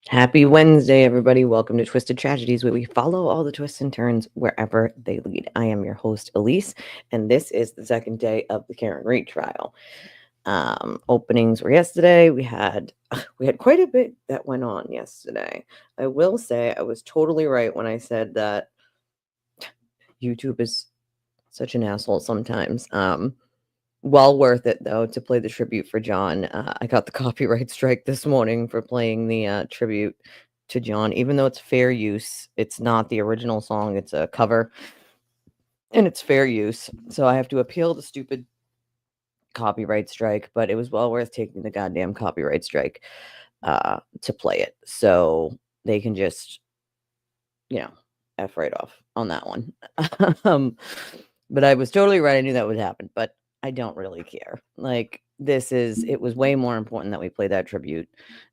Happy Wednesday, everybody. Welcome to Twisted Tragedies, where we follow all the twists and turns wherever they lead. I am your host, Elise, and this is the second day of the Karen Reid trial. Openings were yesterday. We had quite a bit that went on yesterday. I will say I was totally right when I said that YouTube is such an asshole sometimes. Well worth it, though, to play the tribute for John. I got the copyright strike this morning for playing the tribute to John, even though it's fair use. It's not the original song, it's a cover, and it's fair use. So I have to appeal the stupid copyright strike, but it was well worth taking the goddamn copyright strike to play it. So they can just, F right off on that one. But I was totally right. I knew that would happen, but I don't really care. Like, it was way more important that we play that tribute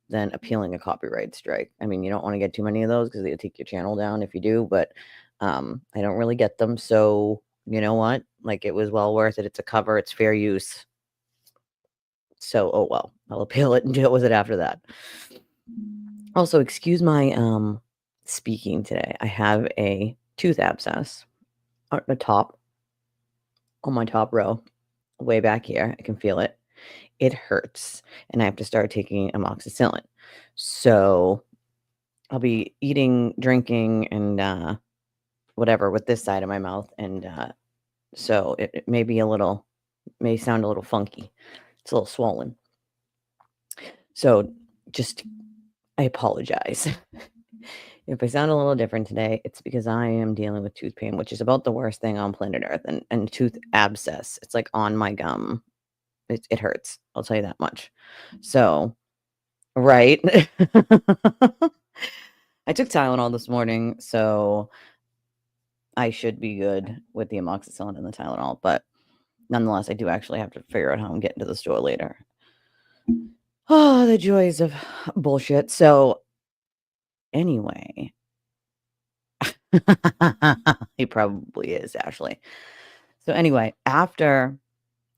than appealing a copyright strike. I mean, you don't want to get too many of those because they'll take your channel down if you do, but I don't really get them. So, you know what? Like, it was well worth it. It's a cover, it's fair use. So, oh well, I'll appeal it and deal with it after that. Also, excuse my speaking today. I have a tooth abscess at the top, on my top row, way back here. I can feel it. It hurts, and I have to start taking amoxicillin. So I'll be eating, drinking, and whatever with this side of my mouth, and so it may sound a little funky. It's a little swollen. So I apologize. If I sound a little different today, it's because I am dealing with tooth pain, which is about the worst thing on planet Earth, and tooth abscess. It's like on my gum. It hurts. I'll tell you that much. So, right. I took Tylenol this morning, so I should be good with the amoxicillin and the Tylenol, but nonetheless, I do actually have to figure out how I'm getting to the store later. Oh, the joys of bullshit. So, anyway, he probably is, Ashley. So, anyway, after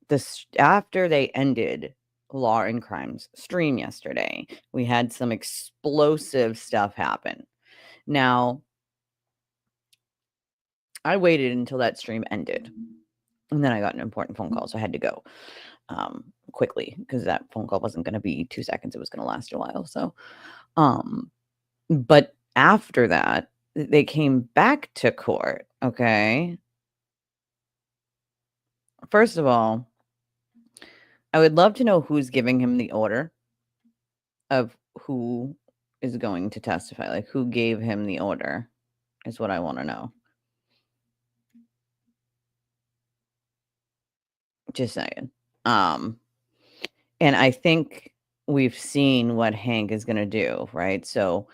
they ended Law and Crime's stream yesterday, we had some explosive stuff happen. Now, I waited until that stream ended, and then I got an important phone call, so I had to go quickly because that phone call wasn't going to be 2 seconds. It was going to last a while. So, but after that, they came back to court. Okay. First of all, I would love to know who's giving him the order of who is going to testify. Like, who gave him the order is what I want to know. Just saying. And I think we've seen what Hank is going to do, right? So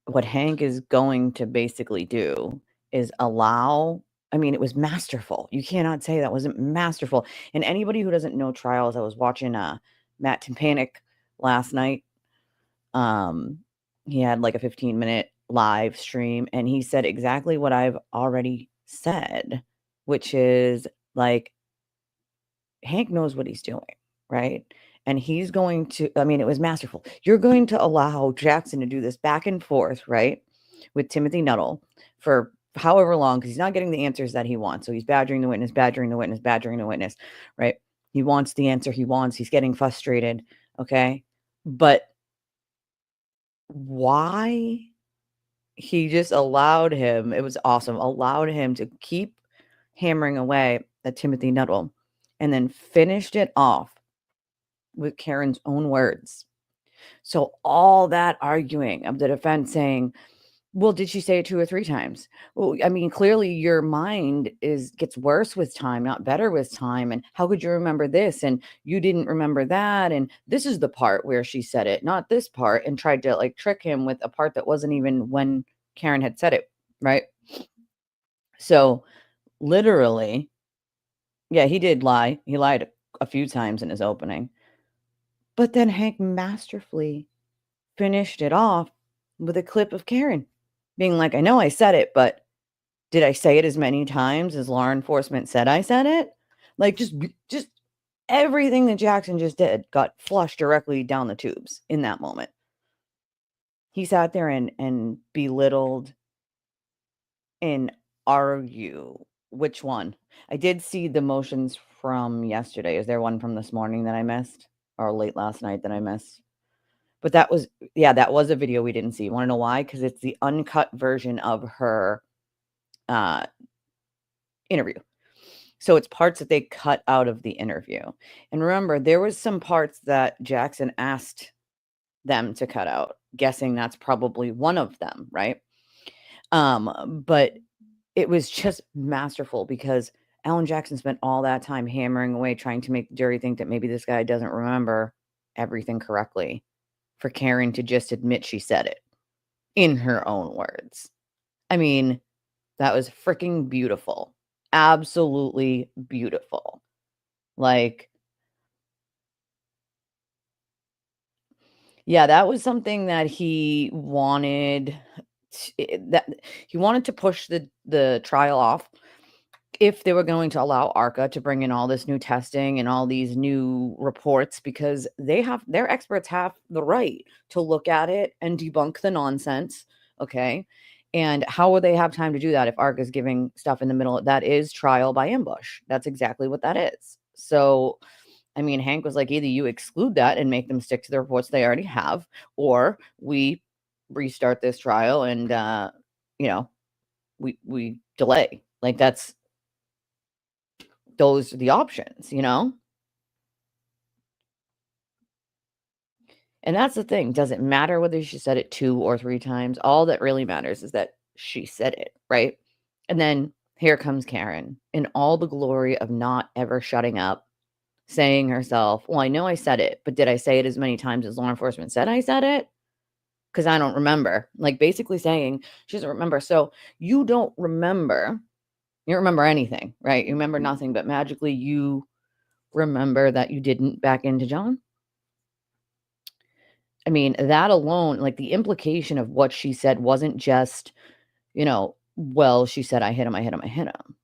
what Hank is going to basically do is it was masterful. You cannot say that wasn't masterful. And anybody who doesn't know trials, I was watching Matt Tympanik last night. He had like a 15-minute live stream, and he said exactly what I've already said, which is like, Hank knows what he's doing, right? And he's going to, it was masterful. You're going to allow Jackson to do this back and forth, right? With Timothy Nuttall for however long, because he's not getting the answers that he wants. So he's badgering the witness, right? He wants the answer he wants. He's getting frustrated, okay? But why he just allowed him, it was awesome, allowed him to keep hammering away at Timothy Nuttall and then finished it off with Karen's own words. So all that arguing of the defense saying, well, did she say it 2 or 3 times? Well, clearly your mind gets worse with time, not better with time. And how could you remember this? And you didn't remember that. And this is the part where she said it, not this part, and tried to like trick him with a part that wasn't even when Karen had said it, right? So literally, yeah, he did lie. He lied a few times in his opening. But then Hank masterfully finished it off with a clip of Karen being like, I know I said it, but did I say it as many times as law enforcement said I said it? Like, just everything that Jackson just did got flushed directly down the tubes in that moment. He sat there and belittled and argue. Which one? I did see the motions from yesterday. Is there one from this morning that I missed, or late last night that I missed? But that was, yeah, that was a video we didn't see. You want to know why? Because it's the uncut version of her interview. So it's parts that they cut out of the interview. And remember, there was some parts that Jackson asked them to cut out, guessing that's probably one of them, right? But it was just masterful because Alan Jackson spent all that time hammering away trying to make the jury think that maybe this guy doesn't remember everything correctly, for Karen to just admit she said it in her own words. I mean, that was freaking beautiful. Absolutely beautiful. Like, yeah, that was something that he wanted to push the trial off if they were going to allow ARCA to bring in all this new testing and all these new reports, because their experts have the right to look at it and debunk the nonsense. Okay. And how would they have time to do that if ARCA is giving stuff in the middle? That is trial by ambush. That's exactly what that is. So, I mean, Hank was like, either you exclude that and make them stick to the reports they already have, or we restart this trial and, we delay. Like, those are the options, And that's the thing. Does it matter whether she said it 2 or 3 times? All that really matters is that she said it, right? And then here comes Karen in all the glory of not ever shutting up, saying herself, well, I know I said it, but did I say it as many times as law enforcement said I said it? Because I don't remember. Like, basically saying she doesn't remember. So you don't remember. You don't remember anything, right? You remember nothing, but magically you remember that you didn't back into John. I mean, that alone, like, the implication of what she said wasn't just, well, she said, I hit him, I hit him, I hit him.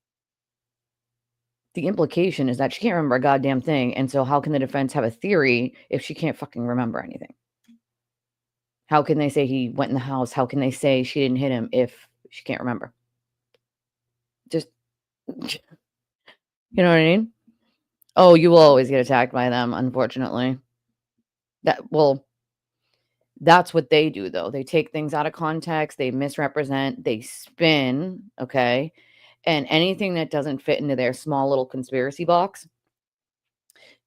The implication is that she can't remember a goddamn thing. And so how can the defense have a theory if she can't fucking remember anything? How can they say he went in the house? How can they say she didn't hit him if she can't remember? Just, you know what I mean? Oh, you will always get attacked by them, unfortunately. That's what they do, though. They take things out of context, they misrepresent, they spin, okay? And anything that doesn't fit into their small little conspiracy box,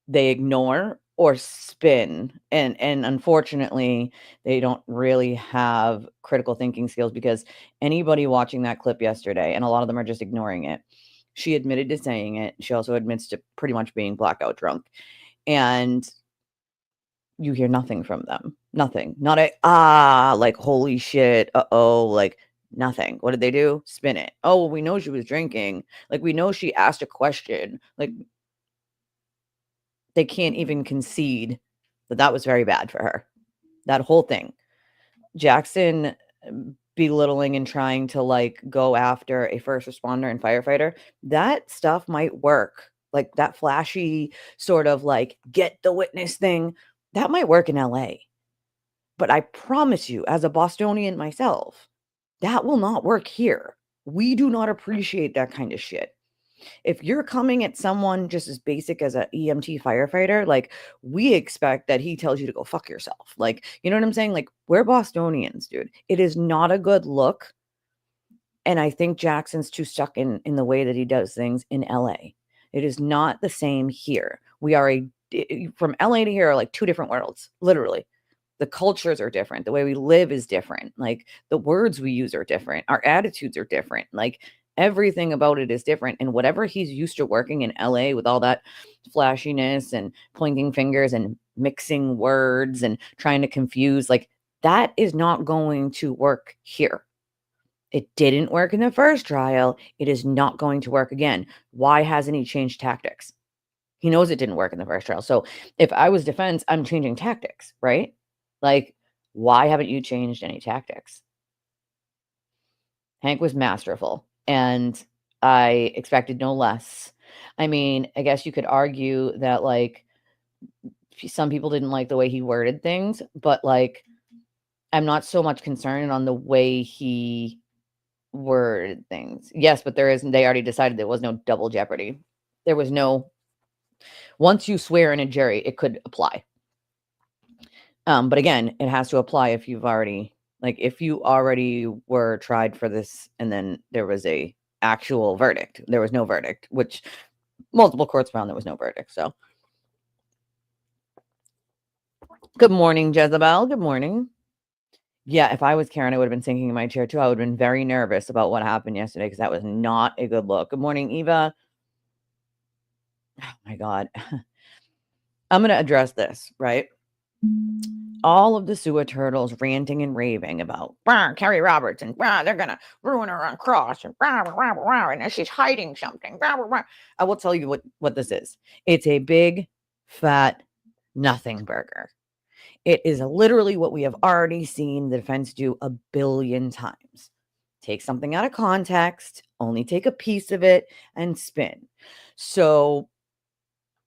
they ignore or spin. And unfortunately, they don't really have critical thinking skills, because anybody watching that clip yesterday, and a lot of them are just ignoring it, she admitted to saying it. She also admits to pretty much being blackout drunk. And you hear nothing from them. Nothing. Not like, holy shit, uh-oh, like, nothing. What did they do? Spin it. Oh, well, we know she was drinking. Like, we know she asked a question. Like, they can't even concede that was very bad for her. That whole thing. Jackson belittling and trying to, like, go after a first responder and firefighter, that stuff might work. Like, that flashy sort of, like, get the witness thing, that might work in LA. But I promise you, as a Bostonian myself, that will not work here. We do not appreciate that kind of shit. If you're coming at someone just as basic as a EMT firefighter, like, we expect that he tells you to go fuck yourself. Like, you know what I'm saying? Like, we're Bostonians, dude. It is not a good look. And I think Jackson's too stuck in the way that he does things in LA. It is not the same here. We are from LA to here are like 2 different worlds, literally. The cultures are different. The way we live is different. Like, the words we use are different. Our attitudes are different. Like, everything about it is different. And whatever he's used to working in LA with all that flashiness and pointing fingers and mixing words and trying to confuse, like, that is not going to work here. It didn't work in the first trial. It is not going to work again. Why hasn't he changed tactics? He knows it didn't work in the first trial. So if I was defense, I'm changing tactics, right? Like, why haven't you changed any tactics? Hank was masterful, and I expected no less. I mean, I guess you could argue that, like, some people didn't like the way he worded things, but, like, I'm not so much concerned on the way he worded things. Yes, but they already decided there was no double jeopardy. There was no, once you swear in a jury, it could apply. But again, it has to apply if you've already, if you already were tried for this and then there was a actual verdict. There was no verdict, which multiple courts found there was no verdict. So good morning, Jezebel. Good morning. Yeah, if I was Karen, I would have been sinking in my chair too. I would have been very nervous about what happened yesterday because that was not a good look. Good morning, Eva. Oh my God. I'm going to address this, right? All of the sewer turtles ranting and raving about Kerry Roberts and they're going to ruin her on cross and she's hiding something. I will tell you what this is. It's a big, fat, nothing burger. It is literally what we have already seen the defense do a billion times. Take something out of context, only take a piece of it, and spin. So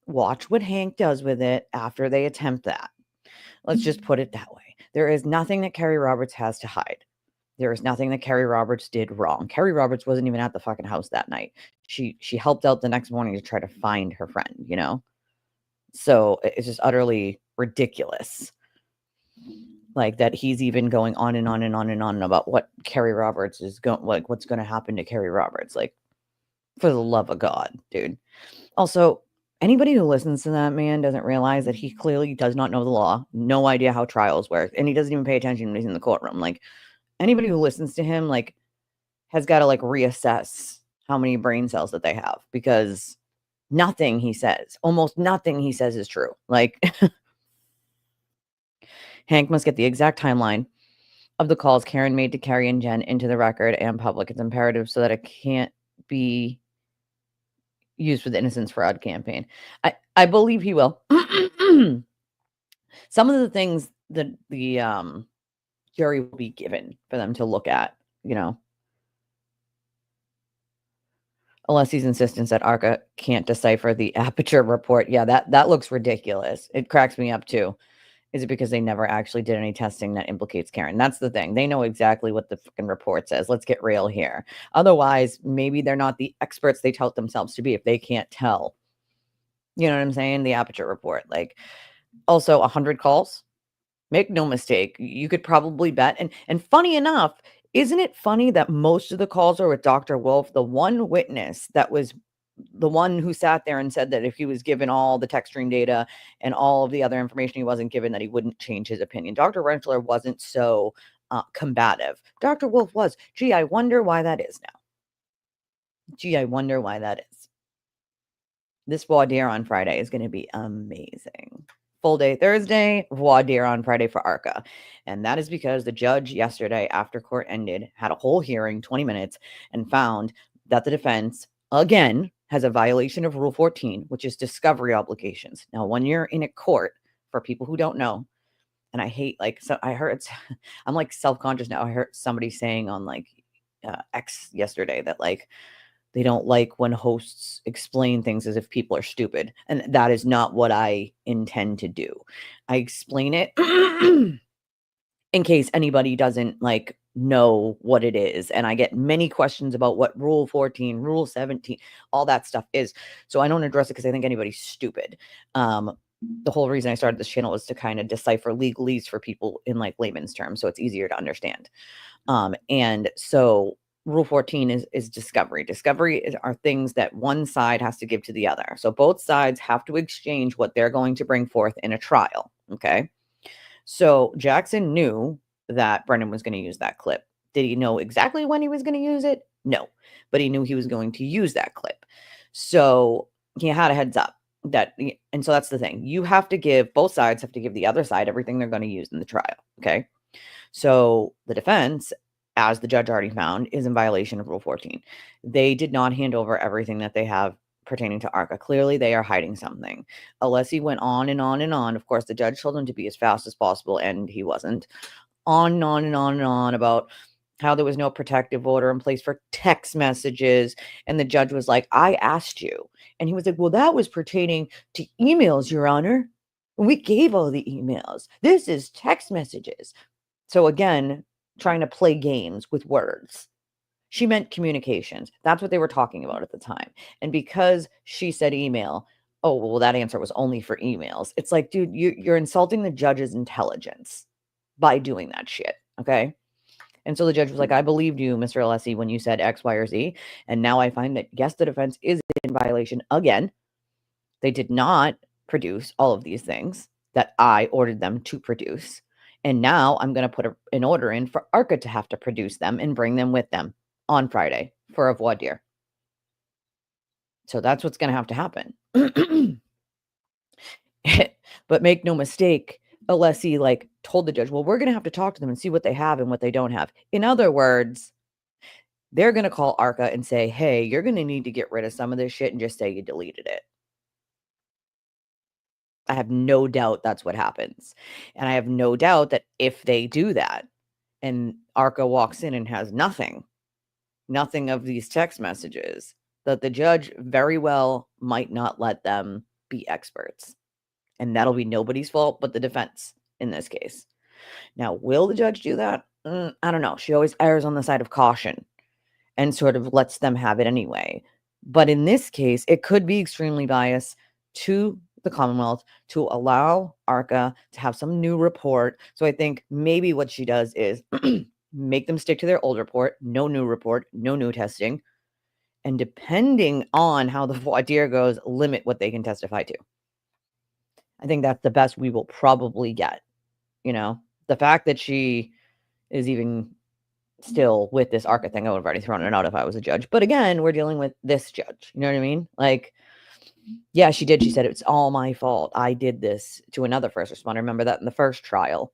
watch what Hank does with it after they attempt that. Let's just put it that way. There is nothing that Kerry Roberts has to hide. There is nothing that Kerry Roberts did wrong. Kerry Roberts wasn't even at the fucking house that night. She helped out the next morning to try to find her friend, you know? So it's just utterly ridiculous. Like that he's even going on and on and on and on about what Kerry Roberts is going, like what's going to happen to Kerry Roberts. Like, for the love of God, dude. Also, anybody who listens to that man doesn't realize that he clearly does not know the law, no idea how trials work, and he doesn't even pay attention when he's in the courtroom. Like, anybody who listens to him, like, has got to, like, reassess how many brain cells that they have, because nothing he says, almost nothing he says is true. Like, Hank must get the exact timeline of the calls Karen made to Kerry and Jen into the record and public. It's imperative so that it can't be used for the innocence fraud campaign. I believe he will. Some of the things that the jury will be given for them to look at, you know. Alessi's insistence that ARCA can't decipher the aperture report. Yeah, that looks ridiculous. It cracks me up too. Is it because they never actually did any testing that implicates Karen? That's the thing. They know exactly what the fucking report says. Let's get real here. Otherwise, maybe they're not the experts they tout themselves to be if they can't tell. You know what I'm saying? The aperture report. Like, also 100 calls. Make no mistake. You could probably bet. And funny enough, isn't it funny that most of the calls are with Dr. Wolf, the one witness that was the one who sat there and said that if he was given all the text stream data and all of the other information he wasn't given, that he wouldn't change his opinion. Dr. Rentschler wasn't so combative. Dr. Wolf was. Gee, I wonder why that is now. Gee, I wonder why that is. This voir dire on Friday is going to be amazing. Full day Thursday, voir dire on Friday for ARCA. And that is because the judge yesterday, after court ended, had a whole hearing, 20 minutes, and found that the defense, again, has a violation of Rule 14, which is discovery obligations. Now, when you're in a court, for people who don't know, and I hate, like, so I heard, I'm like self-conscious now. I heard somebody saying on like X yesterday that like, they don't like when hosts explain things as if people are stupid. And that is not what I intend to do. I explain it in case anybody doesn't like know what it is. And I get many questions about what Rule 14, Rule 17, all that stuff is. So I don't address it because I think anybody's stupid. The whole reason I started this channel was to kind of decipher legalese for people in like layman's terms, so it's easier to understand. And so Rule 14 is discovery. Discovery are things that one side has to give to the other. So both sides have to exchange what they're going to bring forth in a trial. Okay. So Jackson knew that Brennan was going to use that clip. Did he know exactly when he was going to use it? No, but he knew he was going to use that clip. So he had a heads up that, and so that's the thing. You have to give, both sides have to give the other side everything they're going to use in the trial. Okay. So the defense, as the judge already found, is in violation of Rule 14. They did not hand over everything that they have pertaining to ARCA. Clearly, they are hiding something. Alessi went on and on and on. Of course, the judge told him to be as fast as possible, and he wasn't. On and on and on and on about how there was no protective order in place for text messages. And the judge was like, I asked you. And he was like, well, that was pertaining to emails, Your Honor. We gave all the emails. This is text messages. So again, trying to play games with words. She meant communications. That's what they were talking about at the time. And because she said email, oh, well, that answer was only for emails. It's like, dude, you're insulting the judge's intelligence by doing that shit. Okay. And so the judge was like, I believed you, Mr. Alessi, when you said X, Y, or Z. And now I find that, yes, the defense is in violation again. They did not produce all of these things that I ordered them to produce. And now I'm going to put an order in for ARCA to have to produce them and bring them with them on Friday for a voir dire. So that's what's going to have to happen. But make no mistake, Alessi told the judge, well, we're going to have to talk to them and see what they have and what they don't have. In other words, they're going to call ARCA and say, hey, you're going to need to get rid of some of this shit and just say you deleted it. I have no doubt that's what happens. And I have no doubt that if they do that and ARCA walks in and has nothing of these text messages, that the judge very well might not let them be experts. And that'll be nobody's fault but the defense in this case. Now, will the judge do that? I don't know. She always errs on the side of caution and sort of lets them have it anyway. But in this case, it could be extremely biased to the Commonwealth to allow ARCA to have some new report. So I think maybe what she does is make them stick to their old report, no new testing. And depending on how the voir dire goes, limit what they can testify to. I think that's the best we will probably get. The fact that she is even still with this ARCA thing, I would have already thrown it out if I was a judge. But again, we're dealing with this judge. You know what I mean? Yeah, she did. She said, it's all my fault. I did this to another first responder. Remember that in the first trial.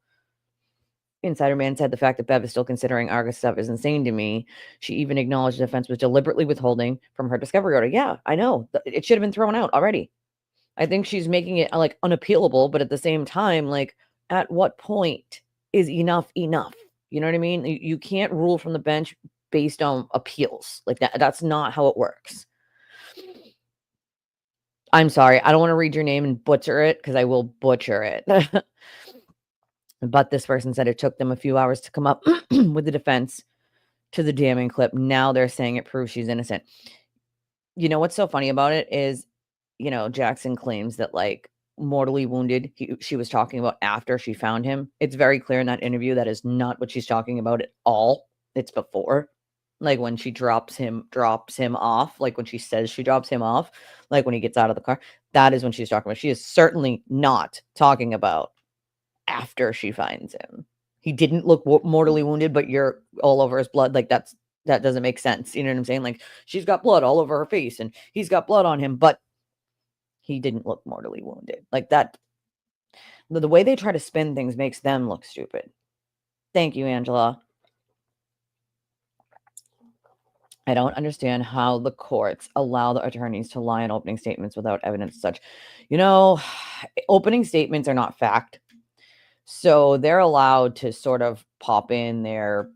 Insider Man said the fact that Bev is still considering ARCA stuff is insane to me. She even acknowledged the defense was deliberately withholding from her discovery order. Yeah, I know. It should have been thrown out already. I think she's making it unappealable, but at the same time, at what point is enough enough? You know what I mean? You can't rule from the bench based on appeals. That's not how it works. I'm sorry. I don't want to read your name and butcher it because I will butcher it. But this person said it took them a few hours to come up with the defense to the damning clip. Now they're saying it proves she's innocent. You know what's so funny about it is, Jackson claims that mortally wounded she was talking about after she found him. It's very clear in that interview that is not what she's talking about at all. It's before. When she drops him off, when she says she drops him off, when he gets out of the car, that is when she's talking about. She is certainly not talking about after she finds him. He didn't look mortally wounded, but you're all over his blood. That doesn't make sense. You know what I'm saying? She's got blood all over her face and he's got blood on him, but he didn't look mortally wounded. That. The way they try to spin things makes them look stupid. Thank you, Angela. I don't understand how the courts allow the attorneys to lie in opening statements without evidence such. Opening statements are not fact. So they're allowed to sort of pop in their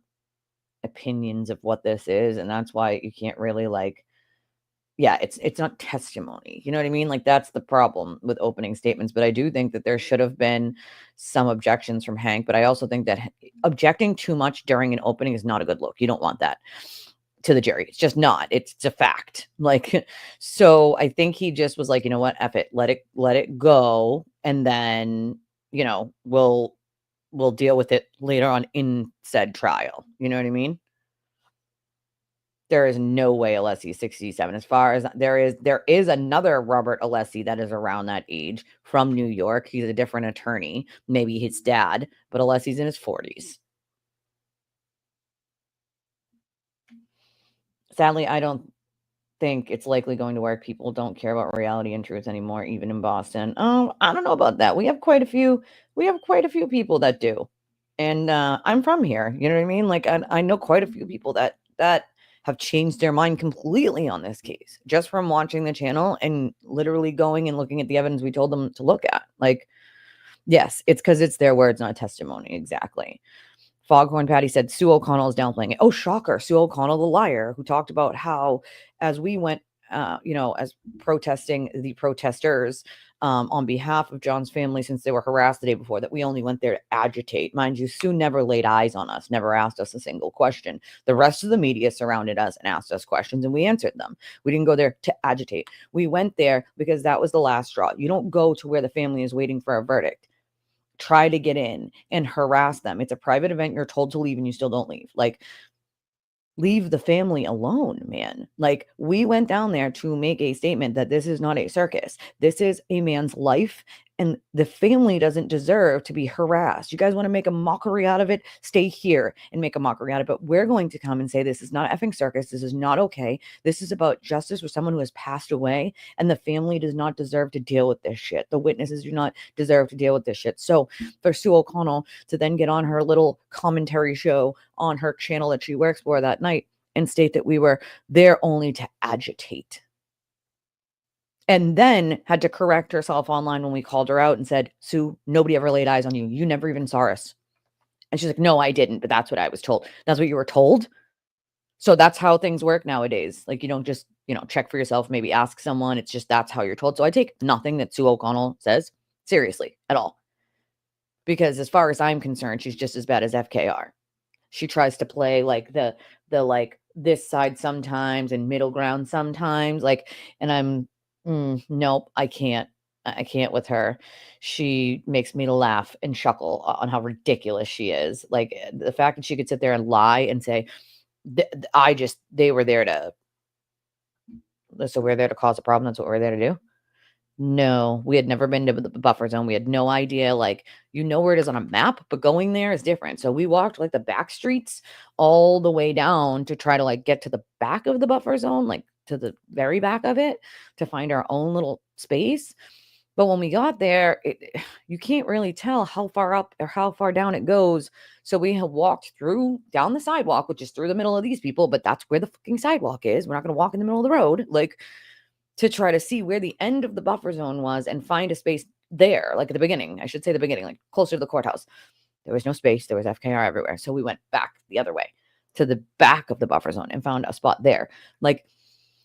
opinions of what this is. And that's why you can't really it's not testimony. You know what I mean? That's the problem with opening statements. But I do think that there should have been some objections from Hank. But I also think that objecting too much during an opening is not a good look. You don't want that to the jury. It's just not. It's a fact. So I think he just was like, you know what? F it. Let it go. And then, we'll deal with it later on in said trial. You know what I mean? There is no way Alessi 67. As far as there is another Robert Alessi that is around that age from New York. He's a different attorney, maybe his dad, but Alessi's in his 40s. Sadly, I don't think it's likely going to work. People don't care about reality and truth anymore, even in Boston. Oh, I don't know about that. We have quite a few people that do. And I'm from here. You know what I mean? I know quite a few people that have changed their mind completely on this case just from watching the channel and literally going and looking at the evidence we told them to look at. Yes, it's because it's their words, not testimony. Exactly. Foghorn Patty said Sue O'Connell is downplaying it. Oh, shocker. Sue O'Connell, the liar, who talked about how as we went as protesting the protesters on behalf of John's family, since they were harassed the day before, that we only went there to agitate. Mind you, Sue never laid eyes on us, never asked us a single question. The rest of the media surrounded us and asked us questions, and we answered them. We didn't go there to agitate. We went there because that was the last straw. You don't go to where the family is waiting for a verdict, try to get in and harass them. It's a private event. You're told to leave and you still don't leave. Like, leave the family alone, man. Like, we went down there to make a statement that this is not a circus. This is a man's life, and the family doesn't deserve to be harassed. You guys want to make a mockery out of it? Stay here and make a mockery out of it. But we're going to come and say, this is not effing circus. This is not okay. This is about justice for someone who has passed away, and the family does not deserve to deal with this shit. The witnesses do not deserve to deal with this shit. So for Sue O'Connell to then get on her little commentary show on her channel that she works for that night and state that we were there only to agitate, and then had to correct herself online when we called her out and said, Sue, nobody ever laid eyes on you. You never even saw us. And she's like, no, I didn't, but that's what I was told. That's what you were told. So that's how things work nowadays. Like, you don't just, check for yourself, maybe ask someone. It's just, that's how you're told. So I take nothing that Sue O'Connell says seriously at all, because as far as I'm concerned, she's just as bad as FKR. She tries to play like the like this side sometimes and middle ground sometimes, like, and I'm nope, I can't with her. She makes me laugh and chuckle on how ridiculous she is. Like, the fact that she could sit there and lie and say, they were there to, so we're there to cause a problem. That's what we're there to do. No, we had never been to the buffer zone. We had no idea, like, where it is on a map, but going there is different. So we walked like the back streets all the way down to try to like get to the back of the buffer zone, like to the very back of it, to find our own little space. But when we got there, you can't really tell how far up or how far down it goes. So we have walked down the sidewalk, which is through the middle of these people, but that's where the fucking sidewalk is. We're not going to walk in the middle of the road. Like, to try to see where the end of the buffer zone was and find a space there, like at the beginning. I should say the beginning, like closer to the courthouse. There was no space. There was FKR everywhere. So we went back the other way to the back of the buffer zone and found a spot there. Like,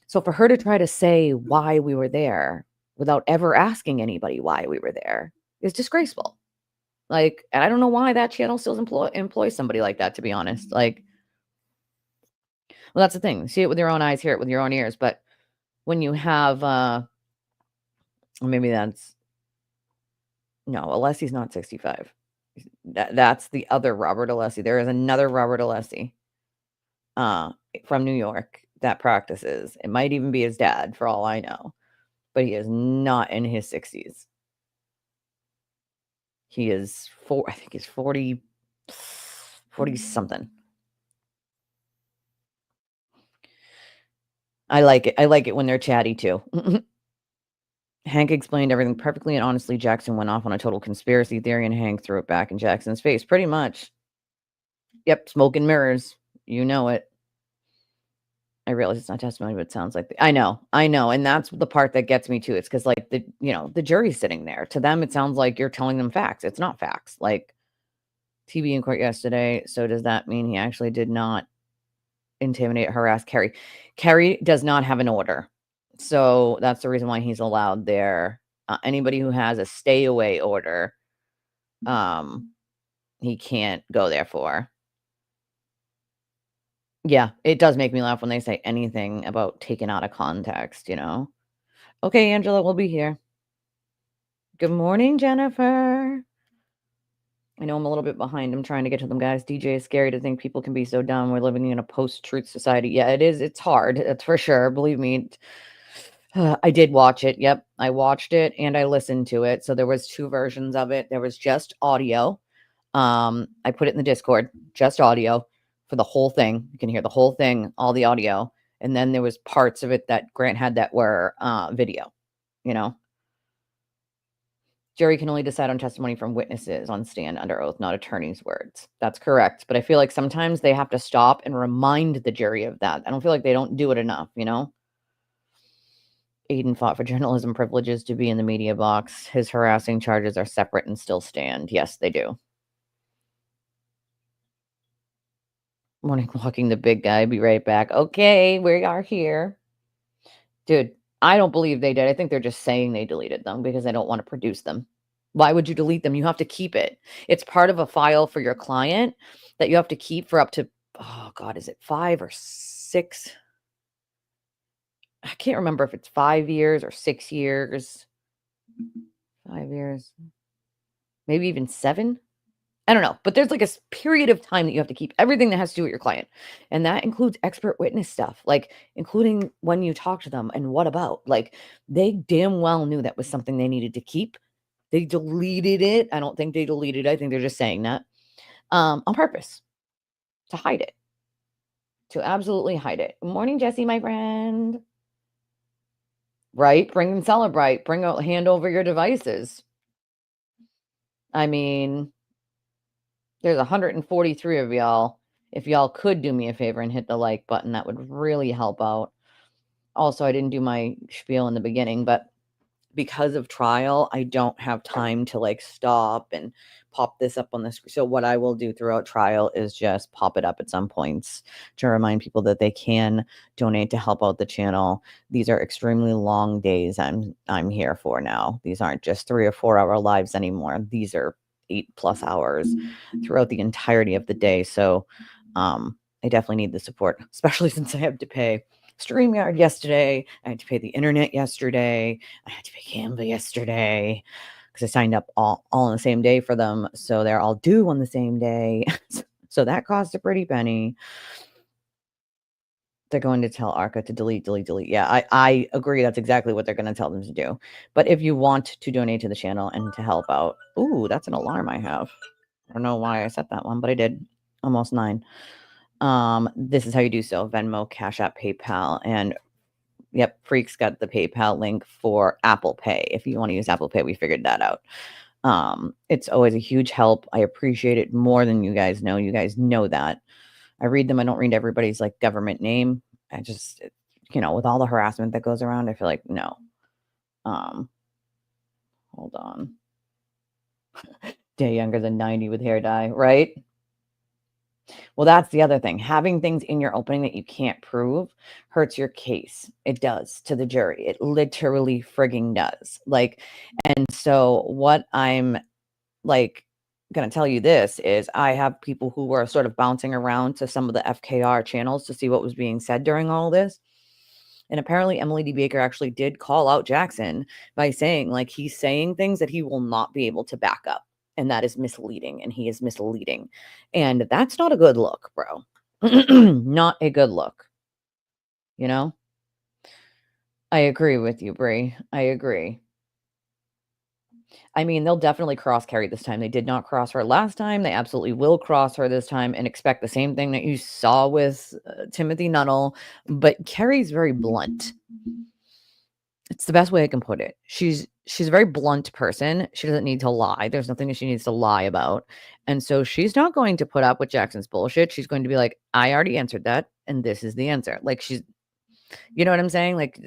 so for her to try to say why we were there without ever asking anybody why we were there is disgraceful. Like, and I don't know why that channel still employs somebody like that, to be honest. Like, well, that's the thing. See it with your own eyes, hear it with your own ears. But when you have, maybe that's, no, Alessi's not 65. That's the other Robert Alessi. There is another Robert Alessi from New York that practices. It might even be his dad, for all I know. But he is not in his 60s. He is I think he's 40 something. I like it. I like it when they're chatty too. Hank explained everything perfectly and honestly. Jackson went off on a total conspiracy theory and Hank threw it back in Jackson's face. Pretty much. Yep, smoke and mirrors. You know it. I realize it's not testimony, but it sounds like I know. And that's the part that gets me too. It's because like the jury's sitting there. To them, it sounds like you're telling them facts. It's not facts. Like, TV in court yesterday. So does that mean he actually did not intimidate, harass Kerry? Kerry does not have an order. So that's the reason why he's allowed there. Anybody who has a stay away order, he can't go there for. Yeah, it does make me laugh when they say anything about taken out of context, Okay, Angela, we'll be here. Good morning, Jennifer. I know I'm a little bit behind. I'm trying to get to them, guys. DJ is scary to think people can be so dumb. We're living in a post-truth society. Yeah, it is. It's hard. That's for sure. Believe me. I did watch it. Yep. I watched it and I listened to it. So there was 2 versions of it. There was just audio. I put it in the Discord, just audio for the whole thing. You can hear the whole thing, all the audio. And then there was parts of it that Grant had that were video, Jury can only decide on testimony from witnesses on stand under oath, not attorney's words. That's correct. But I feel like sometimes they have to stop and remind the jury of that. I don't feel like they don't do it enough, Aiden fought for journalism privileges to be in the media box. His harassing charges are separate and still stand. Yes, they do. Morning walking the big guy. Be right back. Okay, we are here. Dude, I don't believe they did. I think they're just saying they deleted them because they don't want to produce them. Why would you delete them? You have to keep it. It's part of a file for your client that you have to keep for up to, oh God, is it 5 or 6? I can't remember if it's 5 years or 6 years. 5 years. Maybe even 7? I don't know, but there's like a period of time that you have to keep everything that has to do with your client. And that includes expert witness stuff, like including when you talk to them and what about. Like they damn well knew that was something they needed to keep. They deleted it. I don't think they deleted it. I think they're just saying that on purpose to hide it, to absolutely hide it. Morning, Jesse, my friend. Right? Bring and celebrate. Hand over your devices. I mean, there's 143 of y'all. If y'all could do me a favor and hit the like button, that would really help out. Also, I didn't do my spiel in the beginning, but because of trial, I don't have time to like stop and pop this up on the screen. So what I will do throughout trial is just pop it up at some points to remind people that they can donate to help out the channel. These are extremely long days I'm here for now. These aren't just 3 or 4 hour lives anymore. These are 8+ hours throughout the entirety of the day. So I definitely need the support, especially since I have to pay StreamYard yesterday. I had to pay the internet yesterday. I had to pay Canva yesterday because I signed up all on the same day for them. So they're all due on the same day. So that cost a pretty penny. They're going to tell ARCA to delete. Yeah, I agree. That's exactly what they're going to tell them to do. But if you want to donate to the channel and to help out, ooh, that's an alarm I have. I don't know why I set that one, but I did. Almost 9. This is how you do so. Venmo, Cash App, PayPal, and yep, Freak's got the PayPal link for Apple Pay. If you want to use Apple Pay, we figured that out. It's always a huge help. I appreciate it more than you guys know. You guys know that. I read them. I don't read everybody's like government name. I just, with all the harassment that goes around, I feel like no. Hold on. Day younger than 90 with hair dye, right? Well, that's the other thing. Having things in your opening that you can't prove hurts your case. It does to the jury. It literally frigging does. Like, and so what I'm like going to tell you this is I have people who were sort of bouncing around to some of the FKR channels to see what was being said during all this. And apparently Emily D. Baker actually did call out Jackson by saying like he's saying things that he will not be able to back up. And that is misleading. And he is misleading. And that's not a good look, bro. Not a good look. You know? I agree with you, Brie. I agree. I mean, they'll definitely cross Kerry this time. They did not cross her last time. They absolutely will cross her this time and expect the same thing that you saw with Timothy Nuttall. But Kerry's very blunt. It's the best way I can put it. She's a very blunt person. She doesn't need to lie. There's nothing that she needs to lie about. And so she's not going to put up with Jackson's bullshit. She's going to be like, I already answered that, and this is the answer. Like you know what I'm saying? Like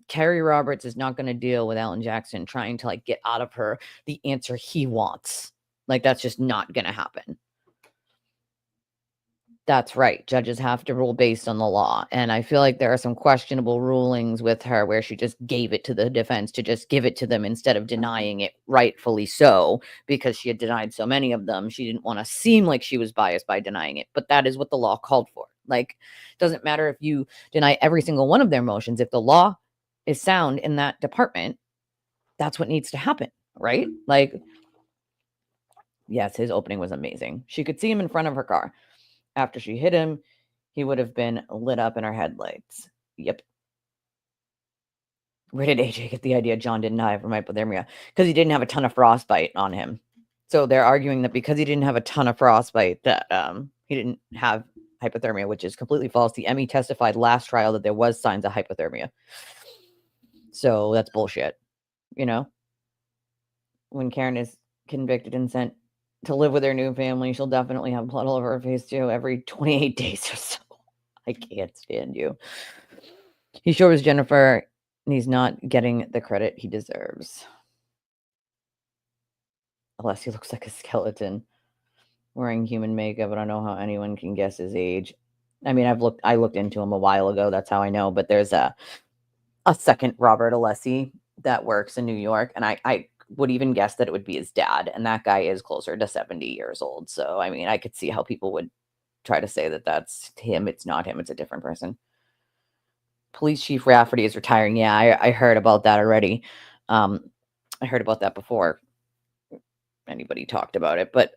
Kerry Roberts is not going to deal with Alan Jackson trying to like get out of her the answer he wants. Like that's just not going to happen. That's right. Judges have to rule based on the law. And I feel like there are some questionable rulings with her where she just gave it to the defense to just give it to them instead of denying it, rightfully so, because she had denied so many of them. She didn't want to seem like she was biased by denying it. But that is what the law called for. Like, doesn't matter if you deny every single one of their motions. If the law is sound in that department, that's what needs to happen, right? Like, yes, his opening was amazing. She could see him in front of her car. After she hit him, he would have been lit up in her headlights. Yep. Where did AJ get the idea John didn't die from hypothermia? Because he didn't have a ton of frostbite on him. So they're arguing that because he didn't have a ton of frostbite, that he didn't have hypothermia, which is completely false. The Emmy testified last trial that there was signs of hypothermia. So that's bullshit. You know, when Karen is convicted and sent to live with her new family, she'll definitely have blood all over her face too every 28 days or so. I can't stand you. He sure was Jennifer, and he's not getting the credit he deserves. Unless he looks like a skeleton wearing human makeup. I don't know how anyone can guess his age. I mean, I looked into him a while ago. That's how I know. But there's a second Robert Alessi that works in New York, and I would even guess that it would be his dad, and that guy is closer to 70 years old. So, I mean, I could see how people would try to say that that's him. It's not him. It's a different person. Police Chief Rafferty is retiring. Yeah, I heard about that already. I heard about that before anybody talked about it, but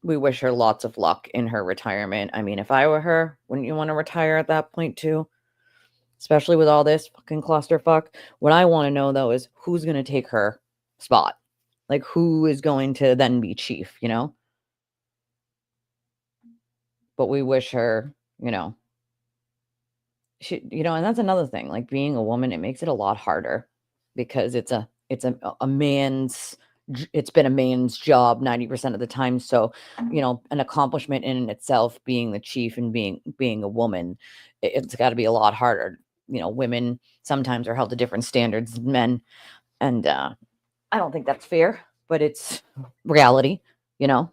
we wish her lots of luck in her retirement. I mean, if I were her, wouldn't you want to retire at that point too? Especially with all this fucking clusterfuck. What I want to know though is who's going to take her spot. Like, who is going to then be chief, you know? But we wish her, you know, and that's another thing. Like, being a woman, it makes it a lot harder because it's a man's it's been a man's job 90% of the time. So, an accomplishment in and itself being the chief and being a woman, it's got to be a lot harder. Women sometimes are held to different standards than men, and I don't think that's fair, but it's reality, you know.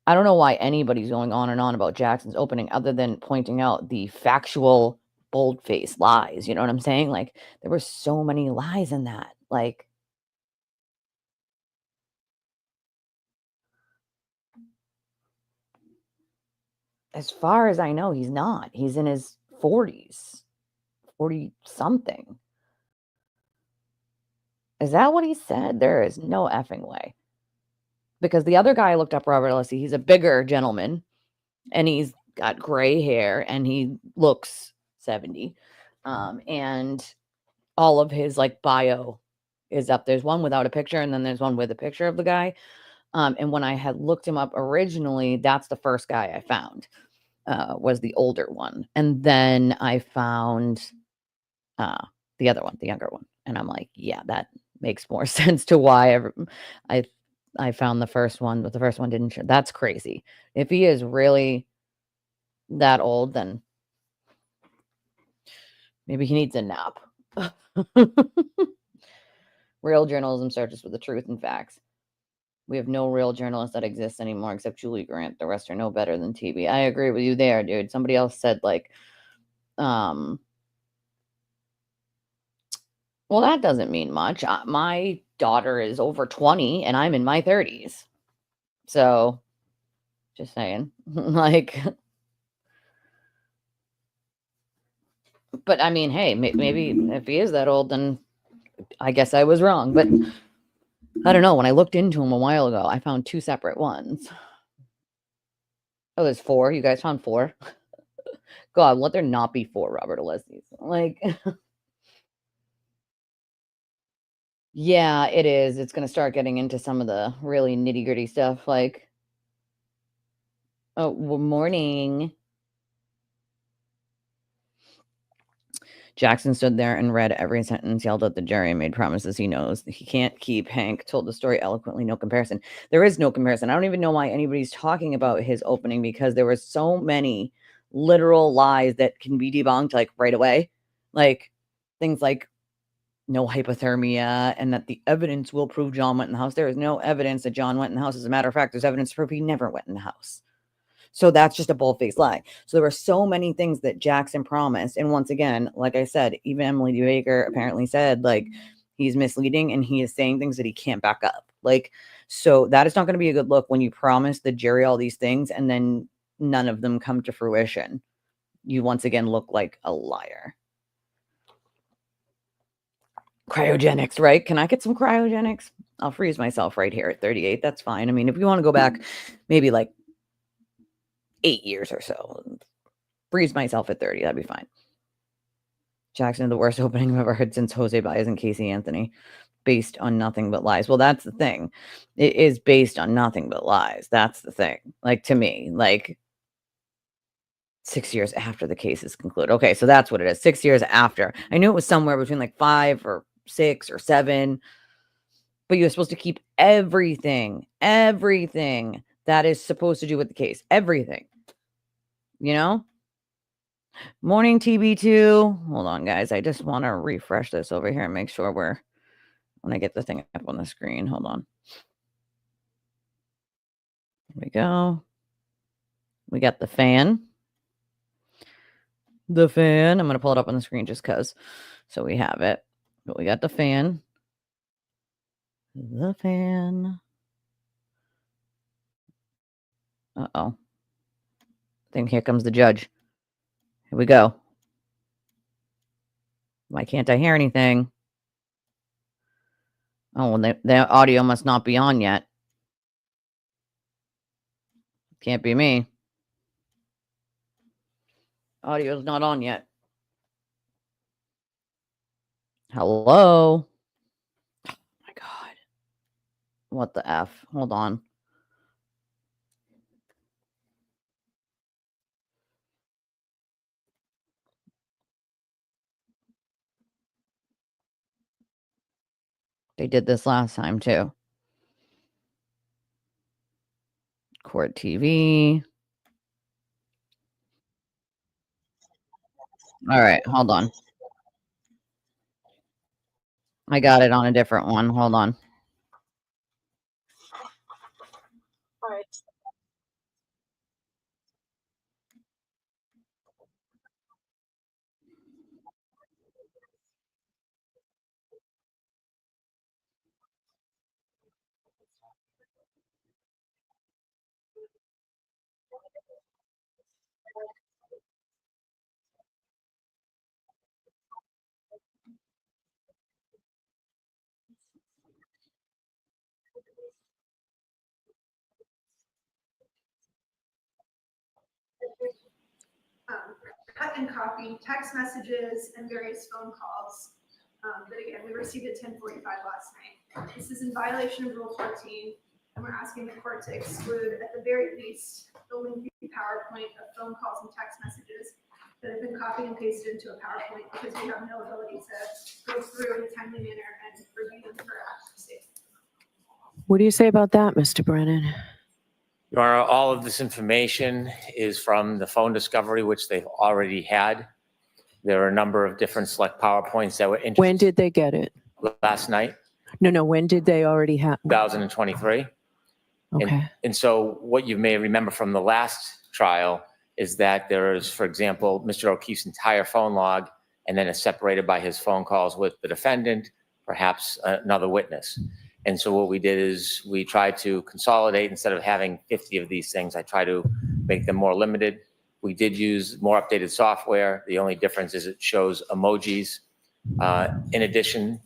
I don't know why anybody's going on and on about Jackson's opening other than pointing out the factual bold-faced lies, you know what I'm saying? Like, there were so many lies in that. Like, as far as I know, he's not. He's in his 40s, 40 something. Is that what he said? There is no effing way. Because the other guy I looked up, Robert Alessi, he's a bigger gentleman and he's got gray hair and he looks 70. And all of his like bio is up. There's one without a picture and then there's one with a picture of the guy. And when I had looked him up originally, that's the first guy I found, was the older one. And then I found the other one, the younger one. And I'm like, yeah, that makes more sense to why I found the first one, but the first one didn't show. That's crazy. If he is really that old, then maybe he needs a nap. Real journalism searches for the truth and facts. We have no real journalists that exist anymore except Julie Grant. The rest are no better than TV. I agree with you there, dude. Somebody else said like, well, that doesn't mean much. My daughter is over 20 and I'm in my 30s. So just saying, like, but I mean, hey, maybe if he is that old, then I guess I was wrong. But I don't know. When I looked into him a while ago, I found 2 separate ones. Oh, there's 4. You guys found 4? God, let there not be 4 Robert Alessis. Like, yeah, it is. It's gonna start getting into some of the really nitty-gritty stuff, like, oh, well, morning. Jackson stood there and read every sentence, yelled at the jury, and made promises he knows he can't keep. Hank told the story eloquently, no comparison. There is no comparison. I don't even know why anybody's talking about his opening because there were so many literal lies that can be debunked, like, right away. Like, things like no hypothermia and that the evidence will prove John went in the house. There is no evidence that John went in the house. As a matter of fact, there's evidence to prove he never went in the house. So that's just a bold-faced lie. So there were so many things that Jackson promised. And once again, like I said, even Emily D. Baker apparently said, like, he's misleading and he is saying things that he can't back up. Like, so that is not going to be a good look when you promise the jury all these things and then none of them come to fruition. You once again look like a liar. Cryogenics, right? Can I get some cryogenics? I'll freeze myself right here at 38. That's fine. I mean, if you want to go back maybe like 8 years or so, freeze myself at 30, that'd be fine. Jackson, the worst opening I've ever heard since Jose Baez and Casey Anthony, based on nothing but lies. Well, that's the thing. It is based on nothing but lies. That's the thing. Like, to me, like, 6 years after the case is concluded. Okay, so that's what it is. 6 years after. I knew it was somewhere between like 5 or 6 or 7. But you're supposed to keep everything that is supposed to do with the case. Everything. You know? Morning TB2. Hold on, guys. I just want to refresh this over here and make sure when I get the thing up on the screen. Hold on. Here we go. We got the fan. The fan. I'm going to pull it up on the screen just because. So we have it. But we got the fan. The fan. Uh-oh. I think here comes the judge. Here we go. Why can't I hear anything? Oh, well, the audio must not be on yet. Can't be me. Audio's not on yet. Hello? Oh my God. What the F? Hold on. They did this last time too. Court TV. All right, hold on. I got it on a different one. Hold on. All right. Cut and copy text messages and various phone calls. But again, we received at 10:45 last night. This is in violation of Rule 14, and we're asking the court to exclude, at the very least, the lengthy PowerPoint of phone calls and text messages that have been copied and pasted into a PowerPoint because we have no ability to go through in a timely manner and review them for accuracy. What do you say about that, Mr. Brennan? Your Honor, all of this information is from the phone discovery, which they've already had. There are a number of different select PowerPoints that were introduced. When did they get it? Last night, No, when did they already have? 2023. Okay. And so what you may remember from the last trial is that there is, for example, Mr. O'Keefe's entire phone log, and then it's separated by his phone calls with the defendant, perhaps another witness. And so what we did is we tried to consolidate. Instead of having 50 of these things, I try to make them more limited. We did use more updated software. The only difference is it shows emojis. In addition,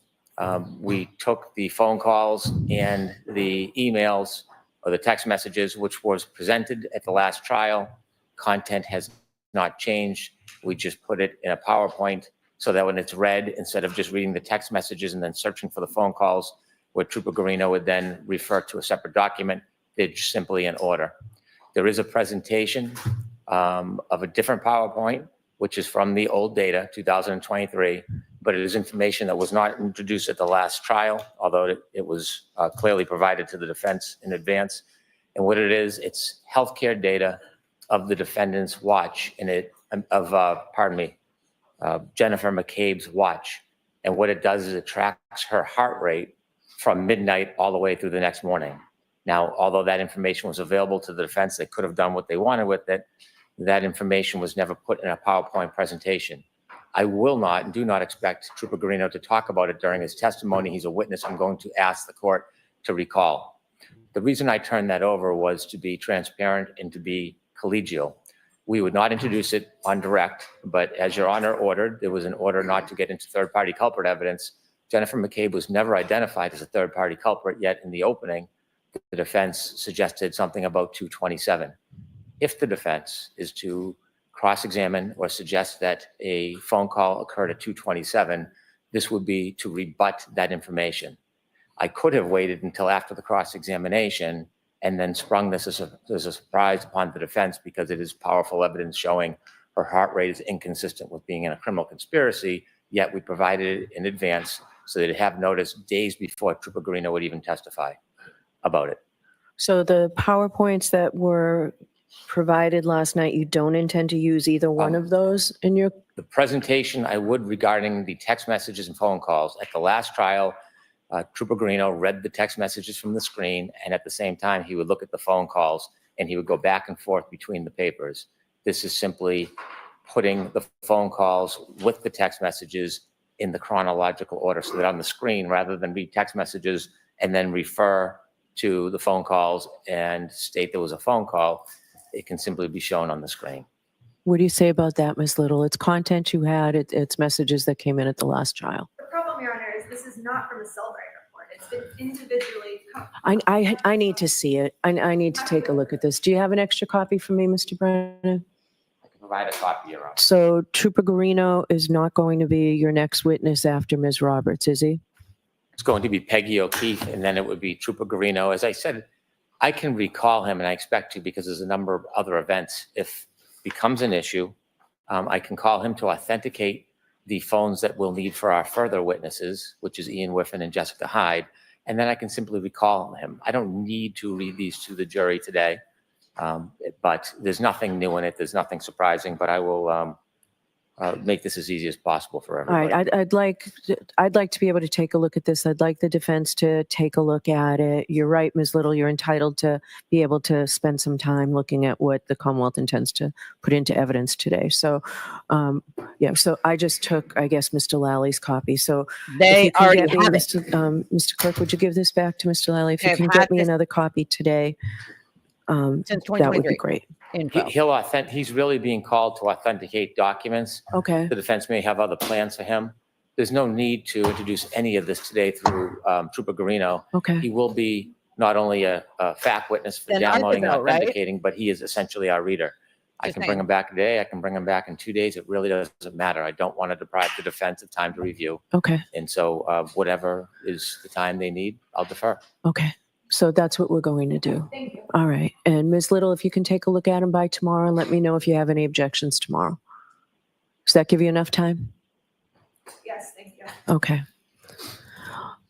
we took the phone calls and the emails or the text messages, which was presented at the last trial. Content has not changed. We just put it in a PowerPoint so that when it's read, instead of just reading the text messages and then searching for the phone calls, where Trooper Gorino would then refer to a separate document, they're just simply in order. There is a presentation of a different PowerPoint, which is from the old data, 2023, but it is information that was not introduced at the last trial, although it was clearly provided to the defense in advance. And what it is, it's healthcare data of the defendant's watch, and Jennifer McCabe's watch. And what it does is it tracks her heart rate from midnight all the way through the next morning. Now, although that information was available to the defense, they could have done what they wanted with it. That information was never put in a PowerPoint presentation. I will not and do not expect Trooper Gorino to talk about it during his testimony. He's a witness I'm going to ask the court to recall. The reason I turned that over was to be transparent and to be collegial. We would not introduce it on direct, but as Your Honor ordered, there was an order not to get into third-party culprit evidence. Jennifer McCabe was never identified as a third-party culprit, yet in the opening, the defense suggested something about 227. If the defense is to cross-examine or suggest that a phone call occurred at 227, this would be to rebut that information. I could have waited until after the cross-examination and then sprung this as a surprise upon the defense because it is powerful evidence showing her heart rate is inconsistent with being in a criminal conspiracy, yet we provided it in advance so that it have notice days before Trooper Gorino would even testify about it. So the PowerPoints that were provided last night, you don't intend to use either one of those in your? The presentation I would regarding the text messages and phone calls. At the last trial, Trooper Gorino read the text messages from the screen, and at the same time, he would look at the phone calls and he would go back and forth between the papers. This is simply putting the phone calls with the text messages in the chronological order so that on the screen, rather than read text messages and then refer to the phone calls and state there was a phone call, it can simply be shown on the screen. What do you say about that, Ms. Little? It's content you had, it's messages that came in at the last trial. The problem, Your Honor, is this is not from a Cellbrite report. It's been individually. I need to see it. I need to take a look at this. Do you have an extra copy for me, Mr. Brennan? I can provide a copy, Your Honor. So Trooper Gorino is not going to be your next witness after Ms. Roberts, is he? It's going to be Peggy O'Keefe, and then it would be Trooper Gorino. As I said, I can recall him, and I expect to because there's a number of other events. If becomes an issue, I can call him to authenticate the phones that we'll need for our further witnesses, which is Ian Whiffen and Jessica Hyde, and then I can simply recall him. I don't need to read these to the jury today, but there's nothing new in it. There's nothing surprising, but I will make this as easy as possible for All everybody. right, I'd like to be able to take a look at this. I'd like the defense to take a look at it. You're right, Ms. Little, you're entitled to be able to spend some time looking at what the Commonwealth intends to put into evidence today. So, yeah, so I just took, I guess, Mr. Lally's copy. So if They you can already get me, have it. Mr. Clerk, would you give this back to Mr. Lally? If you I've can had get me this another copy today, Since that would be 2023. great. Info. He's really being called to authenticate documents. Okay, The defense may have other plans for him. There's no need to introduce any of this today through Trooper Gorino. okay. He will be not only a fact witness for Then aren't they downloading and though, right? authenticating, but he is essentially our reader. I Just can saying. bring him back today. I can bring him back in 2 days. It really doesn't matter. I don't want to deprive the defense of time to review. Okay, And so whatever is the time they need, I'll defer. okay. So that's what we're going to do. Thank you. All right. And Ms. Little, if you can take a look at them by tomorrow and let me know if you have any objections tomorrow. Does that give you enough time? Yes, thank you. Okay.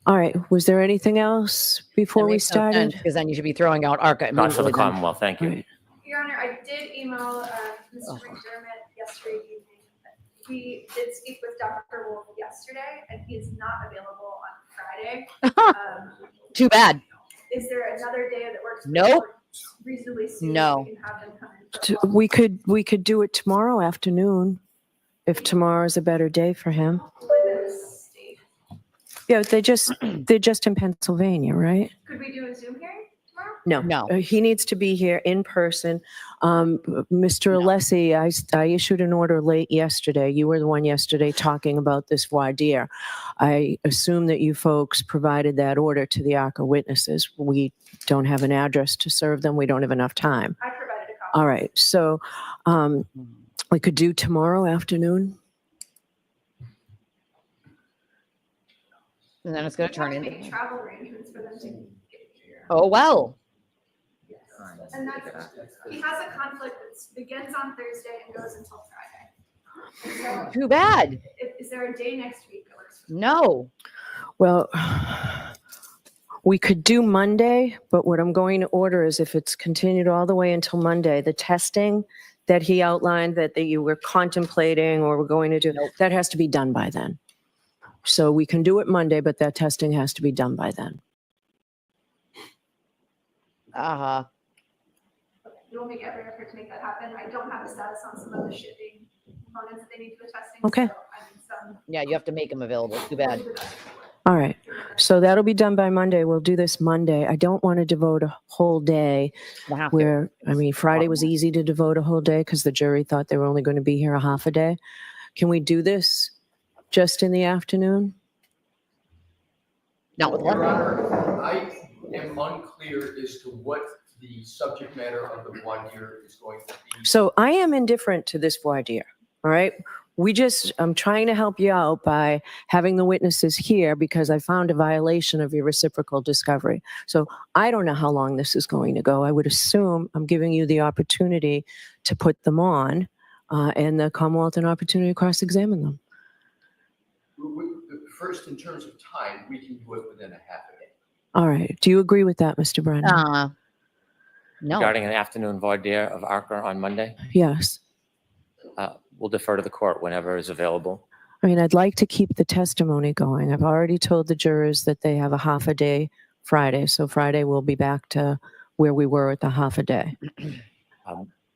All right. Was there anything else before we started? Because then you should be throwing out archive. Not for the usually then- Commonwealth, thank All you. right. Your Honor, I did email Mr. McDermott yesterday evening. We did speak with Dr. Wolf yesterday, and he is not available on Friday. Too bad. Is there another day that works? Nope. Reasonably soon. No. We can have them come in. for a We could do it tomorrow afternoon if tomorrow is a better day for him. walk in this state. Yeah, they're just in Pennsylvania, right? Could we do a Zoom hearing tomorrow? No. No. He needs to be here in person. Mr. No. Alessi, I issued an order late yesterday. You were the one yesterday talking about this voir dire. I assume that you folks provided that order to the ARCA witnesses. We don't have an address to serve them. We don't have enough time. I provided a copy. All right, so we could do tomorrow afternoon. And then it's going to turn We have to into. make travel arrangements for them to get here. Oh, well. And that's, he has a conflict that begins on Thursday and goes until Friday. And so, Too bad. is there a day next week that works? No. Well, we could do Monday, but what I'm going to order is if it's continued all the way until Monday, the testing that he outlined that you were contemplating or were going to do, that has to be done by then. So we can do it Monday, but that testing has to be done by then. Uh-huh. We will make every effort to make that happen. I don't have a status on some of the shipping components that they need for the testing. Okay. So I need some. Yeah, you have to make them available. Too bad. All right. So that'll be done by Monday. We'll do this Monday. I don't want to devote a whole day We'll have to. where, I mean, Friday was easy to devote a whole day because the jury thought they were only going to be here a half a day. Can we do this just in the afternoon? Not with Your one. Honor, I am unclear as to what the subject matter of the voir dire is going to be. So I am indifferent to this voir dire, all right? I'm trying to help you out by having the witnesses here because I found a violation of your reciprocal discovery. So I don't know how long this is going to go. I would assume I'm giving you the opportunity to put them on and the Commonwealth an opportunity to cross-examine them. First, in terms of time, we can do it within a half a day. All right. Do you agree with that, Mr. Brennan? No. Regarding an afternoon voir dire of ARCA on Monday, Yes. we'll defer to the court whenever is available. I mean, I'd like to keep the testimony going. I've already told the jurors that they have a half a day Friday. So Friday we'll be back to where we were at the half a day.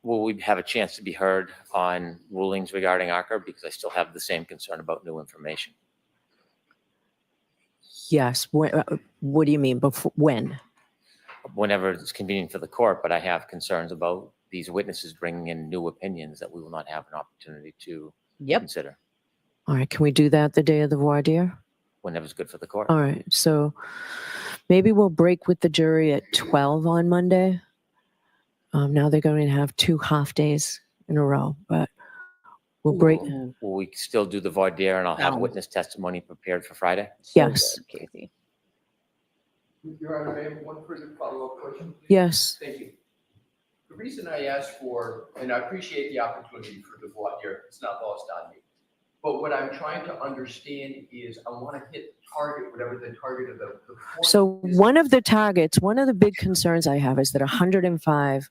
Will we have a chance to be heard on rulings regarding ARCA? Because I still have the same concern about new information. Yes. What do you mean? Before when? Whenever it's convenient for the court, but I have concerns about these witnesses bringing in new opinions that we will not have an opportunity to consider All right. Can we do that the day of the voir dire? whenever it's good for the court. All right. So maybe we'll break with the jury at 12 on Monday. Now they're going to have 2 half days in a row, but we'll break. Will we still do the voir dire and I'll have No. witness testimony prepared for Friday? Yes. Good, Casey. Your Honor, may I have one further follow-up question? Please? Yes. Thank you. The reason I asked for, and I appreciate the opportunity for the voir dire, it's not lost on me. But what I'm trying to understand is I want to hit the target, whatever the target of the court So is. one of the big concerns I have is that 105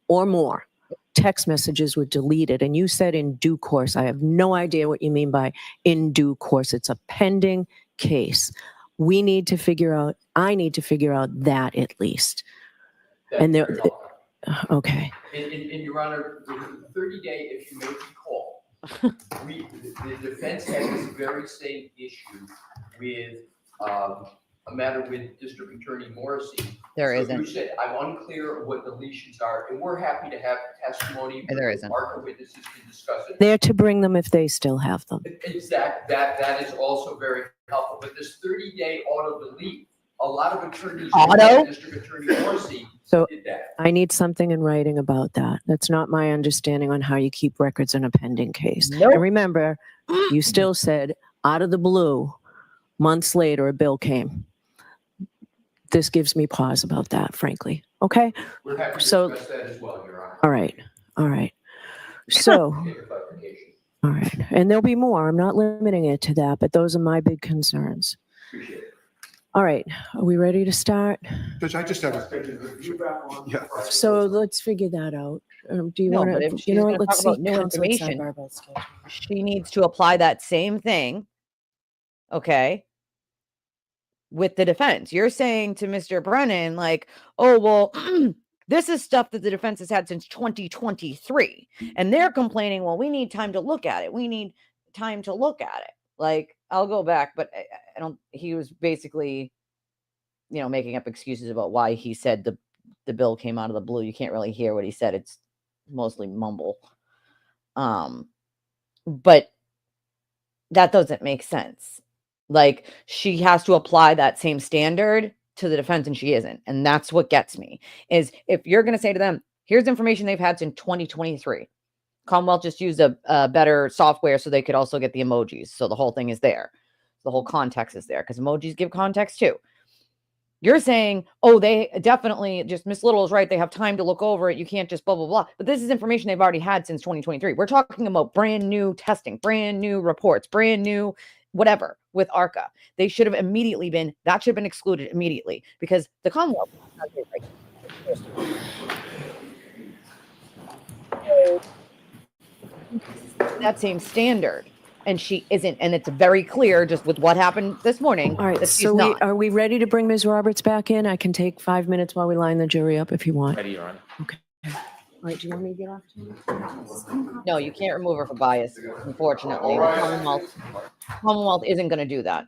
or more text messages were deleted. And you said in due course. I have no idea what you mean by in due course. It's a pending case. I need to figure out that at least. That's and there- very helpful. Okay. In Your Honor, the 30-day, if you may recall, the defense had this very same issue with a matter with District Attorney Morrissey. There So isn't. you said, I'm unclear what deletions are, and we're happy to have testimony. There isn't. Our witnesses can discuss it. They're to bring them if they still have them. Exactly, that is also very helpful, but this 30-day auto delete, a lot of attorneys. Auto? District Attorney Morrissey So did that. I need something in writing about that. That's not my understanding on how you keep records in a pending case. Nope. And remember, you still said out of the blue, months later, a bill came. This gives me pause about that, frankly. Okay. We're happy to So- discuss that as well, Your Honor. All right. All right. So, Get your clarification. all right. And there'll be more. I'm not limiting it to that, but those are my big concerns. Appreciate it. All right. Are we ready to start? Judge, I just have a, yeah. So let's figure that out. Do you No, want but if to, she's gonna let's talk about see new counsel at information, sidebar about schedule. She needs to apply that same thing, okay, with the defense. You're saying to Mr. Brennan, like, oh, well, this is stuff that the defense has had since 2023. And they're complaining, well, we need time to look at it. We need time to look at it. Like, I'll go back, but I don't, he was basically, making up excuses about why he said the bill came out of the blue. You can't really hear what he said. It's mostly mumble. But that doesn't make sense. Like, she has to apply that same standard to the defense, and she isn't. And that's what gets me, is if you're going to say to them, here's information they've had since 2023. Commonwealth just used a better software so they could also get the emojis. So the whole thing is there. The whole context is there because emojis give context too. You're saying, oh, they definitely, just Miss Little is right. They have time to look over it. You can't just blah, blah, blah. But this is information they've already had since 2023. We're talking about brand new testing, brand new reports, brand new whatever with ARCA. They should have immediately been, that should have been excluded immediately because the Commonwealth has it right. That same standard. And she isn't. And it's very clear just with what happened this morning. All right. that she's So not. are we ready to bring Ms. Roberts back in? I can take 5 minutes while we line the jury up if you want. Ready, Your Honor. All right. Do you want me to get off? No, you can't remove her for bias, unfortunately. The Commonwealth isn't going to do that.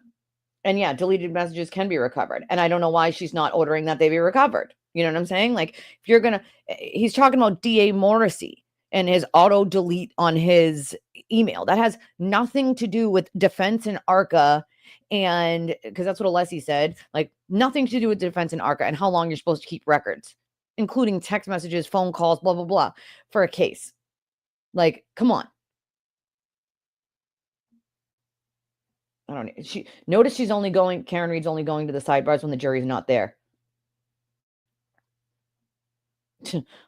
And yeah, deleted messages can be recovered. And I don't know why she's not ordering that they be recovered. You know what I'm saying? Like, if you're going to, he's talking about DA Morrissey and his auto delete on his email. That has nothing to do with defense and ARCA. And because that's what Alessi said, like nothing to do with defense and ARCA and how long you're supposed to keep records, including text messages, phone calls, blah, blah, blah, for a case. Like, come on. I don't know. Notice Karen Reed's only going to the sidebars when the jury's not there.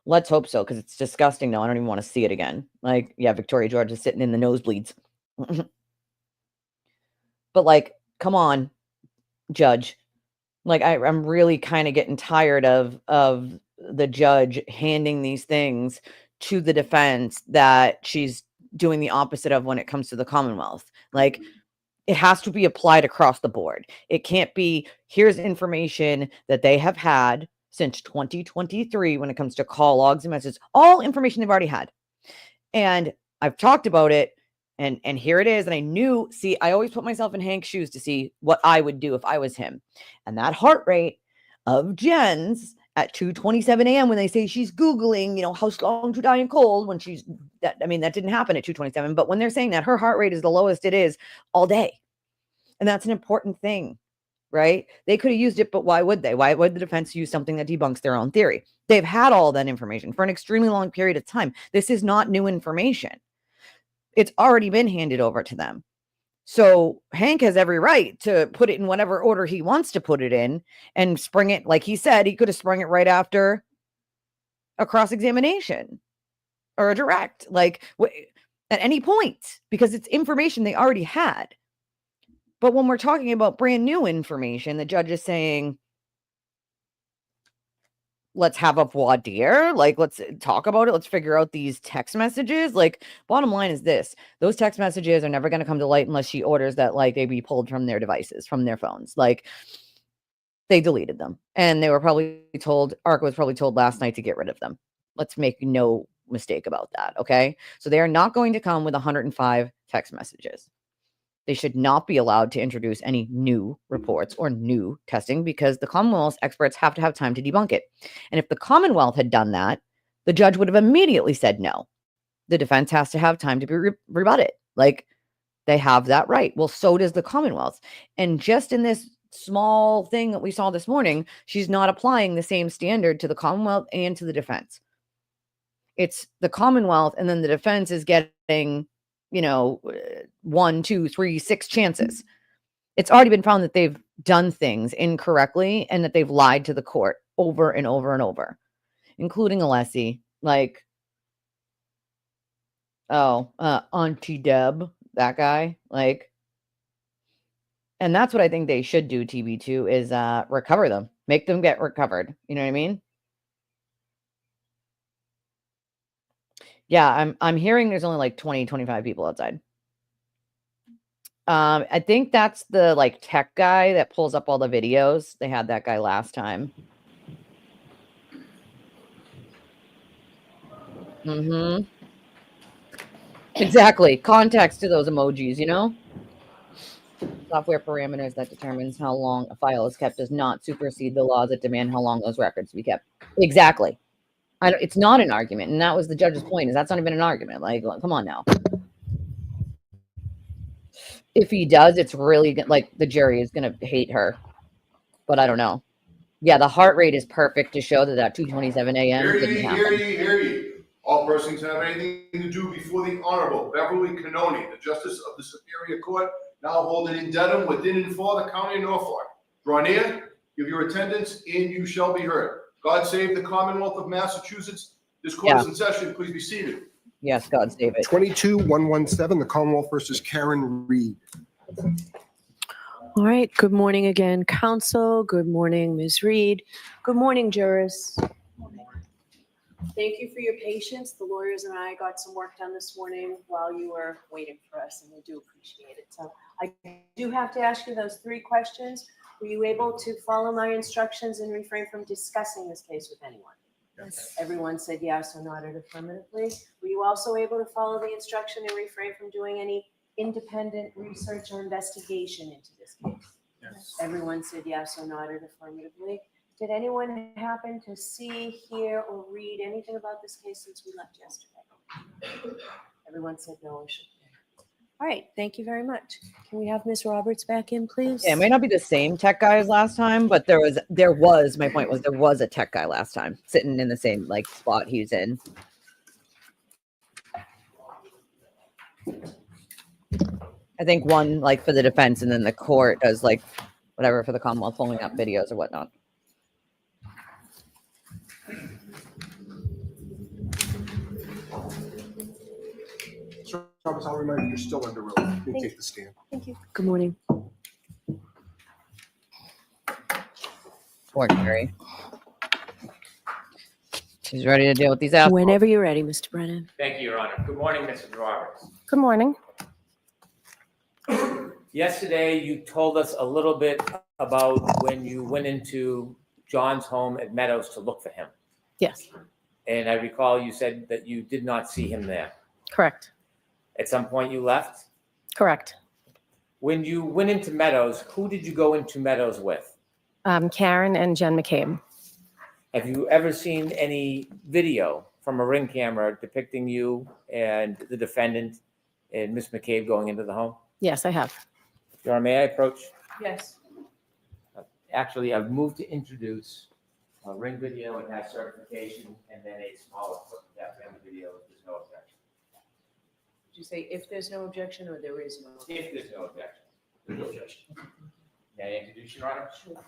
Let's hope so, because it's disgusting now. I don't even want to see it again. Like, yeah, Victoria George is sitting in the nosebleeds. But like, come on, judge. Like, I'm really kind of getting tired of the judge handing these things to the defense that she's doing the opposite of when it comes to the Commonwealth. Like, it has to be applied across the board. It can't be, here's information that they have had since 2023 when it comes to call logs and messages, all information they've already had. And I've talked about it, and here it is. And I knew, see, I always put myself in Hank's shoes to see what I would do if I was him. And that heart rate of Jen's at 2:27 a.m. when they say she's Googling, how long to die in cold when that didn't happen at 2:27. But when they're saying that, her heart rate is the lowest it is all day. And that's an important thing, right? They could have used it, but why would they? Why would the defense use something that debunks their own theory? They've had all that information for an extremely long period of time. This is not new information. It's already been handed over to them. So Hank has every right to put it in whatever order he wants to put it in and spring it. Like he said, he could have sprung it right after a cross-examination or a direct, at any point, because it's information they already had. But when we're talking about brand new information, the judge is saying, let's have a voir dire. Let's talk about it. Let's figure out these text messages. Bottom line is this. Those text messages are never going to come to light unless she orders that, they be pulled from their devices, from their phones. They deleted them. And they were probably told, ARC was probably told last night to get rid of them. Let's make no mistake about that, okay? So they are not going to come with 105 text messages. They should not be allowed to introduce any new reports or new testing because the Commonwealth's experts have to have time to debunk it. And if the Commonwealth had done that, the judge would have immediately said no. The defense has to have time to be rebutted. They have that right. Well, so does the Commonwealth. And just in this small thing that we saw this morning, she's not applying the same standard to the Commonwealth and to the defense. It's the Commonwealth, and then the defense is getting 1, 2, 3, 6 chances. It's already been found that they've done things incorrectly and that they've lied to the court over and over and over, including Alessi, Auntie Deb, that guy, and that's what I think they should do, TB2, is recover them, make them get recovered. You know what I mean? Yeah, I'm hearing there's only 20, 25 people outside. I think that's the tech guy that pulls up all the videos. They had that guy last time. Exactly. Context to those emojis, Software parameters that determines how long a file is kept does not supersede the laws that demand how long those records be kept. Exactly. It's not an argument. And that was the judge's point, is that's not even an argument. Come on now. If he does, it's really the jury is going to hate her. But I don't know. Yeah, the heart rate is perfect to show that 2:27 a.m. didn't happen. Hear ye. All persons who have anything to do before the Honorable Beverly Canoni, the Justice of the Superior Court, now holding in Dedham within and for the County of Norfolk. Draw near, give your attendance, and you shall be heard. God save the Commonwealth of Massachusetts. This court is in session. Please be seated. Yes, God save it. 22-117, the Commonwealth versus Karen Reed. All right. Good morning again, counsel. Good morning, Ms. Reed. Good morning, jurors. Thank you for your patience. The lawyers and I got some work done this morning while you were waiting for us, and we do appreciate it. So I do have to ask you those 3 questions. Were you able to follow my instructions and refrain from discussing this case with anyone? Yes. Everyone said yes or nodded affirmatively. Were you also able to follow the instruction and refrain from doing any independent research or investigation into this case? Yes. Everyone said yes or nodded affirmatively. Did anyone happen to see, hear, or read anything about this case since we left yesterday? Everyone said no or should. All right, thank you very much. Can we have Ms. Roberts back in, please? Yeah, it might not be the same tech guy as last time, but there was, my point was there was a tech guy last time sitting in the same spot he's in. I think one for the defense, and then the court does whatever for the Commonwealth, pulling up videos or whatnot. Thomas, I'll remind you, you're still under oath. You can take the stand. Thank you. Good morning. Poor Kerry. She's ready to deal with these assholes. Whenever you're ready, Mr. Brennan. Thank you, Your Honor. Good morning, Mrs. Roberts. Good morning. Yesterday, you told us a little bit about when you went into John's home at Meadows to look for him. Yes, And I recall you said that you did not see him there. correct, At some point you left. correct. When you went into Meadows, who did you go into Meadows with? Karen and Jen McCabe. Have you ever seen any video from a ring camera depicting you and the defendant and Miss McCabe going into the home? Yes, I have. Your Honor, may I approach? Yes. Actually, I've moved to introduce a ring video. It has certification and then a smaller clip of that ring video. If there's no objection. Did you say if there's no objection or there is no? If there's no objection. There's no objection. May I introduce Your Honor? Sure.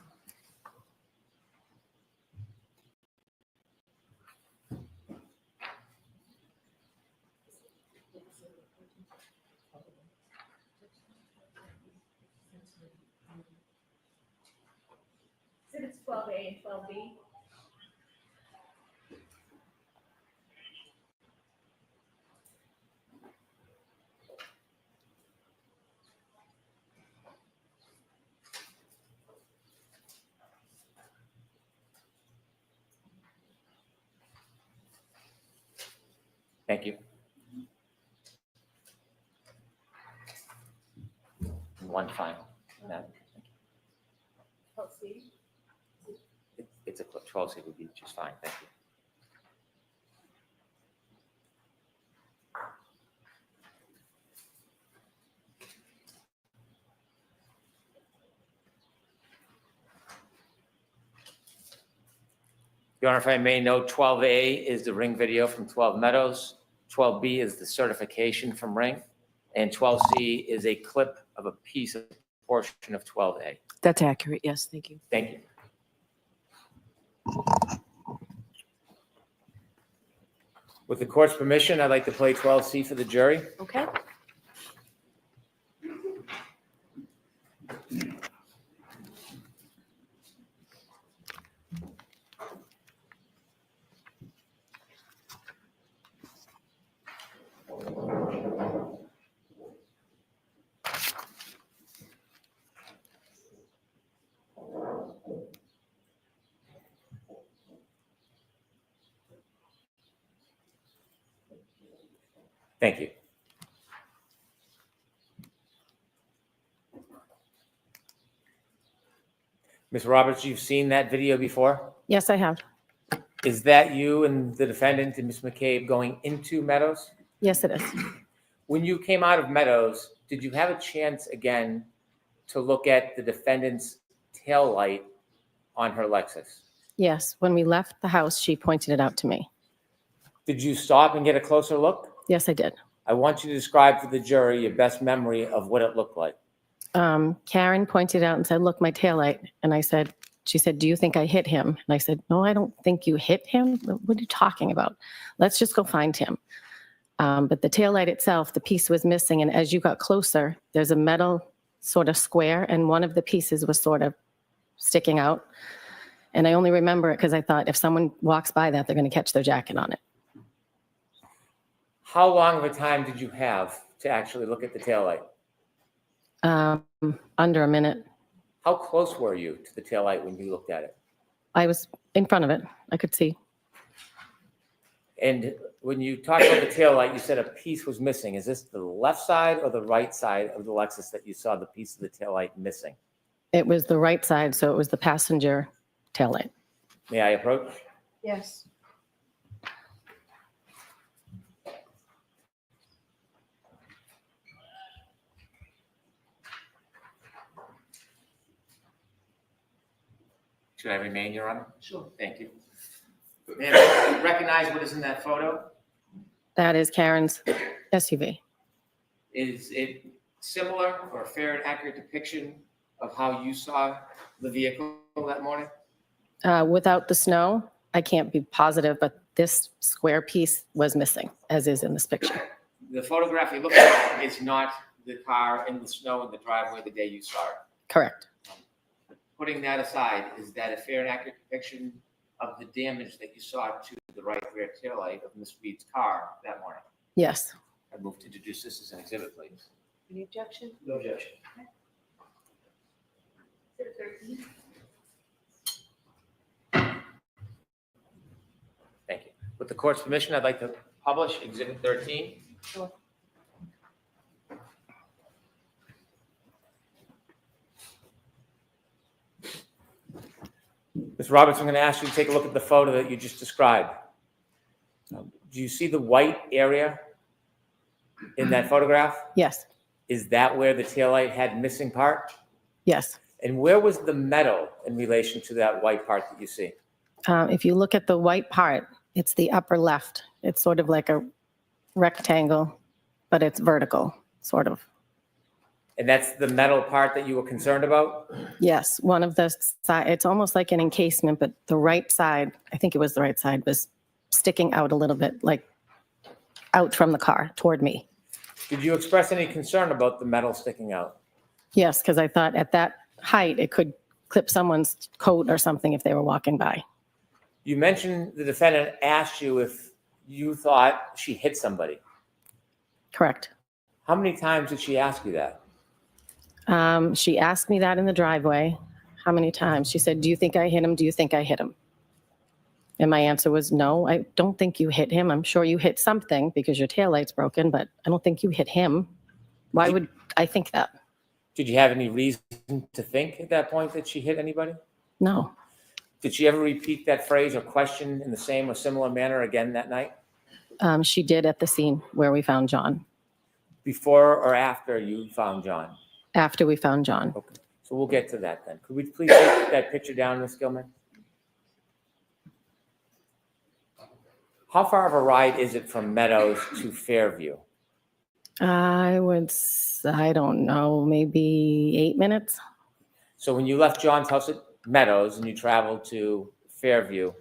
Exhibits 12A and 12B. Thank you. One final. No, Chelsea. it's a clip. 12C would be just fine. Thank you. Your Honor, if I may note, 12A is the ring video from 12 Meadows. 12B is the certification from Ring. And 12C is a clip of a piece of portion of 12A. That's accurate. Yes, thank you. Thank you. With the court's permission, I'd like to play 12C for the jury. Okay. Thank you. Ms. Roberts, you've seen that video before? Yes, I have. Is that you and the defendant and Ms. McCabe going into Meadows? Yes, it is. When you came out of Meadows, did you have a chance again to look at the defendant's tail light on her Lexus? Yes, when we left the house, she pointed it out to me. Did you stop and get a closer look? Yes, I did. I want you to describe for the jury your best memory of what it looked like. Karen pointed out and said, look, my taillight. And she said, do you think I hit him? And I said, no, I don't think you hit him. What are you talking about? Let's just go find him. But the taillight itself, the piece was missing. And as you got closer, there's a metal sort of square and one of the pieces was sort of sticking out. And I only remember it because I thought if someone walks by that, they're going to catch their jacket on it. How long of a time did you have to actually look at the taillight? Under a minute. How close were you to the taillight when you looked at it? I was in front of it. I could see. And when you talked about the taillight, you said a piece was missing. Is this the left side or the right side of the Lexus that you saw the piece of the taillight missing? It was the right side, so it was the passenger taillight. May I approach? Yes. Should I remain, Your Honor? Sure. Thank you. May I recognize what is in that photo? That is Karen's SUV. Is it similar or a fair and accurate depiction of how you saw the vehicle that morning? Without the snow, I can't be positive, but this square piece was missing, as is in this picture. The photograph you look at is not the car in the snow in the driveway the day you saw it. Correct. Putting that aside, is that a fair and accurate depiction of the damage that you saw to the right rear taillight of Ms. Reed's car that morning? Yes. I move to introduce this as an exhibit, please. Any objection? No objection. Exhibit 13. With the court's permission, I'd like to publish Exhibit 13. Sure. Ms. Roberts, I'm going to ask you to take a look at the photo that you just described. Do you see the white area in that photograph? Yes, Is that where the taillight had missing part? yes. And where was the metal in relation to that white part that you see? If you look at the white part, it's the upper left. It's sort of like a rectangle, but it's vertical, sort of. And that's the metal part that you were concerned about? Yes, one of the side, it's almost like an encasement, but the right side, I think it was the right side, was sticking out a little bit, like out from the car toward me. Did you express any concern about the metal sticking out? Yes, because I thought at that height, it could clip someone's coat or something if they were walking by. You mentioned the defendant asked you if you thought she hit somebody. Correct. How many times did she ask you that? She asked me that in the driveway. How many times? She said, do you think I hit him? Do you think I hit him? And my answer was, no, I don't think you hit him. I'm sure you hit something because your taillight's broken, but I don't think you hit him. Why would I think that? Did you have any reason to think at that point that she hit anybody? No. Did she ever repeat that phrase or question in the same or similar manner again that night? She did at the scene where we found John, Before or after you found John? after we found John. Okay, so we'll get to that then. Could we please take that picture down, Ms. Gilman? How far of a ride is it from Meadows to Fairview? I don't know, maybe 8 minutes. So when you left John's house at Meadows and you traveled to Fairview,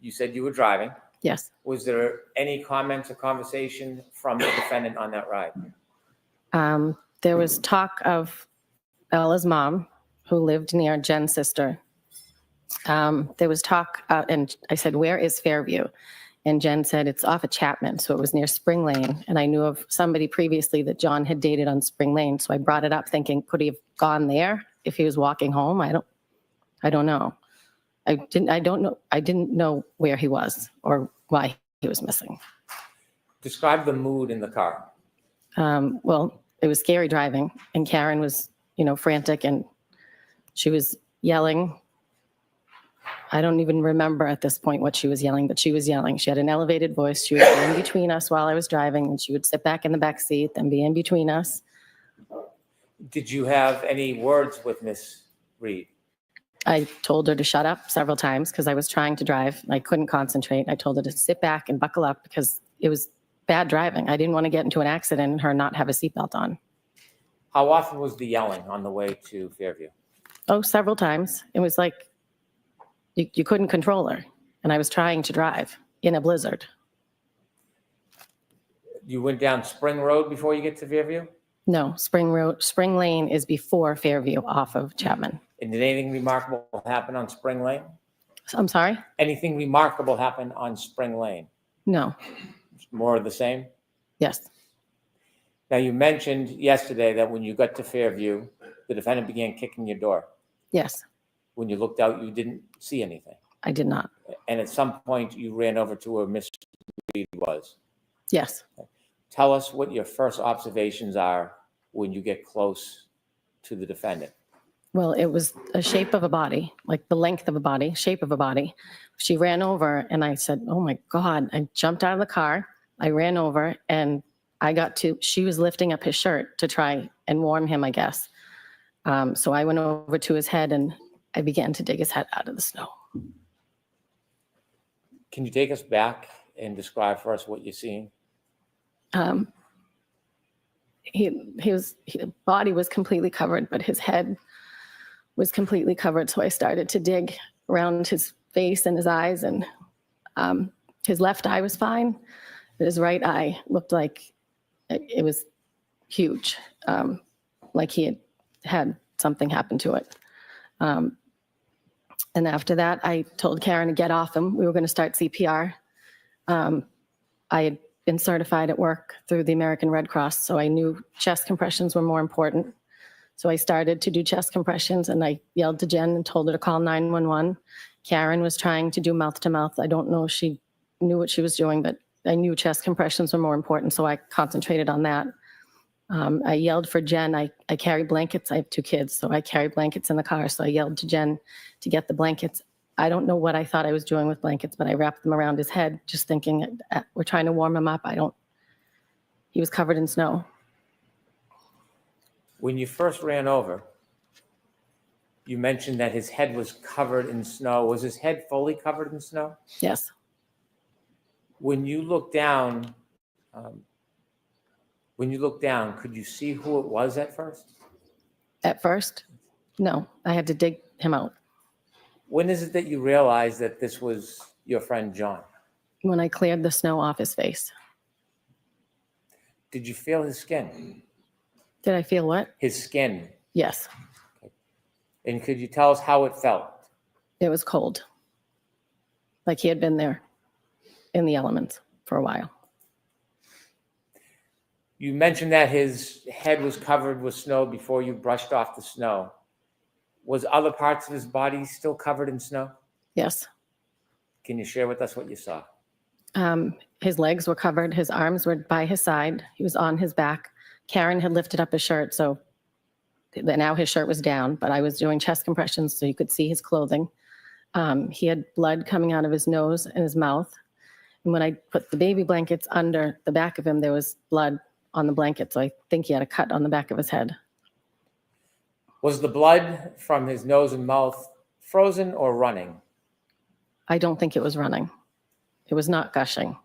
you said you were driving. Yes. Was there any comments or conversation from the defendant on that ride? There was talk of Bella's mom, who lived near Jen's sister. There was talk, and I said, where is Fairview? And Jen said, it's off of Chapman, so it was near Spring Lane. And I knew of somebody previously that John had dated on Spring Lane, so I brought it up thinking, could he have gone there if he was walking home? I don't know. I didn't know where he was or why he was missing. Describe the mood in the car. Well, it was scary driving, and Karen was, frantic, and she was yelling. I don't even remember at this point what she was yelling, but she was yelling. She had an elevated voice. She would be in between us while I was driving, and she would sit back in the back seat and be in between us. Did you have any words with Miss Reed? I told her to shut up several times because I was trying to drive. I couldn't concentrate. I told her to sit back and buckle up because it was bad driving. I didn't want to get into an accident and her not have a seatbelt on. How often was the yelling on the way to Fairview? Oh, several times. It was like you couldn't control her. And I was trying to drive in a blizzard. You went down Spring Road before you get to Fairview? No, Spring Lane is before Fairview off of Chapman. And did anything remarkable happen on Spring Lane? I'm sorry? Anything remarkable happen on Spring Lane? No. More of the same? Yes. Now, you mentioned yesterday that when you got to Fairview, the defendant began kicking your door. Yes. When you looked out, you didn't see anything. I did not. And at some point, you ran over to where Miss Reed was. Yes. Tell us what your first observations are when you get close to the defendant. Well, it was a shape of a body, like the length of a body, shape of a body. She ran over and I said, oh my God. I jumped out of the car. I ran over and she was lifting up his shirt to try and warm him, I guess. So I went over to his head and I began to dig his head out of the snow. Can you take us back and describe for us what you're seeing? His body was completely covered, but his head was completely covered. So I started to dig around his face and his eyes, and his left eye was fine, but his right eye looked like it was huge, like he had something happen to it. And after that, I told Karen to get off him. We were going to start CPR. I had been certified at work through the American Red Cross, so I knew chest compressions were more important. So I started to do chest compressions, and I yelled to Jen and told her to call 911. Karen was trying to do mouth to mouth. I don't know if she knew what she was doing, but I knew chest compressions were more important, so I concentrated on that. I yelled for Jen. I carry blankets. I have 2 kids, so I carry blankets in the car. So I yelled to Jen to get the blankets. I don't know what I thought I was doing with blankets, but I wrapped them around his head, just thinking we're trying to warm him up. He was covered in snow. When you first ran over, you mentioned that his head was covered in snow. Was his head fully covered in snow? Yes. When you look down, could you see who it was at first? At first, no, I had to dig him out. When is it that you realized that this was your friend John? When I cleared the snow off his face. Did you feel his skin? Did I feel what? His skin. Yes. And could you tell us how it felt? It was cold. Like he had been there in the elements for a while. You mentioned that his head was covered with snow before you brushed off the snow. Was other parts of his body still covered in snow? Yes. Can you share with us what you saw? His legs were covered. His arms were by his side. He was on his back. Karen had lifted up his shirt, so now his shirt was down, but I was doing chest compressions so you could see his clothing. He had blood coming out of his nose and his mouth. And when I put the baby blankets under the back of him, there was blood on the blanket. So I think he had a cut on the back of his head. Was the blood from his nose and mouth frozen or running? I don't think it was running. It was not gushing.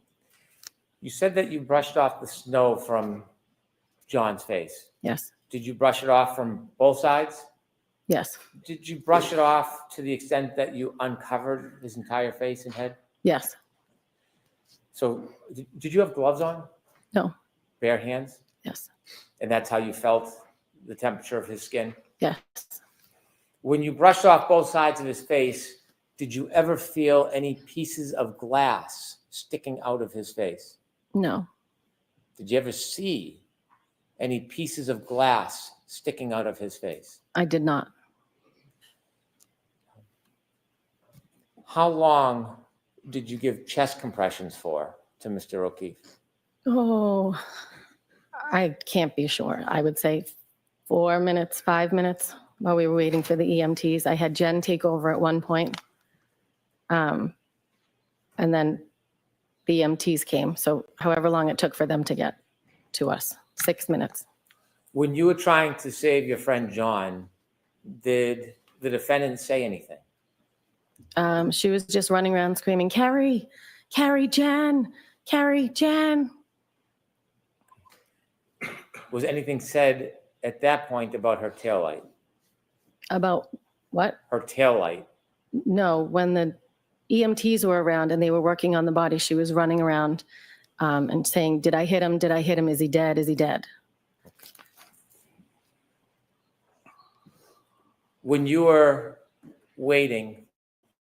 You said that you brushed off the snow from John's face. Yes. Did you brush it off from both sides? Yes. Did you brush it off to the extent that you uncovered his entire face and head? Yes. So did you have gloves on? No. Bare hands? Yes. And that's how you felt the temperature of his skin? Yes. When you brushed off both sides of his face, did you ever feel any pieces of glass sticking out of his face? No. Did you ever see any pieces of glass sticking out of his face? I did not. How long did you give chest compressions for to Mr. O'Keefe? Oh, I can't be sure. I would say 4 minutes, 5 minutes while we were waiting for the EMTs. I had Jen take over at one point. And then the EMTs came. So however long it took for them to get to us, 6 minutes. When you were trying to save your friend John, did the defendant say anything? She was just running around screaming, Kerry, Kerry, Jen, Kerry, Jen. Was anything said at that point about her taillight? About what? Her taillight. No, when the EMTs were around and they were working on the body, she was running around and saying, did I hit him? Did I hit him? Is he dead? Is he dead? When you were waiting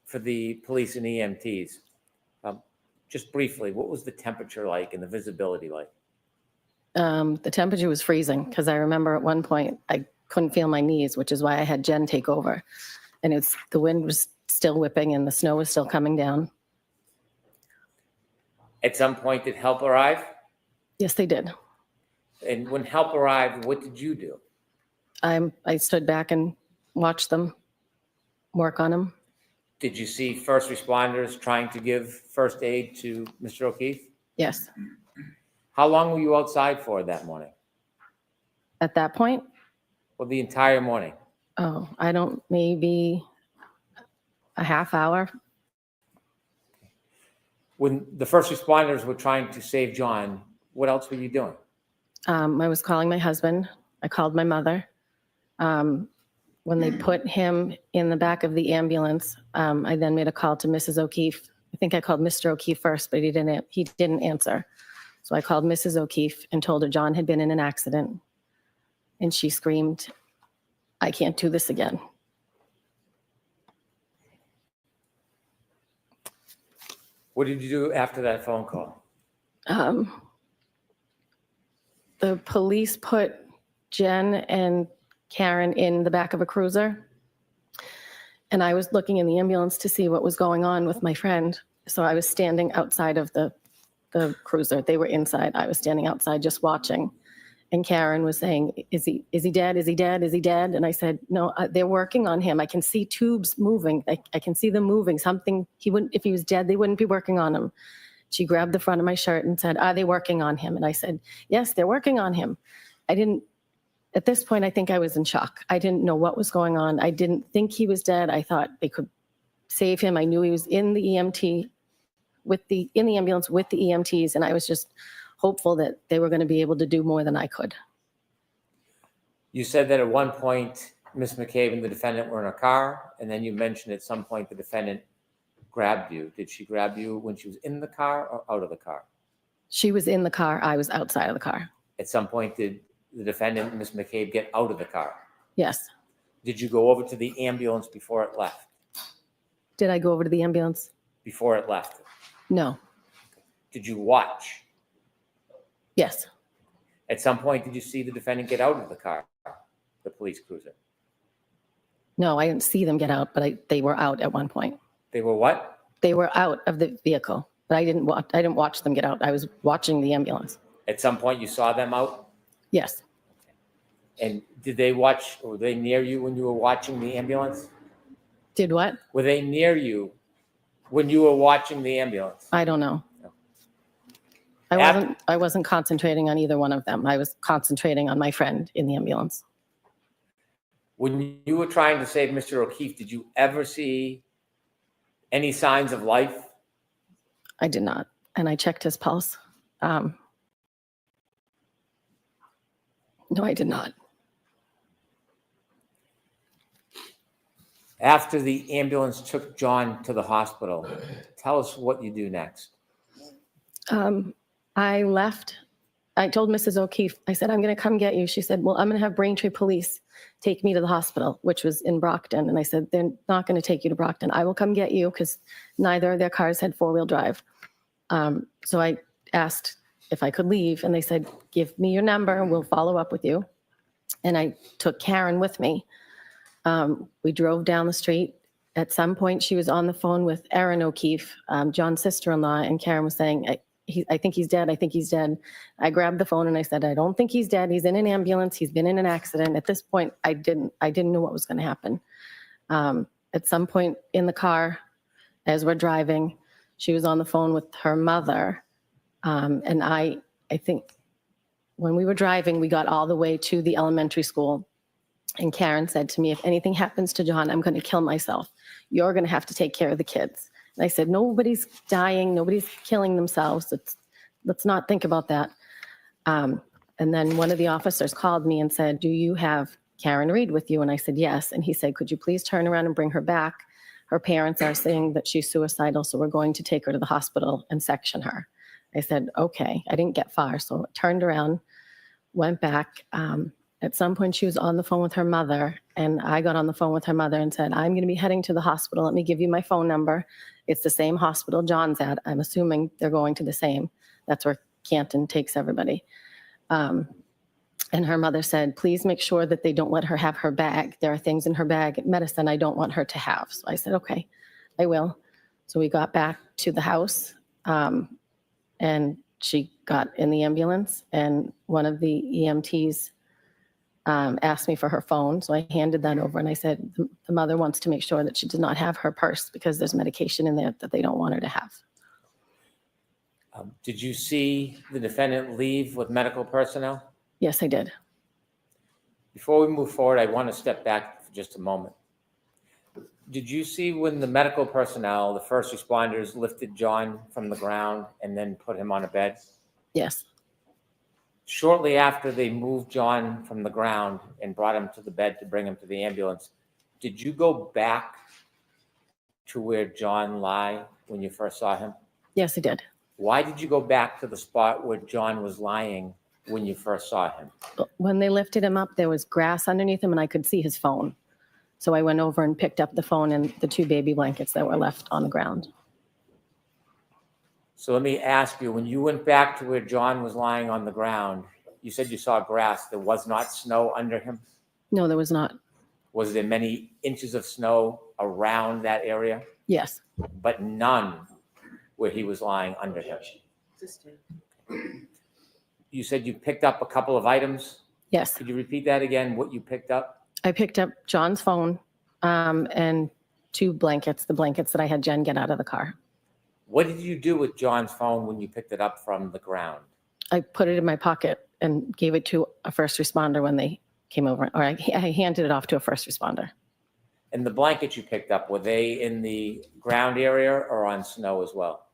for the police and EMTs, just briefly, what was the temperature like and the visibility like? The temperature was freezing because I remember at one point I couldn't feel my knees, which is why I had Jen take over. And the wind was still whipping and the snow was still coming down. At some point, did help arrive? Yes, they did. And when help arrived, what did you do? I stood back and watched them work on him. Did you see first responders trying to give first aid to Mr. O'Keefe? Yes. How long were you outside for that morning? At that point? Well, the entire morning. Oh, maybe a half hour. When the first responders were trying to save John, what else were you doing? I was calling my husband. I called my mother. When they put him in the back of the ambulance, I then made a call to Mrs. O'Keefe. I think I called Mr. O'Keefe first, but he didn't answer. So I called Mrs. O'Keefe and told her John had been in an accident. And she screamed, I can't do this again. What did you do after that phone call? The police put Jen and Karen in the back of a cruiser. And I was looking in the ambulance to see what was going on with my friend. So I was standing outside of the cruiser. They were inside. I was standing outside just watching. And Karen was saying, is he dead? Is he dead? Is he dead? And I said, no, they're working on him. I can see tubes moving. I can see them moving. Something, if he was dead, they wouldn't be working on him. She grabbed the front of my shirt and said, are they working on him? And I said, yes, they're working on him. At this point, I think I was in shock. I didn't know what was going on. I didn't think he was dead. I thought they could save him. I knew he was in the EMT in the ambulance with the EMTs. And I was just hopeful that they were going to be able to do more than I could. You said that at one point, Ms. McCabe and the defendant were in a car, and then you mentioned at some point the defendant grabbed you. Did she grab you when she was in the car or out of the car? She was in the car. I was outside of the car. At some point, did the defendant, Ms. McCabe, get out of the car? Yes. Did you go over to the ambulance before it left? Did I go over to the ambulance? Before it left? No. Did you watch? Yes. At some point, did you see the defendant get out of the car, the police cruiser? No, I didn't see them get out, but they were out at one point. They were what? They were out of the vehicle, but I didn't watch them get out. I was watching the ambulance. At some point, you saw them out? Yes. And did they watch, or were they near you when you were watching the ambulance? Did what? Were they near you when you were watching the ambulance? I don't know. I wasn't concentrating on either one of them. I was concentrating on my friend in the ambulance. When you were trying to save Mr. O'Keefe, did you ever see any signs of life? I did not. And I checked his pulse. No, I did not. After the ambulance took John to the hospital, tell us what you do next. I left. I told Mrs. O'Keefe, I said, I'm going to come get you. She said, well, I'm going to have Braintree Police take me to the hospital, which was in Brockton. And I said, they're not going to take you to Brockton. I will come get you because neither of their cars had four-wheel drive. So I asked if I could leave, and they said, give me your number and we'll follow up with you. And I took Karen with me. We drove down the street. At some point, she was on the phone with Erin O'Keefe, John's sister-in-law, and Karen was saying, I think he's dead. I think he's dead. I grabbed the phone and I said, I don't think he's dead. He's in an ambulance. He's been in an accident. At this point, I didn't know what was going to happen. At some point in the car, as we're driving, she was on the phone with her mother. And I think when we were driving, we got all the way to the elementary school. And Karen said to me, if anything happens to John, I'm going to kill myself. You're going to have to take care of the kids. And I said, nobody's dying. Nobody's killing themselves. Let's not think about that. And then one of the officers called me and said, do you have Karen Reed with you? And I said, yes. And he said, could you please turn around and bring her back? Her parents are saying that she's suicidal, so we're going to take her to the hospital and section her. I said, okay. I didn't get far, so I turned around, went back. At some point, she was on the phone with her mother, and I got on the phone with her mother and said, I'm going to be heading to the hospital. Let me give you my phone number. It's the same hospital John's at. I'm assuming they're going to the same. That's where Canton takes everybody. And her mother said, please make sure that they don't let her have her bag. There are things in her bag, medicine I don't want her to have. So I said, okay, I will. So we got back to the house, and she got in the ambulance, and one of the EMTs asked me for her phone. So I handed that over and I said, the mother wants to make sure that she does not have her purse because there's medication in there that they don't want her to have. Did you see the defendant leave with medical personnel? Yes, I did. Before we move forward, I want to step back for just a moment. Did you see when the medical personnel, the first responders, lifted John from the ground and then put him on a bed? Yes. Shortly after they moved John from the ground and brought him to the bed to bring him to the ambulance, did you go back to where John lay when you first saw him? Yes, I did. Why did you go back to the spot where John was lying when you first saw him? When they lifted him up, there was grass underneath him and I could see his phone. So I went over and picked up the phone and the 2 baby blankets that were left on the ground. So let me ask you, when you went back to where John was lying on the ground, you said you saw grass. There was not snow under him? No, there was not. Was there many inches of snow around that area? Yes. But none where he was lying under him. You said you picked up a couple of items. Yes, Could you repeat that again, what you picked up? I picked up John's phone and 2 blankets, the blankets that I had Jen get out of the car. What did you do with John's phone when you picked it up from the ground? I put it in my pocket and gave it to a first responder when they came over, or I handed it off to a first responder. And the blankets you picked up, were they in the ground area or on snow as well?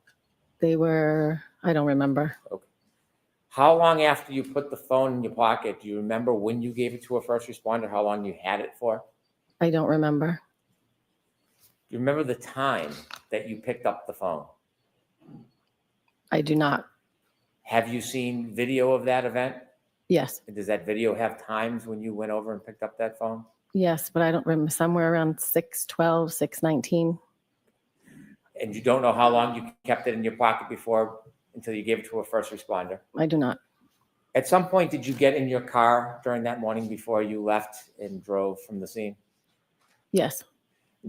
They were, I don't remember. Okay. How long after you put the phone in your pocket, do you remember when you gave it to a first responder, how long you had it for? I don't remember. Do you remember the time that you picked up the phone? I do not. Have you seen video of that event? Yes, And does that video have times when you went over and picked up that phone? yes, but I don't remember, somewhere around 6:12, 6:19. And you don't know how long you kept it in your pocket before, until you gave it to a first responder? I do not. At some point, did you get in your car during that morning before you left and drove from the scene? Yes,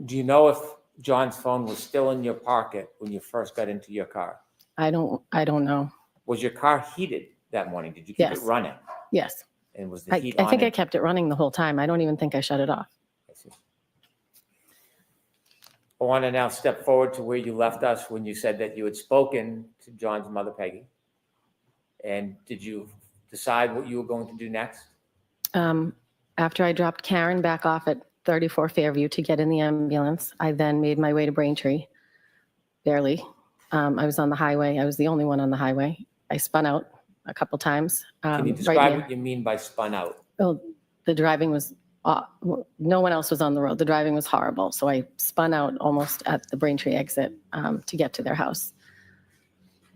Do you know if John's phone was still in your pocket when you first got into your car? I don't know. Was your car heated that morning? Did you keep Yes. it running? Yes, And was the I heat on think I it? kept it running the whole time. I don't even think I shut it off. I see. I want to now step forward to where you left us when you said that you had spoken to John's mother, Peggy. And did you decide what you were going to do next? After I dropped Karen back off at 34 Fairview to get in the ambulance, I then made my way to Braintree, barely. I was on the highway. I was the only one on the highway. I spun out a couple times. Can you right describe near- what you mean by spun out? Well, the driving was, no one else was on the road. The driving was horrible. So I spun out almost at the Braintree exit to get to their house.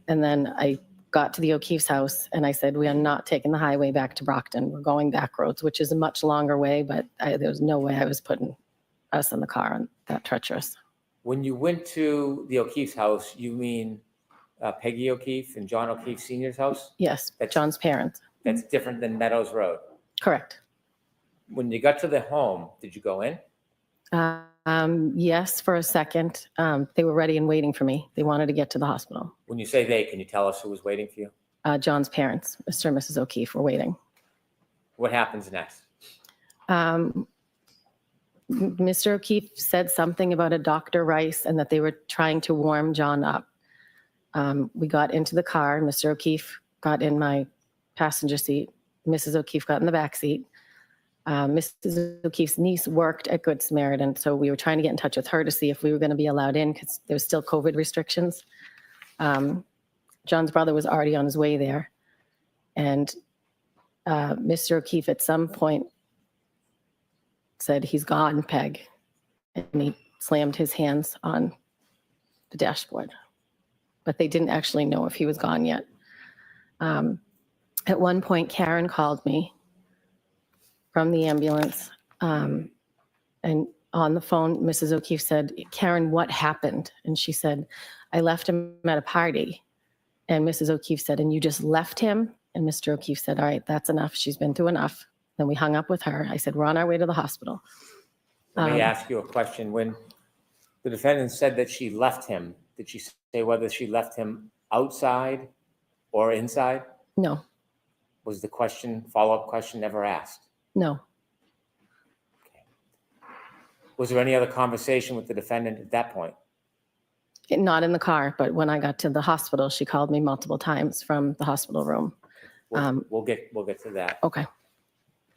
And then I got to the O'Keefe's house and I said, we are not taking the highway back to Brockton. We're going back roads, which is a much longer way, but there was no way I was putting us in the car on that treacherous. When you went to the O'Keefe's house, you mean Peggy O'Keefe and John O'Keefe Sr.'s house? Yes, That's- John's parents. That's different than Meadows Road. Correct. When you got to the home, did you go in? Yes, for a second. They were ready and waiting for me. They wanted to get to the hospital. When you say they, can you tell us who was waiting for you? John's parents, Mr. and Mrs. O'Keefe, were waiting. What happens next? Mr. O'Keefe said something about a Dr. Rice and that they were trying to warm John up. We got into the car. Mr. O'Keefe got in my passenger seat. Mrs. O'Keefe got in the back seat. Mrs. O'Keefe's niece worked at Good Samaritan, so we were trying to get in touch with her to see if we were going to be allowed in because there was still COVID restrictions. John's brother was already on his way there. And Mr. O'Keefe at some point said, he's gone, Peg. And he slammed his hands on the dashboard. But they didn't actually know if he was gone yet. At one point, Karen called me from the ambulance. And on the phone, Mrs. O'Keefe said, Karen, what happened? And she said, I left him at a party. And Mrs. O'Keefe said, and you just left him? And Mr. O'Keefe said, all right, that's enough. She's been through enough. Then we hung up with her. I said, we're on our way to the hospital. Let me ask you a question. When the defendant said that she left him, did she say whether she left him outside or inside? No, Was the question, follow-up question, never asked? no. Was there any other conversation with the defendant at that point? Not in the car, but when I got to the hospital, she called me multiple times from the hospital room. We'll get to that. Okay.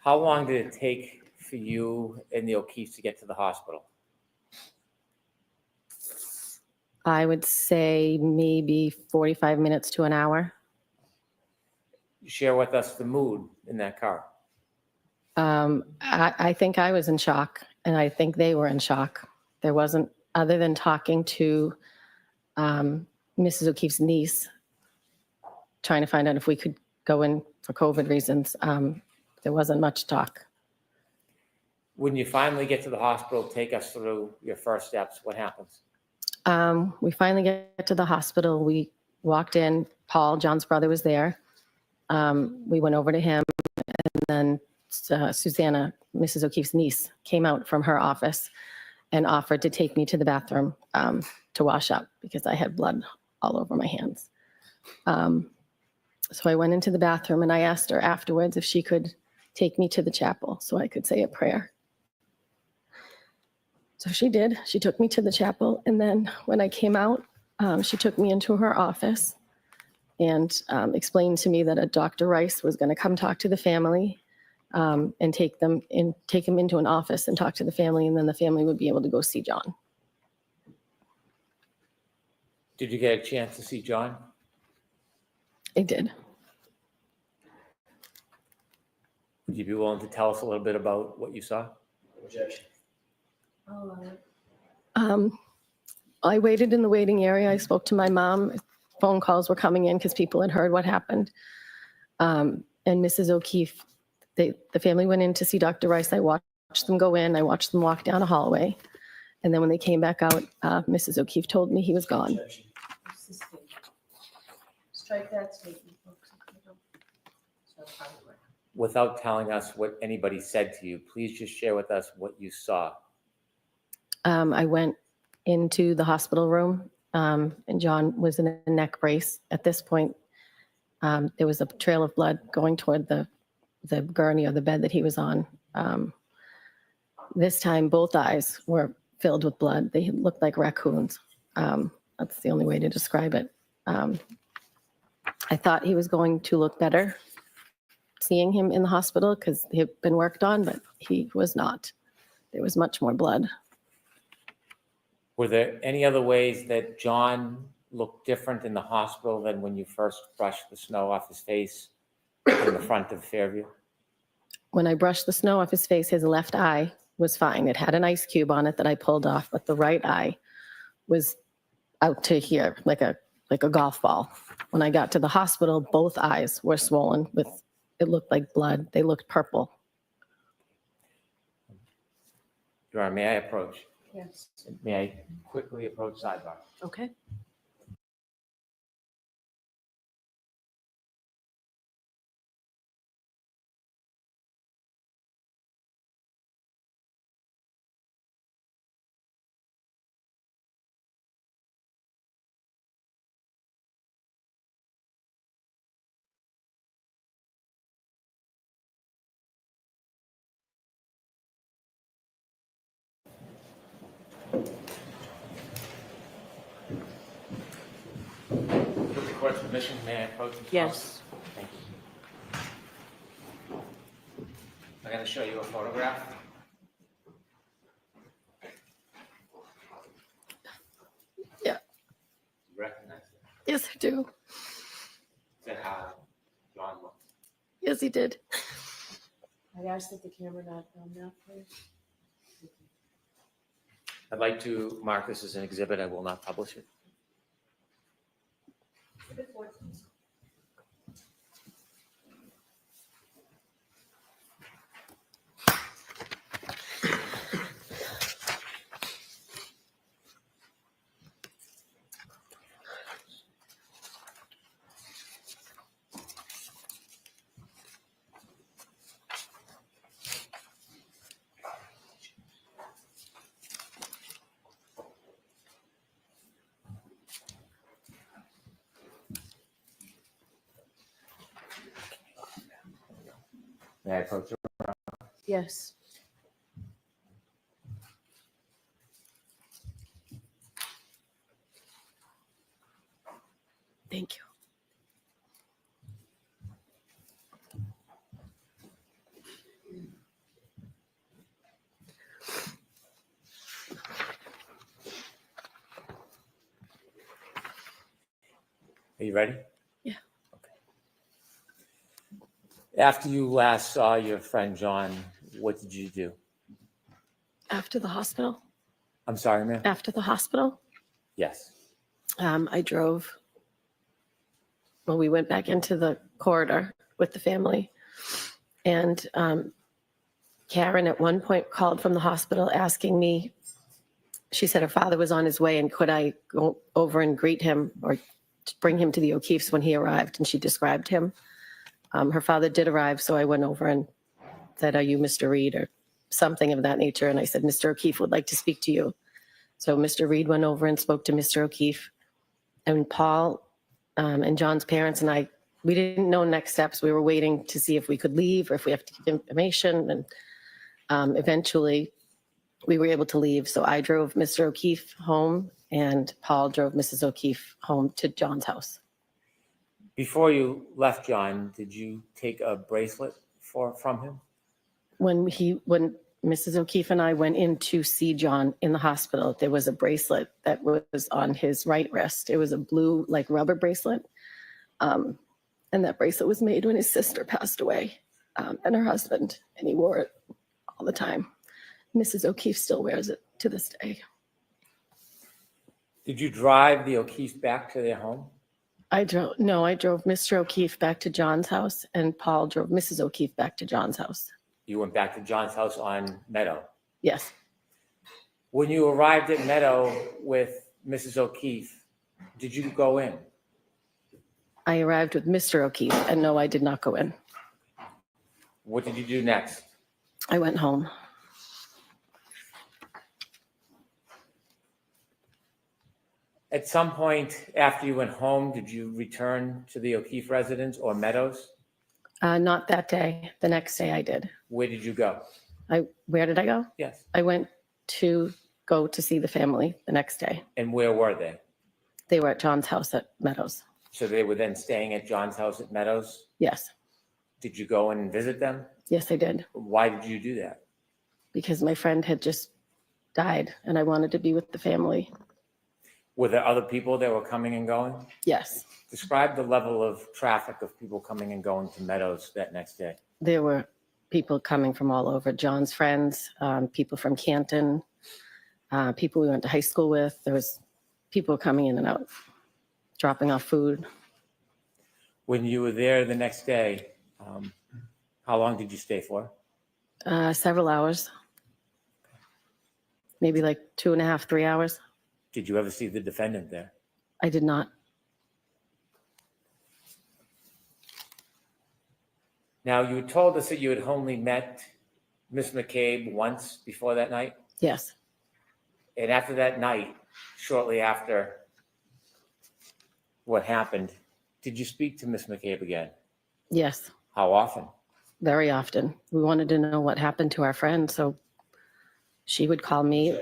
How long did it take for you and the O'Keefes to get to the hospital? I would say maybe 45 minutes to an hour. Share with us the mood in that car. I think I was in shock, and I think they were in shock. There wasn't, other than talking to Mrs. O'Keefe's niece, trying to find out if we could go in for COVID reasons, there wasn't much talk. When you finally get to the hospital, take us through your first steps. What happens? We finally get to the hospital. We walked in. Paul, John's brother, was there. We went over to him, and then Susanna, Mrs. O'Keefe's niece, came out from her office and offered to take me to the bathroom to wash up because I had blood all over my hands. So I went into the bathroom and I asked her afterwards if she could take me to the chapel so I could say a prayer. So she did. She took me to the chapel. And then when I came out, she took me into her office and explained to me that a Dr. Rice was going to come talk to the family and take him into an office and talk to the family. And then the family would be able to go see John. Did you get a chance to see John? I did. Would you be willing to tell us a little bit about what you saw? I waited in the waiting area. I spoke to my mom. Phone calls were coming in because people had heard what happened. And Mrs. O'Keefe, the family went in to see Dr. Rice. I watched them go in. I watched them walk down a hallway. And then when they came back out, Mrs. O'Keefe told me he was gone. Strike that statement, folks. Without telling us what anybody said to you, please just share with us what you saw. I went into the hospital room, and John was in a neck brace. At this point, there was a trail of blood going toward the gurney or the bed that he was on. This time, both eyes were filled with blood. They looked like raccoons. That's the only way to describe it. I thought he was going to look better seeing him in the hospital because he had been worked on, but he was not. There was much more blood. Were there any other ways that John looked different in the hospital than when you first brushed the snow off his face in the front of Fairview? When I brushed the snow off his face, his left eye was fine. It had an ice cube on it that I pulled off, but the right eye was out to here, like a golf ball. When I got to the hospital, both eyes were swollen with, it looked like blood. They looked purple. Your Honor, may I approach? Yes. May I quickly approach sidebar? Okay. With the court's permission, may I approach? Yes. Thank you. I'm going to show you a photograph. Yeah. You recognize it? Yes, I do. Is that how John looked? Yes, he did. I'd ask that the camera not film that, please. I'd like to mark this as an exhibit. I will not publish it. May I approach it? Yes. Thank you. Are you ready? Yeah. Okay. After you last saw your friend John, what did you do? After the hospital? I'm sorry, ma'am? After the hospital? Yes. I drove. Well, we went back into the corridor with the family. And Karen at one point called from the hospital asking me, she said her father was on his way and could I go over and greet him or bring him to the O'Keefe's when he arrived? And she described him. Her father did arrive, so I went over and said, "Are you Mr. Reed?" or something of that nature. And I said, "Mr. O'Keefe would like to speak to you." So Mr. Reed went over and spoke to Mr. O'Keefe. And Paul and John's parents and I, we didn't know next steps. We were waiting to see if we could leave or if we have to give information. And eventually we were able to leave. So I drove Mr. O'Keefe home and Paul drove Mrs. O'Keefe home to John's house. Before you left John, did you take a bracelet from him? When Mrs. O'Keefe and I went in to see John in the hospital, there was a bracelet that was on his right wrist. It was a blue, like, rubber bracelet. And that bracelet was made when his sister passed away, and her husband, and he wore it all the time. Mrs. O'Keefe still wears it to this day. Did you drive the O'Keefe back to their home? I drove Mr. O'Keefe back to John's house, and Paul drove Mrs. O'Keefe back to John's house. You went back to John's house on Meadow. Yes. When you arrived at Meadow with Mrs. O'Keefe, did you go in? I arrived with Mr. O'Keefe, and no, I did not go in. What did you do next? I went home. At some point after you went home, did you return to the O'Keefe residence or Meadows? Not that day. The next day I did. Where did you go? Where did I go? Yes. I went to go to see the family the next day. And where were they? They were at John's house at Meadows. So they were then staying at John's house at Meadows? Yes. Did you go in and visit them? Yes, I did. Why did you do that? Because my friend had just died and I wanted to be with the family. Were there other people that were coming and going? Yes. Describe the level of traffic of people coming and going to Meadows that next day. There were people coming from all over. John's friends, people from Canton, people we went to high school with. There was people coming in and out, dropping off food. When you were there the next day, how long did you stay for? Several hours. Maybe like 2.5, 3 hours. Did you ever see the defendant there? I did not. Now, you told us that you had only met Miss McCabe once before that night. Yes. And after that night, shortly after what happened, did you speak to Miss McCabe again? Yes. How often? Very often. We wanted to know what happened to our friend, so she would call me.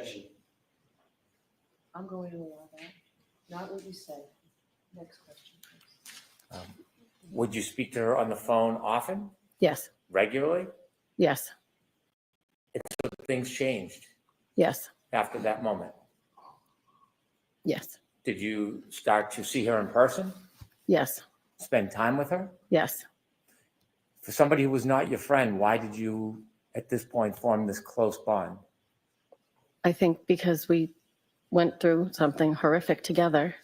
I'm going to allow that. Not what you said. Next question, please. Would you speak to her on the phone often, Yes. regularly? Yes. Things changed Yes. after that moment. Yes. Did you start to see her in person, Yes. spend time with her? Yes. For somebody who was not your friend, why did you, at this point, form this close bond? I think because we went through something horrific together.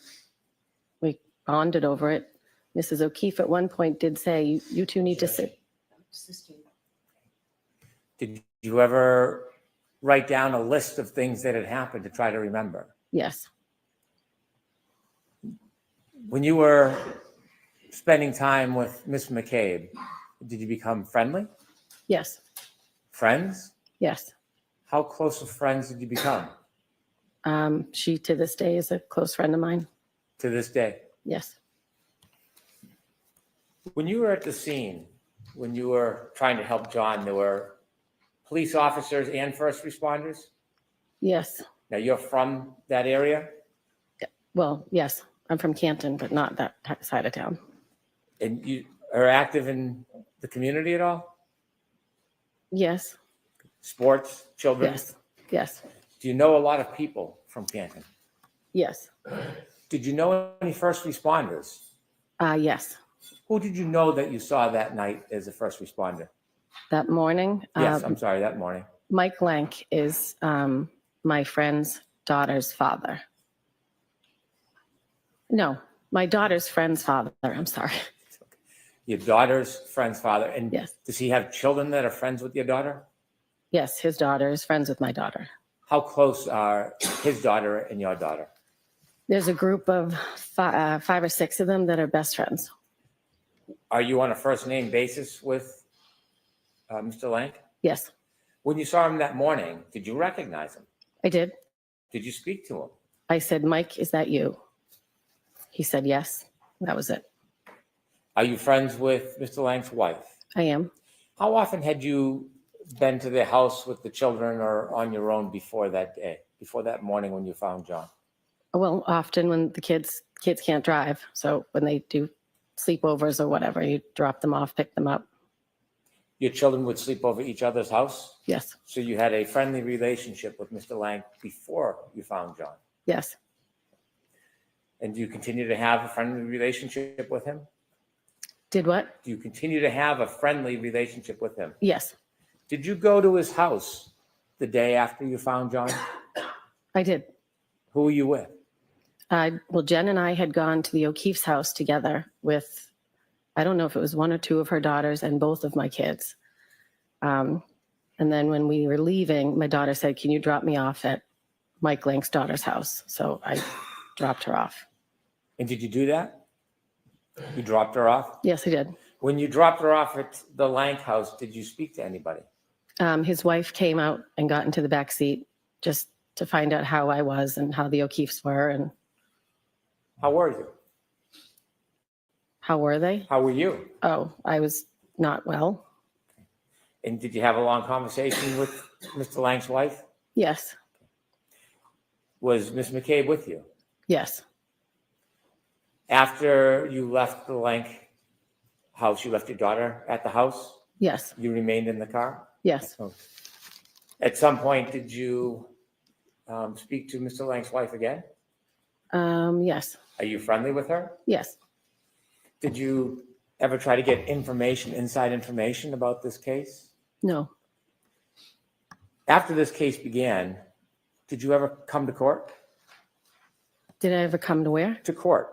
We bonded over it. Mrs. O'Keefe at one point did say, you two need to sit. Did you ever write down a list of things that had happened to try to remember? Yes. When you were spending time with Miss McCabe, did you become friendly? Yes. Friends? Yes. How close of friends did you become? She to this day is a close friend of mine. To this day? Yes. When you were at the scene, when you were trying to help John, there were police officers and first responders? Yes. Now, you're from that area? Well, yes. I'm from Canton, but not that side of town. And you are active in the community at all? Yes. Sports, children? Yes. Yes. Do you know a lot of people from Canton? Yes. Did you know any first responders? Yes. Who did you know that you saw that night as a first responder? That morning. Yes, I'm sorry, that morning. Mike Lank is my friend's daughter's father. No, my daughter's friend's father. I'm sorry. Your daughter's friend's father. And Yes. does he have children that are friends with your daughter? Yes, his daughter is friends with my daughter. How close are his daughter and your daughter? There's a group of 5 or 6 of them that are best friends. Are you on a first name basis with Mr. Lank? Yes, When you saw him that morning, did you recognize him? I did. Did you speak to him? I said, Mike, is that you? He said yes. That was it. Are you friends with Mr. Lang's wife? I am. How often had you been to the house with the children or on your own before that day, before that morning when you found John? Well, often when the kids can't drive. So when they do sleepovers or whatever, you drop them off, pick them up. Your children would sleep over each other's house? Yes. So you had a friendly relationship with Mr. Lang before you found John? Yes. And do you continue to have a friendly relationship with him? Did what? Do you continue to have a friendly relationship with him? Yes, Did you go to his house the day after you found John? I did. Who were you with? Well, Jen and I had gone to the O'Keefe's house together with, I don't know if it was one or two of her daughters and both of my kids. And then when we were leaving, my daughter said, "Can you drop me off at Mike Lang's daughter's house?" So I dropped her off. And did you do that? You dropped her off? Yes, I did. When you dropped her off at the Lang house, did you speak to anybody? His wife came out and got into the back seat just to find out how I was and how the O'Keefes were and How were you? how were they? How were you? Oh, I was not well. And did you have a long conversation with Mr. Lang's wife? Yes, Was Miss McCabe with you? yes, After you left the Lang house, you left your daughter at the house? yes, You remained in the car? yes. At some point, did you speak to Mr. Lang's wife again? Yes, Are you friendly with her? yes. Did you ever try to get inside information about this case? No, After this case began, did you ever come to court? did I ever come to where? To court.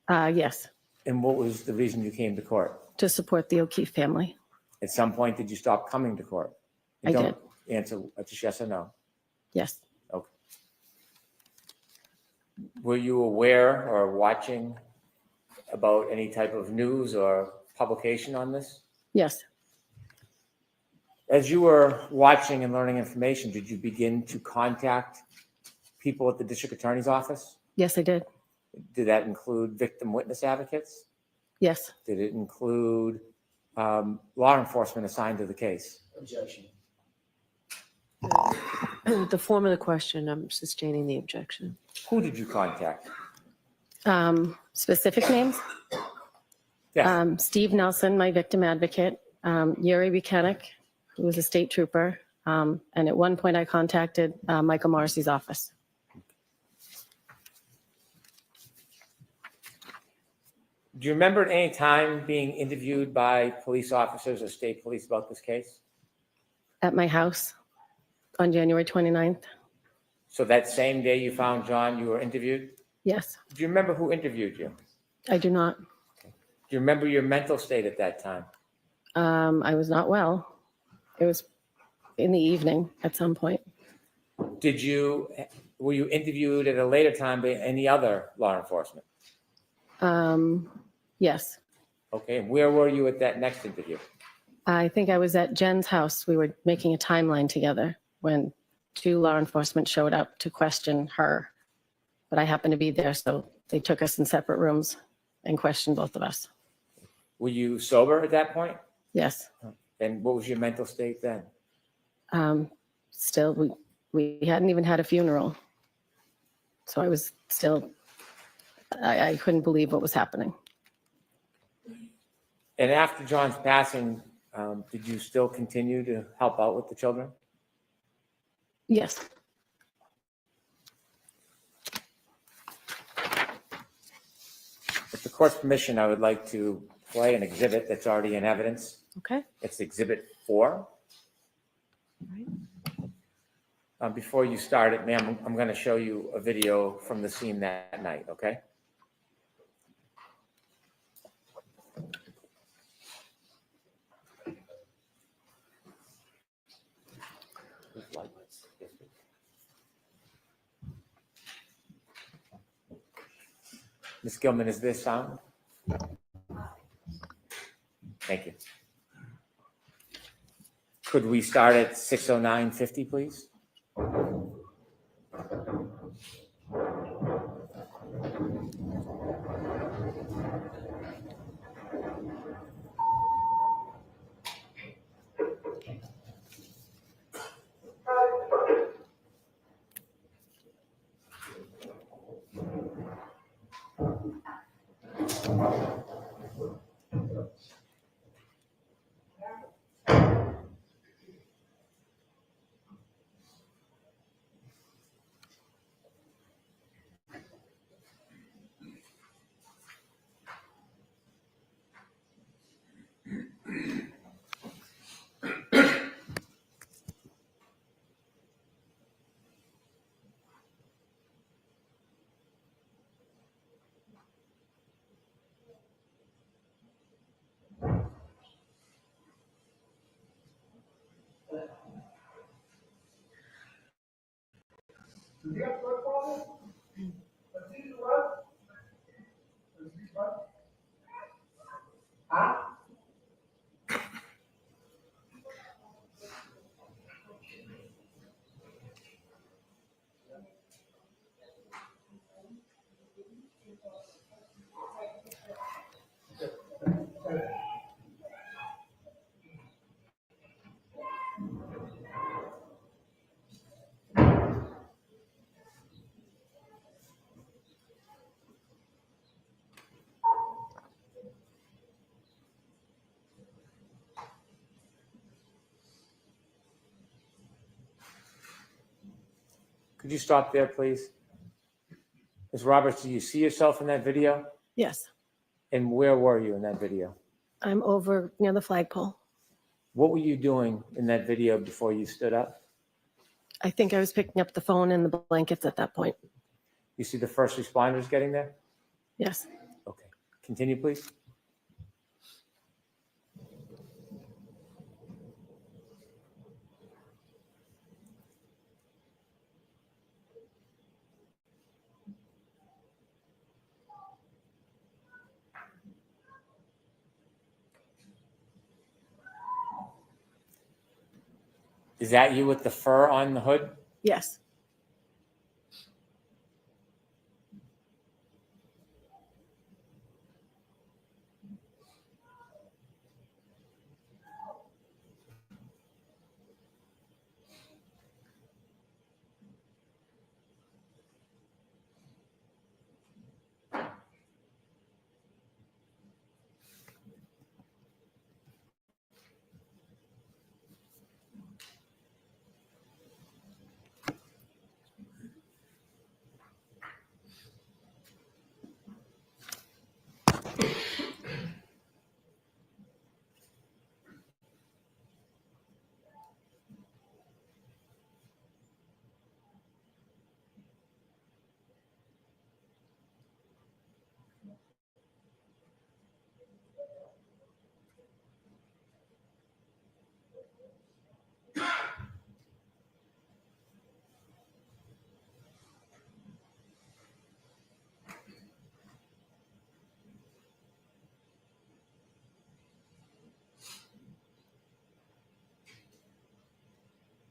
Yes, And what was the reason you came to court? to support the O'Keefe family. At some point, did you stop coming to court? I Don't answer just yes or no. Yes, Okay. Were you aware or watching about any type of news or publication on this? yes, As you were watching and learning information, did you begin to contact people at the district attorney's office? yes, I did. Did that include victim witness advocates? Yes, Did it include law enforcement assigned to the case? Objection. The form of the question, I'm sustaining the objection. Who did you contact? specific names? Yes. Steve Nelson, my victim advocate, Yuri Buchanan, who was a state trooper. And at one point I contacted Michael Morrissey's office. Do you remember at any time being interviewed by police officers or state police about this case? At my house on January 29th. So that same day you found John, you were interviewed? Yes, Do you remember who interviewed you? I do not. Do you remember your mental state at that time? I was not well. It was in the evening at some point. Were you interviewed at a later time by any other law enforcement? Yes, Okay, and where were you at that next interview? I think I was at Jen's house. We were making a timeline together when two law enforcement showed up to question her. But I happened to be there, so they took us in separate rooms and questioned both of us. Were you sober at that point? Yes. And what was your mental state then? Still, we hadn't even had a funeral. So I was still, I couldn't believe what was happening. And after John's passing, did you still continue to help out with the children? Yes. With the court's permission, I would like to play an exhibit that's already in evidence. Okay. It's Exhibit 4. Before you start it, ma'am, I'm going to show you a video from the scene that night, okay? Ms. Gilman, is this sound? Thank you. Could we start at 6:09:50, please? Could you stop there, please? Ms. Roberts, do you see yourself in that video? Yes, And where were you in that video? I'm over near the flagpole. What were you doing in that video before you stood up? I think I was picking up the phone and the blankets at that point. You see the first responders getting there? Yes. Okay. Continue, please. Is that you with the fur on the hood? Yes.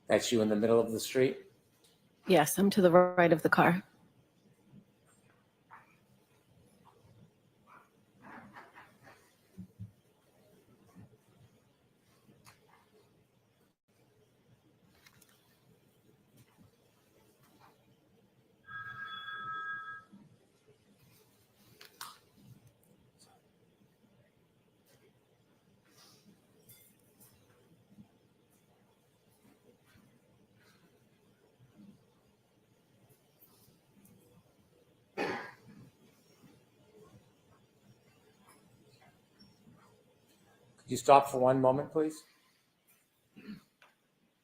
That's you in the middle of the street? Yes, I'm to the right of the car. Could you stop for one moment, please?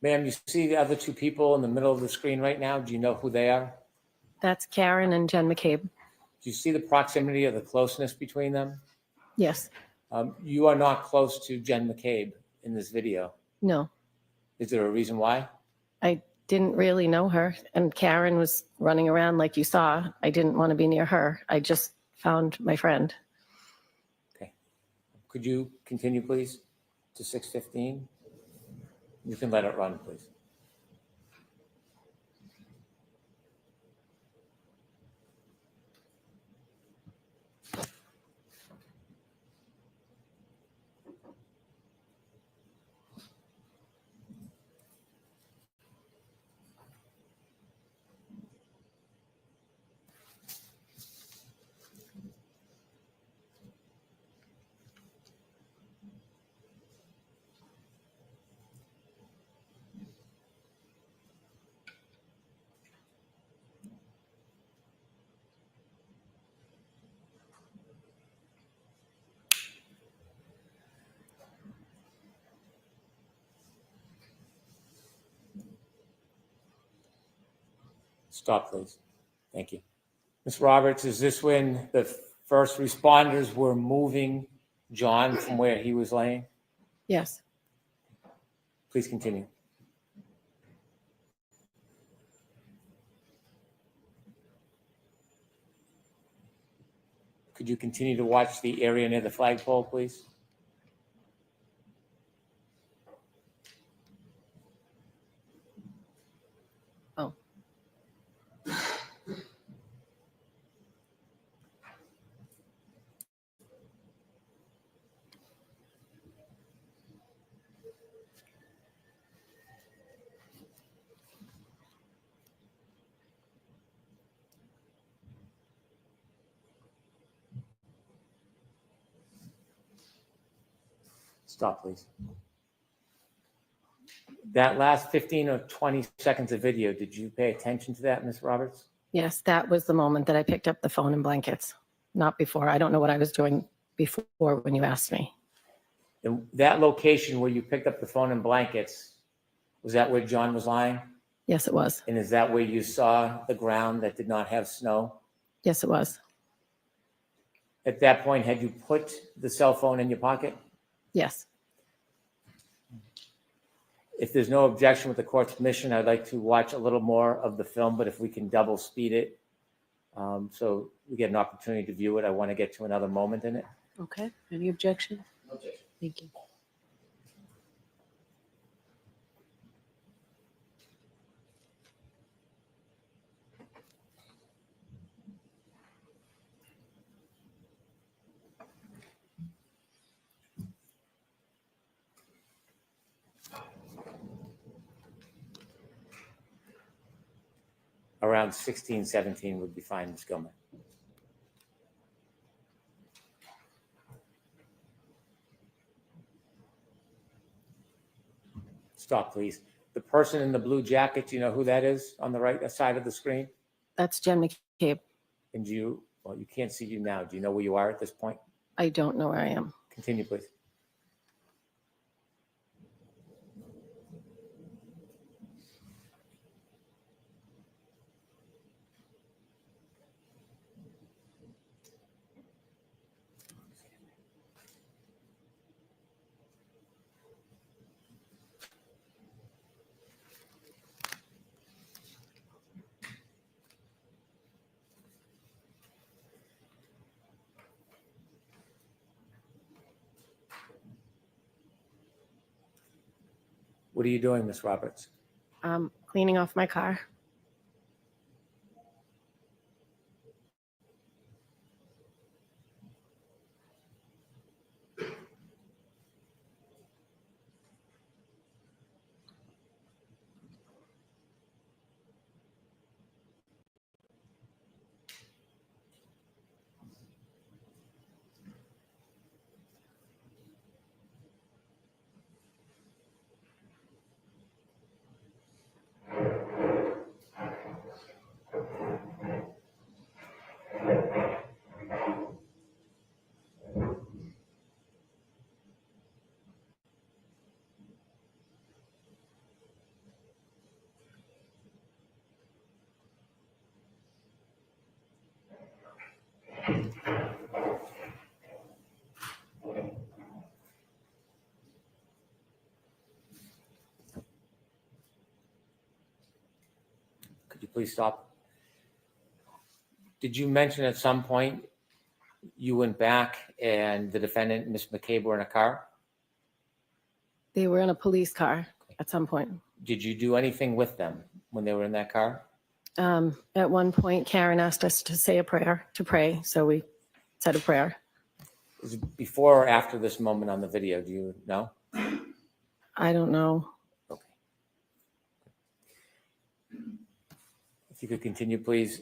Ma'am, you see the other two people in the middle of the screen right now? Do you know who they are? That's Karen and Jen McCabe. Do you see the proximity or the closeness between them? Yes. You are not close to Jen McCabe in this video. No, Is there a reason why? I didn't really know her. And Karen was running around like you saw. I didn't want to be near her. I just found my friend. Okay. Could you continue, please, to 6:15? You can let it run, please. Stop, please. Thank you. Ms. Roberts, is this when the first responders were moving John from where he was laying? Yes. Please continue. Could you continue to watch the area near the flagpole, please? Oh. Stop, please. That last 15 or 20 seconds of video, did you pay attention to that, Ms. Roberts? Yes, that was the moment that I picked up the phone and blankets, not before. I don't know what I was doing before when you asked me. And that location where you picked up the phone and blankets, was that where John was lying? Yes, it was. And is that where you saw the ground that did not have snow? Yes, it was. At that point, had you put the cell phone in your pocket? Yes. If there's no objection with the court's permission, I'd like to watch a little more of the film, but if we can double speed it, so we get an opportunity to view it. I want to get to another moment in it. Okay, any objection? No objection. Thank you. Around 16, 17 would be fine, Ms. Gilman. Stop, please. The person in the blue jacket, do you know who that is on the right side of the screen? That's Jen McCabe. And well, you can't see you now. Do you know where you are at this point? I don't know where I am. Continue, please. What are you doing, Ms. Roberts? Cleaning off my car. Could you please stop? Did you mention at some point you went back and the defendant, Ms. McCabe, were in a car? They were in a police car at some point. Did you do anything with them when they were in that car? At one point, Karen asked us to say a prayer, to pray. So we said a prayer. Is it before or after this moment on the video? Do you know? I don't know. Okay. If you could continue, please.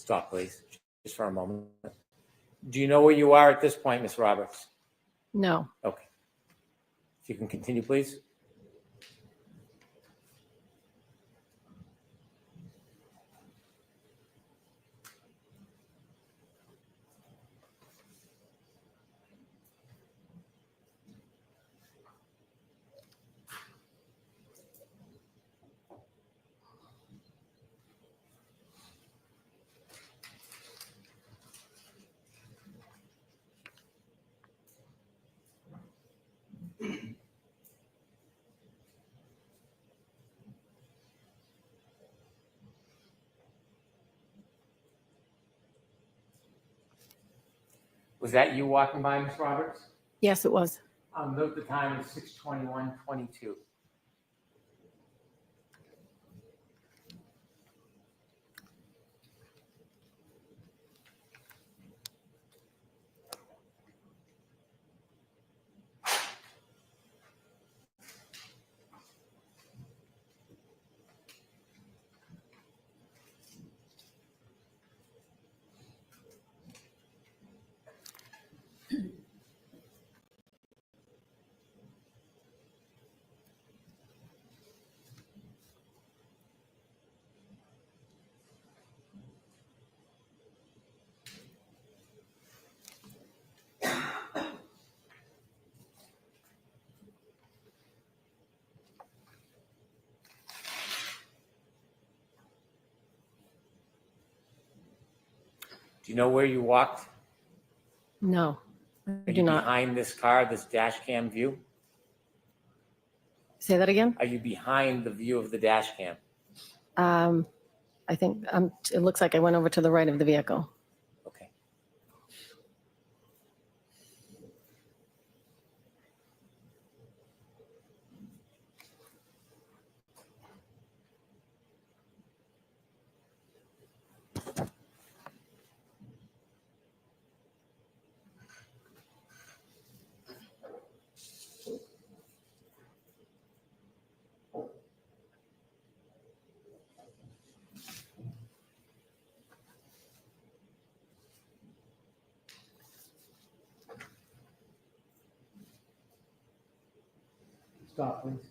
Stop, please, just for a moment. Do you know where you are at this point, Ms. Roberts? No. Okay. If you can continue, please. Was that you walking by, Ms. Roberts? Yes, it was. Note the time is 6:21:22. Do you know where you walked? No, I Are do you not. behind this car, this dash cam view? Say that again? Are you behind the view of the dash cam? I think it looks like I went over to the right of the vehicle. Okay. Stop, please.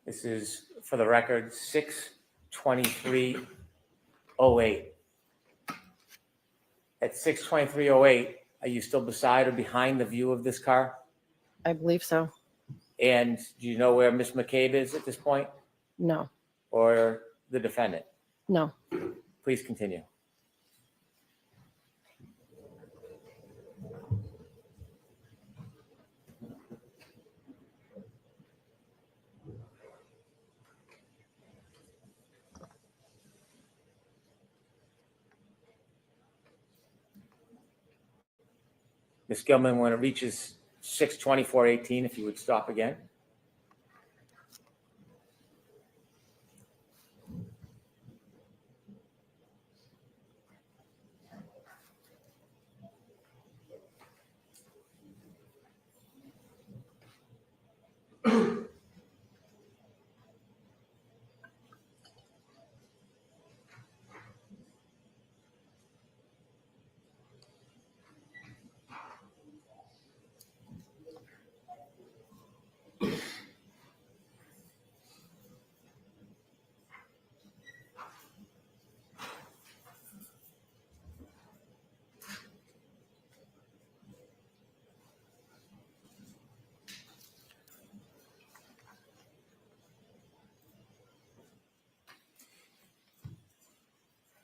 This is, for the record, 6:23:08. At 6:23:08, are you still beside or behind the view of this car? I believe so. And do you know where Ms. McCabe is at this point, No, or the defendant? no. Please continue. Ms. Gilman, when it reaches 6:24:18, if you would stop again.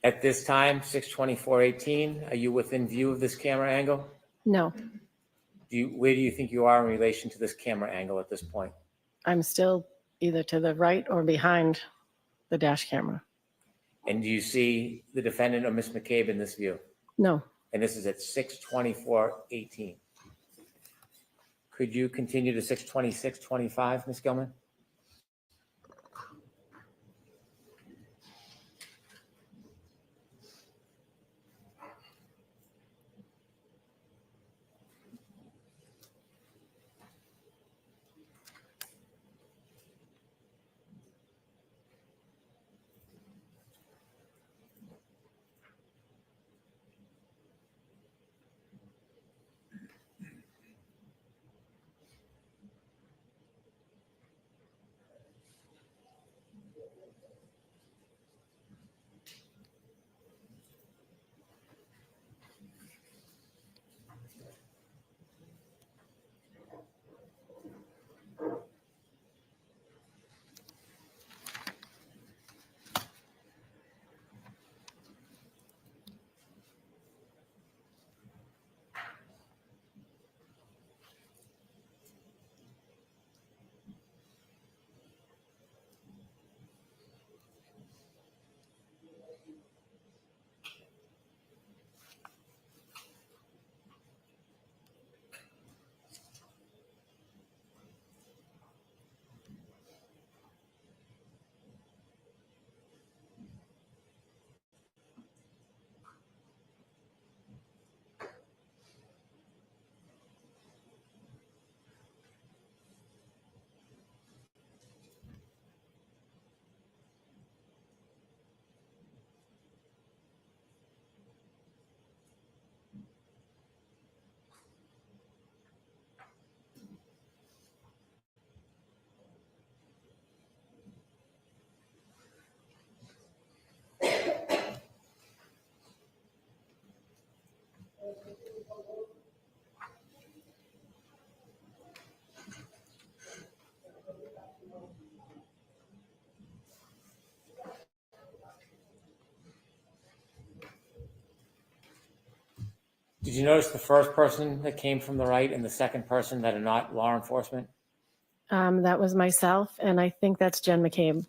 At this time, 6:24:18, are you within view of this camera angle? No, Where do you think you are in relation to this camera angle at this point? I'm still either to the right or behind the dash camera. And do you see the defendant or Ms. McCabe in this view? No, And this is at 6:24:18. Could you continue to 6:26:25, Ms. Gilman? Did you notice the first person that came from the right and the second person that are not law enforcement? That was myself, and I think that's Jen McCabe.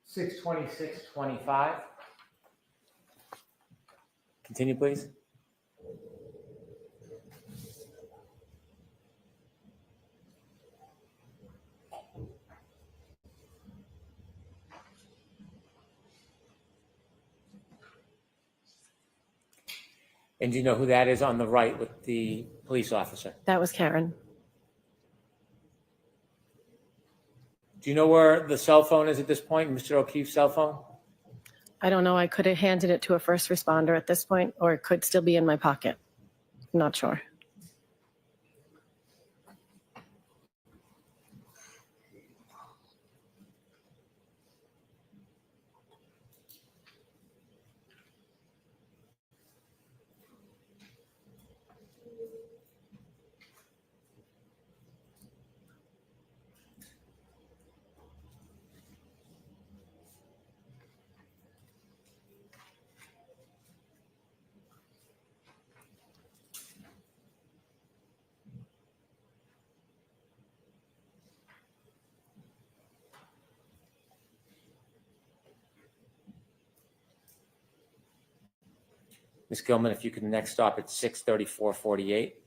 62625. Continue, please. And do you know who that is on the right with the police officer? That was Karen. Do you know where the cell phone is at this point, Mr. O'Keefe's cell phone? I don't know. I could have handed it to a first responder at this point, or it could still be in my pocket. I'm not sure. Ms. Gilman, if you could next stop at 63448.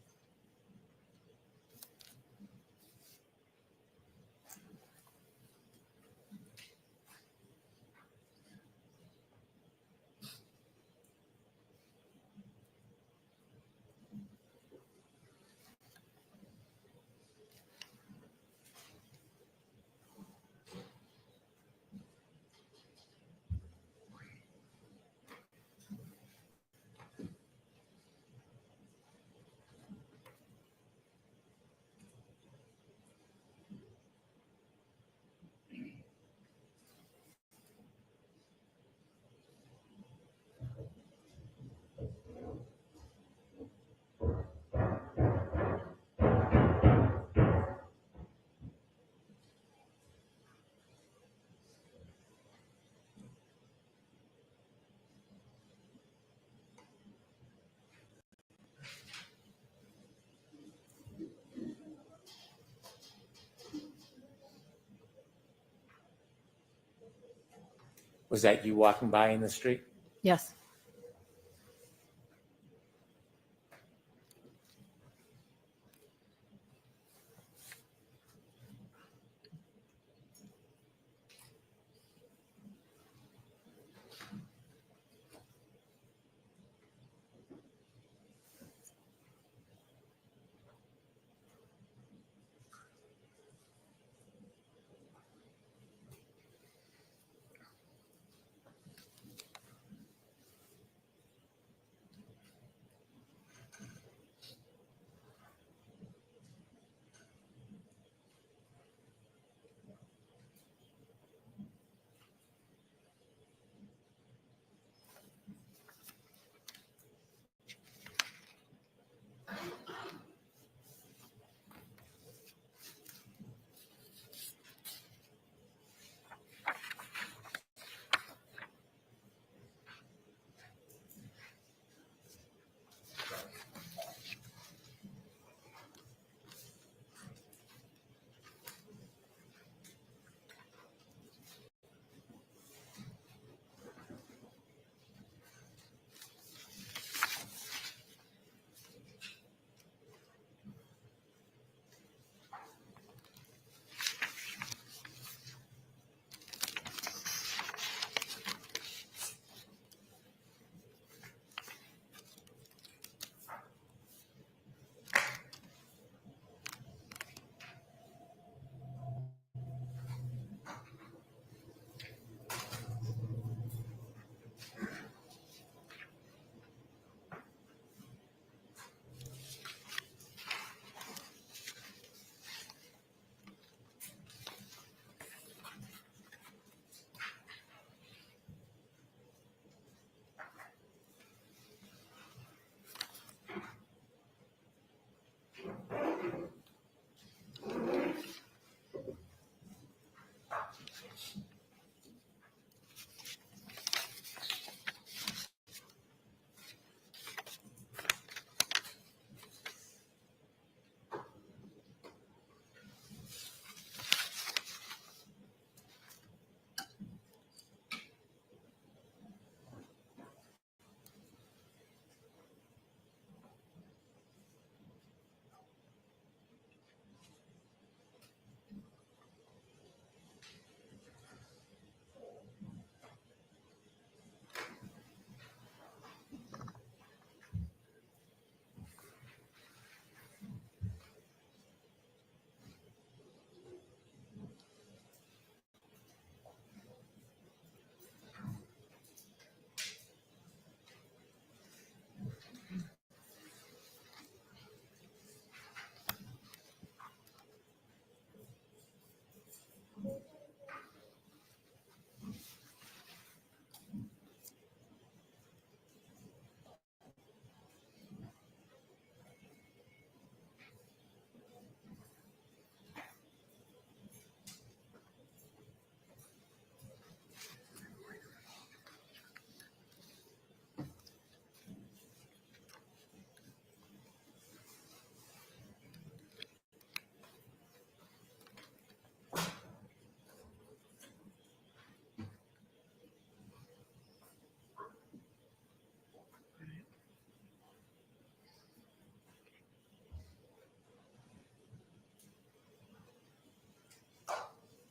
Was that you walking by in the street? Yes.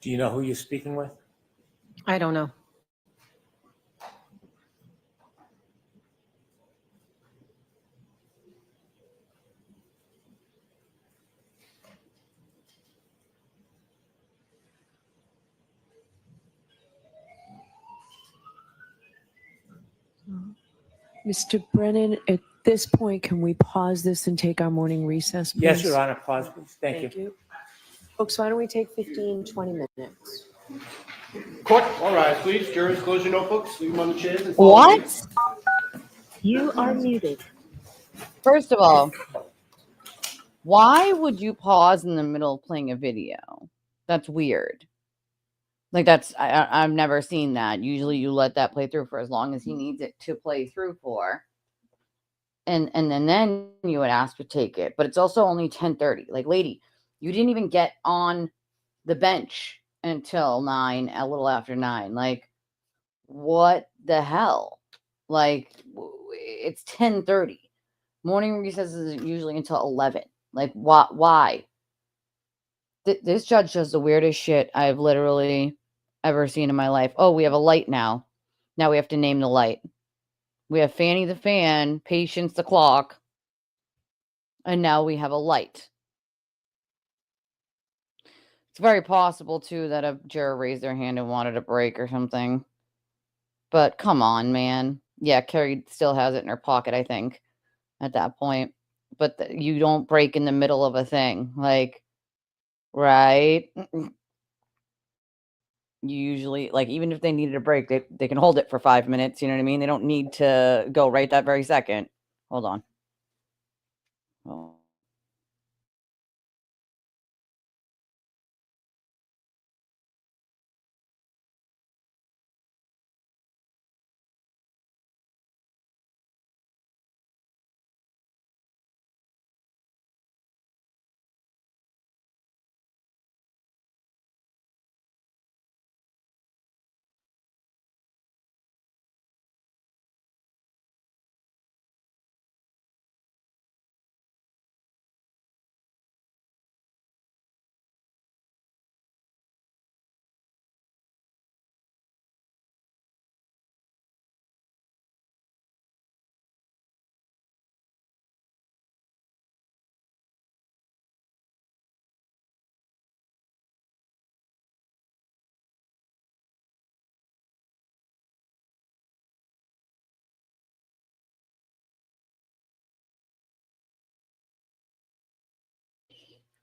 Do you know who you're speaking with? I don't know. Mr. Brennan, at this point, can we pause this and take our morning recess, please? Yes, Your Honor. Pause, please. Thank you. Folks, why don't we take 15, 20 minutes? Court, all rise, please. Juries, close your notebooks, leave them on the chairs and follow me. What? You are muted. First of all, why would you pause in the middle of playing a video? That's weird. Like I've never seen that. Usually you let that play through for as long as he needs it to play through for. And then you would ask to take it. But it's also only 10:30. Like, lady, you didn't even get on the bench until 9, a little after 9. Like, what the hell? Like, it's 10:30. Morning recess is usually until 11. Like, why? This judge does the weirdest shit I've literally ever seen in my life. Oh, we have a light now. Now we have to name the light. We have Fanny the fan, Patience the clock, and now we have a light. It's very possible, too, that a juror raised their hand and wanted a break or something. But come on, man. Yeah, Kerry still has it in her pocket, I think, at that point. But you don't break in the middle of a thing. Like, right? Usually, like, even if they needed a break, they can hold it for 5 minutes. You know what I mean? They don't need to go right that very second. Hold on. Oh.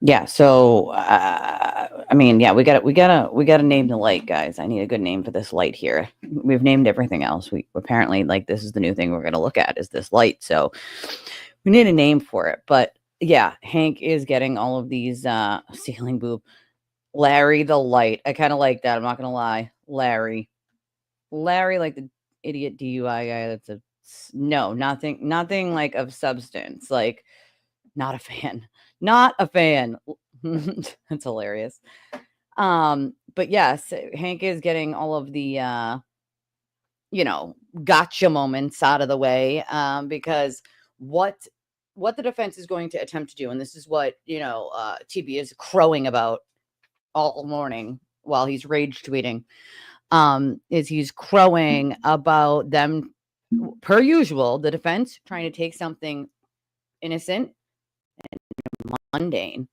Yeah, so I mean, yeah, we gotta name the light, guys. I need a good name for this light here. We've named everything else. We apparently, like, this is the new thing we're gonna look at, is this light. So we need a name for it. But yeah, Hank is getting all of these ceiling boob. Larry the light. I kind of like that. I'm not gonna lie. Larry, like the idiot DUI guy. Nothing like of substance. Like, not a fan. Not a fan. That's hilarious. But yes, Hank is getting all of the gotcha moments out of the way. Because what the defense is going to attempt to do, and this is what TB is crowing about all morning while he's rage tweeting, is he's crowing about them, per usual, the defense trying to take something innocent and mundane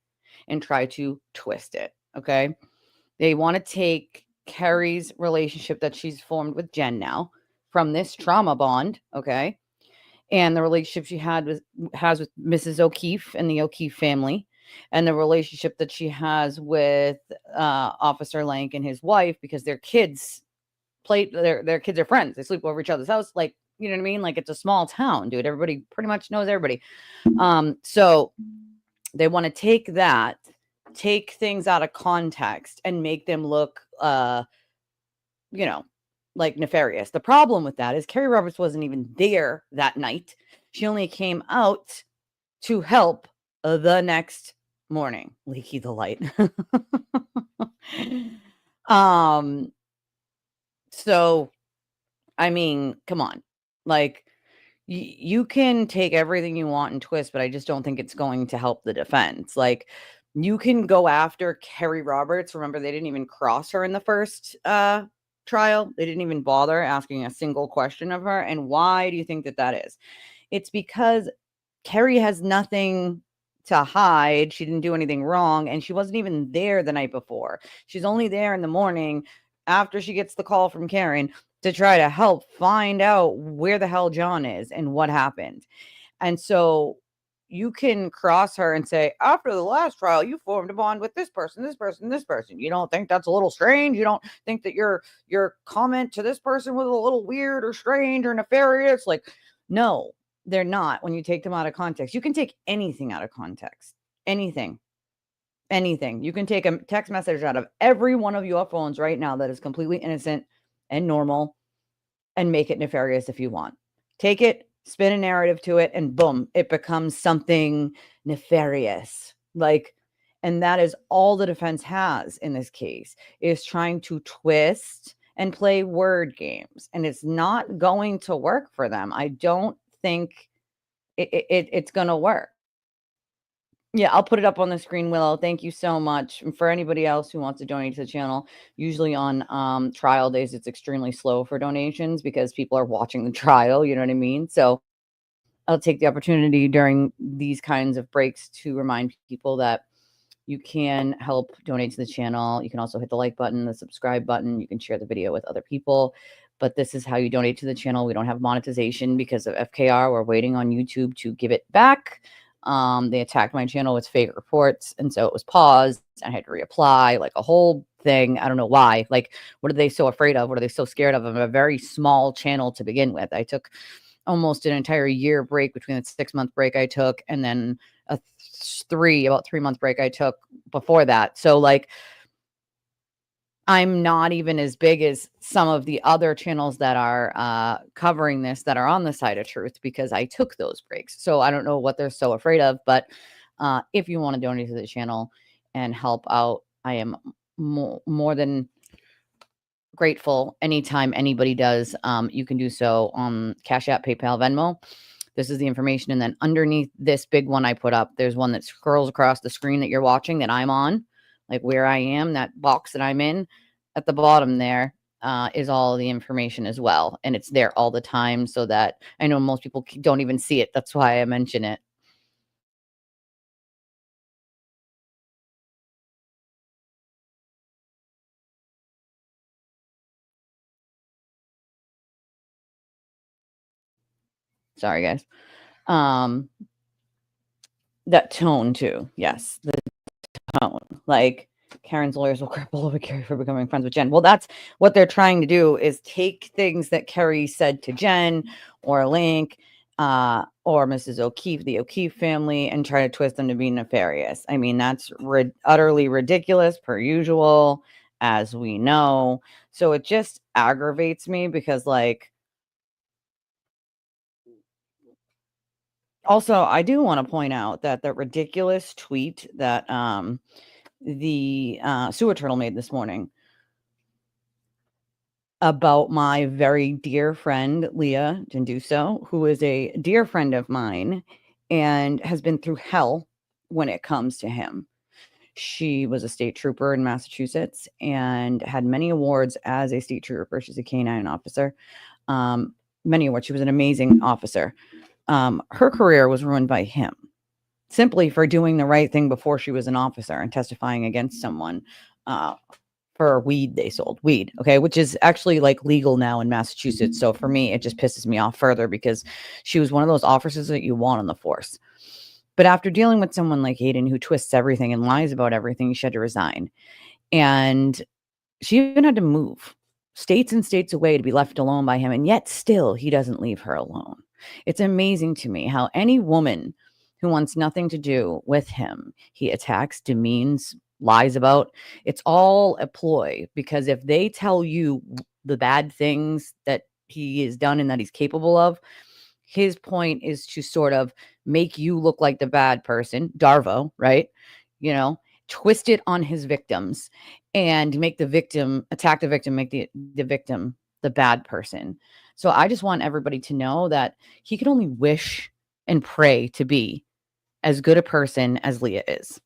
and try to twist it. Okay. They want to take Kerry's relationship that she's formed with Jen now from this trauma bond. Okay. And the relationship she has with Mrs. O'Keefe and the O'Keefe family, and the relationship that she has with Officer Lank and his wife, because their kids their kids are friends. They sleep over each other's house. Like, you know what I mean? Like, it's a small town, dude. Everybody pretty much knows everybody. So they want to take things out of context and make them look, like nefarious. The problem with that is Kerry Roberts wasn't even there that night. She only came out to help the next morning. Leaky the light. So, I mean, come on. Like, you can take everything you want and twist, but I just don't think it's going to help the defense. Like, You can go after Kerry Roberts. Remember, they didn't even cross her in the first trial. They didn't even bother asking a single question of her. And why do you think that is? It's because Kerry has nothing to hide. She didn't do anything wrong, and she wasn't even there the night before. She's only there in the morning after she gets the call from Karen to try to help find out where the hell John is and what happened. And so you can cross her and say, after the last trial, you formed a bond with this person, this person, this person. You don't think that's a little strange? You don't think that your comment to this person was a little weird or strange or nefarious? Like, no, they're not when you take them out of context. You can take anything out of context. Anything. You can take a text message out of every one of your phones right now that is completely innocent and normal and make it nefarious if you want. Take it, spin a narrative to it, and boom, it becomes something nefarious. Like, and that is all the defense has in this case, is trying to twist and play word games. And it's not going to work for them. I don't think it's going to work. Yeah, I'll put it up on the screen, Willow. Thank you so much. And for anybody else who wants to donate to the channel, usually on trial days, it's extremely slow for donations because people are watching the trial, you know what I mean? So I'll take the opportunity during these kinds of breaks to remind people that you can help donate to the channel. You can also hit the like button, the subscribe button. You can share the video with other people. But this is how you donate to the channel. We don't have monetization because of FKR. We're waiting on YouTube to give it back. They attacked my channel with fake reports, and so it was paused. I had to reapply, like a whole thing. I don't know why. Like, what are they so afraid of? What are they so scared of? I'm a very small channel to begin with. I took almost an entire year break between the 6-month break I took and then about 3-month break I took before that. So like, I'm not even as big as some of the other channels that are covering this, that are on the side of truth, because I took those breaks. So I don't know what they're so afraid of, but if you want to donate to the channel and help out, I am more than grateful anytime anybody does. You can do so on Cash App, PayPal, Venmo. This is the information. And then underneath this big one I put up, there's one that scrolls across the screen that you're watching, that I'm on, like where I am, that box that I'm in. At the bottom there is all the information as well. And it's there all the time, so that I know most people don't even see it. That's why I mention it. Sorry, guys. That tone too. Yes, the tone. Like, Karen's lawyers will cripple over Kerry for becoming friends with Jen. Well, that's what they're trying to do, is take things that Kerry said to Jen or Link or Mrs. O'Keefe, the O'Keefe family, and try to twist them to be nefarious. I mean, that's utterly ridiculous, per usual, as we know. So it just aggravates me because, like, also, I do want to point out that the ridiculous tweet that the sewer turtle made this morning about my very dear friend, Leah Genduso, who is a dear friend of mine and has been through hell when it comes to him. She was a state trooper in Massachusetts and had many awards as a state trooper. She's a K-9 officer. Many awards. She was an amazing officer. Her career was ruined by him, simply for doing the right thing before she was an officer and testifying against someone for weed they sold. Weed, okay, which is actually like legal now in Massachusetts. So for me, it just pisses me off further because she was one of those officers that you want on the force. But after dealing with someone like Hayden, who twists everything and lies about everything, she had to resign. And she even had to move states and states away to be left alone by him. And yet still, he doesn't leave her alone. It's amazing to me how any woman who wants nothing to do with him, he attacks, demeans, lies about. It's all a ploy, because if they tell you the bad things that he has done and that he's capable of, his point is to sort of make you look like the bad person, Darvo, right? You know, twist it on his victims and make the victim, attack the victim, make the victim the bad person. So I just want everybody to know that he can only wish and pray to be as good a person as Leah is.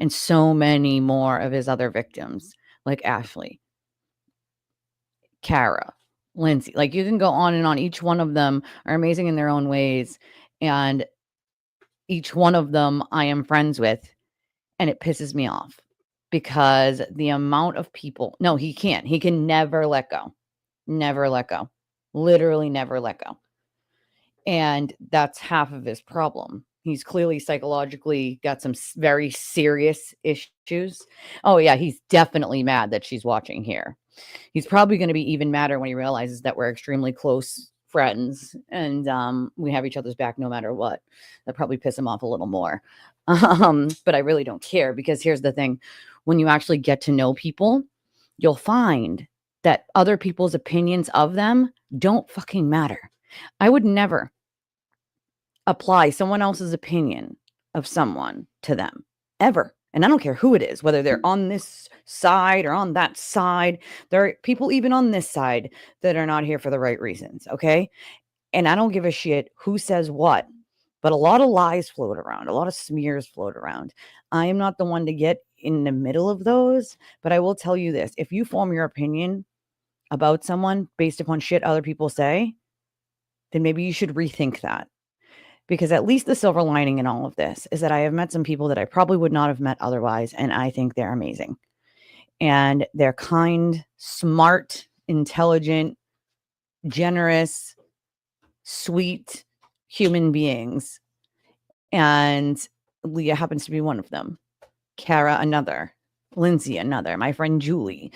and so many more of his other victims, like Ashley, Kara, Lindsay. Like, you can go on and on. Each one of them are amazing in their own ways. And each one of them I am friends with. And it pisses me off because the amount of people, no, he can't. He can never let go. Never let go. Literally never let go. And that's half of his problem. He's clearly psychologically got some very serious issues. Oh, yeah, he's definitely mad that she's watching here. He's probably going to be even madder when he realizes that we're extremely close friends and we have each other's back no matter what. That probably piss him off a little more. But I really don't care, because here's the thing. When you actually get to know people, you'll find that other people's opinions of them don't fucking matter. I would never apply someone else's opinion of someone to them, ever. And I don't care who it is, whether they're on this side or on that side. There are people even on this side that are not here for the right reasons, okay? And I don't give a shit who says what, but a lot of lies float around, a lot of smears float around. I am not the one to get in the middle of those, but I will tell you this. If you form your opinion about someone based upon shit other people say, then maybe you should rethink that. Because at least the silver lining in all of this is that I have met some people that I probably would not have met otherwise, and I think they're amazing. And they're kind, smart, intelligent, generous, sweet human beings. And Leah happens to be one of them. Kara, another. Lindsay, another. My friend Julie.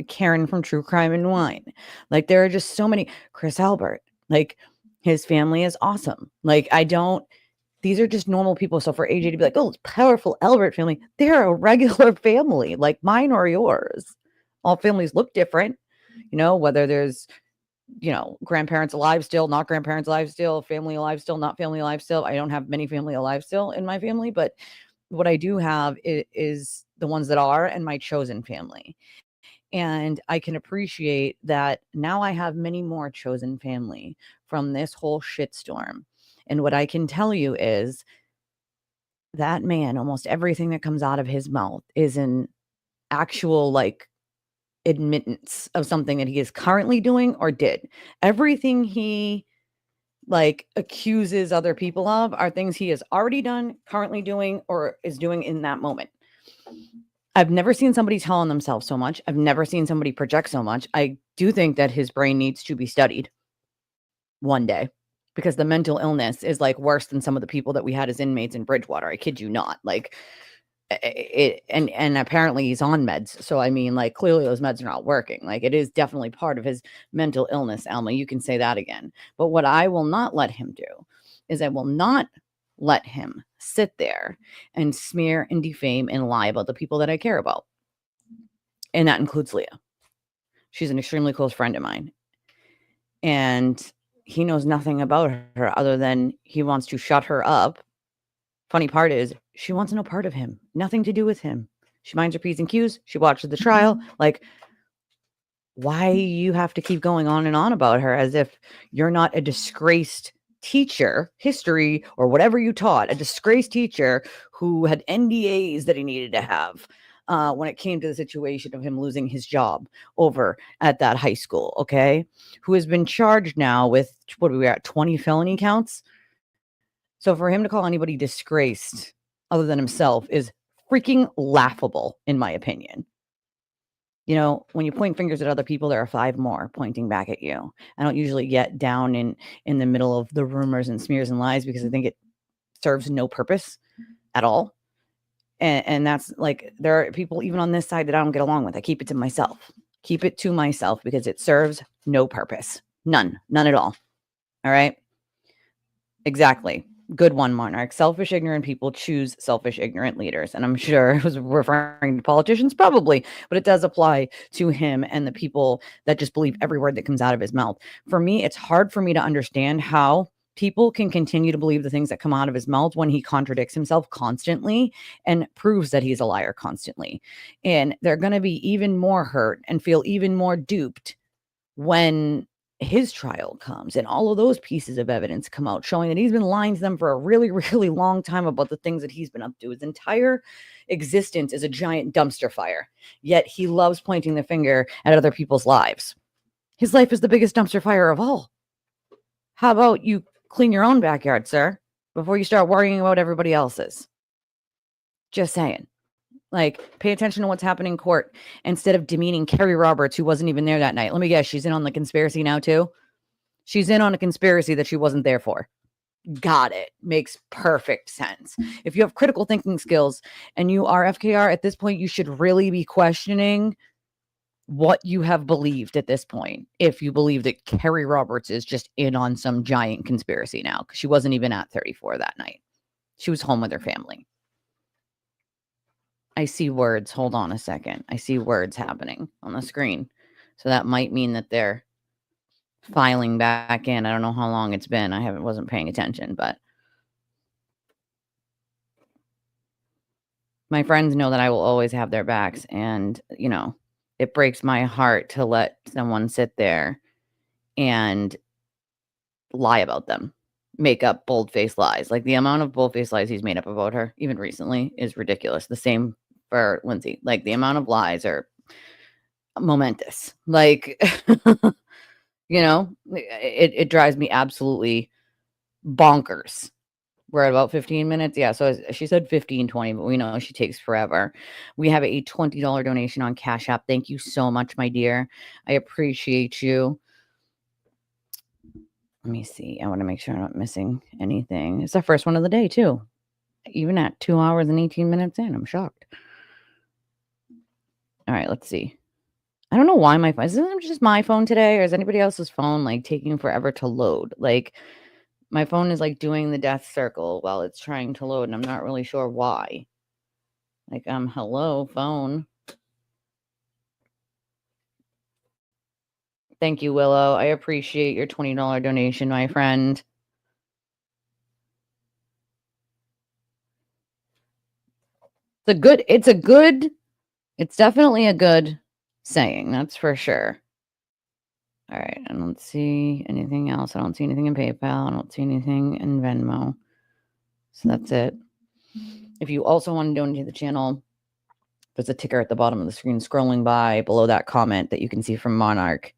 Karen from True Crime and Wine. Like, there are just so many. Chris Albert. Like, his family is awesome. Like, these are just normal people. So for AJ to be like, oh, it's powerful Albert family, they're a regular family, like mine or yours. All families look different, whether there's, grandparents alive still, not grandparents alive still, family alive still, not family alive still. I don't have many family alive still in my family, but what I do have is the ones that are, and my chosen family. And I can appreciate that now I have many more chosen family from this whole shitstorm. And what I can tell you is that man, almost everything that comes out of his mouth is an actual, like, admittance of something that he is currently doing or did. Everything he, like, accuses other people of are things he has already done, currently doing, or is doing in that moment. I've never seen somebody tell on themselves so much. I've never seen somebody project so much. I do think that his brain needs to be studied one day, because the mental illness is, like, worse than some of the people that we had as inmates in Bridgewater. I kid you not. Like, and apparently he's on meds. So, I mean, like, clearly those meds are not working. Like, it is definitely part of his mental illness, Alma. You can say that again. But what I will not let him do is I will not let him sit there and smear and defame and lie about the people that I care about. And that includes Leah. She's an extremely close friend of mine. And he knows nothing about her other than he wants to shut her up. Funny part is, she wants no part of him. Nothing to do with him. She minds her P's and Q's. She watches the trial. Like, why you have to keep going on and on about her as if you're not a disgraced teacher, history or whatever you taught, a disgraced teacher who had NDAs that he needed to have when it came to the situation of him losing his job over at that high school, okay? Who has been charged now with, what are we at, 20 felony counts? So for him to call anybody disgraced other than himself is freaking laughable, in my opinion. When you point fingers at other people, there are 5 more pointing back at you. I don't usually get down in the middle of the rumors and smears and lies, because I think it serves no purpose at all. And that's, like, there are people even on this side that I don't get along with. I keep it to myself. Keep it to myself, because it serves no purpose. None at all. All right. Exactly. Good one, Monarch. Selfish, ignorant people choose selfish, ignorant leaders. And I'm sure it was referring to politicians, probably, but it does apply to him and the people that just believe every word that comes out of his mouth. For me, it's hard for me to understand how people can continue to believe the things that come out of his mouth when he contradicts himself constantly and proves that he's a liar constantly. And they're going to be even more hurt and feel even more duped when his trial comes and all of those pieces of evidence come out showing that he's been lying to them for a really, really long time about the things that he's been up to. His entire existence is a giant dumpster fire, yet he loves pointing the finger at other people's lives. His life is the biggest dumpster fire of all. How about you clean your own backyard, sir, before you start worrying about everybody else's? Just saying. Like, pay attention to what's happening in court instead of demeaning Kerry Roberts, who wasn't even there that night. Let me guess, she's in on the conspiracy now, too? She's in on a conspiracy that she wasn't there for. Got it. Makes perfect sense. If you have critical thinking skills and you are FKR, at this point, you should really be questioning what you have believed at this point. If you believe that Kerry Roberts is just in on some giant conspiracy now, because she wasn't even at 34 that night. She was home with her family. I see words. Hold on a second. I see words happening on the screen. So that might mean that they're filing back in. I don't know how long it's been. I wasn't paying attention, but my friends know that I will always have their backs. And, you know, it breaks my heart to let someone sit there and lie about them, make up bold-faced lies. Like, the amount of bold-faced lies he's made up about her, even recently, is ridiculous. The same for Lindsay. Like, the amount of lies are momentous. Like, you know, it drives me absolutely bonkers. We're at about 15 minutes. Yeah, so she said 15, 20, but we know she takes forever. We have a $20 donation on Cash App. Thank you so much, my dear. I appreciate you. Let me see. I want to make sure I'm not missing anything. It's our first one of the day, too. Even at 2 hours and 18 minutes in, I'm shocked. All right, let's see. I don't know why my phone, is it just my phone today, or is anybody else's phone like taking forever to load? Like, my phone is like doing the death circle while it's trying to load, and I'm not really sure why. Like, hello, phone. Thank you, Willow. I appreciate your $20 donation, my friend. It's definitely a good saying, that's for sure. All right, I don't see anything else. I don't see anything in PayPal. I don't see anything in Venmo. So that's it. If you also want to donate to the channel, there's a ticker at the bottom of the screen scrolling by below that comment that you can see from Monarch.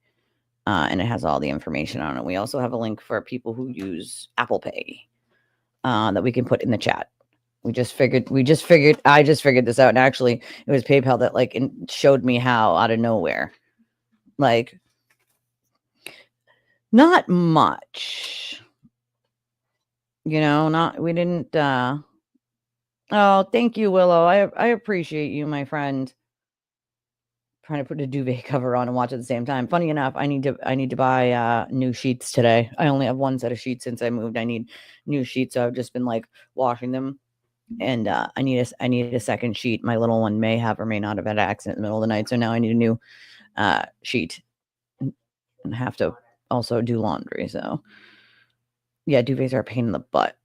And it has all the information on it. We also have a link for people who use Apple Pay that we can put in the chat. I just figured this out. And actually, it was PayPal that like showed me how out of nowhere. Like, not much. You know, we didn't. Oh, thank you, Willow. I appreciate you, my friend. Trying to put a duvet cover on and watch at the same time. Funny enough, I need to buy new sheets today. I only have one set of sheets since I moved. I need new sheets, so I've just been like washing them, and I need a second sheet. My little one may have or may not have had an accident in the middle of the night, so now I need a new sheet and have to also do laundry. So yeah, duvets are a pain in the butt.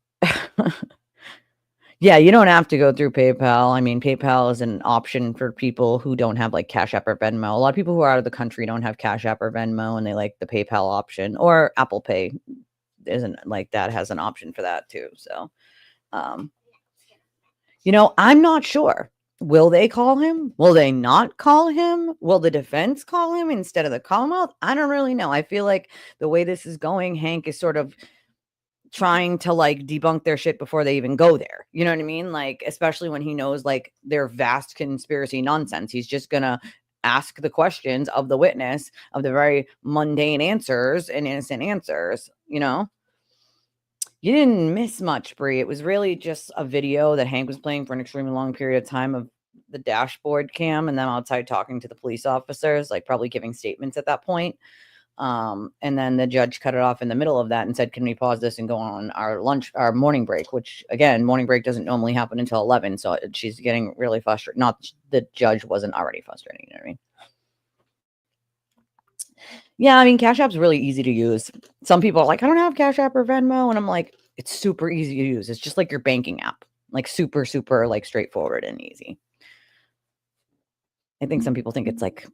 Yeah, you don't have to go through PayPal. I mean, PayPal is an option for people who don't have like Cash App or Venmo. A lot of people who are out of the country don't have Cash App or Venmo, and they like the PayPal option, or Apple Pay isn't like that, has an option for that too. So, you know, I'm not sure. Will they call him? Will they not call him? Will the defense call him instead of the Commonwealth? I don't really know. I feel like the way this is going, Hank is sort of trying to like debunk their shit before they even go there. You know what I mean? Like, especially when he knows like their vast conspiracy nonsense. He's just gonna ask the questions of the witness of the very mundane answers and innocent answers, you know? You didn't miss much, Bree. It was really just a video that Hank was playing for an extremely long period of time of the dashboard cam and them outside talking to the police officers, like probably giving statements at that point. And then the judge cut it off in the middle of that and said, can we pause this and go on our morning break, which again, morning break doesn't normally happen until 11. So she's getting really frustrated. Not the judge wasn't already frustrating. You know what I mean? Yeah. I mean, Cash App's really easy to use. Some people are like, I don't have Cash App or Venmo. And I'm like, it's super easy to use. It's just like your banking app, like super, super like straightforward and easy. I think some people think it's like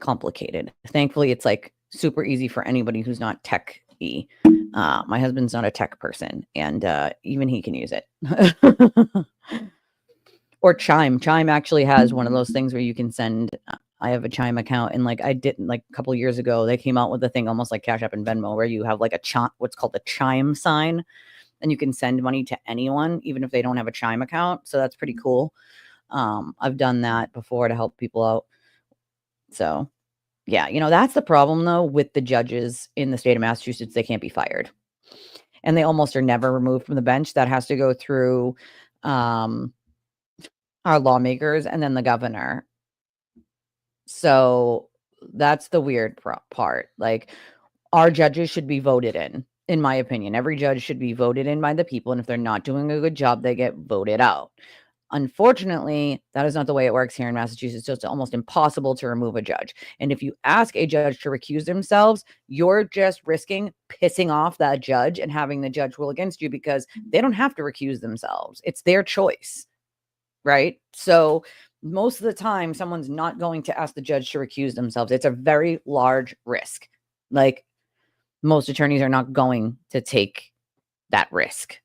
complicated. Thankfully, it's like super easy for anybody who's not tech-y. My husband's not a tech person, and even he can use it. Or Chime. Chime actually has one of those things where you can send. I have a Chime account, and like I did like a couple years ago, they came out with a thing almost like Cash App and Venmo, where you have like a what's called a Chime sign, and you can send money to anyone, even if they don't have a Chime account. So that's pretty cool. I've done that before to help people out. So, yeah, that's the problem though with the judges in the state of Massachusetts. They can't be fired, and they almost are never removed from the bench. That has to go through our lawmakers and then the governor. So that's the weird part. Like, our judges should be voted in my opinion. Every judge should be voted in by the people, and if they're not doing a good job, they get voted out. Unfortunately, that is not the way it works here in Massachusetts. So it's almost impossible to remove a judge. And if you ask a judge to recuse themselves, you're just risking pissing off that judge and having the judge rule against you, because they don't have to recuse themselves. It's their choice, right? So most of the time, someone's not going to ask the judge to recuse themselves. It's a very large risk. Like, most attorneys are not going to take that risk,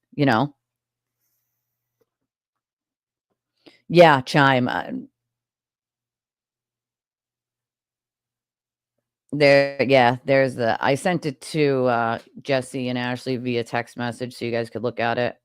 Yeah, Chime. There's I sent it to Jesse and Ashley via text message so you guys could look at it.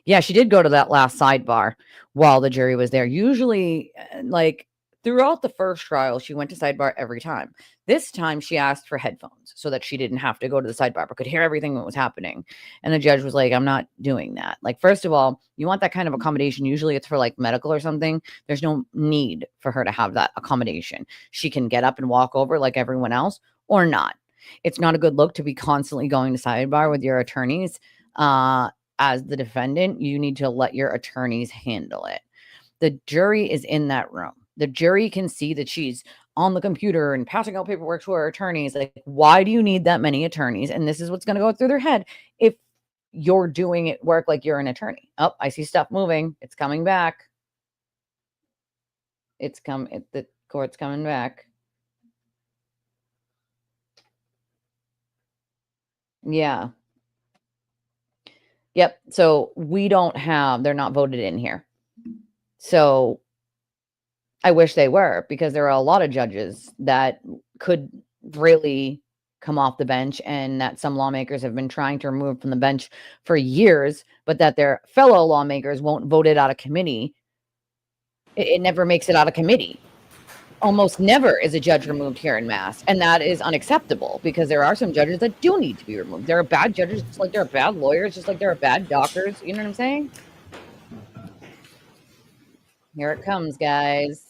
Yeah, she did go to that last sidebar while the jury was there. Usually, like throughout the first trial, she went to sidebar every time. This time, she asked for headphones so that she didn't have to go to the sidebar but could hear everything that was happening. And the judge was like, I'm not doing that. Like, first of all, you want that kind of accommodation. Usually it's for like medical or something. There's no need for her to have that accommodation. She can get up and walk over like everyone else or not. It's not a good look to be constantly going to sidebar with your attorneys. As the defendant, you need to let your attorneys handle it. The jury is in that room. The jury can see that she's on the computer and passing out paperwork to her attorneys. Like, why do you need that many attorneys? And this is what's going to go through their head if you're doing it work like you're an attorney. Oh, I see stuff moving. It's coming back. The court's coming back. Yeah. Yep. So they're not voted in here. So I wish they were, because there are a lot of judges that could really come off the bench, and that some lawmakers have been trying to remove from the bench for years, but that their fellow lawmakers won't vote it out of committee. It never makes it out of committee. Almost never is a judge removed here in Mass, and that is unacceptable, because there are some judges that do need to be removed. There are bad judges, just like there are bad lawyers, just like there are bad doctors. You know what I'm saying? Here it comes, guys.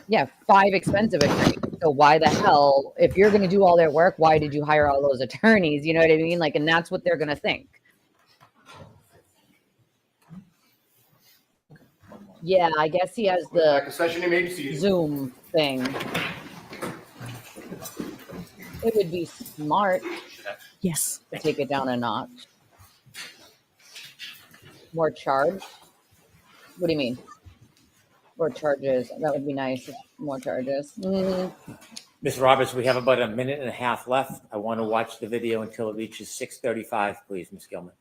Yeah, 5 expensive attorneys. So why the hell, if you're going to do all their work, why did you hire all those attorneys? You know what I mean? Like, and that's what they're going to think. Yeah, I guess he has Back the in session, you may be seated. Zoom thing. It would be smart Yes. to take it down a notch. More charge? What do you mean? More charges. That would be nice. More charges. Ms. Roberts, we have about a minute and a half left. I want to watch the video until it reaches 6:35, please, Ms. Gilman.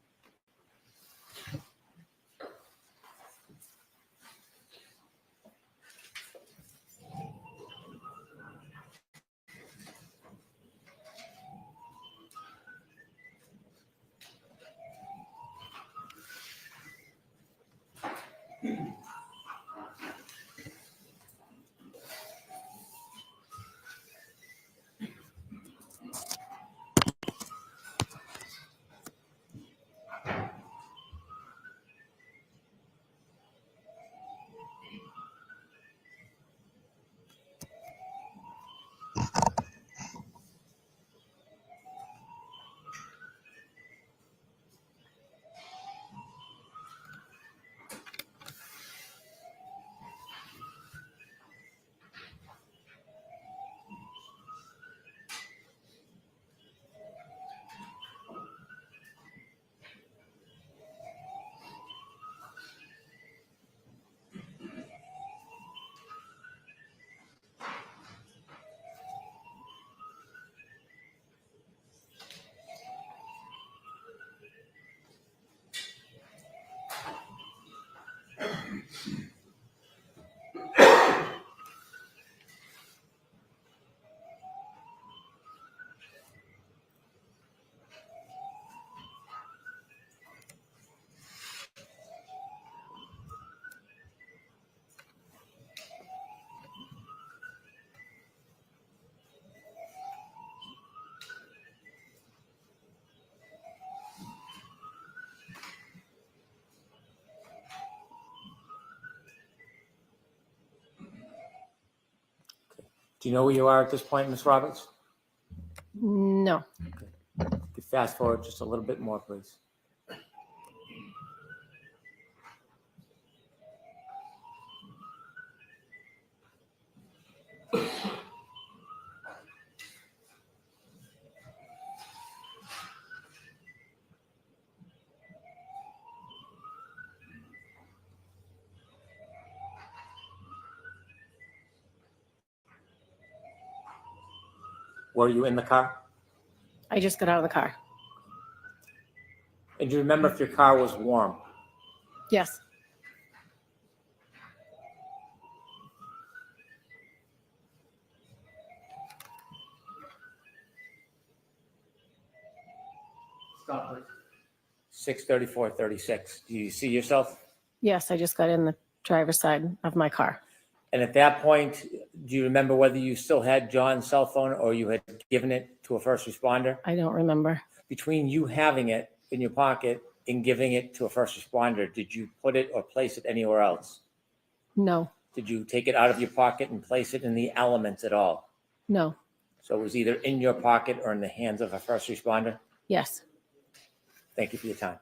Do you know where you are at this point, Ms. Roberts? No. Could you fast forward just a little bit more, please? Were you in the car? I just got out of the car. And do you remember if your car was warm? Yes. Stop, please. 6:34:36. Do you see yourself? Yes, I just got in the driver's side of my car. And at that point, do you remember whether you still had John's cell phone or you had given it to a first responder? I don't remember. Between you having it in your pocket and giving it to a first responder, did you put it or place it anywhere else? No. Did you take it out of your pocket and place it in the elements at all? No. So it was either in your pocket or in the hands of a first responder? Yes. Thank you for your time.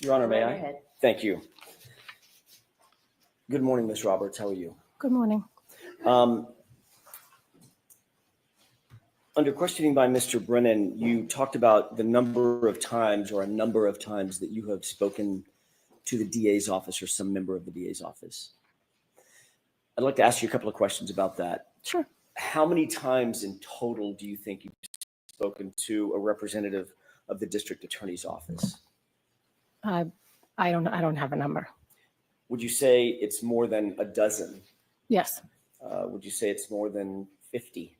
Your Honor, may I? Thank you. Good morning, Ms. Roberts. How are you? Good morning. Under questioning by Mr. Brennan, you talked about the number of times or a number of times that you have spoken to the DA's office or some member of the DA's office. I'd like to ask you a couple of questions about that. Sure. How many times in total do you think you've spoken to a representative of the district attorney's office? I don't have a number. Would you say it's more than a dozen? Yes. Would you say it's more than 50?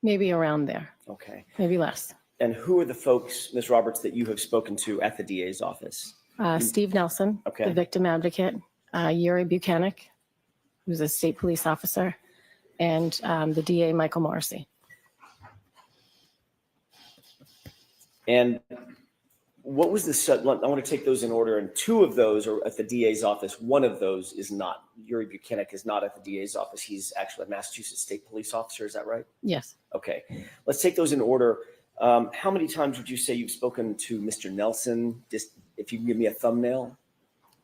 Maybe around there. Okay. Maybe less. And who are the folks, Ms. Roberts, that you have spoken to at the DA's office? Steve Nelson, Okay. the victim advocate, Yuri Buchanan, who's a state police officer, and the DA, Michael Morrissey. And what was the, I want to take those in order, and two of those are at the DA's office. One of those is not. Yuri Buchanan is not at the DA's office. He's actually a Massachusetts state police officer. Is that right? Yes. Okay. Let's take those in order. How many times would you say you've spoken to Mr. Nelson? Just if you can give me a thumbnail.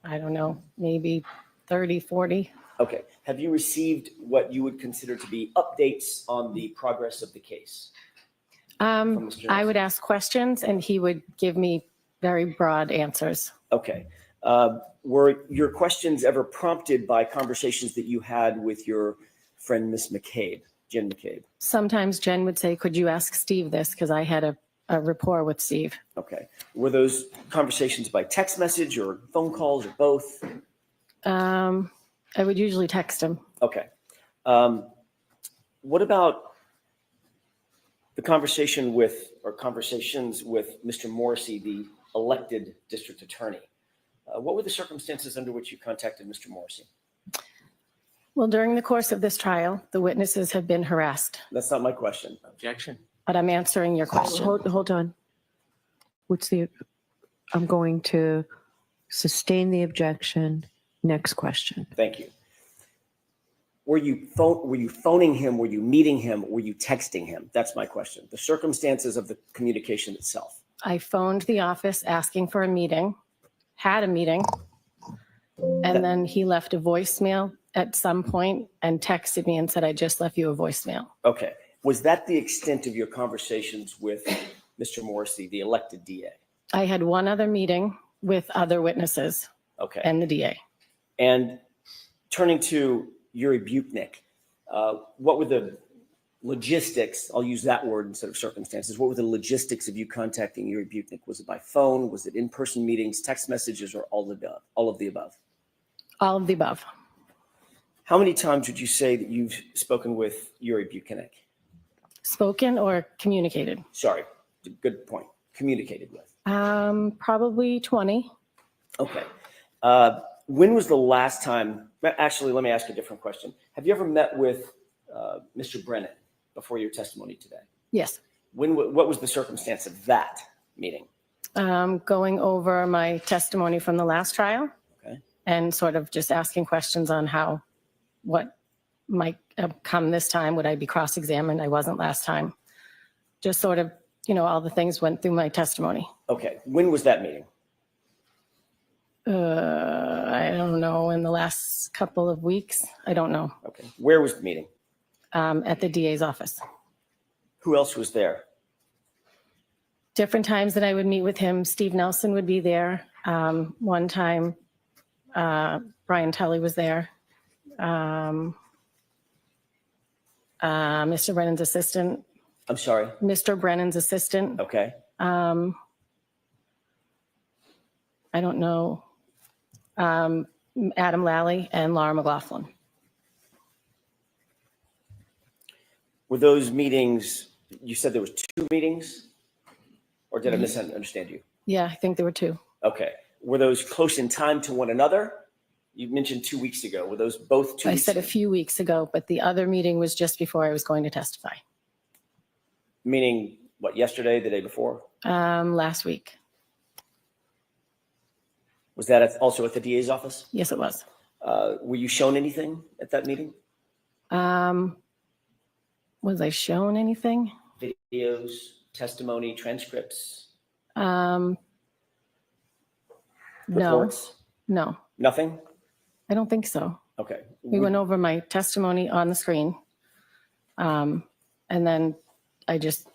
I don't know, maybe 30, 40. Okay. Have you received what you would consider to be updates on the progress of the case? from Mr. I would Nelson? ask questions and he would give me very broad answers. Okay. Were your questions ever prompted by conversations that you had with your friend, Miss McCabe, Jen McCabe? Sometimes Jen would say, could you ask Steve this? Because I had a rapport with Steve. Okay. Were those conversations by text message or phone calls or both? I would usually text him. Okay. What about the conversation with, or conversations with Mr. Morrissey, the elected district attorney? What were the circumstances under which you contacted Mr. Morrissey? Well, during the course of this trial, the witnesses have been harassed, That's not my question. Objection. but I'm answering your question. Hold on. I'm going to sustain the objection. Next question. Thank you. Were you phoning him? Were you meeting him? Were you texting him? That's my question. The circumstances of the communication itself. I phoned the office asking for a meeting, had a meeting, and then he left a voicemail at some point and texted me and said, I just left you a voicemail. Okay. Was that the extent of your conversations with Mr. Morrissey, the elected DA? I had one other meeting with other witnesses Okay. and the DA. And turning to Yuri Buchanan, what were the logistics, I'll use that word instead of circumstances. What were the logistics of you contacting Yuri Butnick? Was it by phone? Was it in-person meetings, text messages, or all of the above? All of the above. How many times would you say that you've spoken with Yuri Butnick? Spoken or communicated? Sorry, good point. Communicated with. Probably 20. Okay. When was the last time? Actually, let me ask you a different question. Have you ever met with Mr. Brennan before your testimony today? Yes. What was the circumstance of that meeting? Going over my testimony from the last trial. Okay. And sort of just asking questions on what might come this time. Would I be cross-examined? I wasn't last time. Just sort of, all the things went through my testimony. Okay. When was that meeting? I don't know, in the last couple of weeks. I don't know. Okay. Where was the meeting? At the DA's office. Who else was there? Different times that I would meet with him. Steve Nelson would be there. One time, Brian Tully was there. Mr. Brennan's assistant. I'm sorry. Mr. Brennan's assistant. Okay. I don't know. Adam Lally and Laura McLaughlin. Were those meetings, you said there was 2 meetings? Or did I misunderstand you? Yeah, I think there were 2. Okay. Were those close in time to one another? You mentioned 2 weeks ago. Were those both 2 I weeks said a ago? few weeks ago, but the other meeting was just before I was going to testify. Meaning, what, yesterday, the day before? Last week. Was that also at the DA's office? Yes, it was. Were you shown anything at that meeting? Was I shown anything? Videos, testimony, transcripts, No, reports? no, Nothing? I don't think so. Okay. We went over my testimony on the screen. And then I just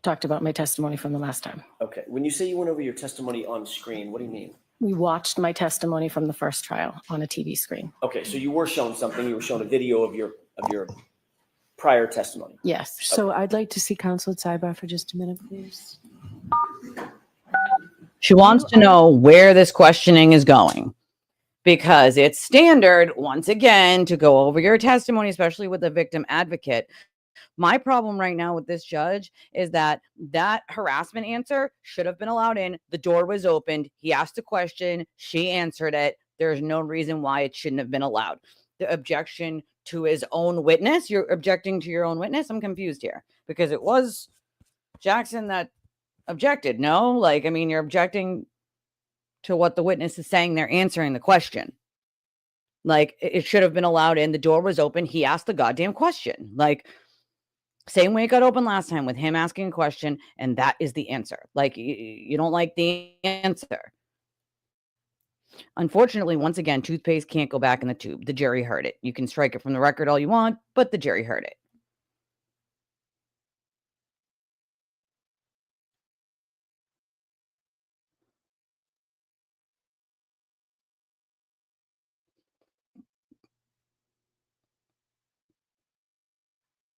talked about my testimony from the last time. Okay. When you say you went over your testimony on screen, what do you mean? We watched my testimony from the first trial on a TV screen. Okay, so you were shown something. You were shown a video of your prior testimony. Yes. So I'd like to see counsel at sidebar for just a minute, please. She wants to know where this questioning is going because it's standard, once again, to go over your testimony, especially with the victim advocate. My problem right now with this judge is that harassment answer should have been allowed in. The door was opened. He asked a question. She answered it. There's no reason why it shouldn't have been allowed. The objection to his own witness. You're objecting to your own witness? I'm confused here because it was Jackson that objected. No, you're objecting to what the witness is saying. They're answering the question. It should have been allowed in. The door was open. He asked the goddamn question. Same way it got open last time with him asking a question, and that is the answer. You don't like the answer. Unfortunately, once again, toothpaste can't go back in the tube. The jury heard it. You can strike it from the record all you want, but the jury heard it.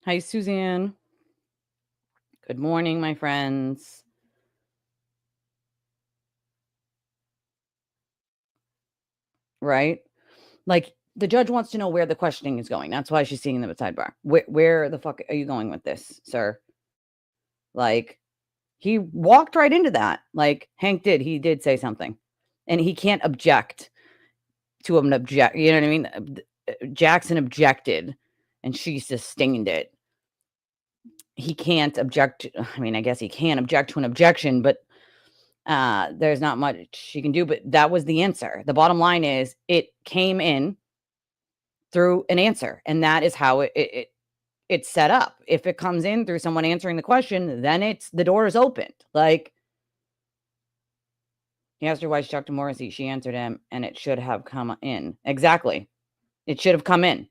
Hi, Suzanne. Good morning, my friends. Right? The judge wants to know where the questioning is going. That's why she's seeing them at sidebar. Where the fuck are you going with this, sir? He walked right into that. Hank did. He did say something. And he can't object to an object. You know what I mean? Jackson objected and she sustained it. He can't object. I guess he can object to an objection, but there's not much she can do. But that was the answer. The bottom line is it came in through an answer, and that is how it's set up. If it comes in through someone answering the question, then the door is opened. He asked her why she talked to Morrissey. She answered him, and it should have come in. Exactly. It should have come in.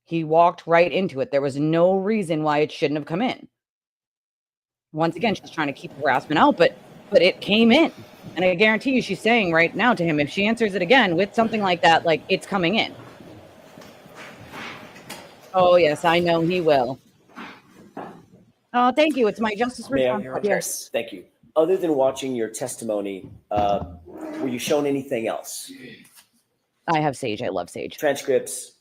He walked right into it. There was no reason why it shouldn't have come in. Once again, she's trying to keep harassment out, but it came in. And I guarantee you she's saying right now to him, if she answers it again with something like that, it's coming in. Oh, yes, I know he will. Oh, thank you. It's my justice May I response. hear sweatshirt. Yes. Thank you. Other than watching your testimony, were you shown anything else? I have Sage. I love Sage. Transcripts,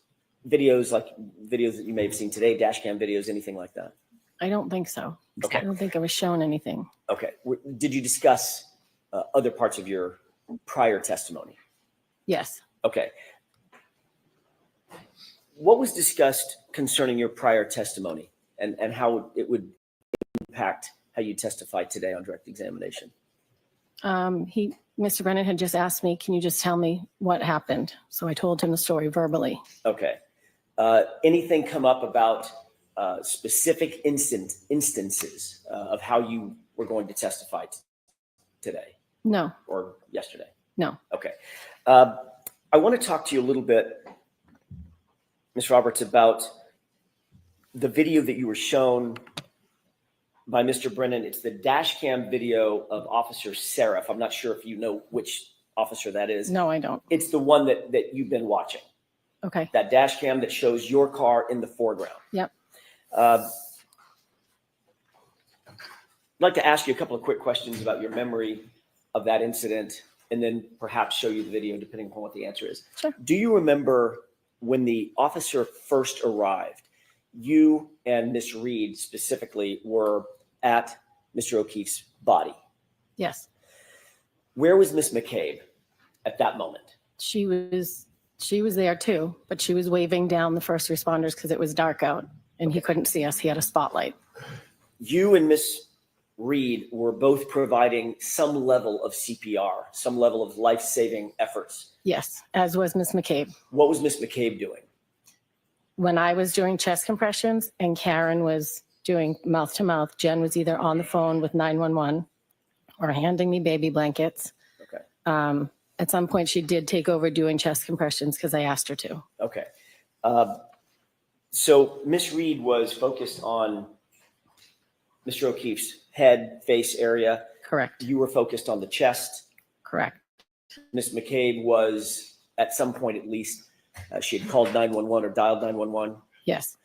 videos, like videos that you may have seen today, dash cam videos, anything like that? I don't think so. Okay. I don't think I was shown anything. Okay. Did you discuss other parts of your prior testimony? Yes. Okay. What was discussed concerning your prior testimony and how it would impact how you testified today on direct examination? Mr. Brennan had just asked me, can you just tell me what happened? So I told him the story verbally. Okay. Anything come up about specific instances of how you were going to testify today No, or yesterday? no. Okay. I want to talk to you a little bit, Ms. Roberts, about the video that you were shown by Mr. Brennan. It's the dash cam video of Officer Seraph. I'm not sure if you know which officer that is. No, I don't. It's the one that you've been watching. Okay. That dash cam that shows your car in the foreground. Yep. I'd like to ask you a couple of quick questions about your memory of that incident, and then perhaps show you the video depending upon what the answer is. Sure. Do you remember when the officer first arrived, you and Miss Reed specifically were at Mr. O'Keefe's body? Yes. Where was Miss McCabe at that moment? She was there too, but she was waving down the first responders because it was dark out and he couldn't see us. He had a spotlight. You and Miss Reed were both providing some level of CPR, some level of life-saving efforts. Yes, as was Miss McCabe. What was Miss McCabe doing? When I was doing chest compressions and Karen was doing mouth to mouth, Jen was either on the phone with 911 or handing me baby blankets. Okay. At some point, she did take over doing chest compressions because I asked her to. Okay. So Miss Reed was focused on Mr. O'Keefe's head, face area. Correct. You were focused on the chest. Correct. Miss McCabe was, at some point at least, she had called 911 or dialed 911. Yes.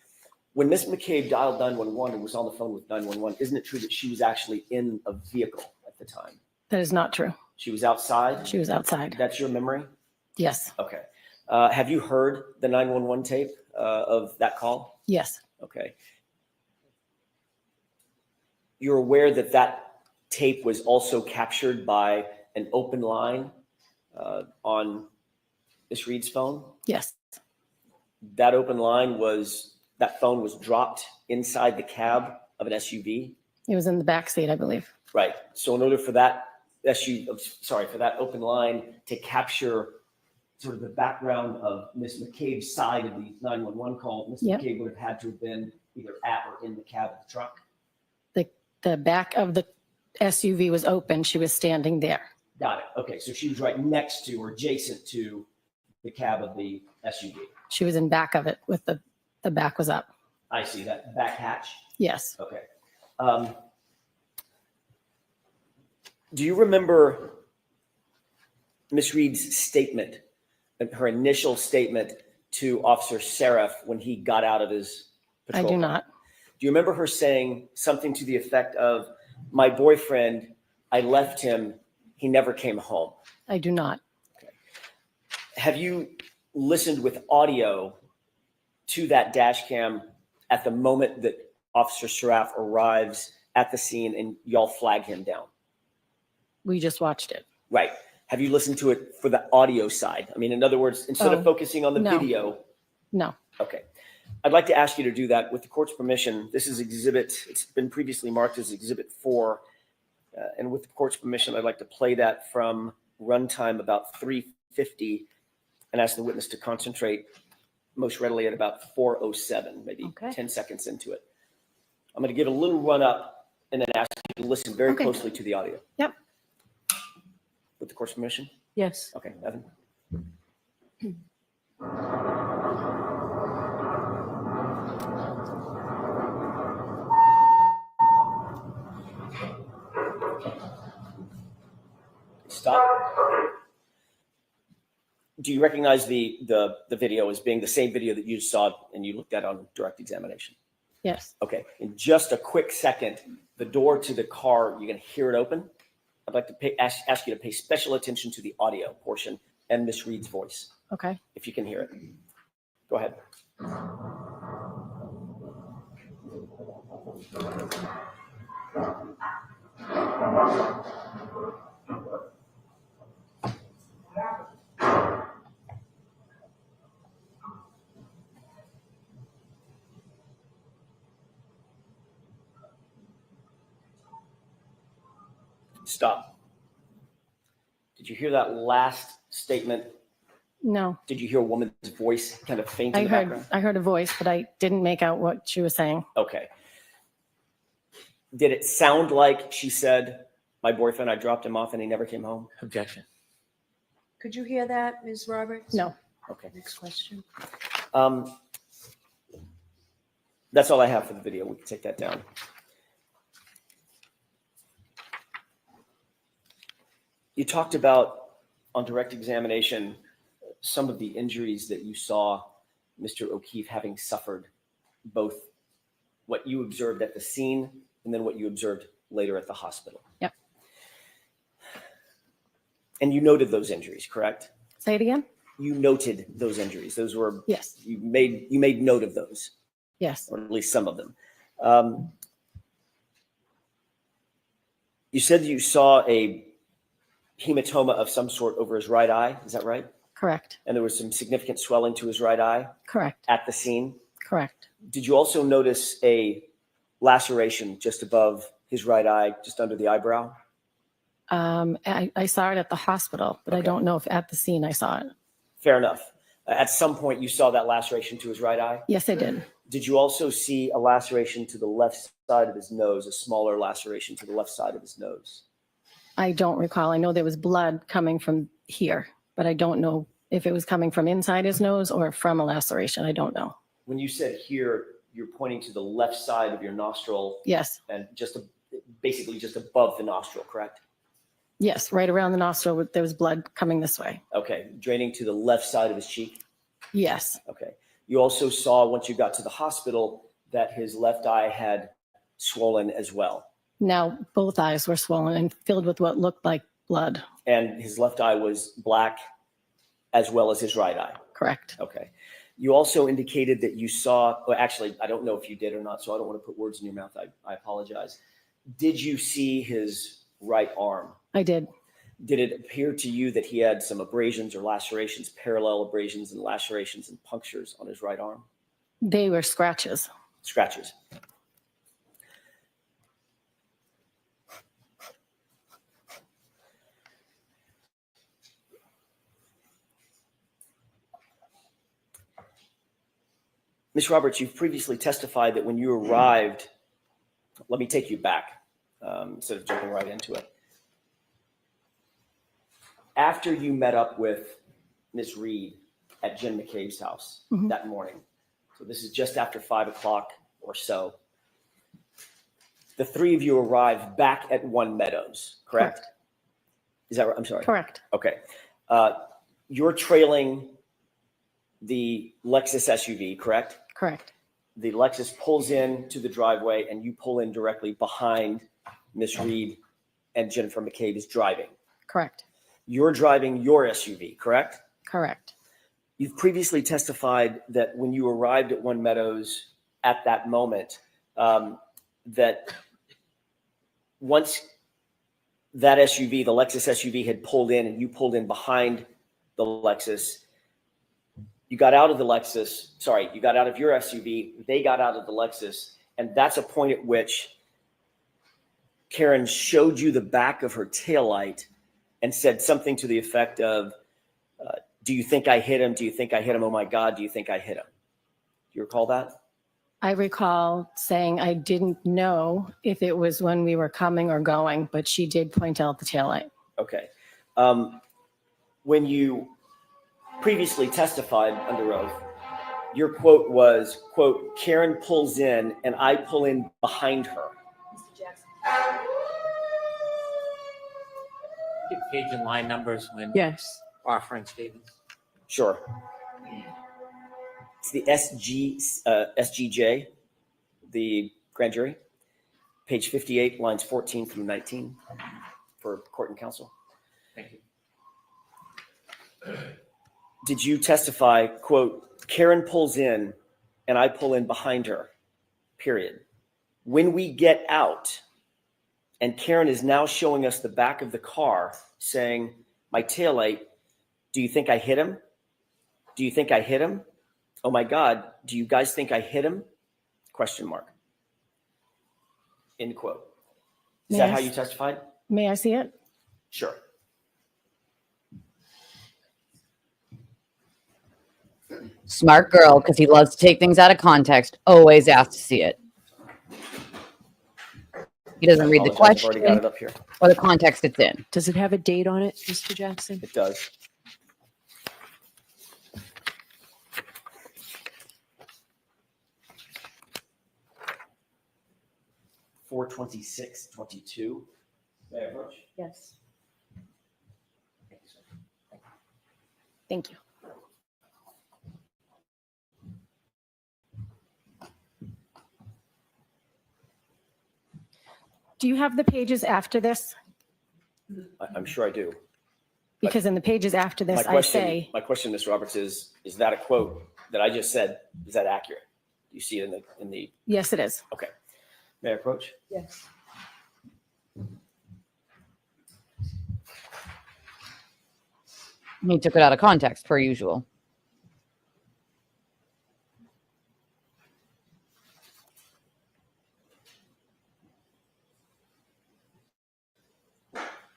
When Miss McCabe dialed 911 and was on the phone with 911, isn't it true that she was actually in a vehicle at the time? That is not true. She was outside? She was outside. That's your memory? Yes. Okay. Have you heard the 911 tape of that call? Yes. Okay. You're aware that that tape was also captured by an open line on Miss Reed's phone? Yes. That open line that phone was dropped inside the cab of an SUV? It was in the back seat, I believe. Right. So in order for that for that open line to capture sort of the background of Miss McCabe's side of the 911 call, Miss Yep. McCabe would have had to have been either at or in the cab of the truck. The back of the SUV was open. She was standing there. Got it. Okay. So she was right next to or adjacent to the cab of the SUV. She was in back of it with the back was up. I see that back hatch. Yes. Okay. Do you remember Miss Reed's statement, her initial statement to Officer Seraph when he got out of his patrol I do car? not. Do you remember her saying something to the effect of, "My boyfriend, I left him, he never came home"? I do not. Have you listened with audio to that dash cam at the moment that Officer Seraph arrives at the scene and y'all flag him down? We just watched it. Right. Have you listened to it for the audio side? I mean, in other words, instead of focusing on the no. video. No. Okay. I'd like to ask you to do that with the court's permission. This is it's been previously marked as Exhibit 4. And with the court's permission, I'd like to play that from runtime about 3:50 and ask the witness to concentrate most readily at about 4:07, maybe Okay. 10 seconds into it. I'm going to give a little run up and then ask you to listen very Okay. closely to the audio. Yep. With the court's permission? Yes. Okay, Evan. Stop. Do you recognize the video as being the same video that you saw and you looked at on direct examination? Yes. Okay. In just a quick second, the door to the car, you're going to hear it open. I'd like to ask you to pay special attention to the audio portion and Miss Reed's voice, Okay. if you can hear it. Go ahead. Stop. Did you hear that last statement? No, Did you hear a woman's voice kind of faint in the background? I heard a voice, but I didn't make out what she was saying. Okay. Did it sound like she said, my boyfriend, I dropped him off and he never came home? Objection. Could you hear that, Ms. Roberts? No. Okay. Next question. That's all I have for the video. We can take that down. You talked about, on direct examination, some of the injuries that you saw Mr. O'Keefe having suffered, both what you observed at the scene and then what you observed later at the hospital. Yep. And you noted those injuries, correct? Say it again? You noted those injuries. Those were, Yes. you made note of those, Yes. or at least some of them. You said you saw a hematoma of some sort over his right eye. Is that right? Correct. And there was some significant swelling to his right eye Correct. at the scene. Correct. Did you also notice a laceration just above his right eye, just under the eyebrow? I saw it at the hospital, but I Okay. don't know if at the scene I saw it. Fair enough. At some point, you saw that laceration to his right eye. Yes, I did. Did you also see a laceration to the left side of his nose, a smaller laceration to the left side of his nose? I don't recall. I know there was blood coming from here, but I don't know if it was coming from inside his nose or from a laceration. I don't know. When you said here, you're pointing to the left side of your nostril Yes. and basically just above the nostril, correct? Yes. Right around the nostril, there was blood coming this way. Okay. Draining to the left side of his cheek? Yes. Okay. You also saw, once you got to the hospital, that his left eye had swollen as well. Now both eyes were swollen and filled with what looked like blood. And his left eye was black as well as his right eye. Correct. Okay. You also indicated that you saw, well, actually, I don't know if you did or not, so I don't want to put words in your mouth. I apologize. Did you see his right arm? I did. Did it appear to you that he had some abrasions or lacerations, parallel abrasions and lacerations and punctures on his right arm? They were scratches. Scratches. Ms. Roberts, you've previously testified that when you arrived, let me take you back instead of jumping right into it. After you met up with Ms. Reed at Jen McCabe's house that morning, so this is just after 5 o'clock or so, the three of you arrived back at One Meadows, correct? Is that right? I'm sorry. Correct. Okay. You're trailing the Lexus SUV, correct? Correct. The Lexus pulls in to the driveway and you pull in directly behind Miss Reed and Jennifer McCabe is driving. Correct. You're driving your SUV, correct? Correct. You've previously testified that when you arrived at One Meadows at that moment, that once that SUV, the Lexus SUV had pulled in and you pulled in behind the Lexus, you got out of the Lexus, sorry, you got out of your SUV, they got out of the Lexus, and that's a point at which Karen showed you the back of her taillight and said something to the effect of, do you think I hit him? Do you think I hit him? Oh my God, do you think I hit him? Do you recall that? I recall saying I didn't know if it was when we were coming or going, but she did point out the taillight. Okay. When you previously testified under oath, your quote was, quote, Karen pulls in and I pull in behind her. Mr. Jackson. Give page and line numbers when Yes. offering statements. Sure. It's the SGJ, the grand jury, page 58, lines 14 through 19 for court and counsel. Thank you. Did you testify, quote, Karen pulls in and I pull in behind her, period. When we get out, and Karen is now showing us the back of the car saying, my taillight, do you think I hit him? Do you think I hit him? Oh my God, do you guys think I hit him? Question mark. End quote. Is that how you testified? May I see it? Sure. Smart girl, because he loves to take things out of context. Always asks to see it. He doesn't read the Apologize, I've already got question it up here. or the context it's in. Does it have a date on it, Mr. Jackson? It does. (4/26/22). May I approach? Yes. Thank you, sir. Thank you. Do you have the pages after this? I'm sure I do. Because in the pages after this, I say, My question, Ms. Roberts, is that a quote that I just said? Is that accurate? Do you see it in the? yes, it is. Okay. May I approach? Yes. He took it out of context, per usual.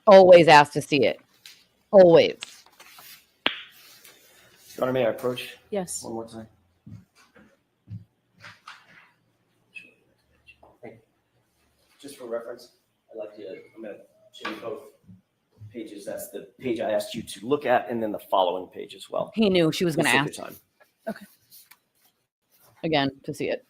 Always ask to see it. Always. Your Honor, may I approach Yes. one more time? Thank you. Just for reference, I'm going to show you both pages. That's the page I asked you to look at, and then the following page as well. He knew she was going to Please take ask your time. again to see it.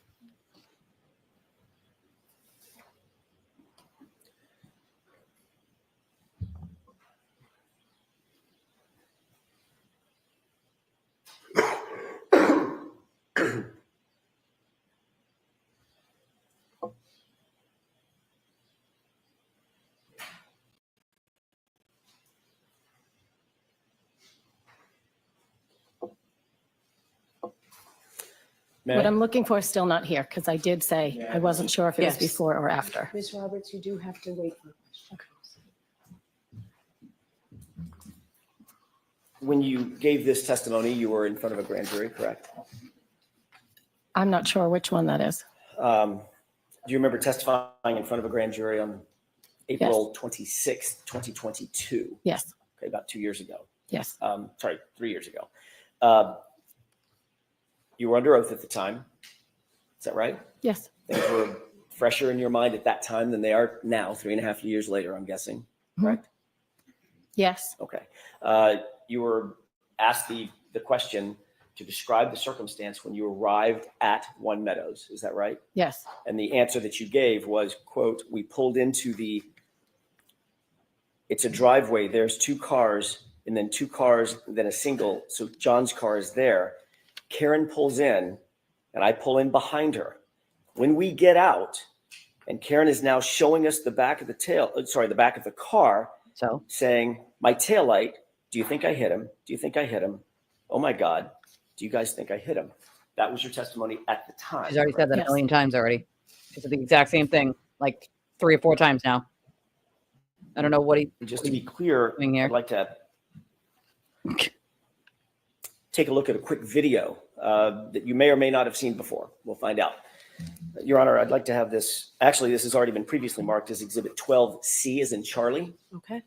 May What I? I'm looking for is still not here because I did say I wasn't sure if it was Yes. before or after. Ms. Roberts, you do have to wait for a question. When you gave this testimony, you were in front of a grand jury, correct? I'm not sure which one that is. Do you remember testifying in front of a grand jury on April 26th, 2022? Yes, Okay, about 2 years ago. yes, 3 years ago. You were under oath at the time. Is that right? yes, Things were fresher in your mind at that time than they are now, 3.5 years later, I'm guessing, correct? yes, Okay. You were asked the question to describe the circumstance when you arrived at One Meadows. Is that right? yes, And the answer that you gave was, quote, we pulled into it's a driveway. There's 2 cars and then 2 cars, then a single. So John's car is there. Karen pulls in and I pull in behind her. When we get out, and Karen is now showing us the back of the back of the car, So saying, my taillight, do you think I hit him? Do you think I hit him? Oh my God, do you guys think I hit him? That was your testimony at the time. she's already said that Yes. a million times already. She said the exact same thing, like 3 or 4 times now. I don't know what he. Just to be clear, Doing here. I'd like to take a look at a quick video that you may or may not have seen before. We'll find out. Your Honor, I'd like to have this. Actually, this has already been previously marked as Exhibit 12C as in Charlie, Okay.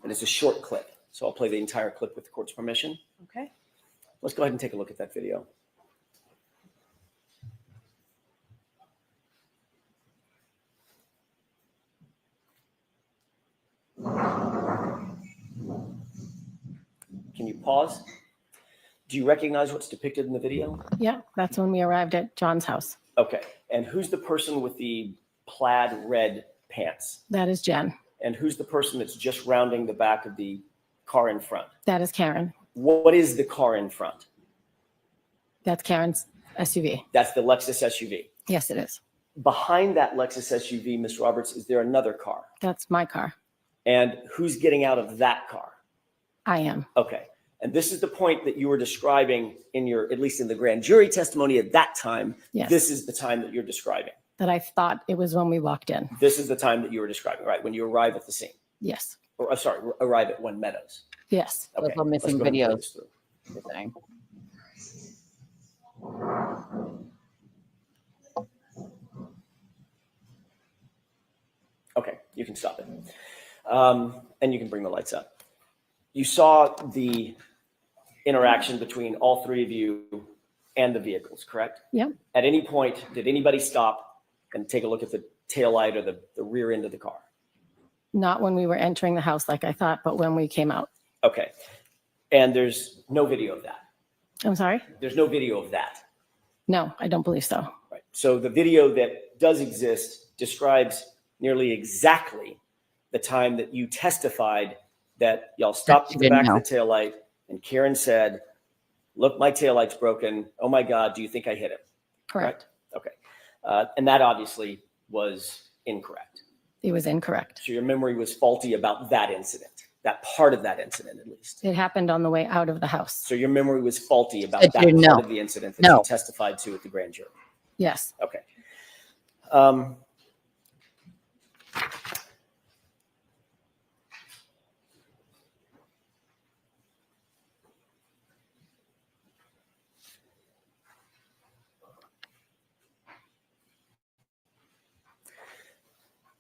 and it's a short clip. So I'll play the entire clip with the court's permission. Okay. Let's go ahead and take a look at that video. Can you pause? Do you recognize what's depicted in the video? yeah. That's when we arrived at John's house. Okay. And who's the person with the plaid red pants? That is Jen. And who's the person that's just rounding the back of the car in front? That is Karen. What is the car in front? That's Karen's SUV. That's the Lexus SUV. Yes, it is. Behind that Lexus SUV, Ms. Roberts, is there another car? That's my car. And who's getting out of that car? I am. Okay. And this is the point that you were describing in your, at least in the grand jury testimony at that time. Yes. This is the time that you're describing. That I thought it was when we walked in. This is the time that you were describing, right? When you arrive at the scene. Yes. Or sorry, arrive at One Meadows. Yes. Okay. Those are missing let's go ahead and videos. go through. You're saying. Okay, you can stop it. And you can bring the lights up. You saw the interaction between all three of you and the vehicles, correct? Yeah. At any point, did anybody stop and take a look at the taillight or the rear end of the car? Not when we were entering the house like I thought, but when we came out. Okay. And there's no video of that. I'm sorry? There's no video of that. No, I don't believe so. Right. So the video that does exist describes nearly exactly the time that you testified that y'all stopped at the back of the taillight and Karen said, look, my taillight's broken. Oh my God, do you think I hit him? Correct. Right? Okay. And that obviously was incorrect. It was incorrect. So your memory was faulty about that incident, that part of that incident at least. It happened on the way out of the house. So your memory was faulty about But that you part know. of the incident that No. you testified to at the grand jury. Yes. Okay.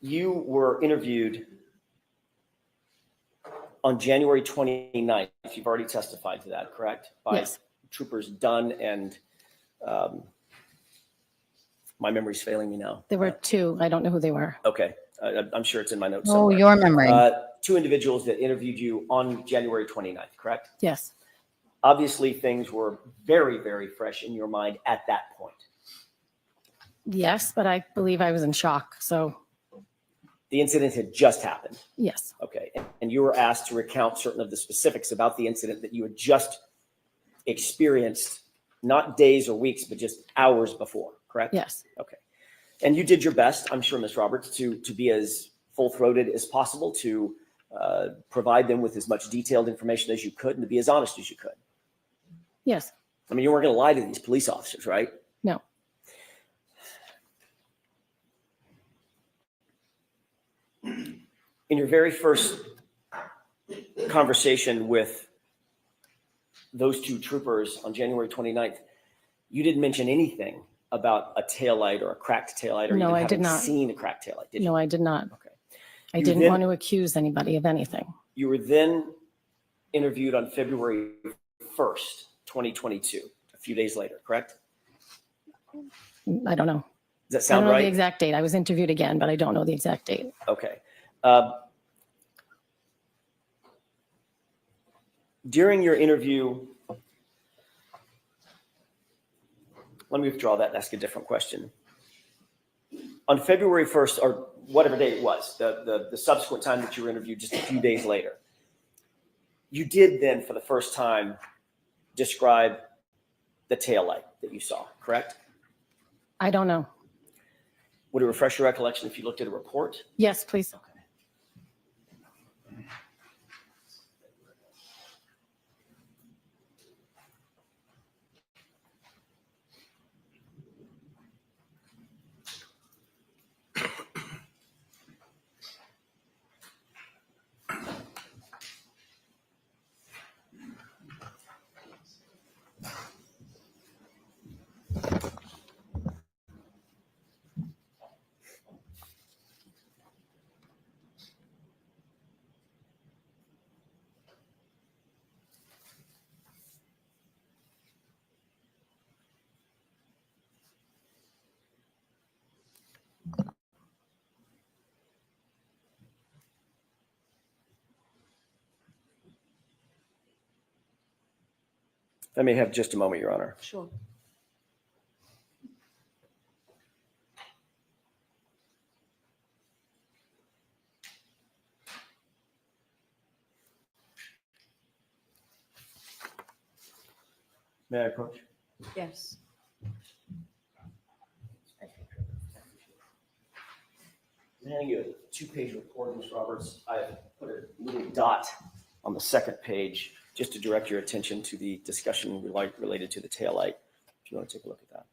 You were interviewed on January 29th. You've already testified to that, correct? By Yes. Troopers Dunn and my memory's failing me now. There were two. I don't know who they were. Okay. I'm sure it's in my notes Oh, somewhere. your memory. Two individuals that interviewed you on January 29th, correct? Yes. Obviously, things were very, very fresh in your mind at that point. Yes, but I believe I was in shock. So The incident had just happened. yes. Okay. And you were asked to recount certain of the specifics about the incident that you had just experienced, not days or weeks, but just hours before, correct? Yes. Okay. And you did your best, I'm sure, Ms. Roberts, to be as full-throated as possible, to provide them with as much detailed information as you could and to be as honest as you could. Yes. I mean, you weren't going to lie to these police officers, right? No. In your very first conversation with those two troopers on January 29th, you didn't mention anything about a taillight or a cracked taillight or No, even I having did not. seen a cracked taillight, did you? No, I did not. Okay. I You didn't then- want to accuse anybody of anything. You were then interviewed on February 1st, 2022, a few days later, correct? I don't know. Does that I don't sound know the right? exact date. I was interviewed again, but I don't know the exact date. Okay. During your interview, let me withdraw that and ask a different question. On February 1st, or whatever day it was, the subsequent time that you were interviewed just a few days later, you did then, for the first time, describe the taillight that you saw, correct? I don't know. Would it refresh your recollection if you looked at a report? Yes, please. I may have just a moment, Your Honor. Sure. May I approach? Yes. I'm handing you a 2-page report, Ms. Roberts. I put a little dot on the second page just to direct your attention to the discussion related to the taillight, if you want to take a look at that.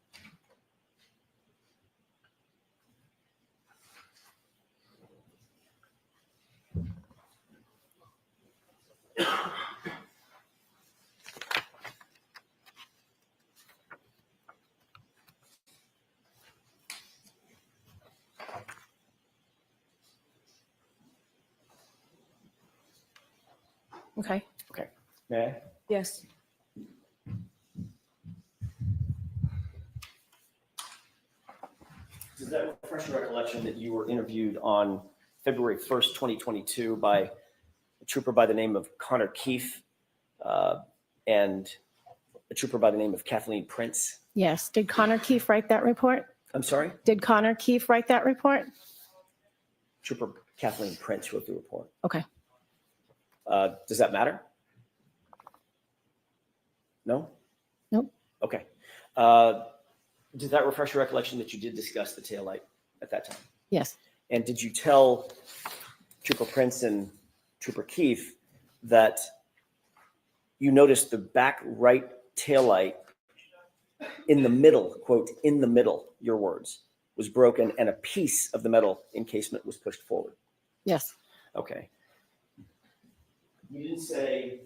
Okay. Okay. May I? Yes. Does that refresh your recollection that you were interviewed on February 1st, 2022 by a trooper by the name of Connor Keefe and a trooper by the name of Kathleen Prince? Yes. Did Connor Keefe write that report? I'm sorry? Did Connor Keefe write that report? Trooper Kathleen Prince wrote the report. Okay. Does that matter? No? Nope. Okay. Does that refresh your recollection that you did discuss the taillight at that time? Yes. And did you tell Trooper Prince and Trooper Keefe that you noticed the back right taillight in the middle, quote, in the middle, your words, was broken and a piece of the metal encasement was pushed forward? Yes. Okay. You didn't say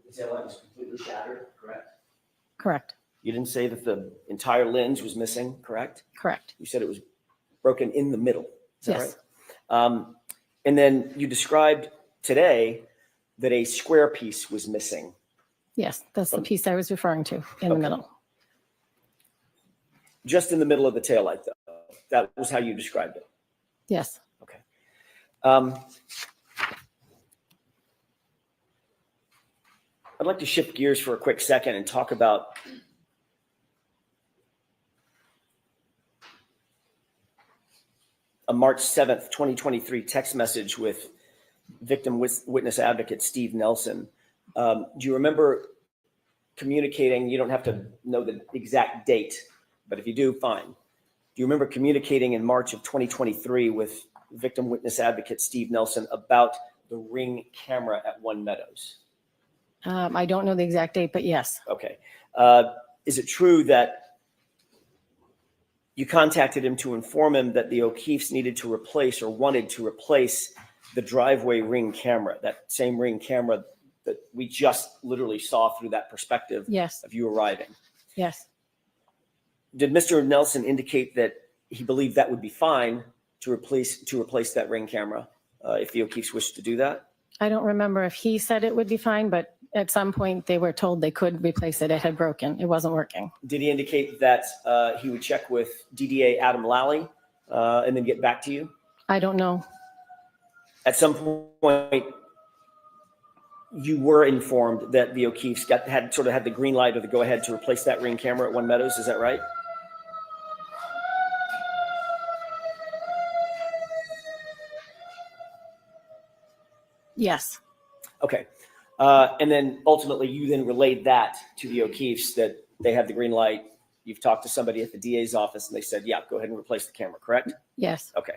the taillight was completely shattered, correct? Correct. You didn't say that the entire lens was missing, correct? Correct. You said it was broken in the middle. Is that Yes. right? And then you described today that a square piece was missing. Yes. That's the piece I was referring to in the Okay. middle. Just in the middle of the taillight, though. That was how you described it. Yes. Okay. I'd like to shift gears for a quick second and talk about a March 7th, 2023 text message with victim witness advocate Steve Nelson. Do you remember communicating? You don't have to know the exact date, but if you do, fine. Do you remember communicating in March of 2023 with victim witness advocate Steve Nelson about the Ring camera at One Meadows? I don't know the exact date, but yes. Okay. Is it true that you contacted him to inform him that the O'Keefes needed to replace or wanted to replace the driveway Ring camera, that same Ring camera that we just literally saw through that perspective Yes. of you arriving? Yes. Did Mr. Nelson indicate that he believed that would be fine to replace that Ring camera if the O'Keefes wished to do that? I don't remember if he said it would be fine, but at some point they were told they could replace it. It had broken. It wasn't working. Did he indicate that he would check with DDA Adam Lally and then get back to you? I don't know. At some point, you were informed that the O'Keefes had the green light or the go ahead to replace that Ring camera at One Meadows. Is that right? Yes. Okay. And then ultimately you then relayed that to the O'Keefes that they had the green light. You've talked to somebody at the DA's office and they said, yeah, go ahead and replace the camera, correct? Yes. Okay.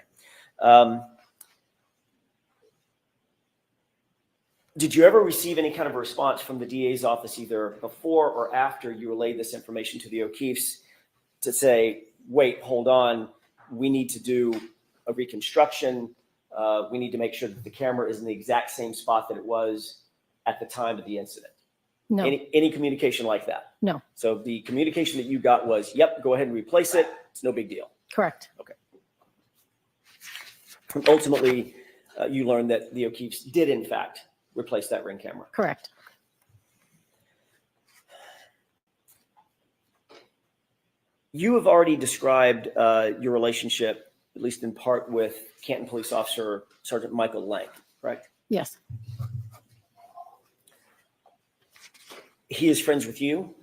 Did you ever receive any kind of response from the DA's office either before or after you relayed this information to the O'Keefes to say, wait, hold on, we need to do a reconstruction. We need to make sure that the camera is in the exact same spot that it was at the time of the incident? No. Any communication like that? No. So the communication that you got was, yep, go ahead and replace it. It's no big deal. Correct. Okay. And ultimately, you learned that the O'Keefes did, in fact, replace that Ring camera. Correct. You have already described your relationship, at least in part, with Canton Police Officer Sergeant Michael Lang, correct? Yes. He is friends with you.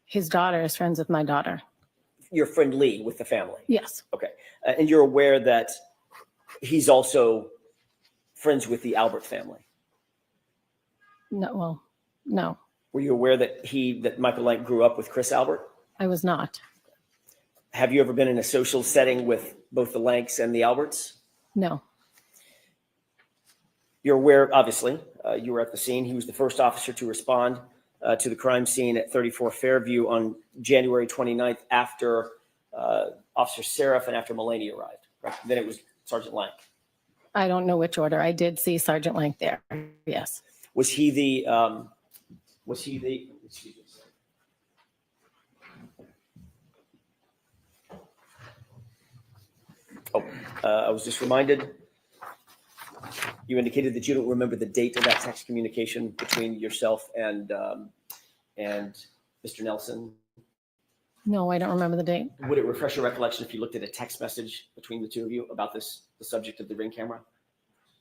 His daughter is friends with my daughter. You're friendly with the family. Yes. Okay. And you're aware that he's also friends with the Albert family. No. Well, no. Were you aware that Michael Lank grew up with Chris Albert? I was not. Have you ever been in a social setting with both the Lanks and the Alberts? No. You're aware, obviously, you were at the scene. He was the first officer to respond to the crime scene at 34 Fairview on January 29th after Officer Seraph and after Mulaney arrived. Right? Then it was Sergeant Lank. I don't know which order. I did see Sergeant Lank there. Yes. Was he the, excuse me. I was just reminded, you indicated that you don't remember the date of that text communication between yourself and Mr. Nelson. No, I don't remember the date. Would it refresh your recollection if you looked at a text message between the two of you about the subject of the Ring camera?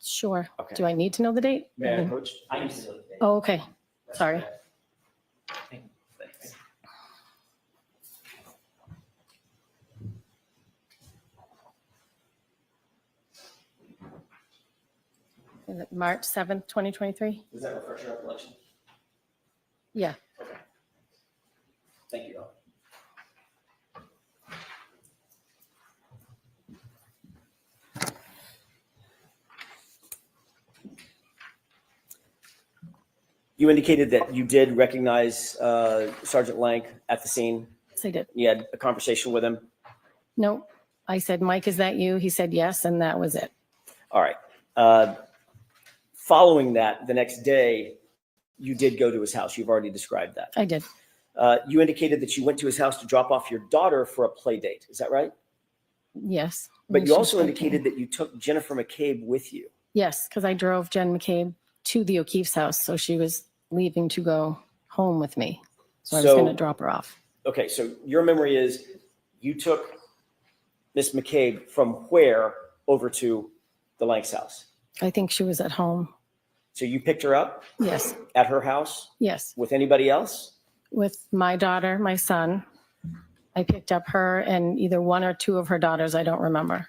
Sure. Okay. Do I need to know the date? May I approach? I need to know the date. Oh, okay. Sorry. Thanks. Is it March 7th, 2023? Does that refresh your recollection? Yeah. Okay. Thank you. You indicated that you did recognize Sergeant Lank at the scene. Yes, I did. You had a conversation with him. No, I said, Mike, is that you? He said yes, and that was it. All right. Following that, the next day, you did go to his house. You've already described that. I did. You indicated that you went to his house to drop off your daughter for a play date. Is that right? Yes. But you She's also 13. indicated that you took Jennifer McCabe with you. Yes, because I drove Jen McCabe to the O'Keefe's house, so she was leaving to go home with me. So I was going to drop her off. Okay, so your memory is you took Miss McCabe from where over to the Lanks house? I think she was at home. So you picked her up Yes. at her house Yes. with anybody else? With my daughter, my son. I picked up her and either one or two of her daughters. I don't remember.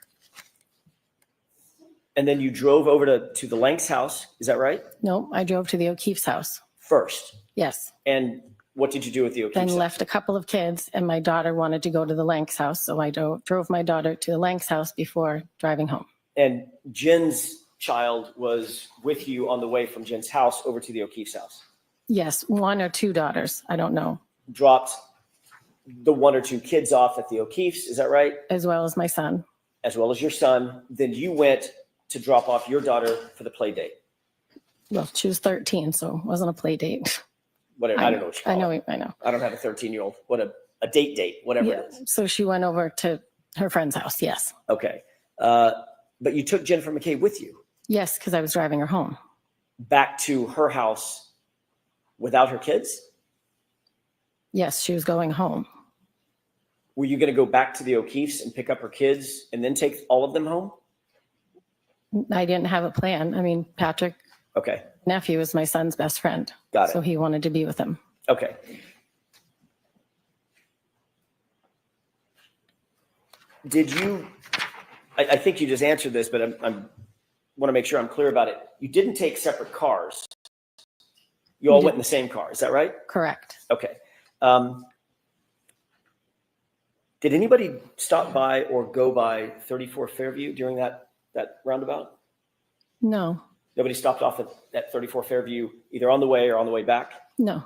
And then you drove over to the Lanks house. Is that right? No, I drove to the O'Keefe's house. First. Yes. And what did you do with the O'Keefe's Then house? left a couple of kids, and my daughter wanted to go to the Lanks house. So I drove my daughter to the Lanks house before driving home. And Jen's child was with you on the way from Jen's house over to the O'Keefe's house. Yes, one or two daughters. I don't know. Dropped the one or two kids off at the O'Keefe's. Is that right? As well as my son. As well as your son. Then you went to drop off your daughter for the play date. Well, she was 13, so it wasn't a play date. Whatever. I don't know what you call it. I know. I don't have a 13-year-old. What a date, whatever Yeah. it is. So she went over to her friend's house. Yes. Okay. But you took Jennifer McCabe with you Yes, because I was driving her home. back to her house without her kids? Yes, she was going home. Were you going to go back to the O'Keefe's and pick up her kids and then take all of them home? I didn't have a plan. I mean, Patrick, Okay. nephew, is my son's best friend. Got it. So he wanted to be with him. Okay. Did you, I think you just answered this, but I want to make sure I'm clear about it. You didn't take separate cars. You all We went in the same car. Is that right? Correct. Okay. Did anybody stop by or go by 34 Fairview during that roundabout? No, Nobody stopped off at 34 Fairview either on the way or on the way back? no.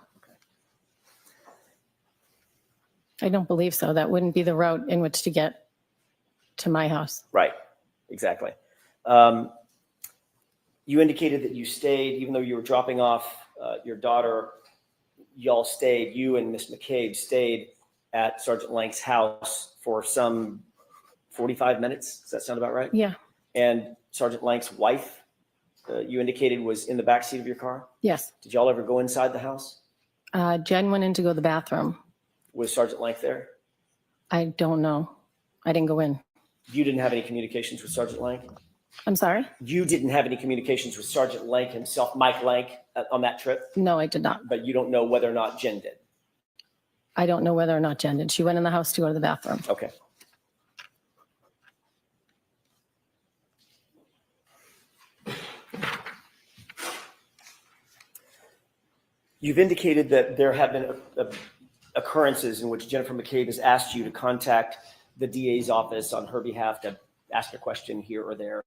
I don't believe so. That wouldn't be the route in which to get to my house. Right, exactly. You indicated that you stayed, even though you were dropping off your daughter, y'all stayed, you and Miss McCabe stayed at Sergeant Lank's house for some 45 minutes. Does that sound about right? Yeah. And Sergeant Lank's wife, you indicated, was in the backseat of your car. Yes. Did y'all ever go inside the house? Jen went in to go to the bathroom. Was Sergeant Lank there? I don't know. I didn't go in. You didn't have any communications with Sergeant Lank? I'm sorry? You didn't have any communications with Sergeant Lank himself, Mike Lank, on that trip? No, I did not. But you don't know whether or not Jen did? I don't know whether or not Jen did. She went in the house to go to the bathroom. Okay. You've indicated that there have been occurrences in which Jennifer McCabe has asked you to contact the DA's office on her behalf to ask a question here or there,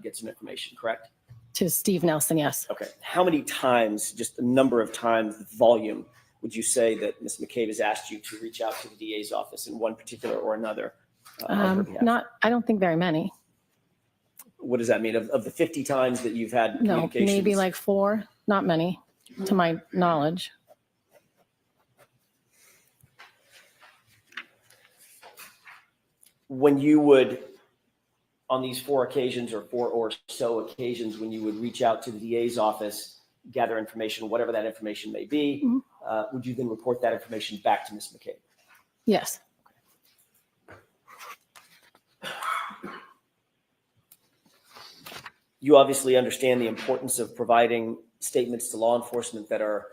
get some information, correct? To Steve Nelson, yes. Okay. How many times, just the number of times, the volume, would you say that Ms. McCabe has asked you to reach out to the DA's office in one particular or another on her behalf? I don't think very many. What does that mean? Of the 50 times that you've had No, communications? maybe like 4, not many, to my knowledge. When you would, on these 4 occasions or 4 or so occasions, when you would reach out to the DA's office, gather information, whatever that information may be, would you then report that information back to Ms. McCabe? Yes. You obviously understand the importance of providing statements to law enforcement that are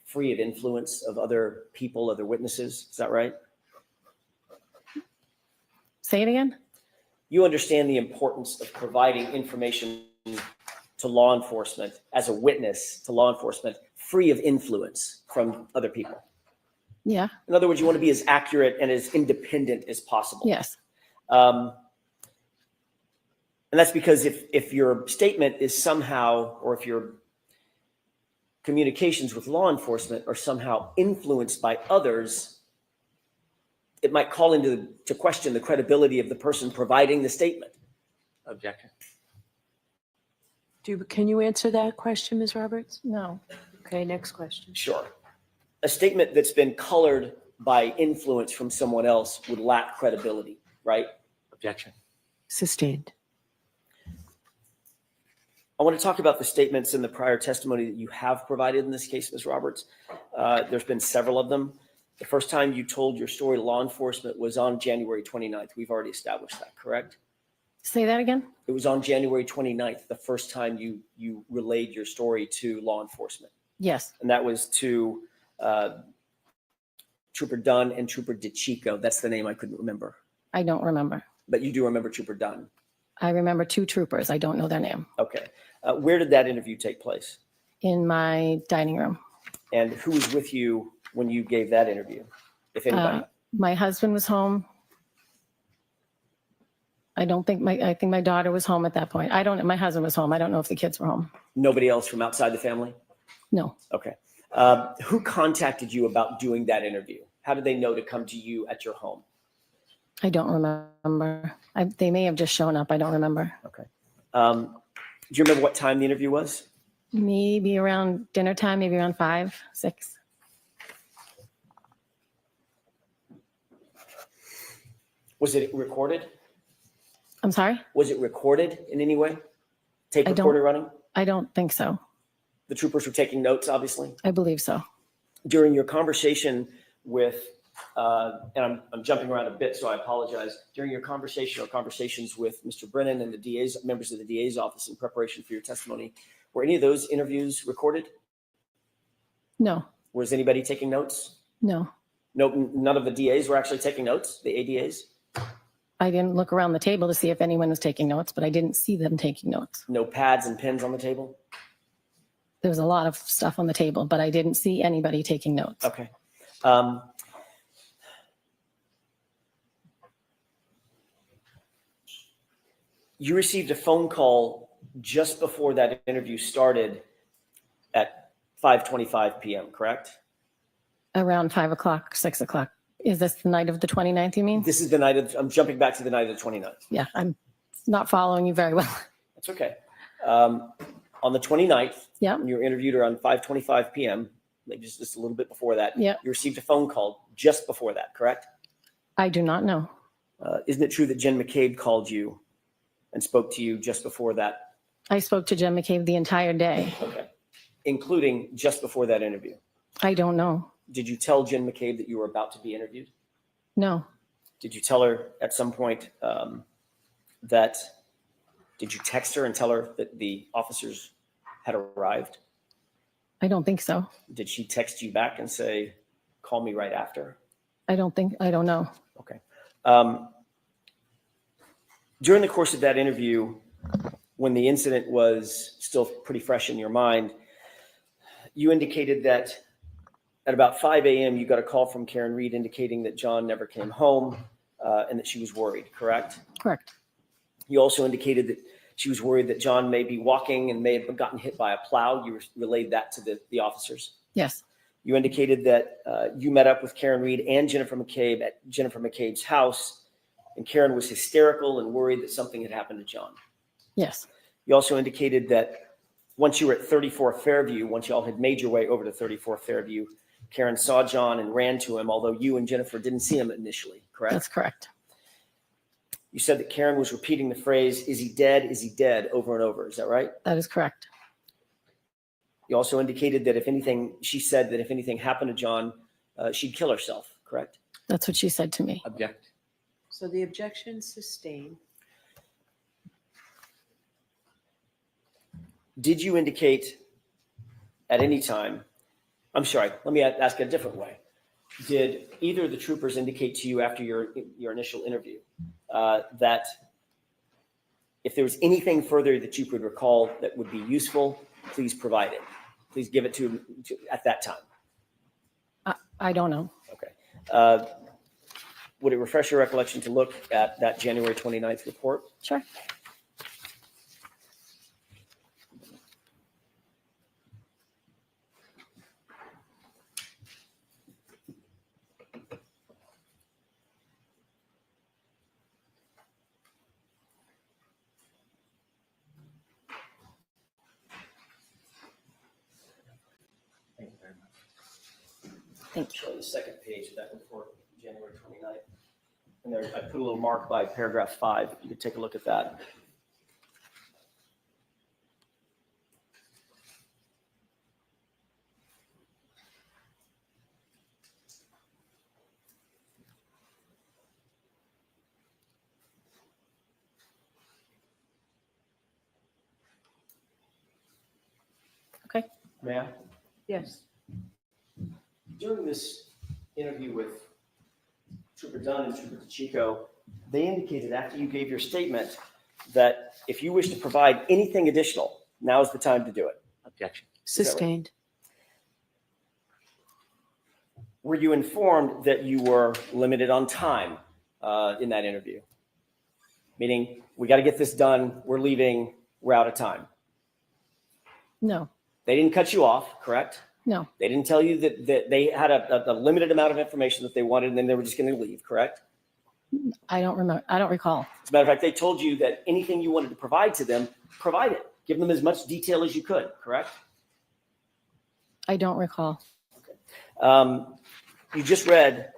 free of influence of other people, other witnesses. Is that right? Say it again? You understand the importance of providing information to law enforcement as a witness to law enforcement free of influence from other people. Yeah. In other words, you want to be as accurate and as independent as possible. Yes. And that's because if your statement is somehow, or if your communications with law enforcement are somehow influenced by others, it might call into question the credibility of the person providing the statement. Objection. Can you answer that question, Ms. Roberts? No. Okay, next question. Sure. A statement that's been colored by influence from someone else would lack credibility, right? Objection. Sustained. I want to talk about the statements in the prior testimony that you have provided in this case, Ms. Roberts. There's been several of them. The first time you told your story to law enforcement was on January 29th. We've already established that, correct? Say that again? It was on January 29th, the first time you relayed your story to law enforcement. Yes. And that was to Trooper Dunn and Trooper DeChico. That's the name I couldn't remember. I don't remember. But you do remember Trooper Dunn. I remember 2 troopers. I don't know their name. Okay. Where did that interview take place? In my dining room. And who was with you when you gave that interview, if anybody? My husband was home. I think my daughter was home at that point. My husband was home. I don't know if the kids were home. Nobody else from outside the family? No. Okay. Who contacted you about doing that interview? How did they know to come to you at your home? I don't remember. They may have just shown up. I don't remember. Okay. Do you remember what time the interview was? Maybe around dinner time, maybe around 5, 6. Was it recorded? I'm sorry? Was it recorded in any way? Tape I don't- recorder running? I don't think so. The troopers were taking notes, obviously. I believe so. During your conversation with, and I'm jumping around a bit, so I apologize. During your conversation or conversations with Mr. Brennan and the members of the DA's office in preparation for your testimony, were any of those interviews recorded? No. Was anybody taking notes? No. No, none of the DAs were actually taking notes, the ADAs? I didn't look around the table to see if anyone was taking notes, but I didn't see them taking notes. No pads and pens on the table? There was a lot of stuff on the table, but I didn't see anybody taking notes. Okay. You received a phone call just before that interview started at 5:25 p.m., correct? Around 5 o'clock, 6 o'clock. Is this the night of the 29th, you mean? This is the night of, I'm jumping back to the night of the 29th. Yeah, I'm not following you very well. That's okay. On the 29th, Yeah. when you were interviewed around 5:25 p.m., maybe just a little bit before that, Yeah. you received a phone call just before that, correct? I do not know. Isn't it true that Jen McCabe called you and spoke to you just before that? I spoke to Jen McCabe the entire day. Okay. Including just before that interview. I don't know. Did you tell Jen McCabe that you were about to be interviewed? No. Did you tell her at some point did you text her and tell her that the officers had arrived? I don't think so. Did she text you back and say, call me right after? I don't know. Okay. During the course of that interview, when the incident was still pretty fresh in your mind, You indicated that at about 5 a.m., you got a call from Karen Reed indicating that John never came home and that she was worried, correct? Correct. You also indicated that she was worried that John may be walking and may have gotten hit by a plow. You relayed that to the officers. Yes. You indicated that you met up with Karen Reed and Jennifer McCabe at Jennifer McCabe's house, and Karen was hysterical and worried that something had happened to John. Yes. You also indicated that once you were at 34 Fairview, once y'all had made your way over to 34 Fairview, Karen saw John and ran to him, although you and Jennifer didn't see him initially, correct? That's correct. You said that Karen was repeating the phrase, "Is he dead? Is he dead?" over and over. Is that right? That is correct. You also indicated that she said that if anything happened to John, she'd kill herself, correct? That's what she said to me. Object. So the objection sustained. Did you indicate at any time, I'm sorry, let me ask it a different way. Did either of the troopers indicate to you after your initial interview that if there was anything further that you could recall that would be useful, please provide it? Please give it to at that time. I don't know. Okay. Would it refresh your recollection to look at that January 29th report? Sure. Thank you very much. Thank you. Show the second page of that report, January 29th. And there, I put a little mark by paragraph 5. You could take a look at that. Okay. May I? Yes. During this interview with Trooper Dunn and Trooper DeChico, they indicated after you gave your statement that if you wish to provide anything additional, now is the time to do it. Objection. Sustained. Were you informed that you were limited on time in that interview? Meaning, we got to get this done, we're leaving, we're out of time. No. They didn't cut you off, correct? No. They didn't tell you that they had a limited amount of information that they wanted and then they were just going to leave, correct? I don't remember. I don't recall. As a matter of fact, they told you that anything you wanted to provide to them, provide it. Give them as much detail as you could, correct? I don't recall. You just read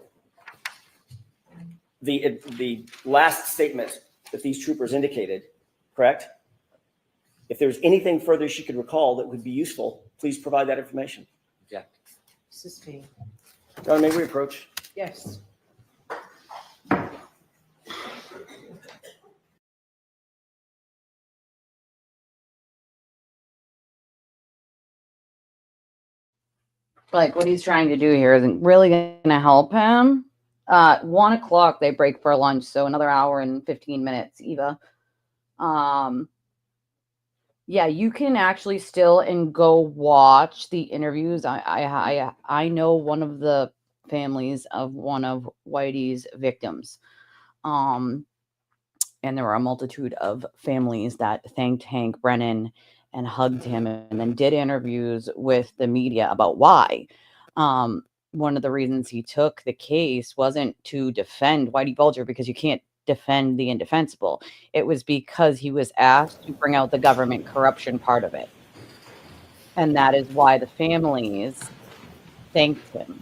the last statement that these troopers indicated, correct? If there's anything further she could recall that would be useful, please provide that information. Object. Sustained. Don, may we approach? Yes. Like what he's trying to do here isn't really going to help him. 1 o'clock they break for lunch, so another hour and 15 minutes, Eva. Yeah, you can actually still and go watch the interviews. I know one of the families of one of Whitey's victims. And there were a multitude of families that thanked Hank Brennan and hugged him and then did interviews with the media about why. One of the reasons he took the case wasn't to defend Whitey Bulger, because you can't defend the indefensible. It was because he was asked to bring out the government corruption part of it. And that is why the families thanked him.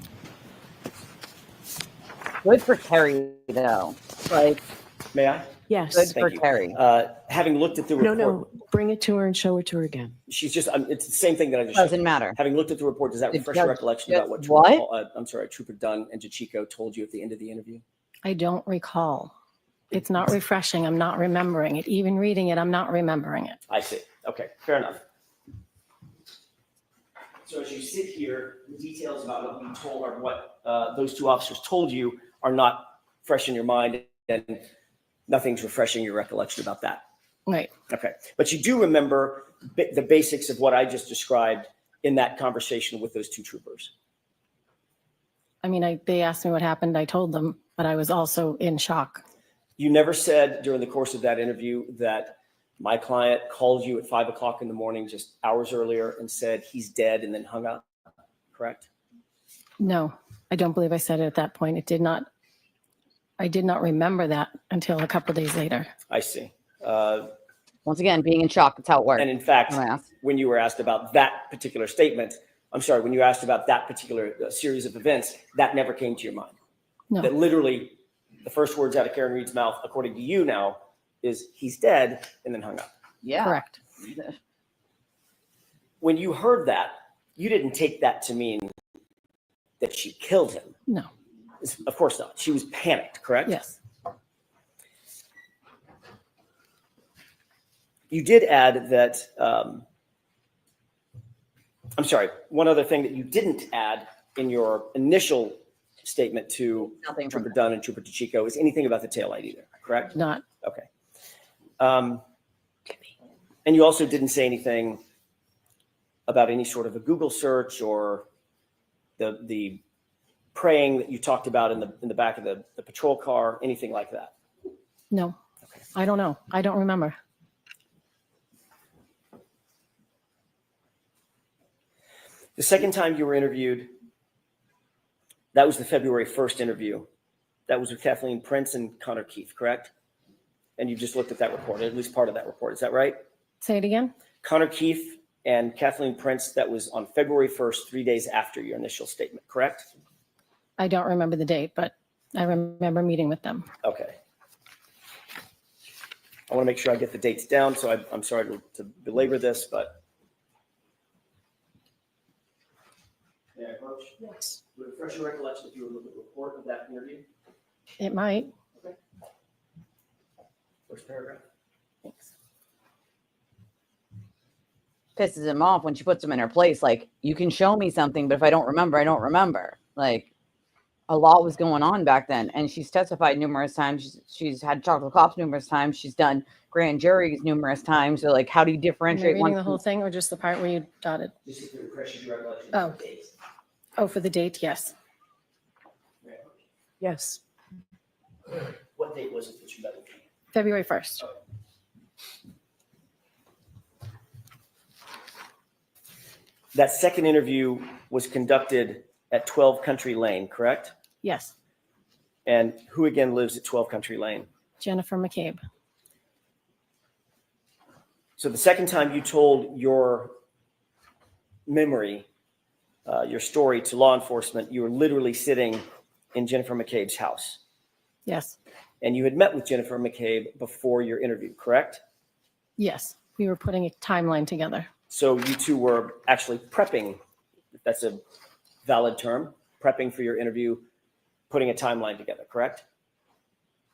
Good for Kerry, though. Like, May I? Yes. good Thank for you. Kerry. Having looked at the No, report, no. Bring it to her and show it to her again. she's just, it's the same thing that I just showed. Doesn't matter. Having looked at the report, does that The refresh your judge recollection just- about what? Trooper Dunn and DeChico told you at the end of the interview? I don't recall. It's not refreshing. I'm not remembering it. Even reading it, I'm not remembering it. I see. Okay, fair enough. So as you sit here, the details about what you told or what those two officers told you are not fresh in your mind, and nothing's refreshing your recollection about that. Right. Okay, but you do remember the basics of what I just described in that conversation with those two troopers? I mean, they asked me what happened. I told them, but I was also in shock. You never said during the course of that interview that my client called you at 5 o'clock in the morning, just hours earlier, and said he's dead and then hung up, correct? No, I don't believe I said it at that point. I did not remember that until a couple of days later. I see. Once again, being in shock, that's how it works. And in fact, Dumbass. when you were asked about that particular statement, I'm sorry, when you asked about that particular series of events, that never came to your mind. No. That literally the first words out of Karen Reed's mouth, according to you now, is he's dead and then hung up. Yeah. Correct. When you heard that, you didn't take that to mean that she killed him. No. Of course not. She was panicked, correct? Yes. You did add that, I'm sorry, one other thing that you didn't add in your initial statement to Nothing from Trooper Dunn and Trooper DeChico is anything about the taillight either, correct? Not. Okay. And you also didn't say anything about any sort of a Google search or the praying that you talked about in the back of the patrol car, anything like that? No. Okay. I don't know. I don't remember. The second time you were interviewed, that was the February 1st interview. That was with Kathleen Prince and Connor Keith, correct? And you just looked at that report, at least part of that report. Is that right? Say it again. Connor Keith and Kathleen Prince, that was on February 1st, 3 days after your initial statement, correct? I don't remember the date, but I remember meeting with them. Okay. I want to make sure I get the dates down, so I'm sorry to belabor this, but. May I approach? Yes. Would it refresh your recollection if you were to look at the report of that interview? It might. Okay. First paragraph. Thanks. Pisses him off when she puts him in her place. Like, you can show me something, but if I don't remember, I don't remember. Like, a lot was going on back then. And she's testified numerous times. She's had chocolate cops numerous times. She's done grand juries numerous times. So, like, how do you Am I differentiate reading one the from whole thing or just the part where you dotted? Just if it refreshes your recollection. Oh. Oh, for the date? Yes. Yes. What date was it that you met with me? February 1st. That second interview was conducted at 12 Country Lane, correct? Yes. And who again lives at 12 Country Lane? Jennifer McCabe. So the second time you told your memory, your story to law enforcement, you were literally sitting in Jennifer McCabe's house. Yes. And you had met with Jennifer McCabe before your interview, correct? Yes. We were putting a timeline together. So you two were actually prepping, if that's a valid term, prepping for your interview, putting a timeline together, correct?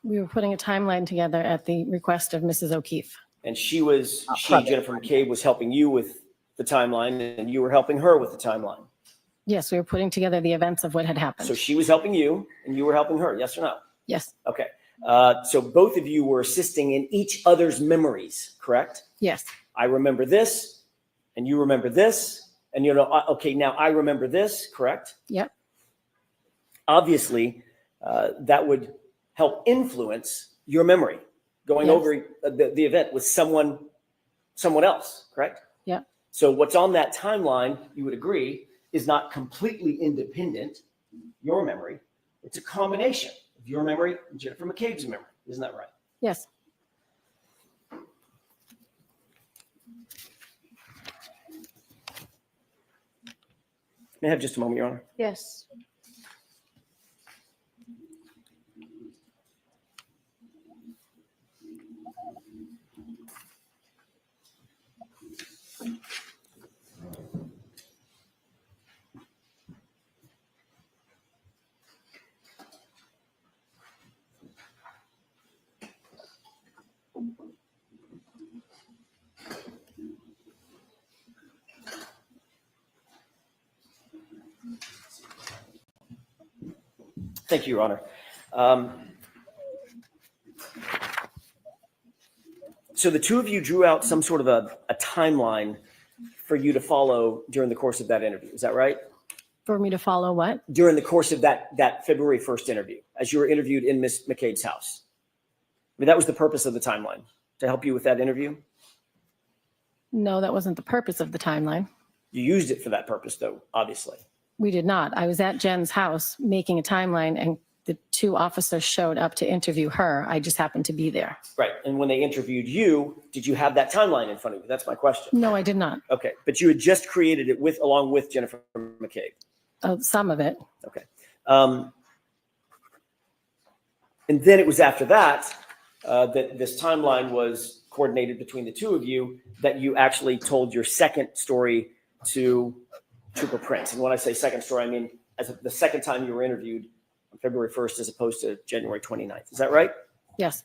We were putting a timeline together at the request of Mrs. O'Keefe. And Jennifer McCabe was helping you with the timeline and you were helping her with the timeline. Yes, we were putting together the events of what had happened. So she was helping you and you were helping her, yes or no? Yes. Okay. So both of you were assisting in each other's memories, correct? Yes. I remember this and you remember this. And okay, now I remember this, correct? Yep. Obviously, that would help influence your memory going Yes. over the event with someone else, correct? Yep. So what's on that timeline, you would agree, is not completely independent, your memory. It's a combination of your memory and Jennifer McCabe's memory. Isn't that right? Yes. May I have just a moment, Your Honor? Yes. Thank you, Your Honor. So the two of you drew out some sort of a timeline for for you to follow during the course of that interview. Is that right? For me to follow what? During the course of that February 1st interview, as you were interviewed in Miss McCabe's house. I mean, that was the purpose of the timeline, to help you with that interview. No, that wasn't the purpose of the timeline. You used it for that purpose, though, obviously. We did not. I was at Jen's house making a timeline, and the two officers showed up to interview her. I just happened to be there. Right. And when they interviewed you, did you have that timeline in front of you? That's my question. No, I did not. Okay. But you had just created it along with Jennifer McCabe. Some of it. Okay. And then it was after that that this timeline was coordinated between the two of you, that you actually told your second story to Trooper Prince. And when I say second story, I mean as the second time you were interviewed on February 1st as opposed to January 29th. Is that right? Yes.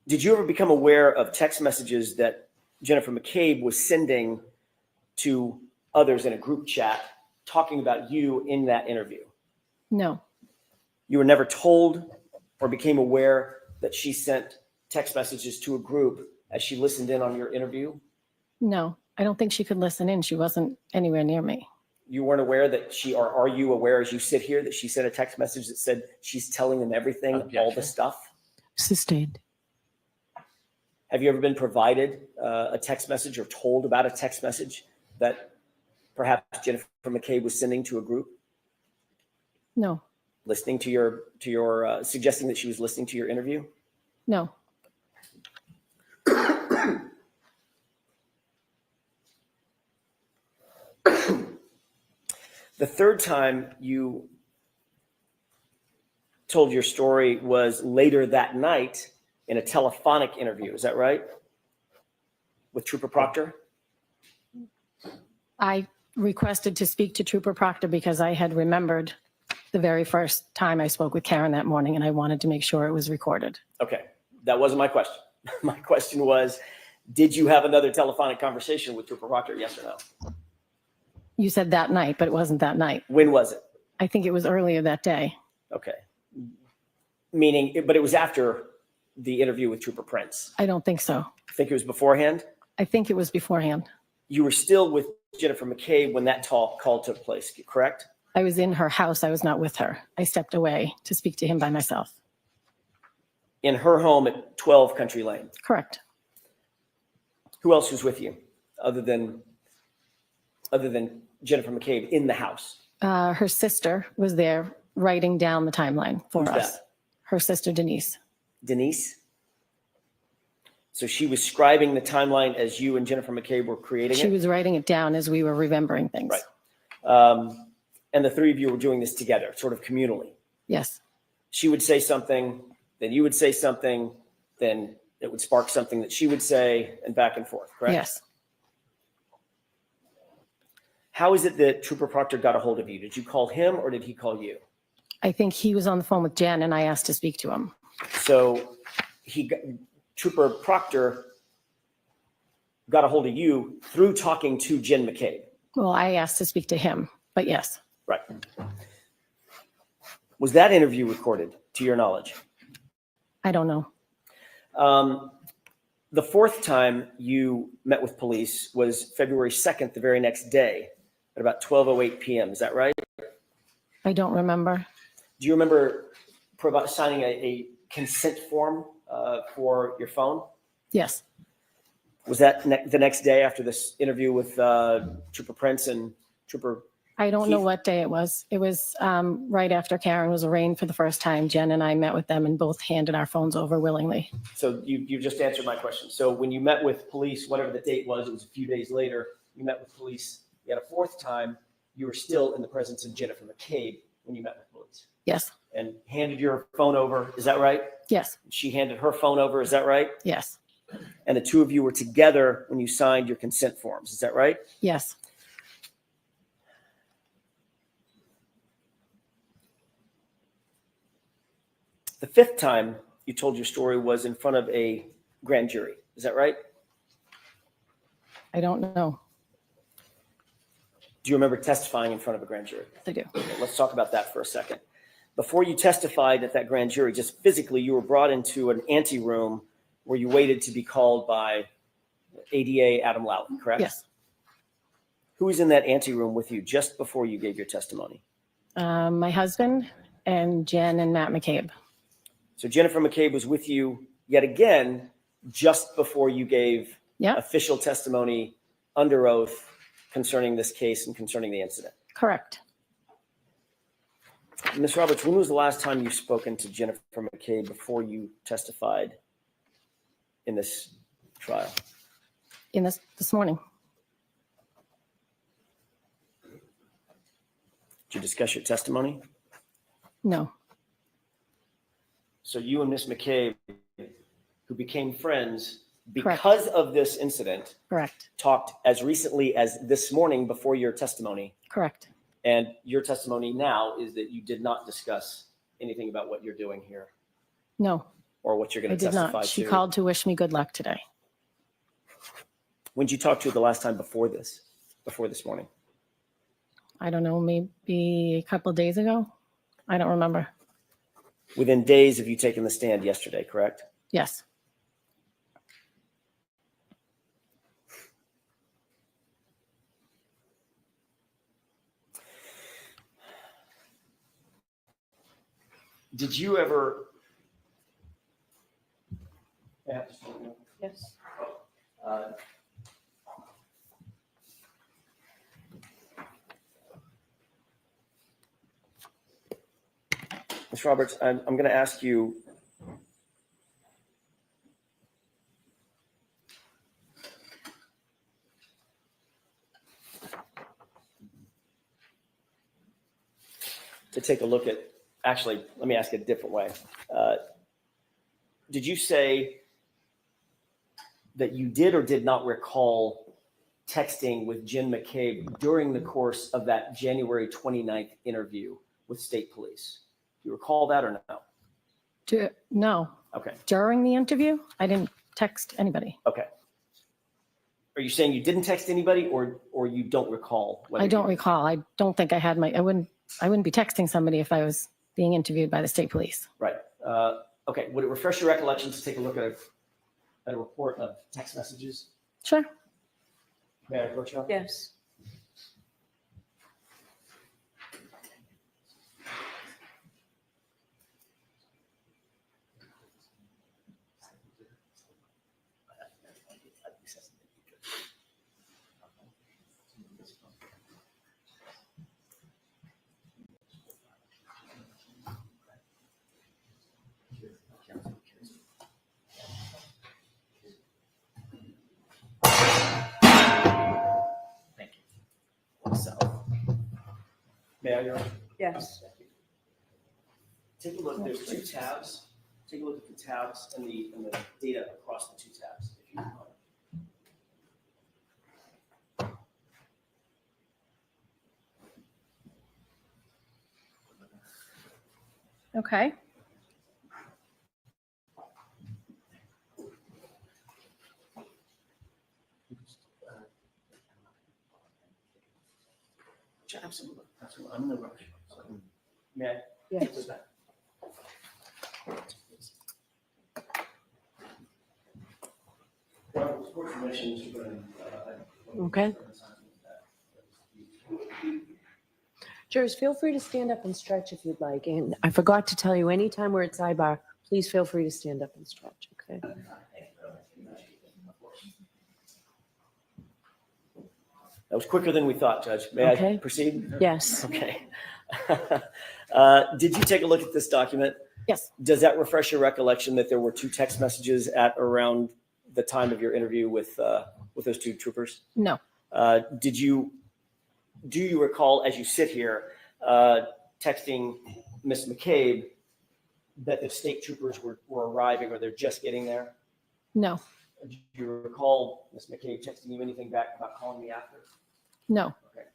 Did you ever become aware of text messages that Jennifer McCabe was sending to others in a group chat talking about you in that interview? No. You were never told or became aware that she sent text messages to a group as she listened in on your interview? No, I don't think she could listen in. She wasn't anywhere near me. You weren't aware that or are you aware as you sit here that she sent a text message that said she's telling them everything, all the stuff? Sustained. Have you ever been provided a text message or told about a text message that perhaps Jennifer McCabe was sending to a group? No. Listening to your suggesting that she was listening to your interview? No. The third time you told your story was later that night in a telephonic interview. Is that right? With Trooper Proctor? I requested to speak to Trooper Proctor because I had remembered the very first time I spoke with Karen that morning, and I wanted to make sure it was recorded. Okay, that wasn't my question. My question was, did you have another telephonic conversation with Trooper Proctor, yes or no? You said that night, but it wasn't that night. When was it? I think it was earlier that day. Okay. Meaning, but it was after the interview with Trooper Prince. I don't think so. I think it was beforehand? I think it was beforehand. You were still with Jennifer McCabe when that call took place, correct? I was in her house. I was not with her. I stepped away to speak to him by myself. In her home at 12 Country Lane? Correct. Who else was with you other than Jennifer McCabe in the house? Her sister was there writing down the timeline for Who's us. that? Her sister, Denise. Denise? So she was scribing the timeline as you and Jennifer McCabe were creating She it? was writing it down as we were remembering things. Right. And the three of you were doing this together, sort of communally. Yes. She would say something, then you would say something, then it would spark something that she would say, and back and forth, correct? Yes. How is it that Trooper Proctor got a hold of you? Did you call him or did he call you? I think he was on the phone with Jen, and I asked to speak to him. So Trooper Proctor got a hold of you through talking to Jen McCabe. Well, I asked to speak to him, but yes. Right. Was that interview recorded, to your knowledge? I don't know. The fourth time you met with police was February 2nd, the very next day, at about 12:08 p.m. Is that right? I don't remember. Do you remember signing a consent form for your phone? Yes. Was that the next day after this interview with Trooper Prince and Trooper? I don't know Keith? what day it was. It was right after Karen was arraigned for the first time. Jen and I met with them and both handed our phones over willingly. So you just answered my question. So when you met with police, whatever the date was, it was a few days later, you met with police. You had a fourth time, you were still in the presence of Jennifer McCabe when you met with police. Yes. And handed your phone over, is that right? Yes. She handed her phone over, is that right? Yes. And the two of you were together when you signed your consent forms, is that right? Yes. The fifth time you told your story was in front of a grand jury, is that right? I don't know. Do you remember testifying in front of a grand jury? I do. Okay, let's talk about that for a second. Before you testified at that grand jury, just physically, you were brought into an anteroom where you waited to be called by ADA Adam Lally, correct? Yes. Who was in that anteroom with you just before you gave your testimony? My husband and Jen and Matt McCabe. So Jennifer McCabe was with you yet again just before you gave Yep. official testimony under oath concerning this case and concerning the incident. Correct. Ms. Roberts, when was the last time you've spoken to Jennifer McCabe before you testified in this trial? In this morning. Did you discuss your testimony? No. So you and Ms. McCabe, who became friends Correct. because of this incident, Correct. talked as recently as this morning before your testimony. Correct. And your testimony now is that you did not discuss anything about what you're doing here No, or what you're going I to did testify not. to. She called to wish me good luck today. When did you talk to her the last time before this morning? I don't know, maybe a couple of days ago. I don't remember. Within days of you taking the stand yesterday, correct? Yes. Did you ever? Yes. Ms. Roberts, I'm going to ask you. To take a look at, actually, let me ask it a different way. Did you say that you did or did not recall texting with Jen McCabe during the course of that January 29th interview with state police? Do you recall that or no? No. Okay. During the interview, I didn't text anybody. Okay. Are you saying you didn't text anybody or you don't recall? I don't recall. I don't think I had I wouldn't be texting somebody if I was being interviewed by the state police. Right. Okay. Would it refresh your recollection to take a look at a report of text messages? Sure. May I approach you? Yes. Thank you. So, may I, Your Honor? Yes. Take a look. There's two tabs. Take a look at the tabs and the data across the two tabs, if you don't mind. Okay. Absolutely. Absolutely. I'm in the rush. May I? Yes. Take this back? Well, with court permission, Mr. Brennan, Okay. Jurors, feel free to stand up and stretch if you'd like. And I forgot to tell you, anytime we're at sidebar, please feel free to stand up and stretch, okay? That was quicker than we thought, Judge. May I Okay. proceed? Yes. Okay. Did you take a look at this document? Yes. Does that refresh your recollection that there were two text messages at around the time of your interview with those two troopers? No. Do you recall, as you sit here, texting Ms. McCabe that the state troopers were arriving or they're just getting there? No. Do you recall Ms. McCabe texting you anything back about calling me after? No. Okay.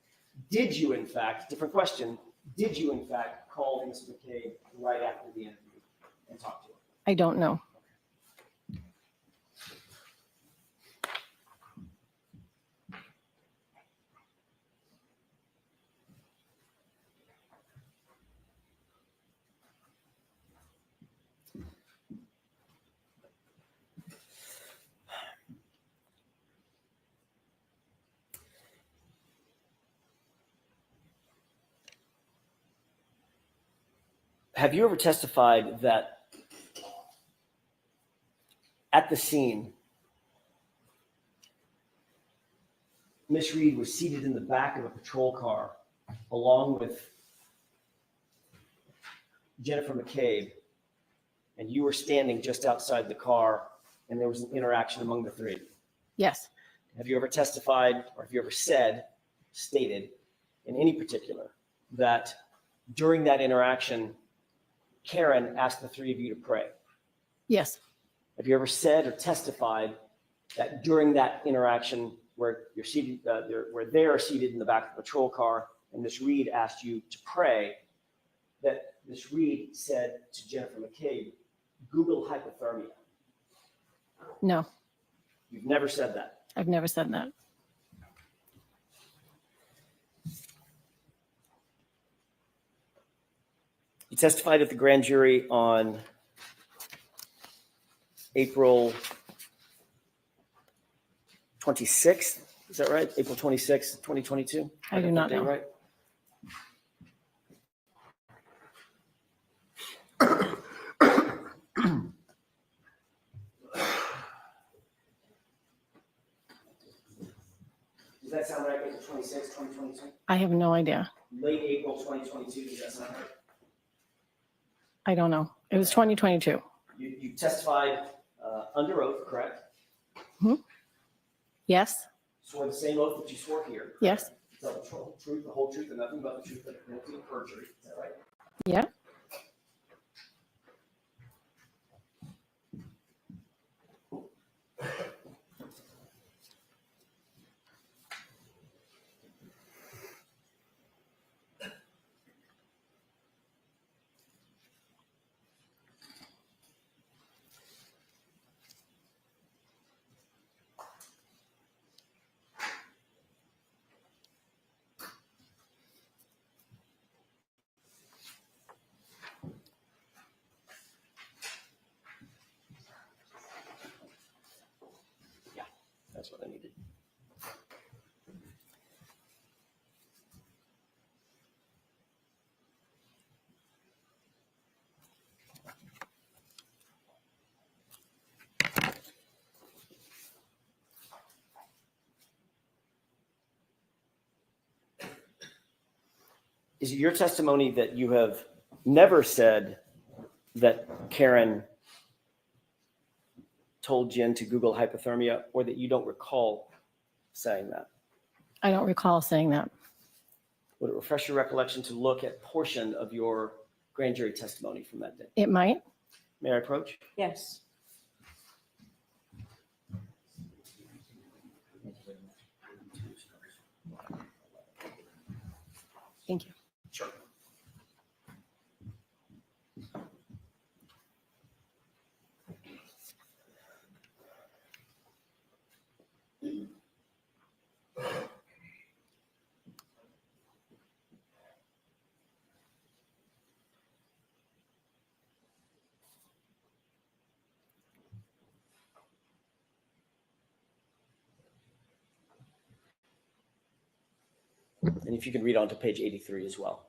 Did you, in fact, different question, did you, in fact, call Ms. McCabe right after the interview and talk to her? I don't know. have you ever testified that at the scene, Miss Reed was seated in the back of a patrol car along with Jennifer McCabe, and you were standing just outside the car, and there was an interaction among the three? Yes. Have you ever testified, or have you ever stated in any particular, that during that interaction, Karen asked the three of you to pray? Yes. Have you ever said or testified that during that interaction where you're seated, where they are seated in the back of the patrol car, and Miss Reed asked you to pray, that Miss Reed said to Jennifer McCabe, Google hypothermia? No, You've never said that. I've never said that. You testified at the grand jury on April 26th. Is that right? April 26th, 2022? I do not know. Right? Does that sound right? April 26th, 2022? I have no idea. Late April 2022, does that sound right? I don't know. It was 2022. You testified under oath, correct? Yes. Swore the same oath that you swore here. Yes. Tell the truth, the whole truth, and nothing but the truth, but guilty of perjury. Is that right? Yeah. That's what I needed. Is it your testimony that you have never said that Karen told Jen to Google hypothermia, or that you don't recall saying that? I don't recall saying that. Would it refresh your recollection to look at portion of your grand jury testimony from that day? It might. May I approach? Yes. Thank you. Sure. And if you can read on to page 83 as well.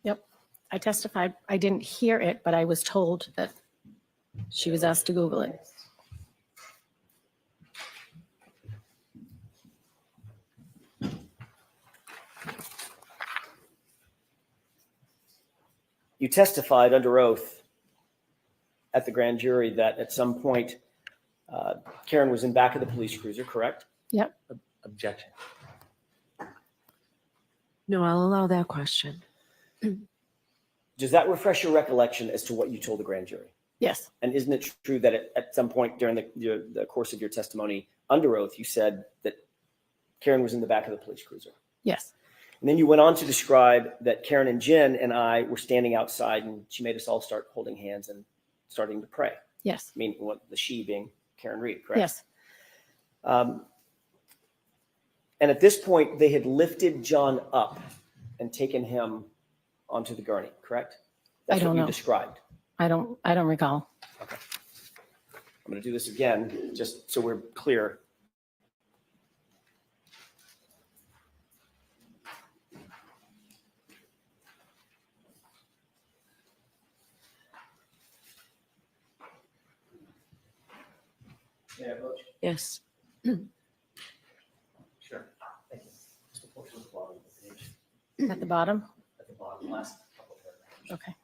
Yep. I testified. I didn't hear it, but I was told that she was asked to Google it. You testified under oath at the grand jury that at some point Karen was in back of the police cruiser, correct? Yep. Objection. No, I'll allow that question. Does that refresh your recollection as to what you told the grand jury? Yes. And isn't it true that at some point during the course of your testimony under oath, you said that Karen was in the back of the police cruiser? Yes. And then you went on to describe that Karen and Jen and I were standing outside, and she made us all start holding hands and starting to pray. Yes. Meaning what the she being Karen Reed, correct? Yes. And at this point, they had lifted John up and taken him onto the gurney, correct? I That's don't what you know. described. I don't recall. I'm going to do this again, just so we're clear. Yes. Sure. Thank you. Just a portion of the bottom of the page. At the bottom? At the bottom, last couple of paragraphs. Okay.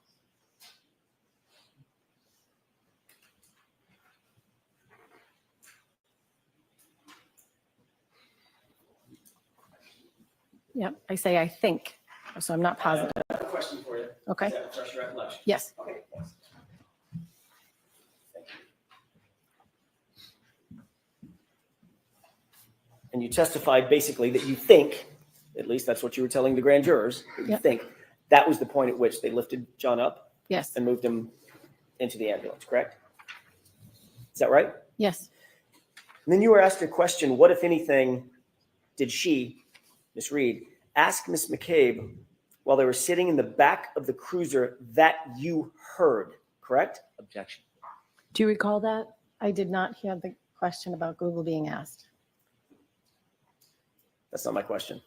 Yep, I say I think, so I'm not positive. I have a question for you. Okay. Does that refresh your recollection? Yes. Okay, thanks. Thank you. And you testified basically that you think, at least that's what you were telling the grand jurors, that you Yep. think that was the point at which they lifted John up Yes, and moved him into the ambulance, correct? Is that right? yes, And then you were asked a question, what, if anything, did she, Miss Reed, ask Miss McCabe while they were sitting in the back of the cruiser that you heard, correct? Objection. Do you recall that? I did not hear the question about Google being asked. That's not my question.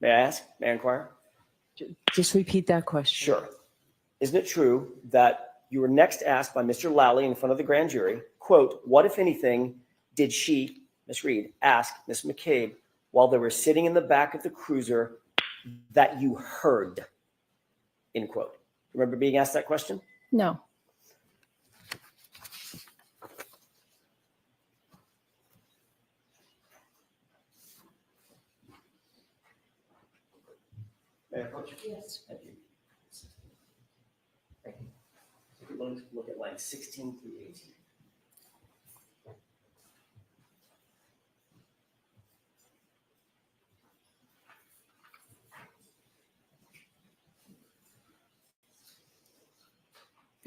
May I ask? May I inquire? Just repeat that question. Sure. Isn't it true that you were next asked by Mr. Lally in front of the grand jury, quote, what, if anything, did she, Miss Reed, ask Miss McCabe while they were sitting in the back of the cruiser that you heard, end quote. Remember being asked that question? No, May I approach you? Yes. Thank you. Thank you. Look at lines 16 through 18.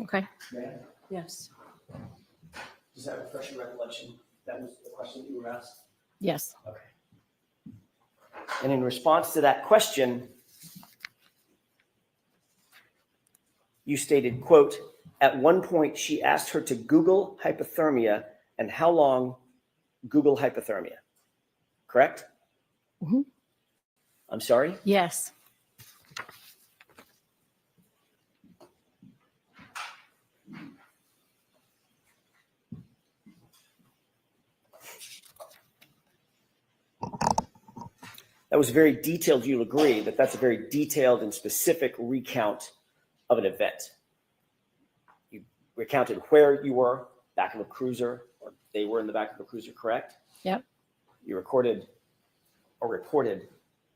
okay, Yes. Does that refresh your recollection? That was the question that you were asked? yes, Okay. And in response to that question, you stated, quote, at one point she asked her to Google hypothermia and how long Google hypothermia, correct? Mhm. I'm sorry? yes, That was very detailed. You'll agree that that's a very detailed and specific recount of an event. You recounted where you were, back of a cruiser, or they were in the back of a cruiser, correct? yep, You recorded or reported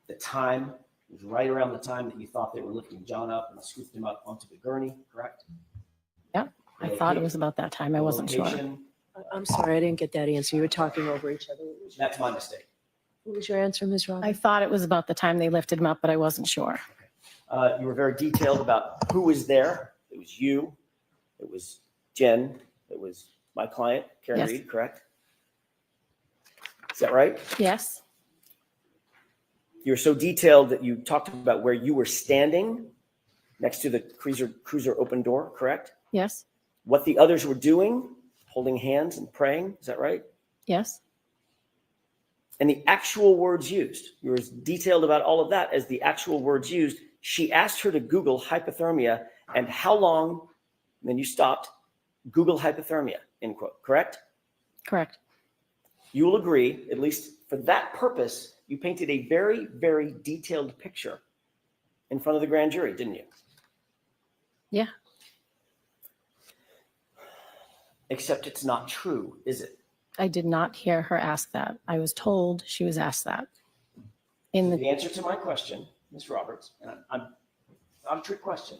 the time. It was right around the time that you thought they were lifting John up and scooped him up onto the gurney, correct? yep. I thought it was about that time. I wasn't sure. Location, I'm sorry, I didn't get that answer. You were talking over each other. that's my mistake. What was your answer, Ms. I Roberts? thought it was about the time they lifted him up, but I wasn't sure. You were very detailed about who was there. It was you. It was Jen. It was my client, Kerry Yes. Reed, correct? Is that right? Yes, You were so detailed that you talked about where you were standing next to the cruiser open door, correct? yes, What the others were doing, holding hands and praying. Is that right? yes, And the actual words used. You were as detailed about all of that as the actual words used. She asked her to Google hypothermia and how long, and then you stopped, Google hypothermia, end quote, correct? correct. You will agree, at least for that purpose, you painted a very, very detailed picture in front of the grand jury, didn't you? Yeah. Except it's not true, is it? I did not hear her ask that. I was told she was asked that. In the, The answer to my question, Ms. Roberts, and I'm not a trick question,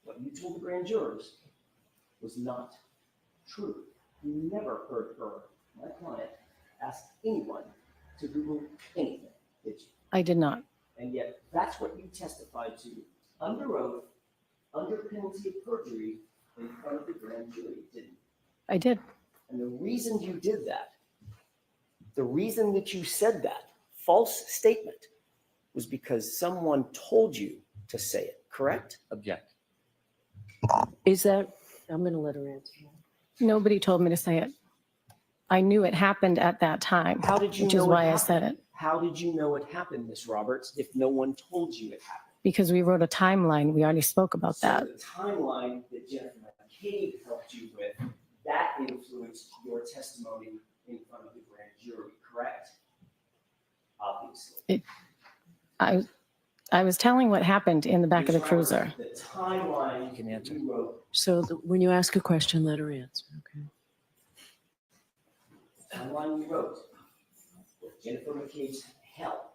what you told the grand jurors was not true. You never heard her, my client, ask anyone to Google anything, did you? I did not. And yet that's what you testified to under oath, under penalty of perjury in front of the grand jury, didn't you? I did. And the reason you did that, the reason that you said that false statement was because someone told you to say it, correct? Object. Is that, I'm going to let her answer. Nobody told me to say it. I knew it happened at that time, How did you which know is it why I happened? said it. How did you know it happened, Ms. Roberts, if no one told you it happened? Because we wrote a timeline. We already spoke about So that. the timeline that Jennifer McCabe helped you with, that influenced your testimony in front of the grand jury, correct? Obviously. I was telling what happened in the back of the Ms. cruiser. Roberts, the timeline You can answer. you wrote, So when you ask a question, let her answer, okay? the timeline you wrote with Jennifer McCabe's help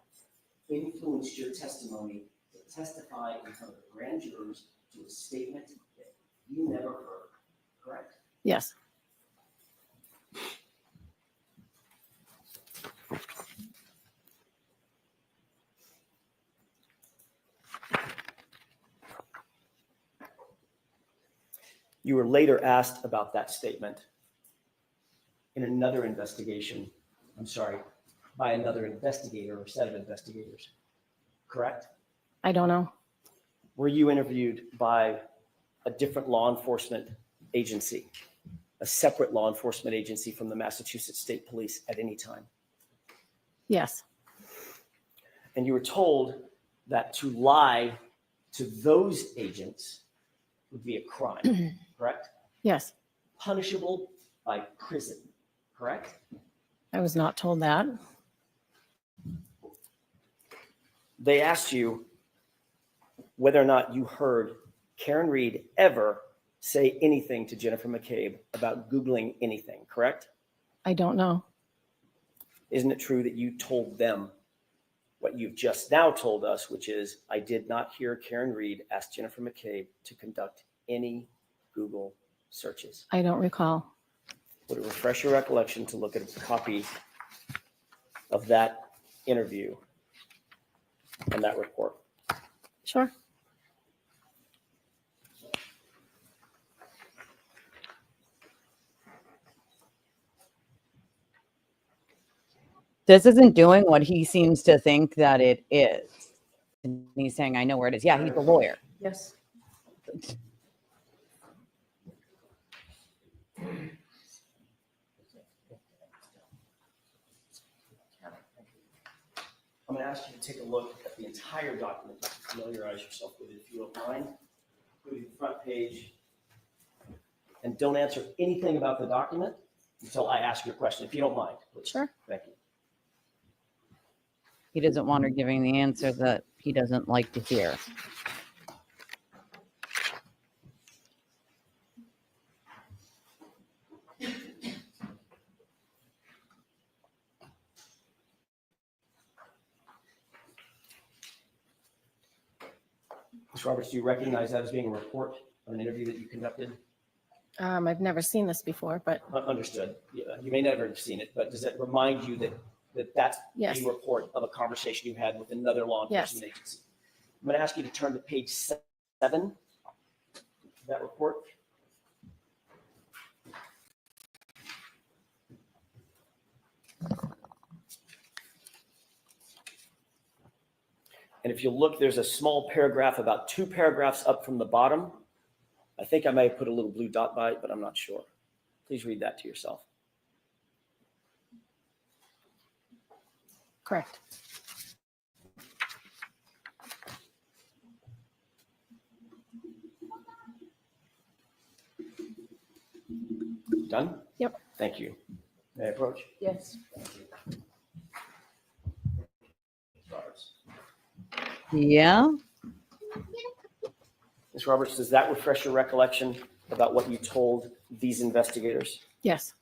influenced your testimony to testify in front of the grand jurors to a statement that you never heard, correct? Yes. You were later asked about that statement in another investigation, by another investigator or set of investigators, correct? I don't know. Were you interviewed by a different law enforcement agency, a separate law enforcement agency from the Massachusetts State Police at any time? Yes. And you were told that to lie to those agents would be a crime, correct? Yes. Punishable by prison, correct? I was not told that. They asked you whether or not you heard Karen Reed ever say anything to Jennifer McCabe about Googling anything, correct? I don't know. Isn't it true that you told them what you've just now told us, which is, I did not hear Karen Reed ask Jennifer McCabe to conduct any Google searches? I don't recall. Would it refresh your recollection to look at a copy of that interview and that report? Sure. This isn't doing what he seems to think that it is. And he's saying, I know where it is. Yeah, he's a lawyer. Yes. I'm going to ask you to take a look at the entire document, to familiarize yourself with it, if you don't mind, including the front page. And don't answer anything about the document until I ask you a question, if you don't mind, please. Sure. Thank you. He doesn't want her giving the answer that he doesn't like to hear. Ms. Roberts, do you recognize that as being a report of an interview that you conducted? I've never seen this before, but Understood. Yeah, you may never have seen it, but does it remind you that that's yes. a report of a conversation you had with another law enforcement agency? I'm going to ask you to turn to page 7 of that report. And if you look, there's a small paragraph, about 2 paragraphs up from the bottom. I think I may have put a little blue dot by it, but I'm not sure. Please read that to yourself. Correct. Done? Yep. Thank you. May I approach? Yes. Thank you. Roberts. Yeah. Ms. Roberts, does that refresh your recollection about what you told these investigators? Yes.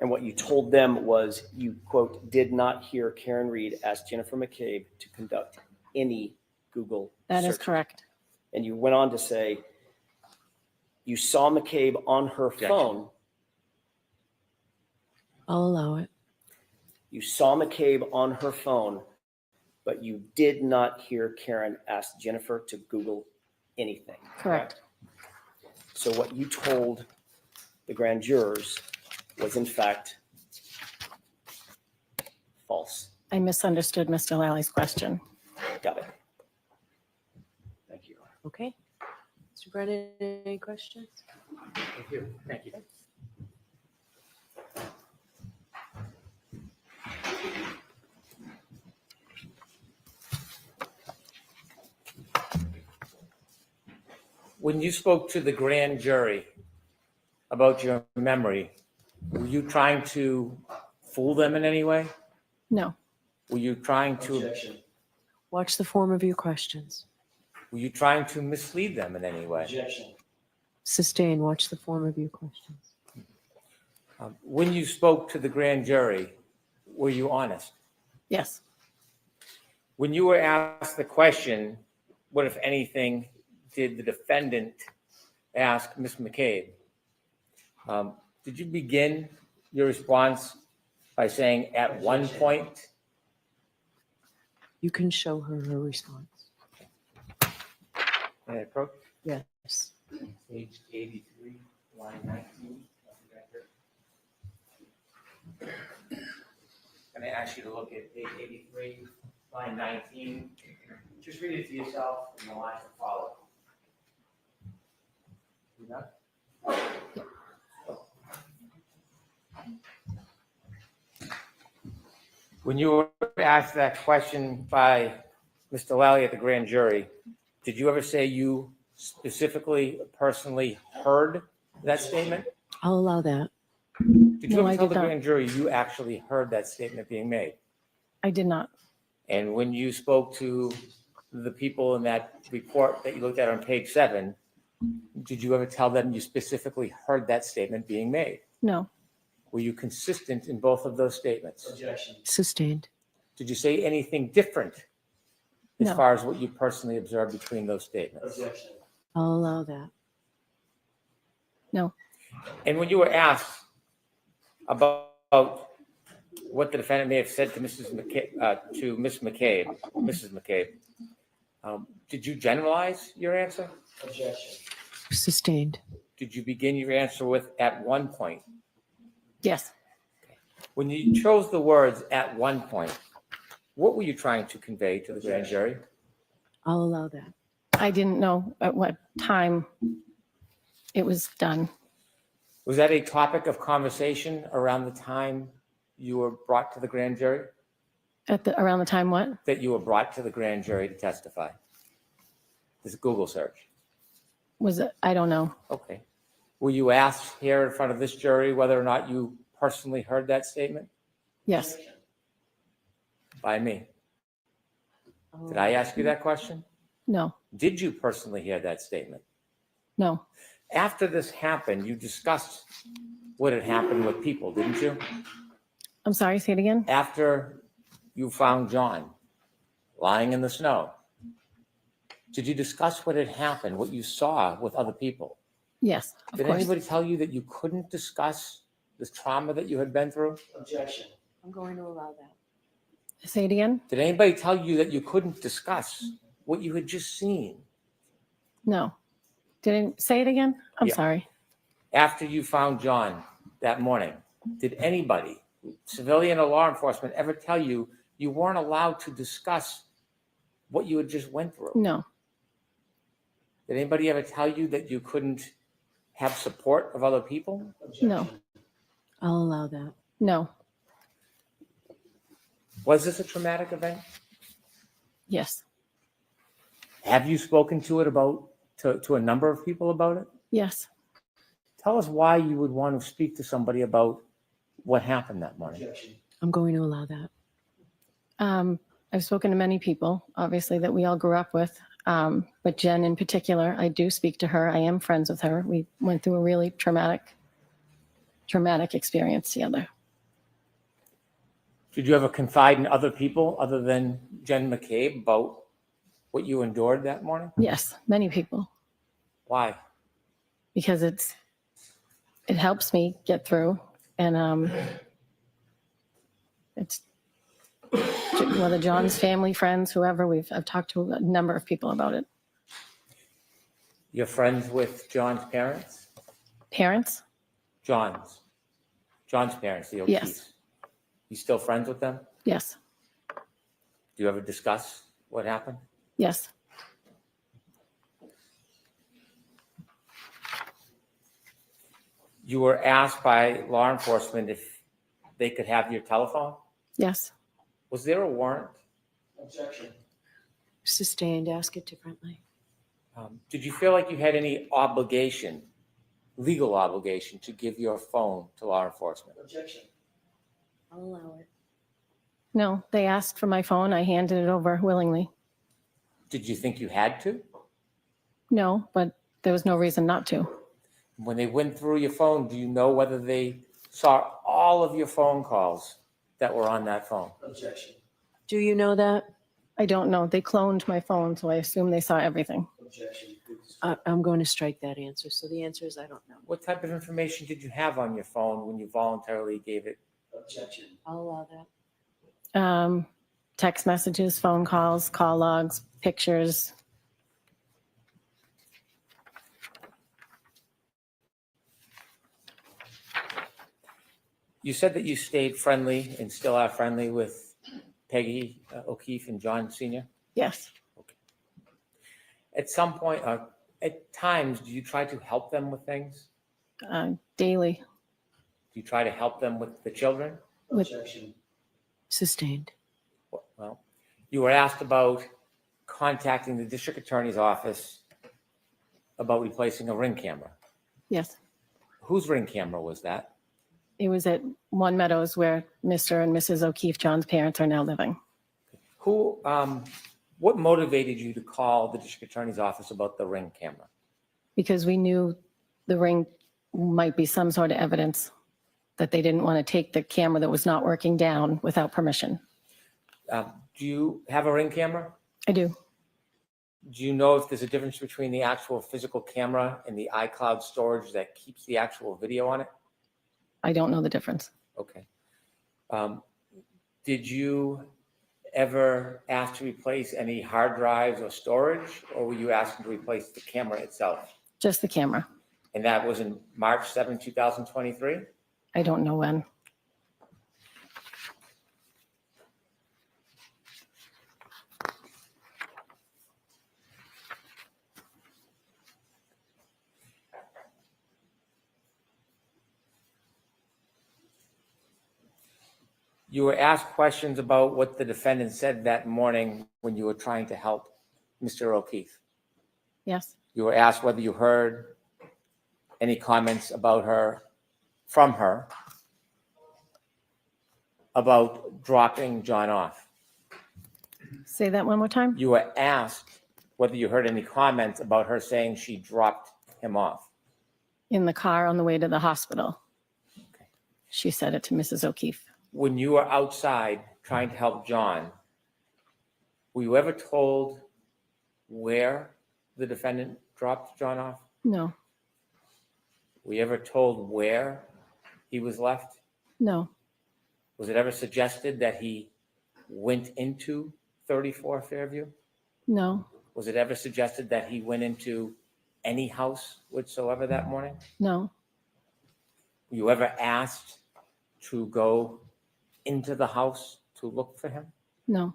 And what you told them was you, quote, did not hear Karen Reed ask Jennifer McCabe to conduct any Google That is searches. correct. And you went on to say you saw McCabe on her phone. I'll allow it. You saw McCabe on her phone, but you did not hear Karen ask Jennifer to Google anything. Correct. So what you told the grand jurors was in fact false. I misunderstood Mr. Lally's question. Got it. Thank you. Okay. Mr. Brennan, any questions? Thank you. Thank you. When you spoke to the grand jury about your memory, were you trying to fool them in any way? No, Were you trying to, Objection. Watch the form of your questions. were you trying to mislead them in any way? Objection. Sustain, watch the form of your questions. When you spoke to the grand jury, were you honest? yes, When you were asked the question, what, if anything, did the defendant ask Ms. McCabe? Did you begin your response by saying at one point? You can show her her response. And approach Yes. page 83, line 19. Can I ask you to look at page 83, line 19? Just read it to yourself and the lines that follow. You done? When you were asked that question by Mr. Lally at the grand jury, did you ever say you specifically, personally heard that statement? I'll allow that. Did you No, ever I tell did the not. grand jury you actually heard that statement being made? I did not. And when you spoke to the people in that report that you looked at on page 7, did you ever tell them you specifically heard that statement being made? No, Were you consistent in both of those statements? Objection. Sustained. Did you say anything different as No. far as what you personally observed between those statements? Objection. I'll allow that. no, And when you were asked about what the defendant may have said to Mrs. McCabe, did you generalize your answer? Objection. Sustained. Did you begin your answer with at one point? yes, When you chose the words at one point, what were you trying to convey to the grand jury? I'll allow that. I didn't know at what time it was done. Was that a topic of conversation around the time you were brought to the grand jury? Around the time what? That you were brought to the grand jury to testify? This is a Google search. Was it? I don't know. Okay. Were you asked here in front of this jury whether or not you personally heard that statement Yes, by me? Did I ask you that question? no, Did you personally hear that statement? no, After this happened, you discussed what had happened with people, didn't you? I'm sorry, say it again. After you found John lying in the snow, did you discuss what had happened, what you saw with other people? Yes, of Did course. anybody tell you that you couldn't discuss the trauma that you had been through? Objection. I'm going to allow that. Say it again. Did anybody tell you that you couldn't discuss what you had just seen? No. Didn't say it again. I'm Yeah. sorry. After you found John that morning, did anybody, civilian or law enforcement, ever tell you you weren't allowed to discuss what you had just went through? No, Did anybody ever tell you that you couldn't have support of other people? Objection. No. I'll allow that. no, Was this a traumatic event? yes, Have you spoken to it to a number of people about it? yes. Tell us why you would want to speak to somebody about what happened that morning. Objection. I'm going to allow that. I've spoken to many people, obviously, that we all grew up with. But Jen in particular, I do speak to her. I am friends with her. We went through a really traumatic experience together. Did you ever confide in other people other than Jen McCabe about what you endured that morning? Yes, many people, Why? because it helps me get through. And it's whether John's family, friends, whoever, I've talked to a number of people about it. You're friends with John's parents? Parents? John's parents, the O'Keefes. Yes. You still friends with them? Yes, Do you ever discuss what happened? Yes. You were asked by law enforcement if they could have your telephone? Yes. Was there a warrant? Objection. Sustained, ask it differently. Did you feel like you had any obligation, legal obligation, to give your phone to law enforcement? Objection. I'll allow it. No, they asked for my phone. I handed it over willingly. Did you think you had to? No, but there was no reason not to. When they went through your phone, do you know whether they saw all of your phone calls that were on that phone? Objection. Do you know that? I don't know. They cloned my phone, so I assume they saw everything. Objection. Please. I'm going to strike that answer. So the answer is I don't know. What type of information did you have on your phone when you voluntarily gave it? Objection. I'll allow that. Text messages, phone calls, call logs, pictures. You said that you stayed friendly and still are friendly with Peggy O'Keefe and John Sr. Yes. At some point, at times, do you try to help them with things? Daily. Do you try to help them with the children? With- Objection. Sustained. Well, you were asked about contacting the district attorney's office about replacing a ring camera. Yes. Whose ring camera was that? It was at One Meadows where Mr. and Mrs. O'Keefe, John's parents, are now living. What motivated you to call the district attorney's office about the ring camera? Because we knew the ring might be some sort of evidence that they didn't want to take the camera that was not working down without permission. Do you have a ring camera? I do. Do you know if there's a difference between the actual physical camera and the iCloud storage that keeps the actual video on it? I don't know the difference. Okay. Did you ever ask to replace any hard drives or storage, or were you asking to replace the camera itself? Just the camera. And that was in March 7, 2023? I don't know when. You were asked questions about what the defendant said that morning when you were trying to help Mr. O'Keefe. Yes. You were asked whether you heard any comments about her, from her, about dropping John off. Say that one more time. You were asked whether you heard any comments about her saying she dropped him off. In the car on the way to the hospital. She said it to Mrs. O'Keefe. When you were outside trying to help John, were you ever told where the defendant dropped John off? No. Were you ever told where he was left? No. Was it ever suggested that he went into 34 Fairview? No. Was it ever suggested that he went into any house whatsoever that morning? No. Were you ever asked to go into the house to look for him? No.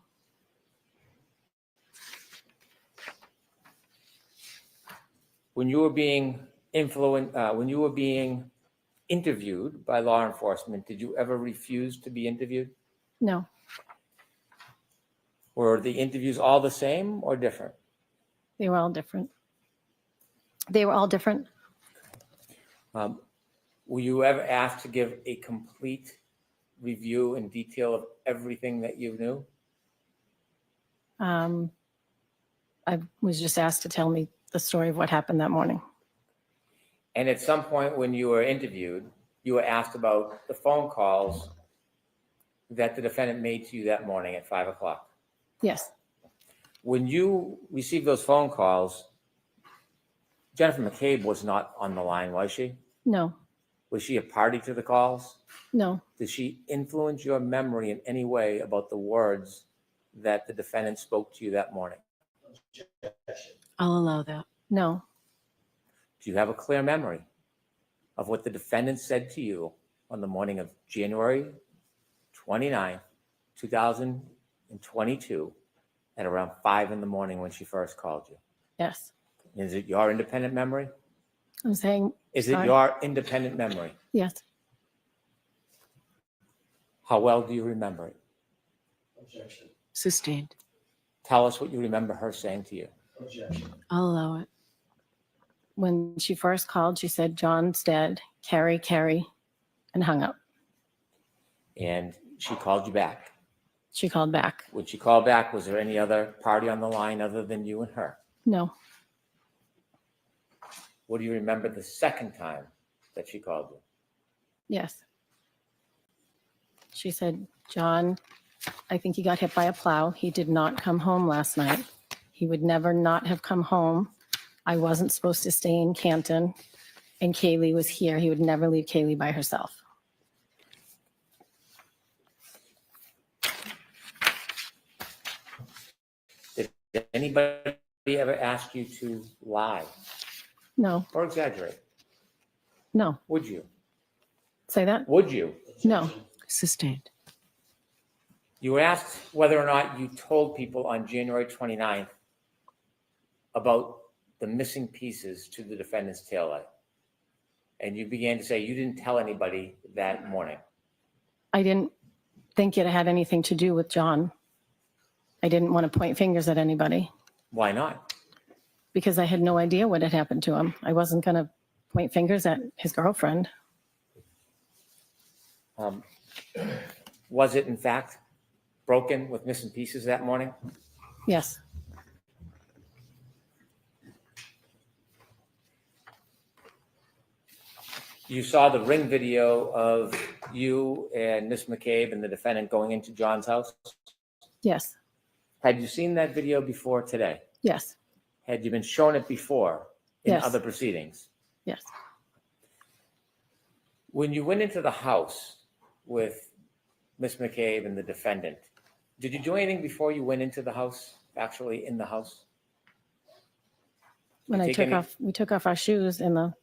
When you were being interviewed by law enforcement, did you ever refuse to be interviewed? No. Were the interviews all the same or different? They were all different. They were all different. Were you ever asked to give a complete review and detail of everything that you knew? I was just asked to tell me the story of what happened that morning. And at some point when you were interviewed, you were asked about the phone calls that the defendant made to you that morning at 5 o'clock. Yes. When you received those phone calls, Jennifer McCabe was not on the line, was she? No. Was she a party to the calls? No. Did she influence your memory in any way about the words that the defendant spoke to you that morning? I'll allow that. No. Do you have a clear memory of what the defendant said to you on the morning of January 29, 2023 in 22 at around 5 in the morning when she first called you. Yes. Is it your independent memory? I'm saying, Is it sorry. your independent memory? Yes. How well do you remember it? Objection. Sustained. Tell us what you remember her saying to you. Objection. I'll allow it. When she first called, she said, John's dead, Kerry, and hung up. And she called you back. She called back. When she called back, was there any other party on the line other than you and her? No. What do you remember the second time that she called you? Yes. She said, John, I think he got hit by a plow. He did not come home last night. He would never not have come home. I wasn't supposed to stay in Canton, and Kaylee was here. He would never leave Kaylee by herself. Did anybody ever ask you to lie No, or exaggerate? no. Would you? Say that? Would you? No. Sustained. You were asked whether or not you told people on January 29th about the missing pieces to the defendant's taillight. And you began to say you didn't tell anybody that morning. I didn't think it had anything to do with John. I didn't want to point fingers at anybody Why not? because I had no idea what had happened to him. I wasn't going to point fingers at his girlfriend. Was it in fact broken with missing pieces that morning? Yes. You saw the ring video of you and Miss McCabe and the defendant going into John's house. Yes. Had you seen that video before today? Yes. Had you been shown it before in Yes. other proceedings? Yes. When you went into the house with Miss McCabe and the defendant, did you do anything before you went into the house, actually in the house? When You take we took off our shoes and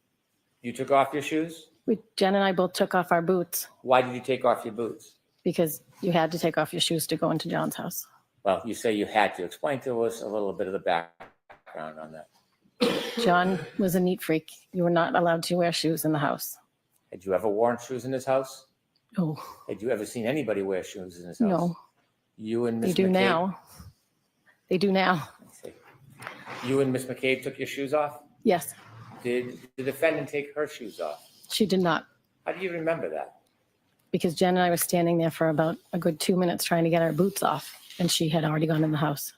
You took off your shoes? Jen and I both took off our boots Why did you take off your boots? because you had to take off your shoes to go into John's house. Well, you say you had to. Explain to us a little bit of the background on that. John was a neat freak. You were not allowed to wear shoes in the house. Had you ever worn shoes in his house? Oh, Had you ever seen anybody wear shoes in his house? no. You and They Miss do McCabe? now. They do now. I see. You and Miss McCabe took your shoes off? Yes. Did the defendant take her shoes off? She did not How do you remember that? because Jen and I were standing there for about a good 2 minutes trying to get our boots off and she had already gone in the house.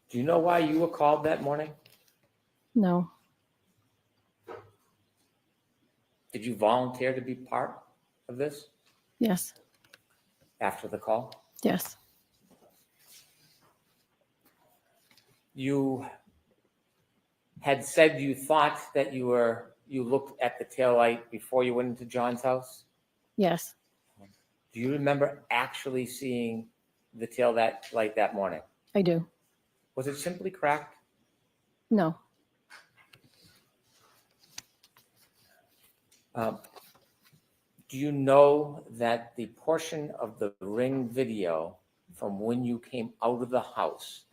Do you know why you were called that morning? No. Did you volunteer to be part of this Yes. after the call? Yes. You had said you thought that you looked at the taillight before you went into John's house. Yes. Do you remember actually seeing the tail light that morning? I do. Was it simply cracked? No. Do you know that the portion of the ring video from when you came out of the house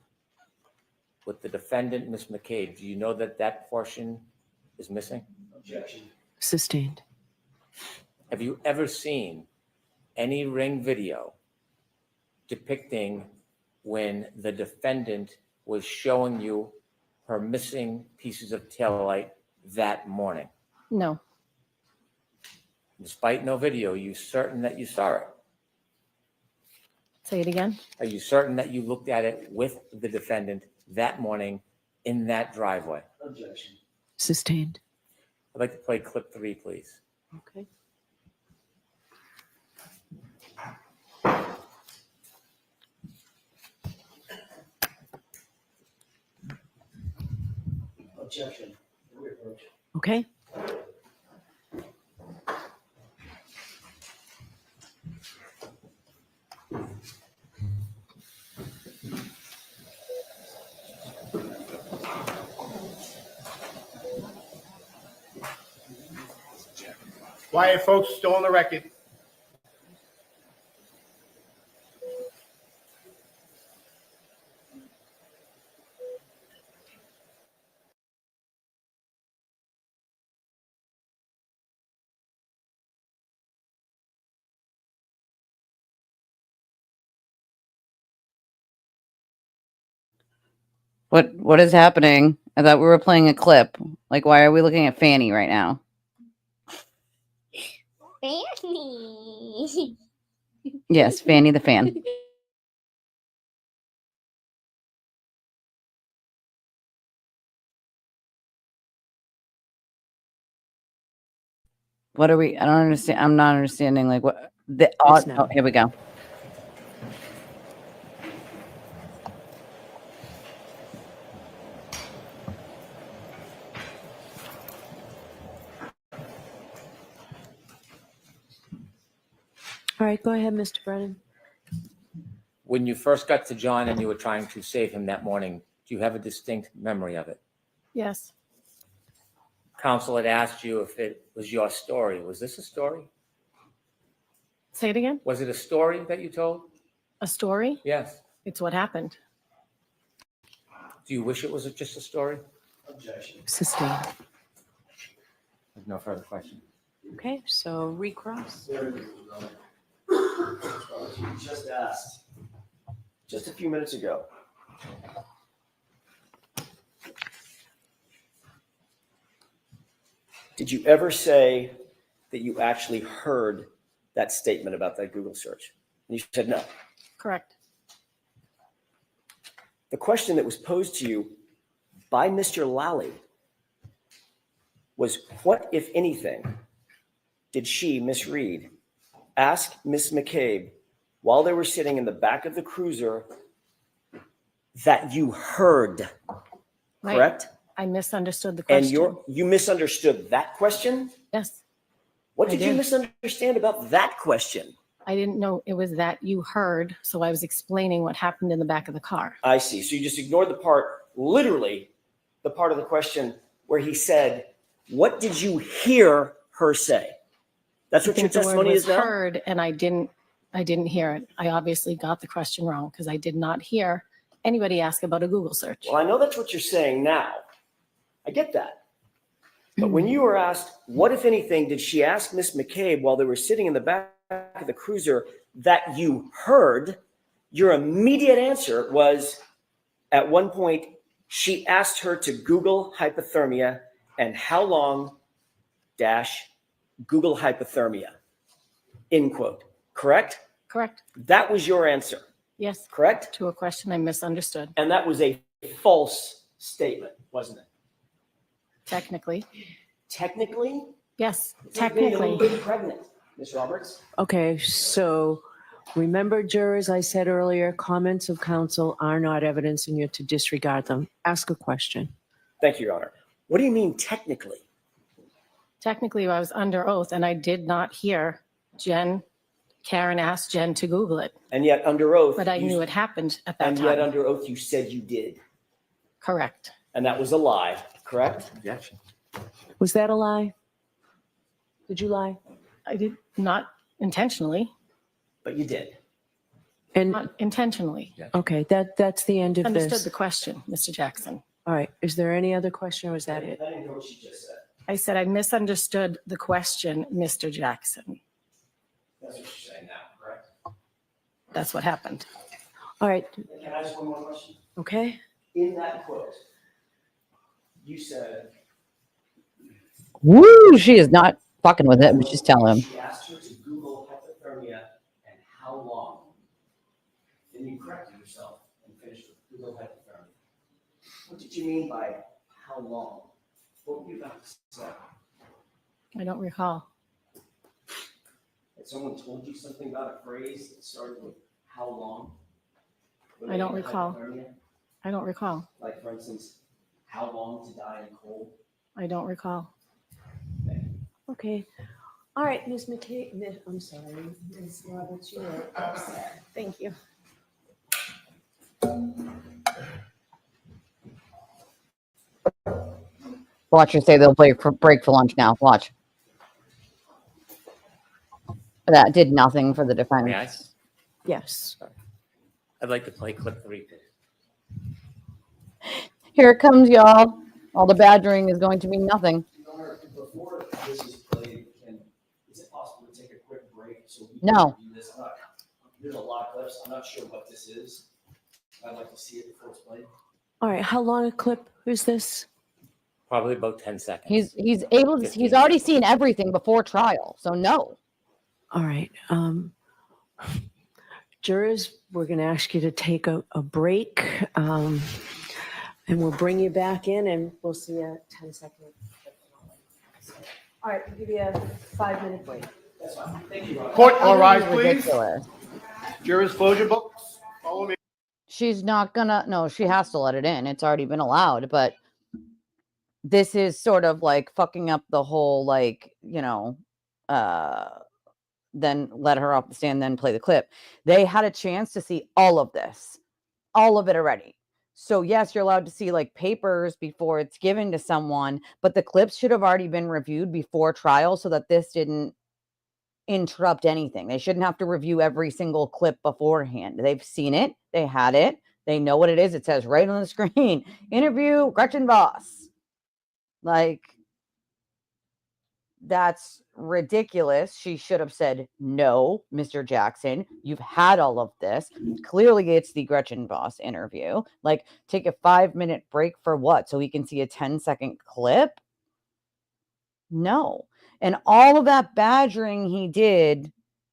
with the defendant, Miss McCabe, do you know that that portion is missing? Objection. Sustained. Have you ever seen any ring video depicting when the defendant was showing you her missing pieces of taillight that morning? No. Despite no video, are you certain that you saw it? Say it again. Are you certain that you looked at it with the defendant that morning in that driveway? Objection. Sustained. I'd like to play clip 3, please. Okay. Objection. Okay. Quiet, folks, still on the record. What is happening? I thought we were playing a clip. Like, why are we looking at Fanny right now? Fanny. Yes, Fanny the fan. What are we? I don't understand. I'm not understanding. Like, what? Yes, no. Oh, here we go. All right, go ahead, Mr. Brennan. When you first got to John and you were trying to save him that morning, do you have a distinct memory of it? Yes. Counsel had asked you if it was your story. Was this a story? Say it again. Was it a story that you told? A story? Yes. It's what happened. Do you wish it was just a story? Objection. Sustain. No further question. Okay, so recross. Just asked, just a few minutes ago. Did you ever say that you actually heard that statement about that Google search? And you said no. Correct. The question that was posed to you by Mr. Lally was, what, if anything, did she, Miss Reed, ask Miss McCabe while they were sitting in the back of the cruiser that you heard? Right. Correct? I misunderstood the question. And you misunderstood that question? Yes. What I did you did. misunderstand about that question? I didn't know it was that you heard, so I was explaining what happened in the back of the car. I see. So you just ignored the part, literally, the part of the question where he said, what did you hear her say? That's what your The word testimony was is now? heard, and I didn't hear it. I obviously got the question wrong because I did not hear anybody ask about a Google search. Well, I know that's what you're saying now. I get that. But when you were asked, what, if anything, did she ask Miss McCabe while they were sitting in the back of the cruiser that you heard, your immediate answer was, at one point, she asked her to Google hypothermia and how long dash Google hypothermia, end quote. Correct? Correct. That was your answer, Yes. correct? To a question I misunderstood. And that was a false statement, wasn't it? Technically. Technically? Yes. It's like being a Technically. little bit pregnant, Ms. Roberts. Okay, so remember, jurors, I said earlier, comments of counsel are not evidence and you're to disregard them. Ask a question. Thank you, Your Honor. What do you mean technically? Technically, I was under oath and I did not hear Karen asked Jen to Google it, And yet under oath. but I knew it happened at that And yet time. under oath, you said you did. Correct. And that was a lie, correct? Objection. Was that a lie? Did you lie? I did not intentionally, But you did. And, not intentionally. okay, that's the end of Understood this. the question, Mr. Jackson. All right, is there any other question or was that it? I didn't hear what she just said. I said I misunderstood the question, Mr. Jackson. That's what you're saying now, correct? That's what happened. All right, Can I ask one more question? okay. In that quote, you said Woo! She is not fucking with it, but she's telling him. she asked her to Google hypothermia and how long. Then you corrected yourself and finished with Google hypothermia. What did you mean by how long? What were you about to say? I don't recall. Had someone told you something about a phrase that started with how long? I don't Related to recall. hypothermia? I don't recall. Like, for instance, how long to die in cold? I don't recall. Okay. All right, Ms. McKay, I'm sorry, Ms. Roberts, you were upset. Thank you. Watch her say they'll break for lunch now. Watch. That did nothing for the May I? defense. Yes. I'd like to play clip 3, please. Here it comes, y'all. All the badgering is going to mean nothing. Before this is played, is it possible to take a quick break so we No. can review this? There's a lot of clips. I'm not sure what this is. I'd like to see it before it's played. All right, how long a clip is this? Probably about 10 seconds. He's able to, 15 he's already seconds. seen everything before trial. So no. All right. Jurors, we're going to ask you to take a break, and we'll bring you back in, and we'll see you at 10 seconds. All right, we'll give you a 5-minute break. That's fine. Thank you, Ron. Court, all This rise, is please. ridiculous. Jurors, close your books. Follow me. She's not gonna, no, she has to let it in. It's already been allowed, but this is sort of like fucking up the whole, like, you know, then let her off the stand, then play the clip. They had a chance to see all of this, all of it already. So yes, you're allowed to see like papers before it's given to someone, but the clips should have already been reviewed before trial so that this didn't interrupt anything. They shouldn't have to review every single clip beforehand. They've seen it. They had it. They know what it is. It says right on the screen, interview Gretchen Voss. Like, that's ridiculous. She should have said, no, Mr. Jackson, you've had all of this. Clearly it's the Gretchen Voss interview. Like, take a 5-minute break for what? So we can see a 10-second clip? No. And all of that badgering he did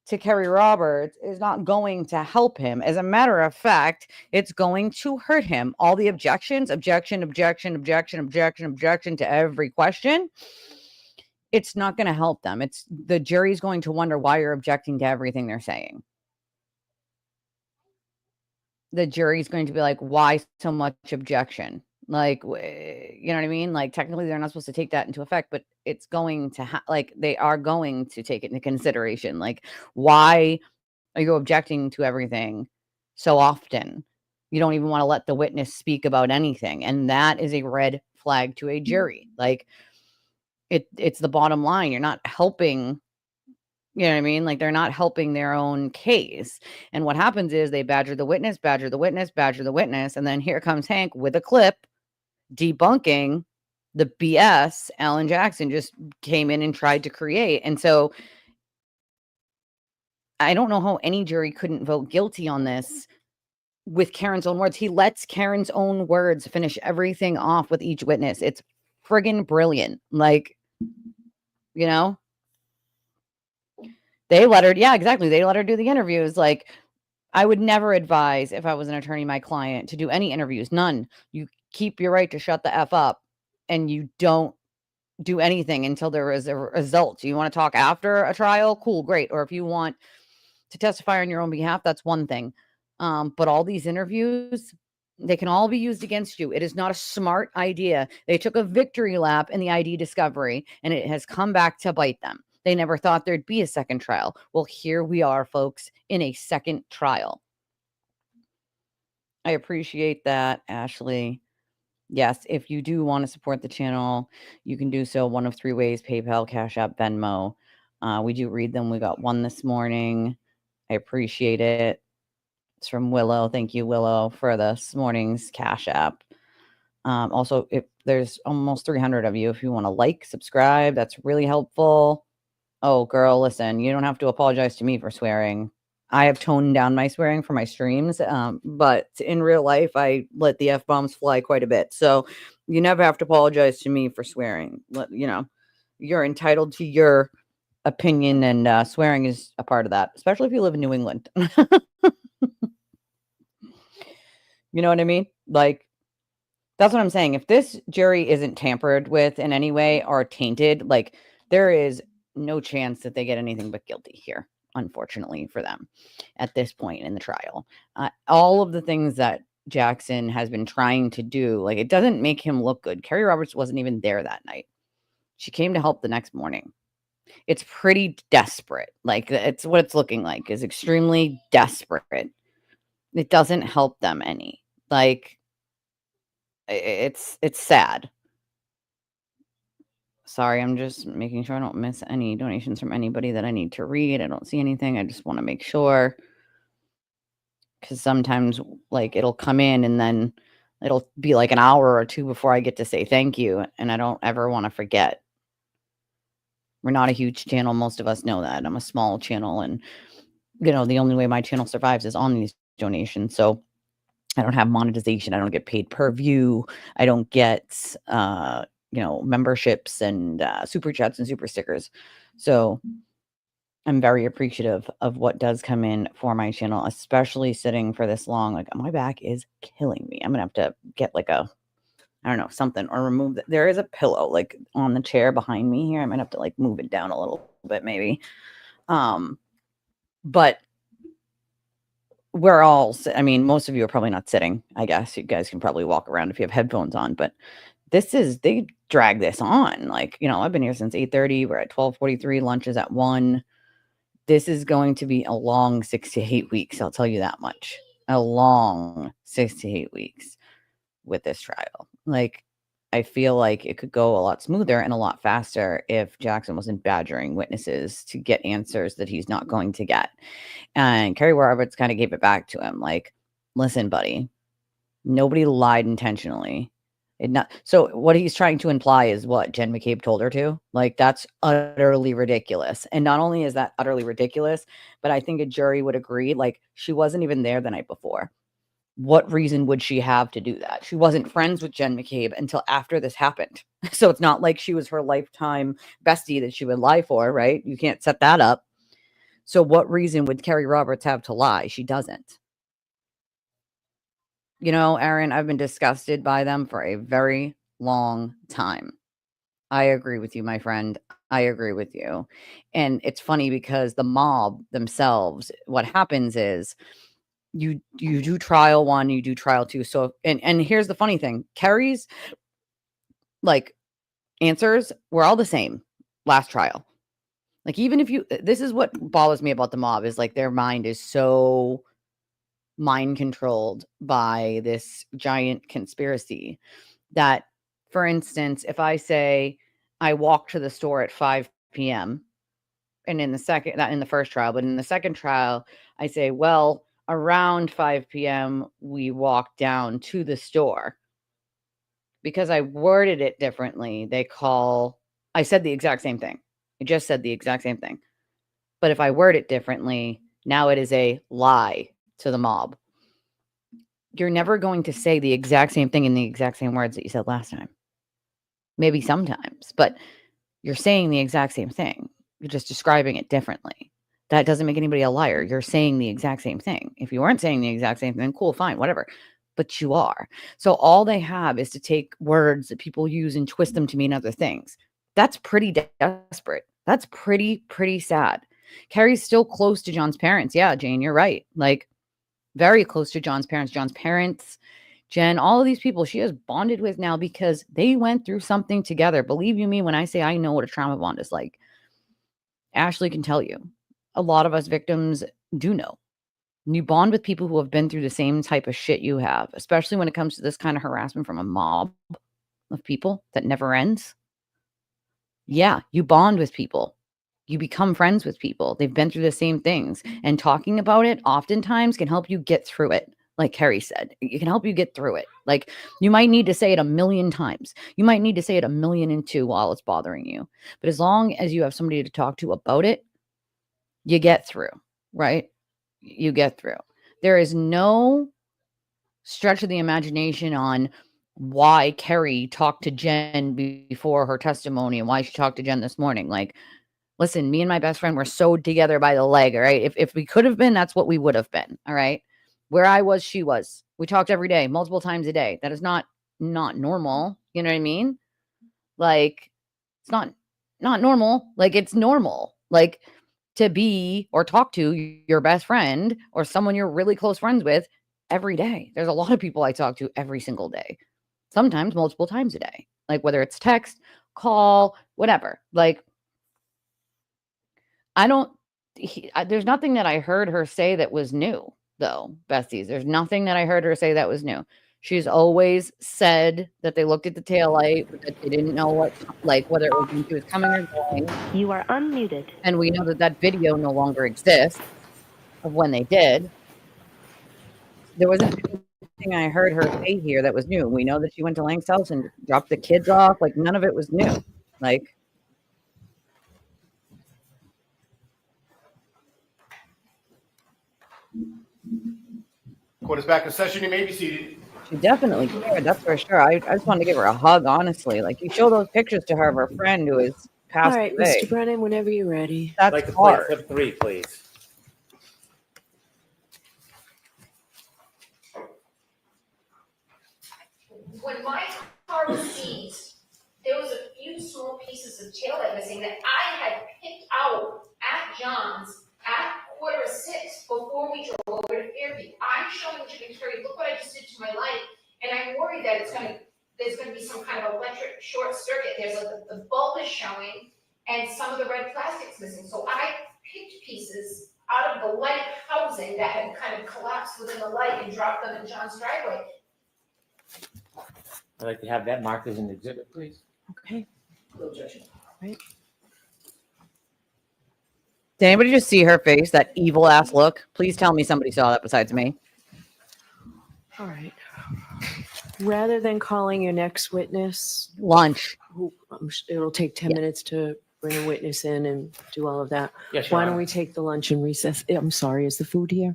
to Kerry Roberts is not going to help him. As a matter of fact, it's going to hurt him. All the objections, objection to every question, it's not going to help them. It's the jury's going to wonder why you're objecting to everything they're saying. The jury's going to be like, why so much objection? Like, you know what I mean? Like, technically they're not supposed to take that into effect, but it's going to like, they are going to take it into consideration. Like, why are you objecting to everything so often? You don't even want to let the witness speak about anything. And that is a red flag to a jury. Like, it's the bottom line. You're not helping. You know what I mean? Like, they're not helping their own case. And what happens is they badger the witness. And then here comes Hank with a clip debunking the BS Alan Jackson just came in and tried to create. And so I don't know how any jury couldn't vote guilty on this with Karen's own words. He lets Karen's own words finish everything off with each witness. It's friggin' brilliant. Like, you know? They let her, yeah, exactly. They let her do the interviews. Like, I would never advise, if I was an attorney, my client to do any interviews. None. You keep your right to shut the F up, and you don't do anything until there is a result. You want to talk after a trial? Cool, great. Or if you want to testify on your own behalf, that's one thing. But all these interviews, they can all be used against you. It is not a smart idea. They took a victory lap in the ID discovery, and it has come back to bite them. They never thought there'd be a second trial. Well, here we are, folks, in a second trial. I appreciate that, Ashley. Yes, if you do want to support the channel, you can do so one of 3 ways: PayPal, Cash App, Venmo. We do read them. We got one this morning. I appreciate it. It's from Willow. Thank you, Willow, for this morning's Cash App. Also, if there's almost 300 of you, if you want to like, subscribe, that's really helpful. Oh, girl, listen, you don't have to apologize to me for swearing. I have toned down my swearing for my streams, but in real life, I let the F-bombs fly quite a bit. So you never have to apologize to me for swearing. You know, you're entitled to your opinion, and swearing is a part of that, especially if you live in New England. You know what I mean? Like, that's what I'm saying. If this jury isn't tampered with in any way or tainted, like, there is no chance that they get anything but guilty here, unfortunately for them at this point in the trial. All of the things that Jackson has been trying to do, like, it doesn't make him look good. Kerry Roberts wasn't even there that night. She came to help the next morning. It's pretty desperate. Like, it's what it's looking like, is extremely desperate. It doesn't help them any. Like, it's sad. Sorry, I'm just making sure I don't miss any donations from anybody that I need to read. I don't see anything. I just want to make sure. Because sometimes, like, it'll come in and then it'll be like an hour or 2 before I get to say thank you. And I don't ever want to forget. We're not a huge channel. Most of us know that. I'm a small channel. And, you know, the only way my channel survives is on these donations. So I don't have monetization. I don't get paid per view. I don't get, memberships and super chats and super stickers. So I'm very appreciative of what does come in for my channel, especially sitting for this long. Like, my back is killing me. I'm gonna have to get like I don't know, something, or remove there is a pillow like on the chair behind me here. I might have to like move it down a little bit maybe. But we're all, I mean, most of you are probably not sitting. I guess you guys can probably walk around if you have headphones on, but they drag this on. Like, I've been here since 8:30. We're at 12:43. Lunch is at 1. This is going to be a long 6 to 8 weeks. I'll tell you that much. A long 6 to 8 weeks with this trial. Like, I feel like it could go a lot smoother and a lot faster if Jackson wasn't badgering witnesses to get answers that he's not going to get. And Kerry Roberts kind of gave it back to him. Like, listen, buddy, nobody lied intentionally. So what he's trying to imply is what Jen McCabe told her to. Like, that's utterly ridiculous. And not only is that utterly ridiculous, but I think a jury would agree, like, she wasn't even there the night before. What reason would she have to do that? She wasn't friends with Jen McCabe until after this happened. So it's not like she was her lifetime bestie that she would lie for, right? You can't set that up. So what reason would Kerry Roberts have to lie? She doesn't. Aaron, I've been disgusted by them for a very long time. I agree with you, my friend. I agree with you. And it's funny because the mob themselves, what happens is you do trial 1, you do trial 2. So, and here's the funny thing. Kerry's like answers were all the same last trial. Like, even if this is what bothers me about the mob, is like their mind is so mind controlled by this giant conspiracy that, for instance, if I say I walked to the store at 5 p.m. and in the first trial, but in the second trial, I say, well, around 5 p.m. we walked down to the store. Because I worded it differently, I said the exact same thing. I just said the exact same thing. But if I word it differently, now it is a lie to the mob. You're never going to say the exact same thing in the exact same words that you said last time. Maybe sometimes, but you're saying the exact same thing. You're just describing it differently. That doesn't make anybody a liar. You're saying the exact same thing. If you weren't saying the exact same thing, cool, fine, whatever. But you are. So all they have is to take words that people use and twist them to mean other things. That's pretty desperate. That's pretty sad. Kerry's still close to John's parents. Yeah, Jane, you're right. Like, very close to John's parents, Jen, all of these people she has bonded with now because they went through something together. Believe you me when I say I know what a trauma bond is like. Ashley can tell you. A lot of us victims do know. You bond with people who have been through the same type of shit you have, especially when it comes to this kind of harassment from a mob of people that never ends. Yeah, you bond with people. You become friends with people. They've been through the same things. And talking about it oftentimes can help you get through it. Like Kerry said, it can help you get through it. Like, you might need to say it 1,000,000 times. You might need to say it 1,000,002 while it's bothering you. But as long as you have somebody to talk to about it, you get through, right? You get through. There is no stretch of the imagination on why Kerry talked to Jen before her testimony and why she talked to Jen this morning. Like, listen, me and my best friend were sewed together by the leg, all right? If we could have been, that's what we would have been, all right? Where I was, she was. We talked every day, multiple times a day. That is not normal. You know what I mean? Like, it's not normal. Like, it's normal. Like, to be or talk to your best friend or someone you're really close friends with every day. There's a lot of people I talk to every single day, sometimes multiple times a day. Like, whether it's text, call, whatever. Like, there's nothing that I heard her say that was new, though, besties. There's nothing that I heard her say that was new. She's always said that they looked at the taillight, but that they didn't know whether it was when she was coming or going. You are unmuted. And we know that video no longer exists of when they did. There wasn't anything I heard her say here that was new. We know that she went to Lang's house and dropped the kids off. Like, none of it was new. Like, Court is back in session. You may be seated. She definitely cared, that's for sure. I just wanted to give her a hug, honestly. Like, you show those pictures to her of her friend who is All passed right, away. Mr. Brennan, whenever you're ready. I'd That's like to play hard. clip 3, please. When my car was seized, there was a few small pieces of taillight missing that I had picked out at John's at 5:45 before we drove over to Fairview. I'm showing Jim and Kerry, look what I just did to my light, and I'm worried that there's gonna be some kind of electric short circuit. The bulb is showing, and some of the red plastic's missing. So I picked pieces out of the light housing that had kind of collapsed within the light and dropped them in John's driveway. I'd like to have that marked as an exhibit, please. Okay. No objection. Did anybody just see her face? That evil ass look? Please tell me somebody saw that besides me. All right. Rather than calling your next witness, Lunch. who it'll take 10 minutes to bring a witness in and do all of that. Yes, Why Your don't Honor. we take the lunch and recess? I'm sorry, is the food here?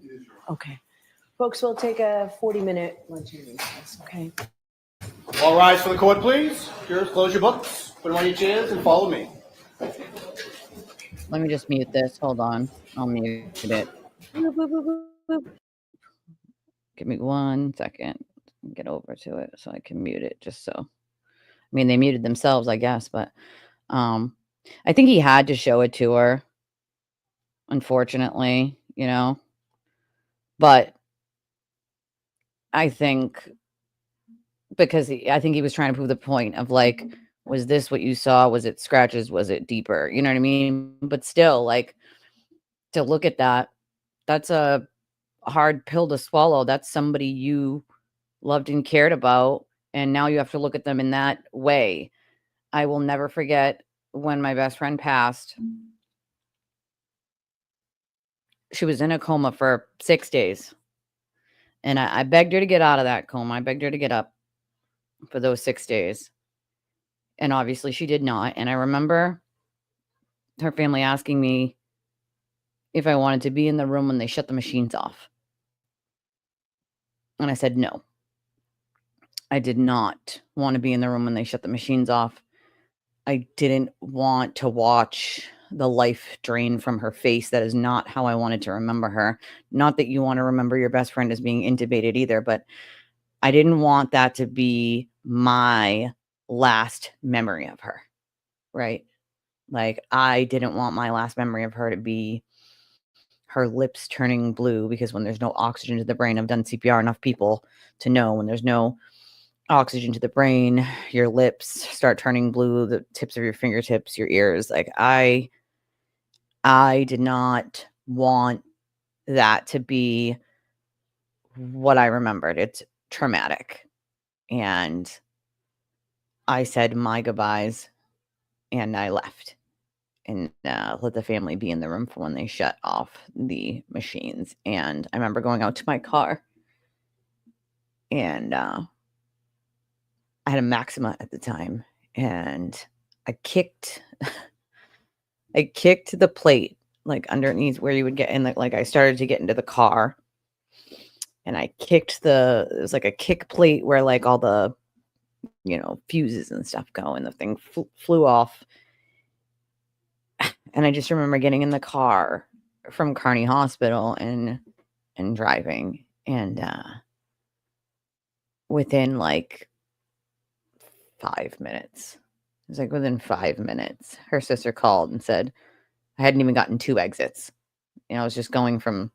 Okay. Folks, we'll take a 40-minute lunch and recess, okay? All rise for the court, please. Jurors, close your books, put them on your chairs, and follow me. Let me just mute this. Hold on. I'll mute it. Boop, boop, boop, boop, boop. Give me 1 second. Get over to it so I can mute it just so. I mean, they muted themselves, I guess, but I think he had to show it to her, unfortunately, you know. But I think because I think he was trying to prove the point of like, was this what you saw? Was it scratches? Was it deeper? You know what I mean? But still, like, to look at that, that's a hard pill to swallow. That's somebody you loved and cared about, and now you have to look at them in that way. I will never forget when my best friend passed. She was in a coma for 6 days. And I begged her to get out of that coma. I begged her to get up for those 6 days. And obviously she did not. And I remember her family asking me if I wanted to be in the room when they shut the machines off. And I said no. I did not want to be in the room when they shut the machines off. I didn't want to watch the life drain from her face. That is not how I wanted to remember her. Not that you want to remember your best friend as being intubated either, but I didn't want that to be my last memory of her, right? Like, I didn't want my last memory of her to be her lips turning blue, because when there's no oxygen to the brain, I've done CPR enough people to know when there's no oxygen to the brain, your lips start turning blue, the tips of your fingertips, your ears. Like, I did not want that to be what I remembered. It's traumatic. And I said my goodbyes and I left and let the family be in the room for when they shut off the machines. And I remember going out to my car, and I had a Maxima at the time, and I kicked the plate like underneath where you would get in. Like I started to get into the car, and I kicked it was like a kick plate where like all the, you know, fuses and stuff go, and the thing flew off. And I just remember getting in the car from Kearney Hospital and driving, and within like 5 minutes, it was like within 5 minutes, her sister called and said I hadn't even gotten 2 exits. You know, I was just going from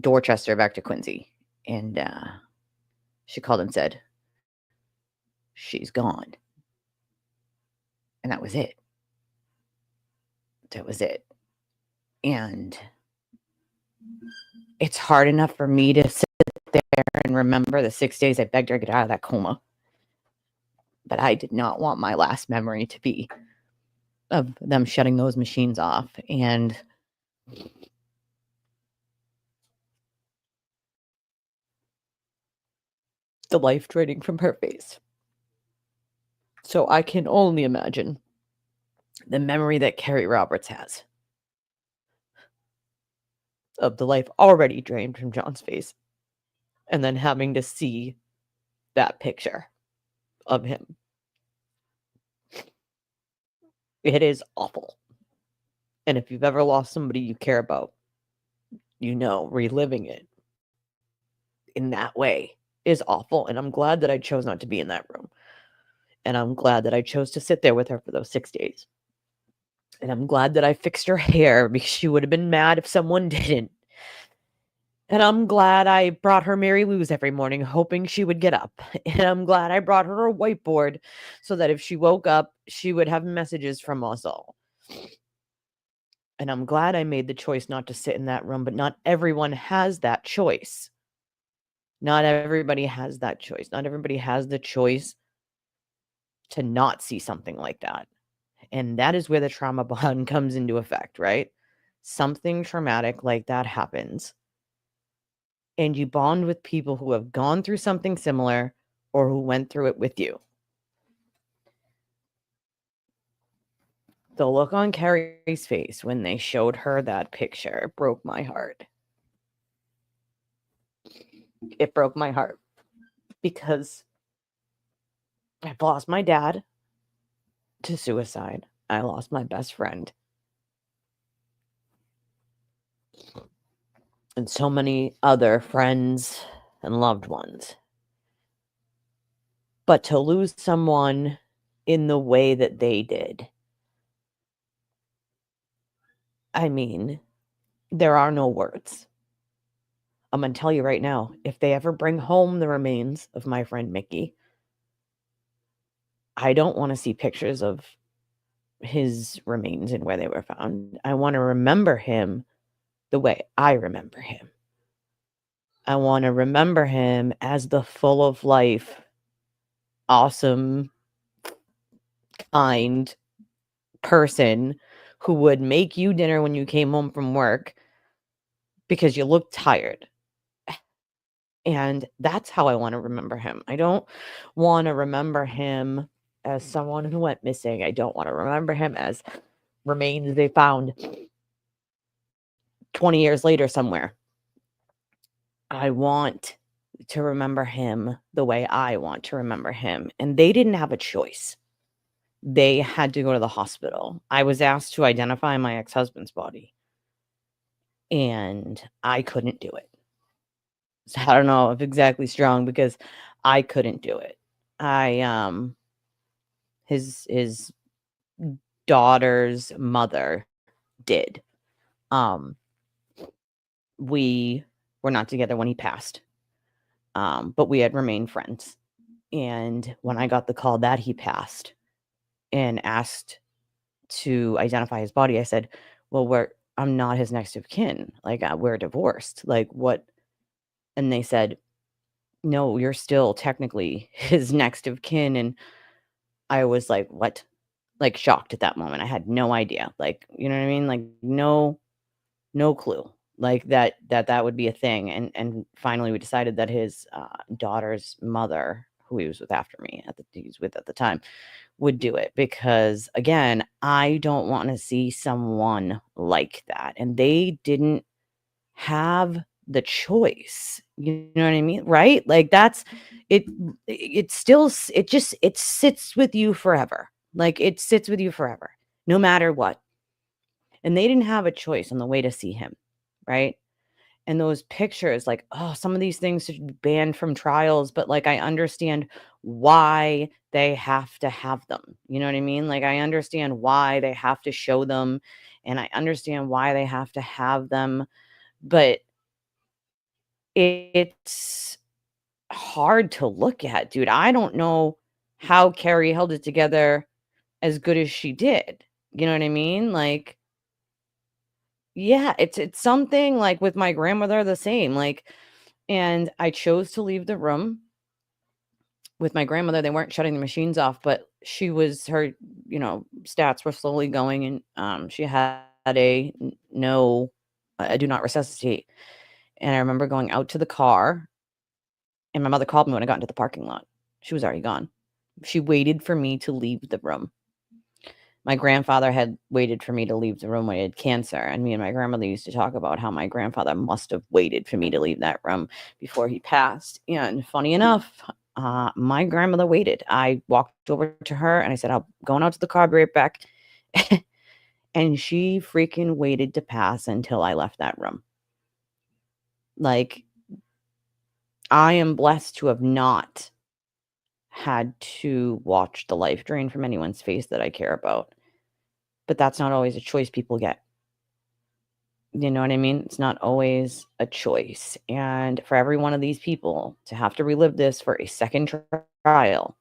Dorchester back to Quincy, and she called and said she's gone, and that was it. That was it. And it's hard enough for me to sit there and remember the 6 days I begged her to get out of that coma. But I did not want my last memory to be of them shutting those machines off and the life draining from her face. So I can only imagine the memory that Kerry Roberts has of the life already drained from John's face and then having to see that picture of him. It is awful. And if you've ever lost somebody you care about, you know, reliving it in that way is awful. And I'm glad that I chose not to be in that room. And I'm glad that I chose to sit there with her for those 6 days. And I'm glad that I fixed her hair because she would have been mad if someone didn't. And I'm glad I brought her Mary Lou's every morning, hoping she would get up. And I'm glad I brought her a whiteboard so that if she woke up, she would have messages from us all. And I'm glad I made the choice not to sit in that room, but not everyone has that choice. Not everybody has that choice. Not everybody has the choice to not see something like that. And that is where the trauma bond comes into effect, right? Something traumatic like that happens. And you bond with people who have gone through something similar or who went through it with you. The look on Kerry's face when they showed her that picture broke my heart. It broke my heart because I've lost my dad to suicide. I lost my best friend. And so many other friends and loved ones. But to lose someone in the way that they did, I mean, there are no words. I'm going to tell you right now, if they ever bring home the remains of my friend Mickey, I don't want to see pictures of his remains and where they were found. I want to remember him the way I remember him. I want to remember him as the full of life, awesome, kind person who would make you dinner when you came home from work because you looked tired. And that's how I want to remember him. I don't want to remember him as someone who went missing. I don't want to remember him as remains they found 20 years later somewhere. I want to remember him the way I want to remember him. And they didn't have a choice. They had to go to the hospital. I was asked to identify my ex-husband's body. And I couldn't do it. So I don't know if exactly strong because I couldn't do it. His daughter's mother did. We were not together when he passed. But we had remained friends. And when I got the call that he passed and asked to identify his body, I said, well, I'm not his next of kin. Like, we're divorced. Like, what? And they said, no, you're still technically his next of kin. And I was like, what? Like, shocked at that moment. I had no idea. Like, you know what I mean? Like, no clue. Like that would be a thing. And finally we decided that his daughter's mother, who he was with after me at the time, would do it because again, I don't want to see someone like that. And they didn't have the choice. You know what I mean? Right? Like that's it. It sits with you forever. Like it sits with you forever, no matter what. And they didn't have a choice on the way to see him. Right? And those pictures, like, oh, some of these things should be banned from trials, but like I understand why they have to have them. You know what I mean? Like I understand why they have to show them and I understand why they have to have them, but it's hard to look at, dude. I don't know how Kerry held it together as good as she did. You know what I mean? Like, yeah, it's something like with my grandmother, the same. Like, and I chose to leave the room with my grandmother. They weren't shutting the machines off, but her, stats were slowly going, and she had a do not resuscitate. And I remember going out to the car, and my mother called me when I got into the parking lot. She was already gone. She waited for me to leave the room. My grandfather had waited for me to leave the room when he had cancer, and me and my grandmother used to talk about how my grandfather must have waited for me to leave that room before he passed. And funny enough, my grandmother waited. I walked over to her and I said, "I'm going out to the car, be right back." And she freaking waited to pass until I left that room. Like, I am blessed to have not had to watch the life drain from anyone's face that I care about. But that's not always a choice people get. You know what I mean? It's not always a choice. And for every one of these people to have to relive this for a second trial,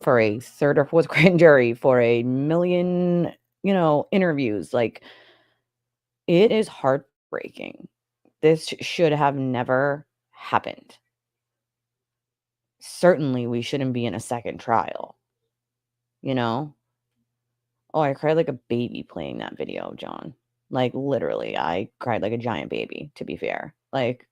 for a third or fourth grand jury, for a million, interviews, like, it is heartbreaking. This should have never happened. Certainly, we shouldn't be in a second trial, you know? Oh, I cried like a baby playing that video, John. Like, literally, I cried like a giant baby, to be fair. Like,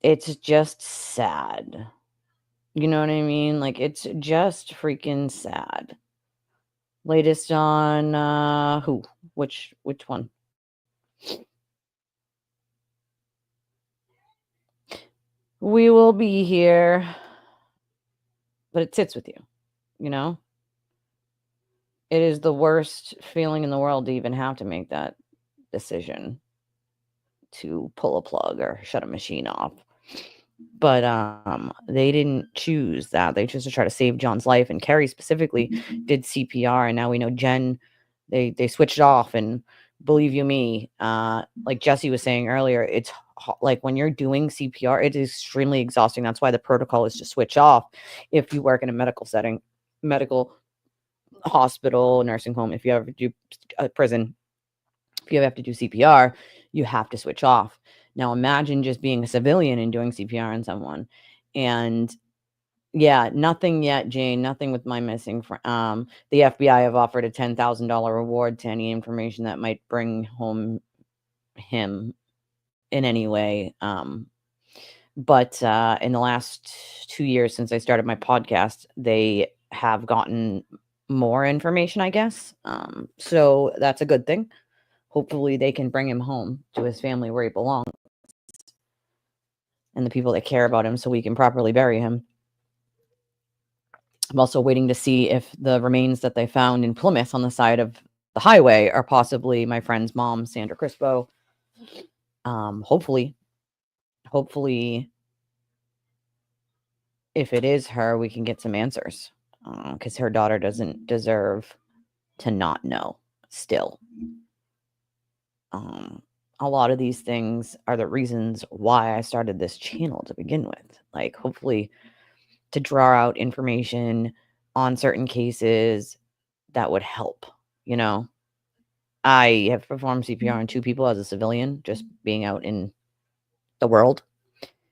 it's just sad. You know what I mean? Like, it's just freaking sad. Latest on who? Which one? We will be here. But it sits with you, you know? It is the worst feeling in the world to even have to make that decision to pull a plug or shut a machine off. But they didn't choose that. They chose to try to save John's life, and Kerry specifically did CPR, and now we know Jen, they switched off. And believe you me, like Jesse was saying earlier, it's like when you're doing CPR, it is extremely exhausting. That's why the protocol is to switch off if you work in a medical setting, medical hospital, nursing home. If you ever do a prison, if you have to do CPR, you have to switch off. Now imagine just being a civilian and doing CPR on someone. And yeah, nothing yet, Jane. Nothing with my missing friend. The FBI have offered a $10,000 reward to any information that might bring home him in any way. But in the last 2 years since I started my podcast, they have gotten more information, I guess. So that's a good thing. Hopefully they can bring him home to his family where he belongs and the people that care about him so we can properly bury him. I'm also waiting to see if the remains that they found in Plymouth on the side of the highway are possibly my friend's mom, Sandra Crispo. Hopefully, if it is her, we can get some answers, because her daughter doesn't deserve to not know still. A lot of these things are the reasons why I started this channel to begin with. Like, hopefully to draw out information on certain cases that would help, you know? I have performed CPR on 2 people as a civilian, just being out in the world.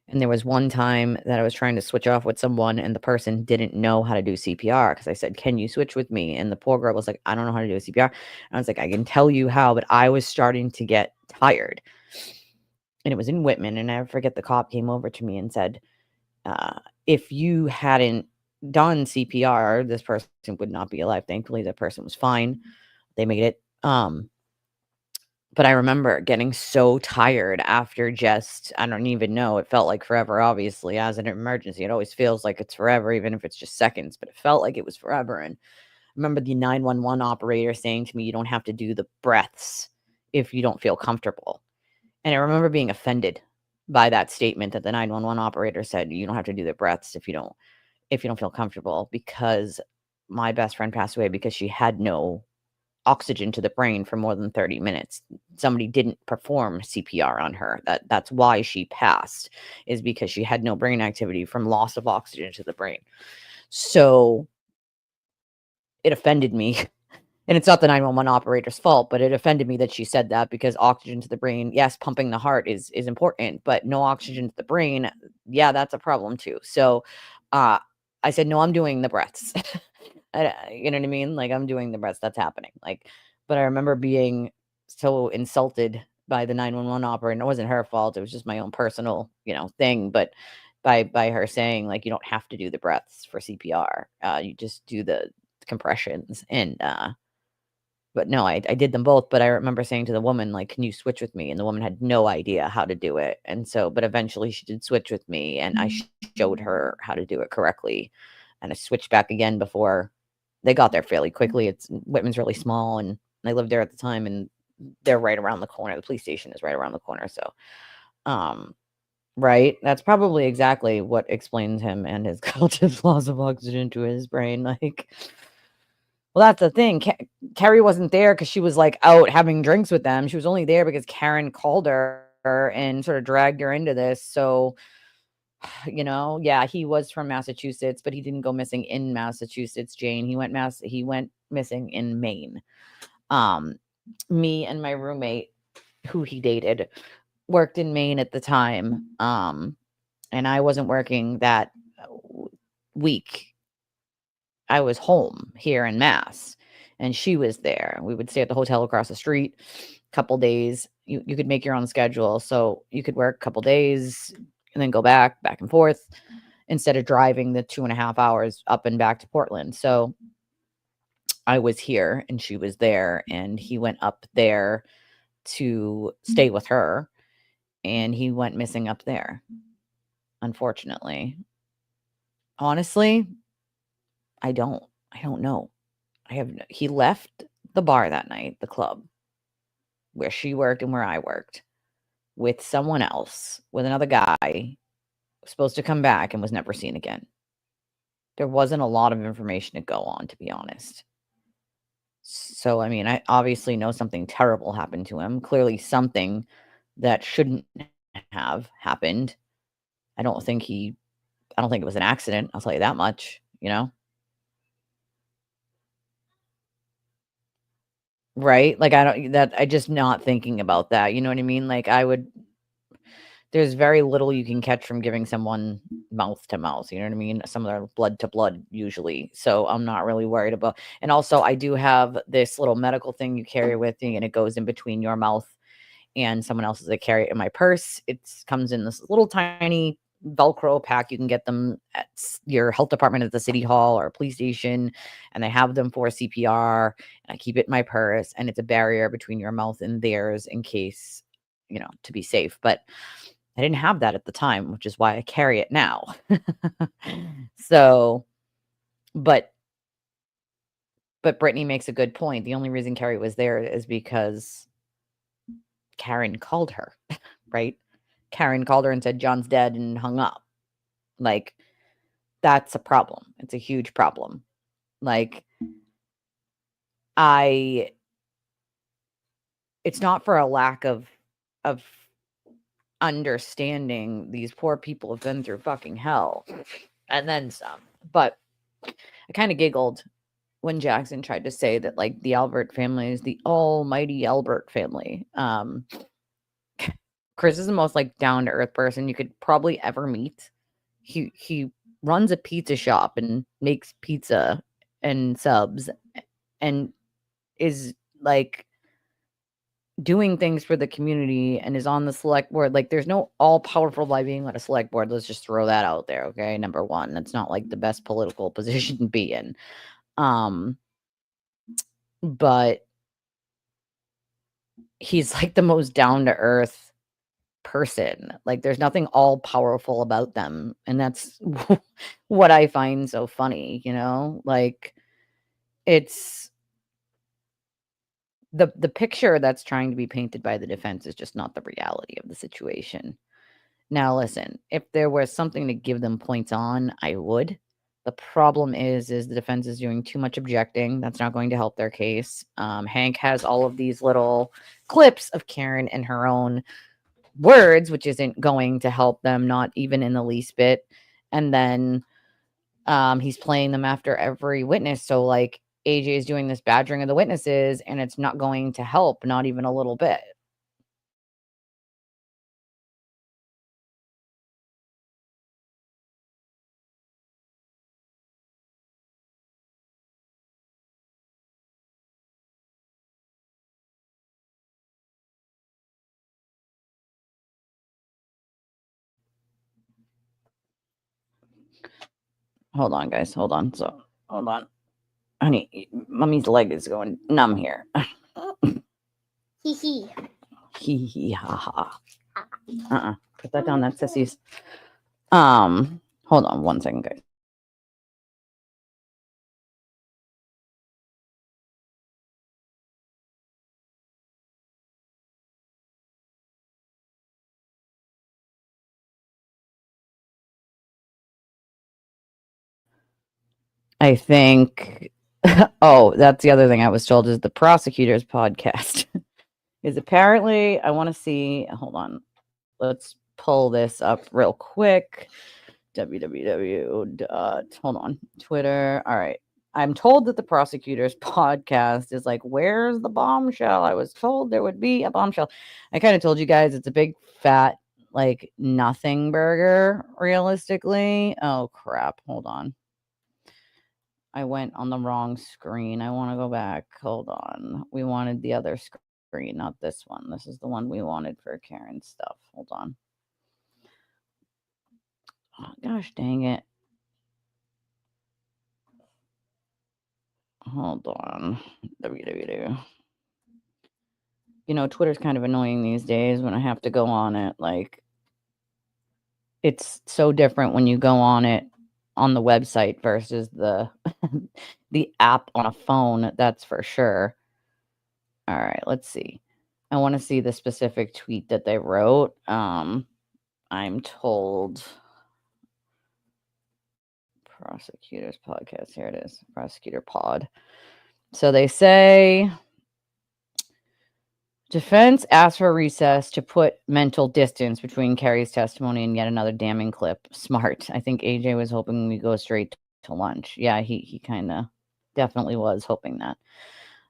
And there was one time that I was trying to switch off with someone and the person didn't know how to do CPR because I said, "Can you switch with me?" And the poor girl was like, "I don't know how to do a CPR." And I was like, "I can tell you how," but I was starting to get tired. And it was in Whitman, and I forget, the cop came over to me and said, if you hadn't done CPR, this person would not be alive. Thankfully, the person was fine. They made it. But I remember getting so tired after just, I don't even know, it felt like forever, obviously, as an emergency. It always feels like it's forever, even if it's just seconds, but it felt like it was forever. And I remember the 911 operator saying to me, "You don't have to do the breaths if you don't feel comfortable." And I remember being offended by that statement that the 911 operator said, "You don't have to do the breaths if you don't feel comfortable," because my best friend passed away because she had no oxygen to the brain for more than 30 minutes. Somebody didn't perform CPR on her. That's why she passed, is because she had no brain activity from loss of oxygen to the brain. So it offended me. And it's not the 911 operator's fault, but it offended me that she said that, because oxygen to the brain, yes, pumping the heart is important, but no oxygen to the brain, yeah, that's a problem too. So I said, "No, I'm doing the breaths." You know what I mean? Like, I'm doing the breaths. That's happening. Like, but I remember being so insulted by the 911 operator, and it wasn't her fault. It was just my own personal, thing. But by her saying, like, you don't have to do the breaths for CPR. You just do the compressions. And but no, I did them both. But I remember saying to the woman, like, can you switch with me? And the woman had no idea how to do it. And so, but eventually she did switch with me, and I showed her how to do it correctly. And I switched back again before they got there fairly quickly. Whitman's really small, and I lived there at the time, and they're right around the corner. The police station is right around the corner. So, right, that's probably exactly what explains him and his cultured loss of oxygen to his brain. Like, well, that's the thing. Kerry wasn't there because she was like out having drinks with them. She was only there because Karen called her and sort of dragged her into this. So, yeah, he was from Massachusetts, but he didn't go missing in Massachusetts, Jane. He went missing in Maine. Me and my roommate, who he dated, worked in Maine at the time. And I wasn't working that week. I was home here in Mass, and she was there. We would stay at the hotel across the street a couple days. You could make your own schedule. So you could work a couple days and then go back and forth instead of driving the 2.5 hours up and back to Portland. So I was here and she was there, and he went up there to stay with her, and he went missing up there, unfortunately. Honestly, I don't know. He left the bar that night, the club where she worked and where I worked, with someone else, with another guy, supposed to come back, and was never seen again. There wasn't a lot of information to go on, to be honest. So, I mean, I obviously know something terrible happened to him. Clearly something that shouldn't have happened. I don't think it was an accident. I'll tell you that much, Right? Like, I just not thinking about that. You know what I mean? Like, there's very little you can catch from giving someone mouth to mouth. You know what I mean? Some of them blood to blood usually. So I'm not really worried about. And also, I do have this little medical thing you carry with you, and it goes in between your mouth and someone else's. I carry it in my purse. It comes in this little tiny Velcro pack. You can get them at your health department at the city hall or police station, and they have them for CPR. And I keep it in my purse, and it's a barrier between your mouth and theirs in case, to be safe. But I didn't have that at the time, which is why I carry it now. So, but Brittany makes a good point. The only reason Kerry was there is because Karen called her, right? Karen called her and said, John's dead, and hung up. Like, that's a problem. It's a huge problem. Like, it's not for a lack of understanding. These poor people have been through fucking hell and then some. But I kind of giggled when Jackson tried to say that, like, the Albert family is the almighty Albert family. Chris is the most, like, down to earth person you could probably ever meet. He runs a pizza shop and makes pizza and subs, and is, like, doing things for the community, and is on the select board. Like, there's no all powerful by being on a select board. Let's just throw that out there. Okay. Number one, that's not like the best political position to be in. But he's like the most down to earth person. Like, there's nothing all powerful about them. And that's what I find so funny, like, it's the picture that's trying to be painted by the defense is just not the reality of the situation. Now, listen, if there was something to give them points on, I would. The problem is the defense is doing too much objecting. That's not going to help their case. Hank has all of these little clips of Karen in her own words, which isn't going to help them, not even in the least bit. And then he's playing them after every witness. So, like, AJ is doing this badgering of the witnesses, and it's not going to help, not even a little bit. Hold on, guys. Hold on. So, hold on. Honey, mommy's leg is going numb here. Hee hee. Hee hee ha ha. Put that down. That's Sissy's. Hold on 1 second, guys. I think, oh, that's the other thing I was told is the prosecutor's podcast is apparently, I want to see, hold on, let's pull this up real quick. Hold on, Twitter. All right. I'm told that the prosecutor's podcast is like, where's the bombshell? I was told there would be a bombshell. I kind of told you guys it's a big fat, like, nothing burger, realistically. Oh, crap. Hold on. I went on the wrong screen. I want to go back. Hold on. We wanted the other screen, not this one. This is the one we wanted for Karen's stuff. Hold on. Oh, gosh dang it. Hold on. www. You know, Twitter's kind of annoying these days when I have to go on it. Like, it's so different when you go on it on the website versus the the app on a phone, that's for sure. All right, let's see. I want to see the specific tweet that they wrote. I'm told prosecutors podcast. Here it is. Prosecutor pod. So they say defense asked for a recess to put mental distance between Kerry's testimony and yet another damning clip. Smart. I think AJ was hoping we go straight to lunch. Yeah, he kind of definitely was hoping that.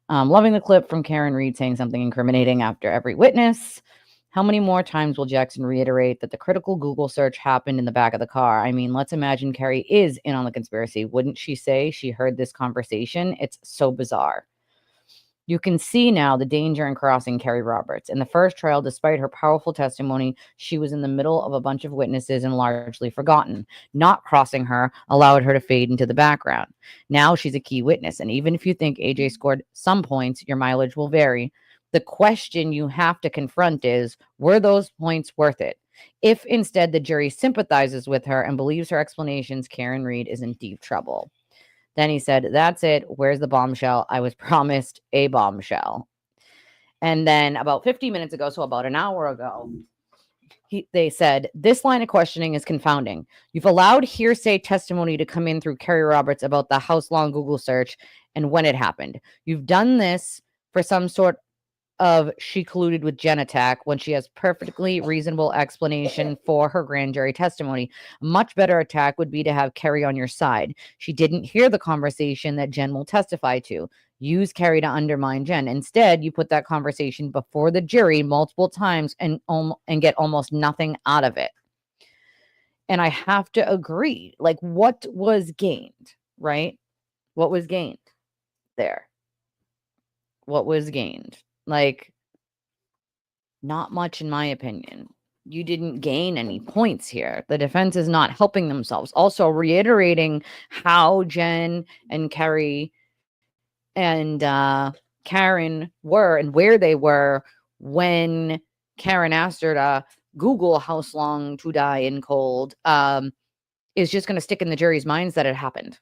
Loving the clip from Karen Reed saying something incriminating after every witness. How many more times will Jackson reiterate that the critical Google search happened in the back of the car? I mean, let's imagine Kerry is in on the conspiracy. Wouldn't she say she heard this conversation? It's so bizarre. You can see now the danger in crossing Kerry Roberts. In the first trial, despite her powerful testimony, she was in the middle of a bunch of witnesses and largely forgotten. Not crossing her allowed her to fade into the background. Now she's a key witness, and even if you think AJ scored some points, your mileage will vary. The question you have to confront is, were those points worth it? If instead the jury sympathizes with her and believes her explanations, Karen Reed is in deep trouble. Then he said, that's it. Where's the bombshell? I was promised a bombshell. And then about 50 minutes ago, so about an hour ago, they said, this line of questioning is confounding. You've allowed hearsay testimony to come in through Kerry Roberts about the house-long Google search and when it happened. You've done this for some sort of she colluded with Jen attack when she has perfectly reasonable explanation for her grand jury testimony. A much better attack would be to have Kerry on your side. She didn't hear the conversation that Jen will testify to. Use Kerry to undermine Jen. Instead, you put that conversation before the jury multiple times and get almost nothing out of it. And I have to agree. Like, what was gained, right? What was gained there? What was gained? Like, not much, in my opinion. You didn't gain any points here. The defense is not helping themselves. Also, reiterating how Jen and Kerry and Karen were and where they were when Karen asked her to Google house long to die in cold is just going to stick in the jury's minds that it happened.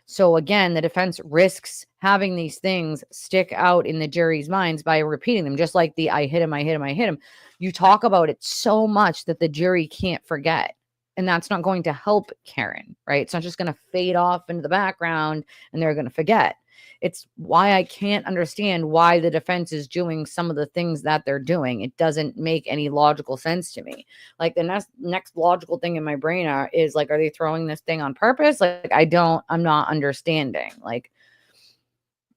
So again, the defense risks having these things stick out in the jury's minds by repeating them, just like the I hit him, I hit him, I hit him. You talk about it so much that the jury can't forget. And that's not going to help Karen, right? It's not just going to fade off into the background and they're going to forget. It's why I can't understand why the defense is doing some of the things that they're doing. It doesn't make any logical sense to me. Like the next logical thing in my brain is like, are they throwing this thing on purpose? Like, I'm not understanding. Like,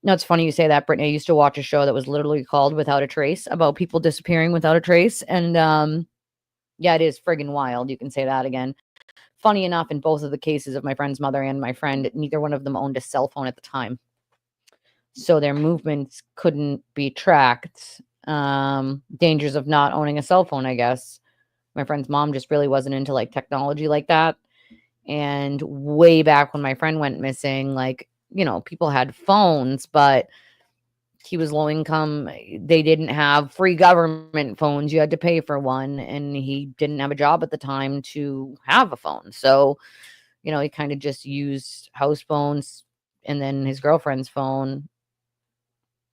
no, it's funny you say that, Brittany. I used to watch a show that was literally called Without a Trace, about people disappearing without a trace. And yeah, it is friggin' wild. You can say that again. Funny enough, in both of the cases of my friend's mother and my friend, neither one of them owned a cell phone at the time. So their movements couldn't be tracked. Dangers of not owning a cell phone, I guess. My friend's mom just really wasn't into like technology like that. And way back when my friend went missing, like, people had phones, but he was low income. They didn't have free government phones. You had to pay for one, and he didn't have a job at the time to have a phone. So, he kind of just used house phones and then his girlfriend's phone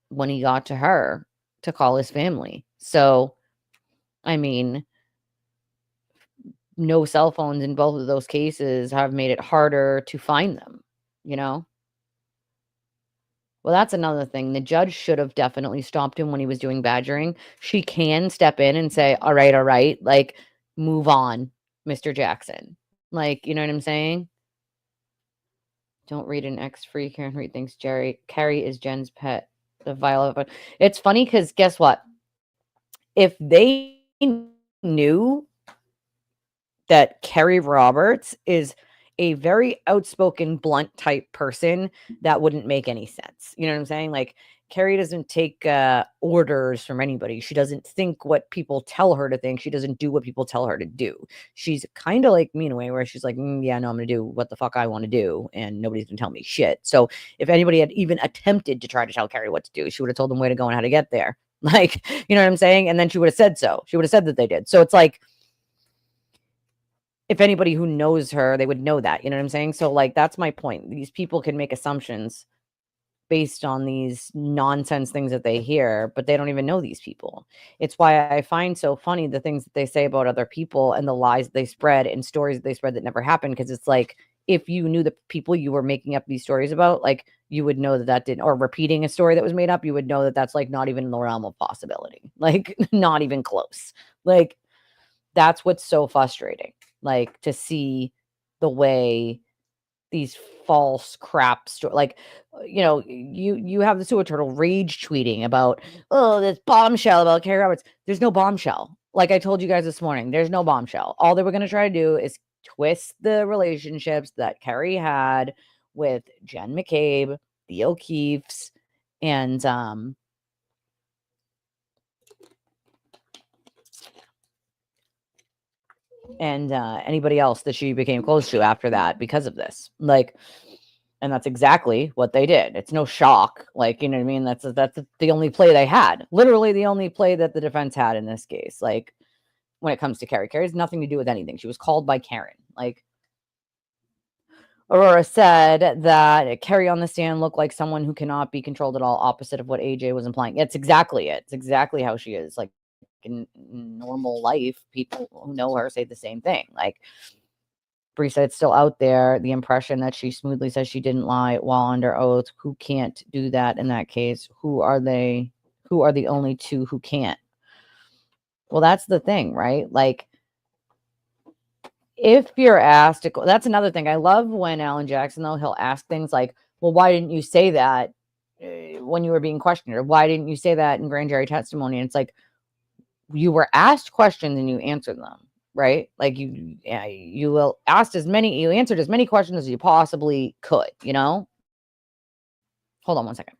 when he got to her to call his family. So, I mean, no cell phones in both of those cases have made it harder to find them, you know? Well, that's another thing. The judge should have definitely stopped him when he was doing badgering. She can step in and say, all right, like, move on, Mr. Jackson. Like, you know what I'm saying? Don't read an ex-free. Karen Reed thinks Carrie is Jen's pet. The violet. It's funny because guess what? If they knew that Kerry Roberts is a very outspoken, blunt type person, that wouldn't make any sense. You know what I'm saying? Like, Kerry doesn't take orders from anybody. She doesn't think what people tell her to think. She doesn't do what people tell her to do. She's kind of like me in a way where she's like, yeah, no, I'm going to do what the fuck I want to do, and nobody's going to tell me shit. So if anybody had even attempted to try to tell Kerry what to do, she would have told them where to go and how to get there. Like, you know what I'm saying? And then she would have said so. She would have said that they did. So it's like, if anybody who knows her, they would know that, you know what I'm saying? So, like, that's my point. These people can make assumptions based on these nonsense things that they hear, but they don't even know these people. It's why I find so funny the things that they say about other people and the lies they spread and stories that they spread that never happened. Because it's like, if you knew the people you were making up these stories about, like, you would know that that didn't, or repeating a story that was made up, you would know that that's like not even in the realm of possibility. Like, not even close. Like, that's what's so frustrating. Like, to see the way these false crap like, you have the sewer turtle rage tweeting about, oh, this bombshell about Kerry Roberts. There's no bombshell. Like I told you guys this morning, there's no bombshell. All they were going to try to do is twist the relationships that Kerry had with Jen McCabe, the O'Keefes, and anybody else that she became close to after that because of this. Like, and that's exactly what they did. It's no shock. Like, you know what I mean? That's the only play they had. Literally the only play that the defense had in this case. Like, when it comes to Kerry. Kerry has nothing to do with anything. She was called by Karen. Like, Aurora said that Kerry on the stand looked like someone who cannot be controlled at all, opposite of what AJ was implying. It's exactly it. It's exactly how she is. Like, in normal life, people who know her say the same thing. Like, Bree said it's still out there, the impression that she smoothly says she didn't lie while under oath. Who can't do that in that case? Who are they? Who are the only two who can't? Well, that's the thing, right? Like, if you're asked to go, that's another thing. I love when Alan Jackson, though, he'll ask things like, well, why didn't you say that when you were being questioned? Or why didn't you say that in grand jury testimony? And it's like, you were asked questions and you answered them, right? Like, you answered as many questions as you possibly could, Hold on one second.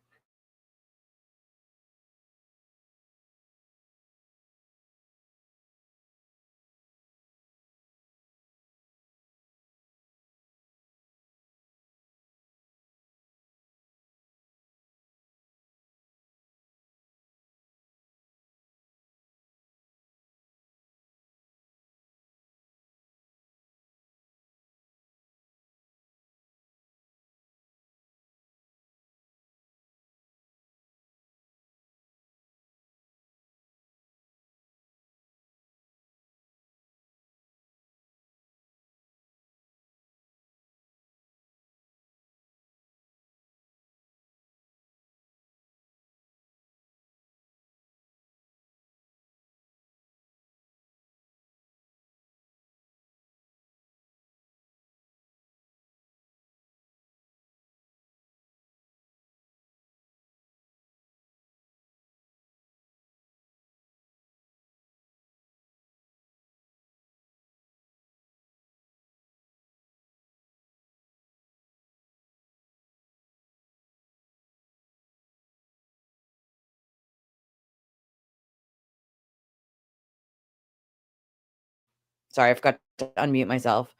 Sorry, I forgot to unmute myself.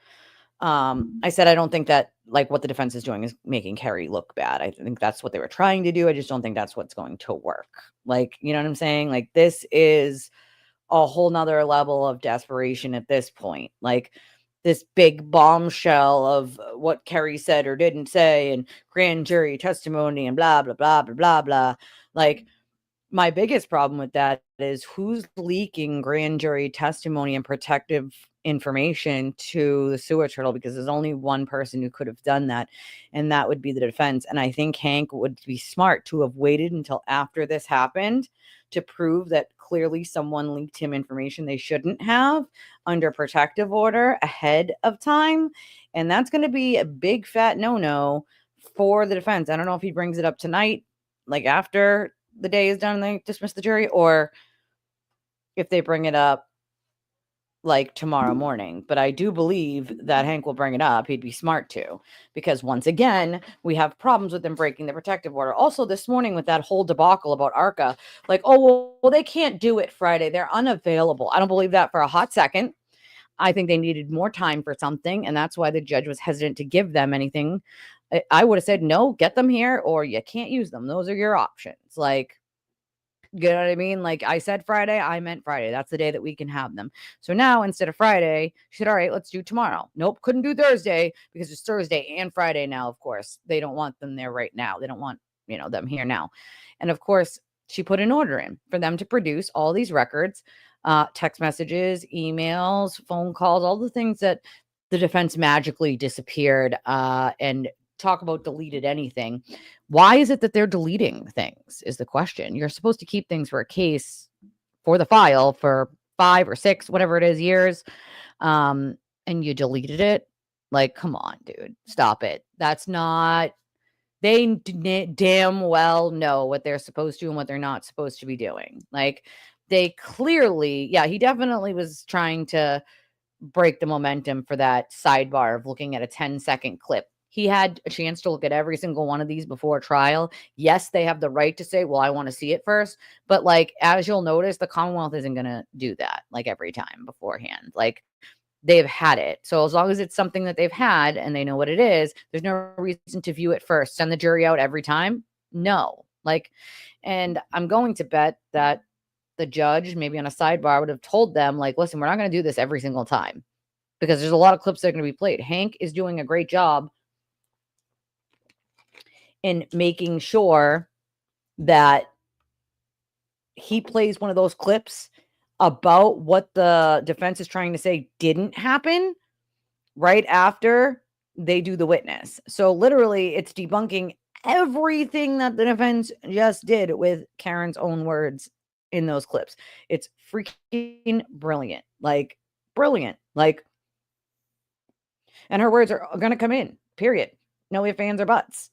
I said, I don't think that like what the defense is doing is making Kerry look bad. I think that's what they were trying to do. I just don't think that's what's going to work. Like, you know what I'm saying? Like, this is a whole nother level of desperation at this point. Like, this big bombshell of what Kerry said or didn't say and grand jury testimony and blah, blah, blah, blah, blah, blah. Like, my biggest problem with that is who's leaking grand jury testimony and protective information to the sewer turtle, because there's only one person who could have done that, and that would be the defense. And I think Hank would be smart to have waited until after this happened to prove that clearly someone leaked him information they shouldn't have under protective order ahead of time. And that's going to be a big fat no-no for the defense. I don't know if he brings it up tonight, like after the day is done and they dismiss the jury, or if they bring it up like tomorrow morning. But I do believe that Hank will bring it up. He'd be smart to, because once again, we have problems with them breaking the protective order. Also this morning with that whole debacle about ARCA, like, oh, well, they can't do it Friday. They're unavailable. I don't believe that for a hot second. I think they needed more time for something, and that's why the judge was hesitant to give them anything. I would have said, no, get them here or you can't use them. Those are your options. Like, you know what I mean? Like, I said Friday, I meant Friday. That's the day that we can have them. So now instead of Friday, she said, all right, let's do tomorrow. Nope, couldn't do Thursday because it's Thursday and Friday now, of course. They don't want them there right now. They don't want, them here now. And of course, she put an order in for them to produce all these records, text messages, emails, phone calls, all the things that the defense magically disappeared, and talk about deleted anything. Why is it that they're deleting things is the question. You're supposed to keep things for a case, for the file, for 5 or 6, whatever it is, years. And you deleted it. Like, come on, dude, stop it. That's not, they damn well know what they're supposed to and what they're not supposed to be doing. Like, they clearly, yeah, he definitely was trying to break the momentum for that sidebar of looking at a 10-second clip. He had a chance to look at every single one of these before trial. Yes, they have the right to say, well, I want to see it first. But like, as you'll notice, the Commonwealth isn't going to do that like every time beforehand. Like, they've had it. So as long as it's something that they've had and they know what it is, there's no reason to view it first. Send the jury out every time. No. Like, and I'm going to bet that the judge, maybe on a sidebar, would have told them, like, listen, we're not going to do this every single time because there's a lot of clips that are going to be played. Hank is doing a great job in making sure that he plays one of those clips about what the defense is trying to say didn't happen right after they do the witness. So literally it's debunking everything that the defense just did with Karen's own words in those clips. It's freaking brilliant. Like, brilliant. Like, and her words are going to come in, period. No ifs, ands, or buts.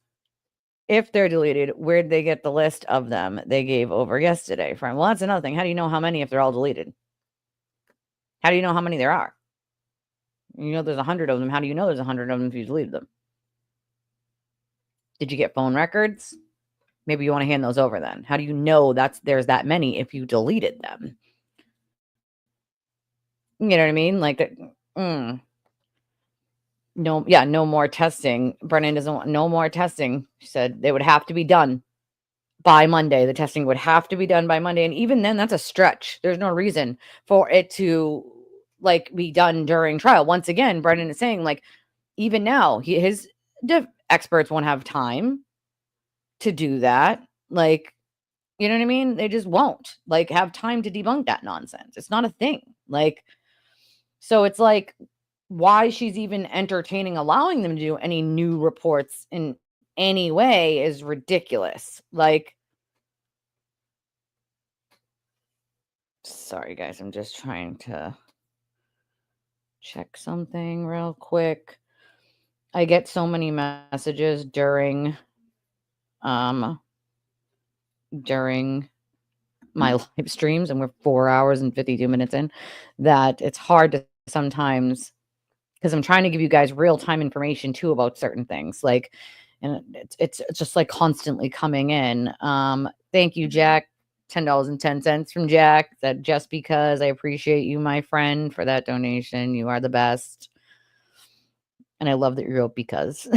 If they're deleted, where'd they get the list of them they gave over yesterday from? Well, that's another thing. How do you know how many if they're all deleted? How do you know how many there are? You know there's 100 of them. How do you know there's 100 of them if you deleted them? Did you get phone records? Maybe you want to hand those over then. How do you know there's that many if you deleted them? You know what I mean? Like, no, yeah, no more testing. Brennan doesn't want no more testing. She said they would have to be done by Monday. The testing would have to be done by Monday. And even then, that's a stretch. There's no reason for it to like be done during trial. Once again, Brennan is saying, like, even now, his experts won't have time to do that. Like, you know what I mean? They just won't like have time to debunk that nonsense. It's not a thing. Like, so it's like, why she's even entertaining allowing them to do any new reports in any way is ridiculous. Like, sorry guys, I'm just trying to check something real quick. I get so many messages during my live streams, and we're 4 hours and 52 minutes in, that it's hard to sometimes, because I'm trying to give you guys real-time information too about certain things. Like, and it's just like constantly coming in. Thank you, Jack. $10.10 from Jack. That just because I appreciate you, my friend, for that donation. You are the best. And I love that you wrote because.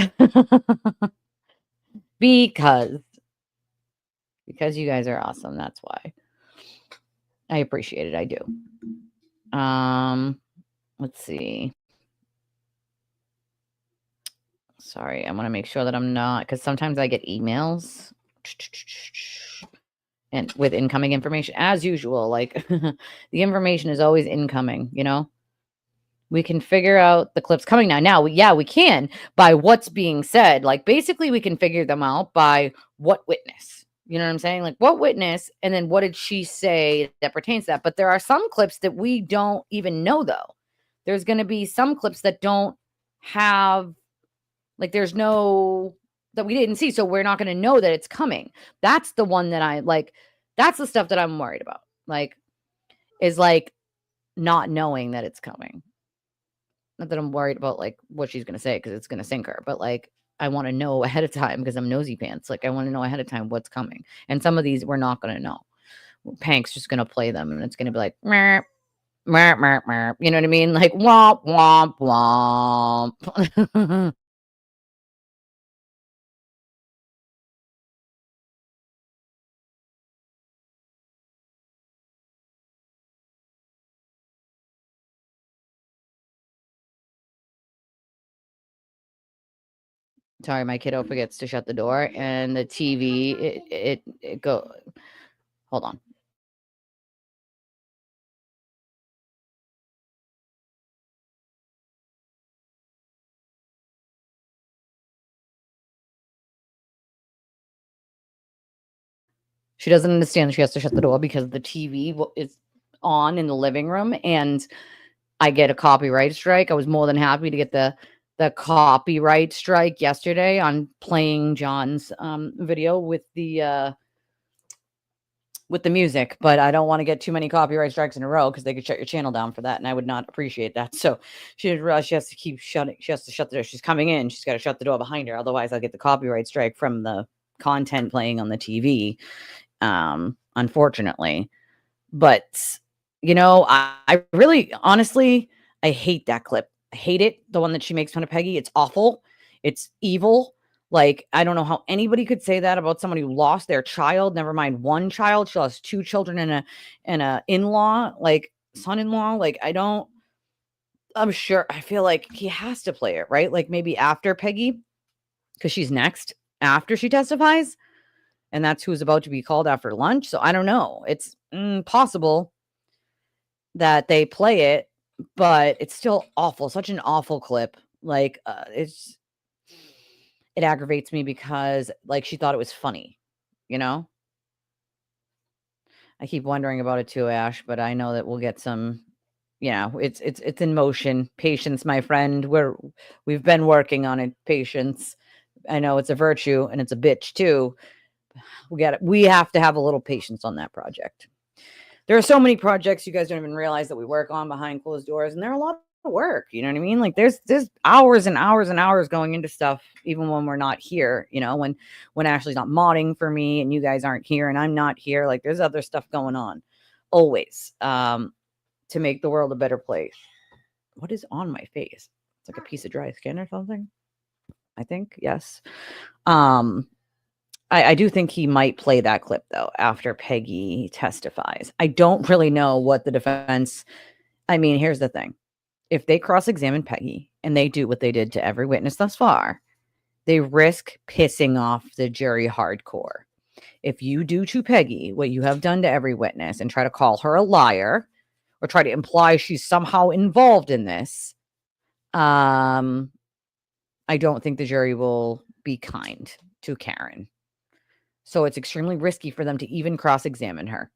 because you guys are awesome. That's why. I appreciate it. I do. Let's see. Sorry, I want to make sure that I'm not, because sometimes I get emails and with incoming information, as usual. Like the information is always incoming, you know. We can figure out the clips coming now. Now, yeah, we can by what's being said. Like basically, we can figure them out by what witness. You know what I'm saying? Like what witness, and then what did she say that pertains to that? But there are some clips that we don't even know, though. There's going to be some clips that don't have, like, there's no, that we didn't see. So we're not going to know that it's coming. That's the one that I like. That's the stuff that I'm worried about. Like, is like not knowing that it's coming. Not that I'm worried about like what she's going to say because it's going to sink her, but like I want to know ahead of time because I'm nosy pants. Like I want to know ahead of time what's coming. And some of these we're not going to know. Pank's just going to play them and it's going to be like, meh, meh, meh, meh. You know what I mean? Like womp, womp, womp. Sorry, my kiddo forgets to shut the door and the TV, it go. Hold on. She doesn't understand she has to shut the door because the TV is on in the living room and I get a copyright strike. I was more than happy to get the copyright strike yesterday on playing John's video with the music, but I don't want to get too many copyright strikes in a row because they could shut your channel down for that, and I would not appreciate that. So she didn't realize she has to keep shutting. She has to shut the door. She's coming in. She's got to shut the door behind her. Otherwise, I'll get the copyright strike from the content playing on the TV. Unfortunately, but you know, I really, honestly, I hate that clip. I hate it. The one that she makes fun of Peggy. It's awful. It's evil. Like, I don't know how anybody could say that about somebody who lost their child. Never mind one child. She lost 2 children and a in-law, like son-in-law. Like, I'm sure, I feel like he has to play it, right? Like maybe after Peggy, because she's next after she testifies. And that's who's about to be called after lunch. So I don't know. It's possible that they play it, but it's still awful. Such an awful clip. Like, it aggravates me because like she thought it was funny, you know? I keep wondering about it too, Ash, but I know that we'll get some, you know, it's in motion. Patience, my friend. We've been working on it. Patience. I know it's a virtue and it's a bitch too. We have to have a little patience on that project. There are so many projects you guys don't even realize that we work on behind closed doors, and they're a lot of work. You know what I mean? Like there's hours and hours and hours going into stuff, even when we're not here. You know, when Ashley's not modding for me, and you guys aren't here, and I'm not here. Like there's other stuff going on, always, to make the world a better place. What is on my face? It's like a piece of dry skin or something. I think yes. I do think he might play that clip, though, after Peggy testifies. I don't really know what the defense... I mean, here's the thing. If they cross-examine Peggy, and they do what they did to every witness thus far, they risk pissing off the jury hardcore. If you do to Peggy what you have done to every witness and try to call her a liar or try to imply she's somehow involved in this, I don't think the jury will be kind to Karen. So it's extremely risky for them to even cross-examine her.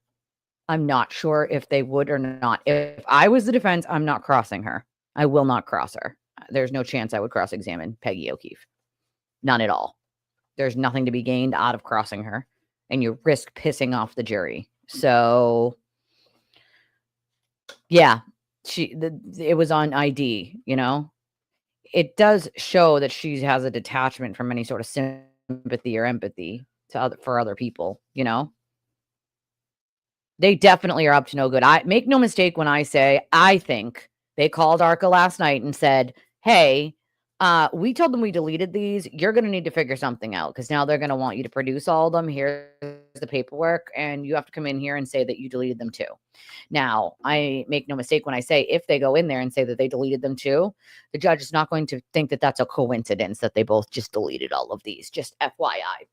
I'm not sure if they would or not. If I was the defense, I'm not crossing her. I will not cross her. There's no chance I would cross-examine Peggy O'Keefe. None at all. There's nothing to be gained out of crossing her. And you risk pissing off the jury. So, yeah. It was on ID, you know? It does show that she has a detachment from any sort of sympathy or empathy for other people, you know? They definitely are up to no good. I make no mistake when I say I think they called ARCA last night and said, hey, We told them we deleted these. You're going to need to figure something out because now they're going to want you to produce all of them. Here's the paperwork, and you have to come in here and say that you deleted them too. Now, I make no mistake when I say if they go in there and say that they deleted them too, the judge is not going to think that that's a coincidence that they both just deleted all of these, just FYI.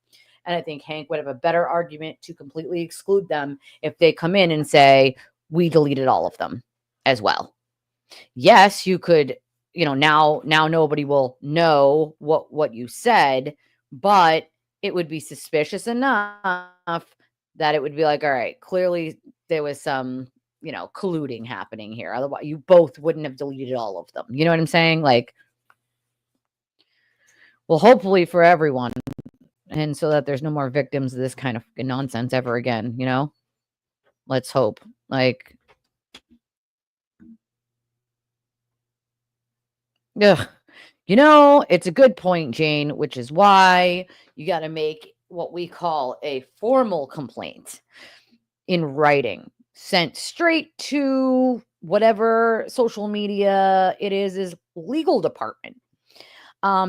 And I think Hank would have a better argument to completely exclude them if they come in and say, we deleted all of them as well. Yes, you could, now nobody will know what you said, but it would be suspicious enough that it would be like, all right, clearly there was some, colluding happening here. Otherwise, you both wouldn't have deleted all of them. You know what I'm saying? Like, well, hopefully for everyone. And so that there's no more victims of this kind of nonsense ever again, Let's hope. Like, ugh. It's a good point, Jane, which is why you got to make what we call a formal complaint in writing, sent straight to whatever social media it is legal department.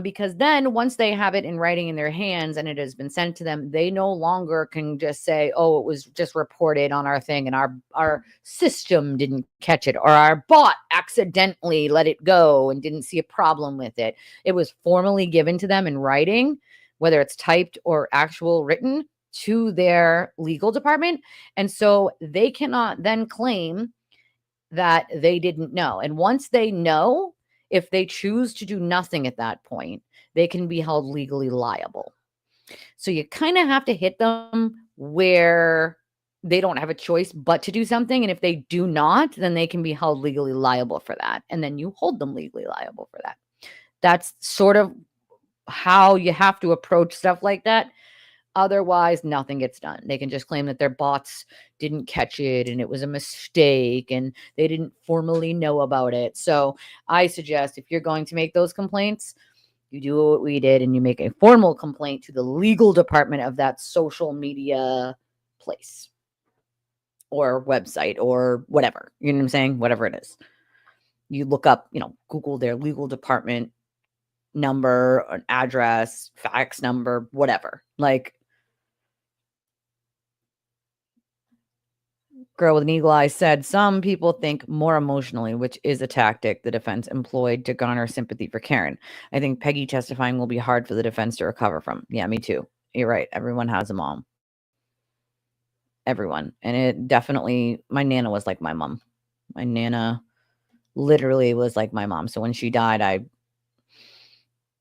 Because then once they have it in writing in their hands and it has been sent to them, they no longer can just say, oh, it was just reported on our thing and our system didn't catch it, or our bot accidentally let it go and didn't see a problem with it. It was formally given to them in writing, whether it's typed or actual written, to their legal department. And so they cannot then claim that they didn't know. And once they know, if they choose to do nothing at that point, they can be held legally liable. So you kind of have to hit them where they don't have a choice but to do something. And if they do not, then they can be held legally liable for that. And then you hold them legally liable for that. That's sort of how you have to approach stuff like that. Otherwise, nothing gets done. They can just claim that their bots didn't catch it and it was a mistake and they didn't formally know about it. So I suggest if you're going to make those complaints, you do what we did and you make a formal complaint to the legal department of that social media place or website or whatever. You know what I'm saying? Whatever it is. You look up, Google their legal department number, an address, fax number, whatever. Like, Girl with an eagle eye said, some people think more emotionally, which is a tactic the defense employed to garner sympathy for Karen. I think Peggy testifying will be hard for the defense to recover from. Yeah, me too. You're right. Everyone has a mom. Everyone. And it definitely, my Nana was like my mom. My Nana literally was like my mom. So when she died,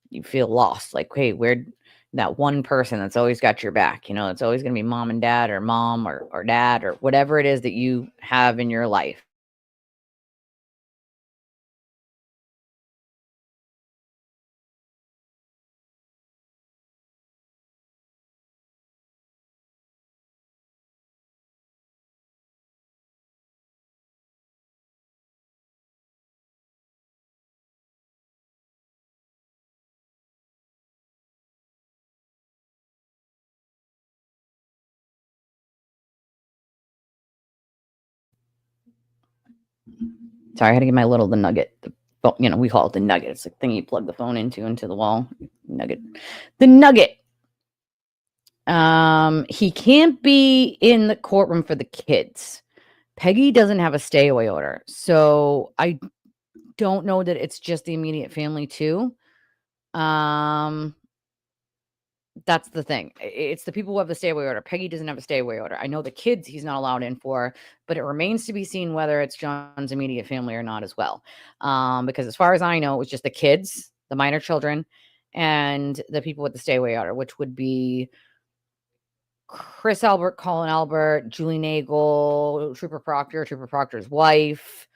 you feel lost. Like, hey, where'd that one person that's always got your back, it's always going to be mom and dad or mom or dad or whatever it is that you have in your life. Sorry, I had to get my the nugget. We call it the nugget. It's the thing you plug the phone into the wall. Nugget. The nugget. He can't be in the courtroom for the kids. Peggy doesn't have a stay away order. So I don't know that it's just the immediate family too. That's the thing. It's the people who have the stay away order. Peggy doesn't have a stay away order. I know the kids he's not allowed in for, but it remains to be seen whether it's John's immediate family or not as well. Because as far as I know, it was just the kids, the minor children, and the people with the stay away order, which would be Chris Albert, Colin Albert, Julie Nagel, Trooper Proctor's wife.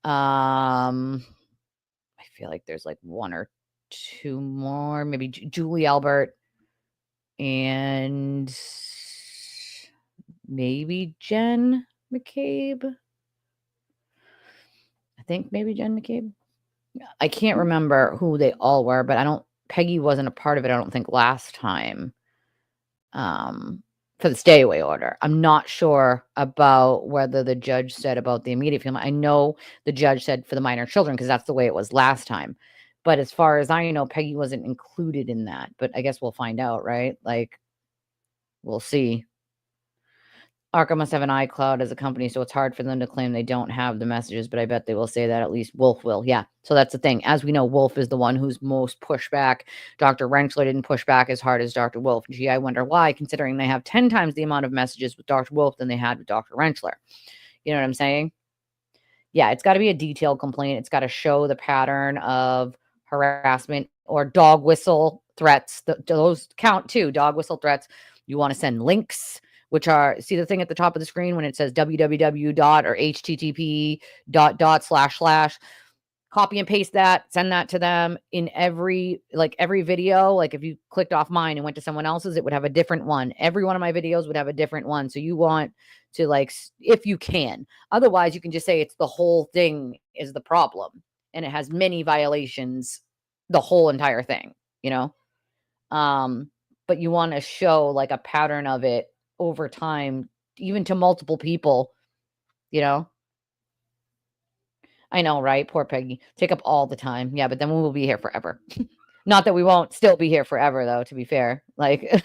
I feel like there's like one or two more, maybe Julie Albert. And maybe Jen McCabe. I think maybe Jen McCabe. I can't remember who they all were, but Peggy wasn't a part of it, I don't think, last time for the stay away order. I'm not sure about whether the judge said about the immediate family. I know the judge said for the minor children because that's the way it was last time. But as far as I know, Peggy wasn't included in that. But I guess we'll find out, right? Like, we'll see. Arca must have an iCloud as a company, so it's hard for them to claim they don't have the messages, but I bet they will say that at least Wolf will. Yeah, so that's the thing. As we know, Wolf is the one who's most pushed back. Dr. Rentschler didn't push back as hard as Dr. Wolf. Gee, I wonder why, considering they have 10 times the amount of messages with Dr. Wolf than they had with Dr. Rentschler. You know what I'm saying? Yeah, it's got to be a detailed complaint. It's got to show the pattern of harassment or dog whistle threats. Those count too, dog whistle threats. You want to send links, which are, see the thing at the top of the screen when it says www dot or http dot slash, copy and paste that, send that to them in every video. Like if you clicked off mine and went to someone else's, it would have a different one. Every one of my videos would have a different one. So you want to, like, if you can, otherwise you can just say it's the whole thing is the problem and it has many violations, the whole entire thing, you know? But you want to show like a pattern of it over time, even to multiple people, you know? I know, right? Poor Peggy. Take up all the time. Yeah, but then we will be here forever. Not that we won't still be here forever, though, to be fair. Like,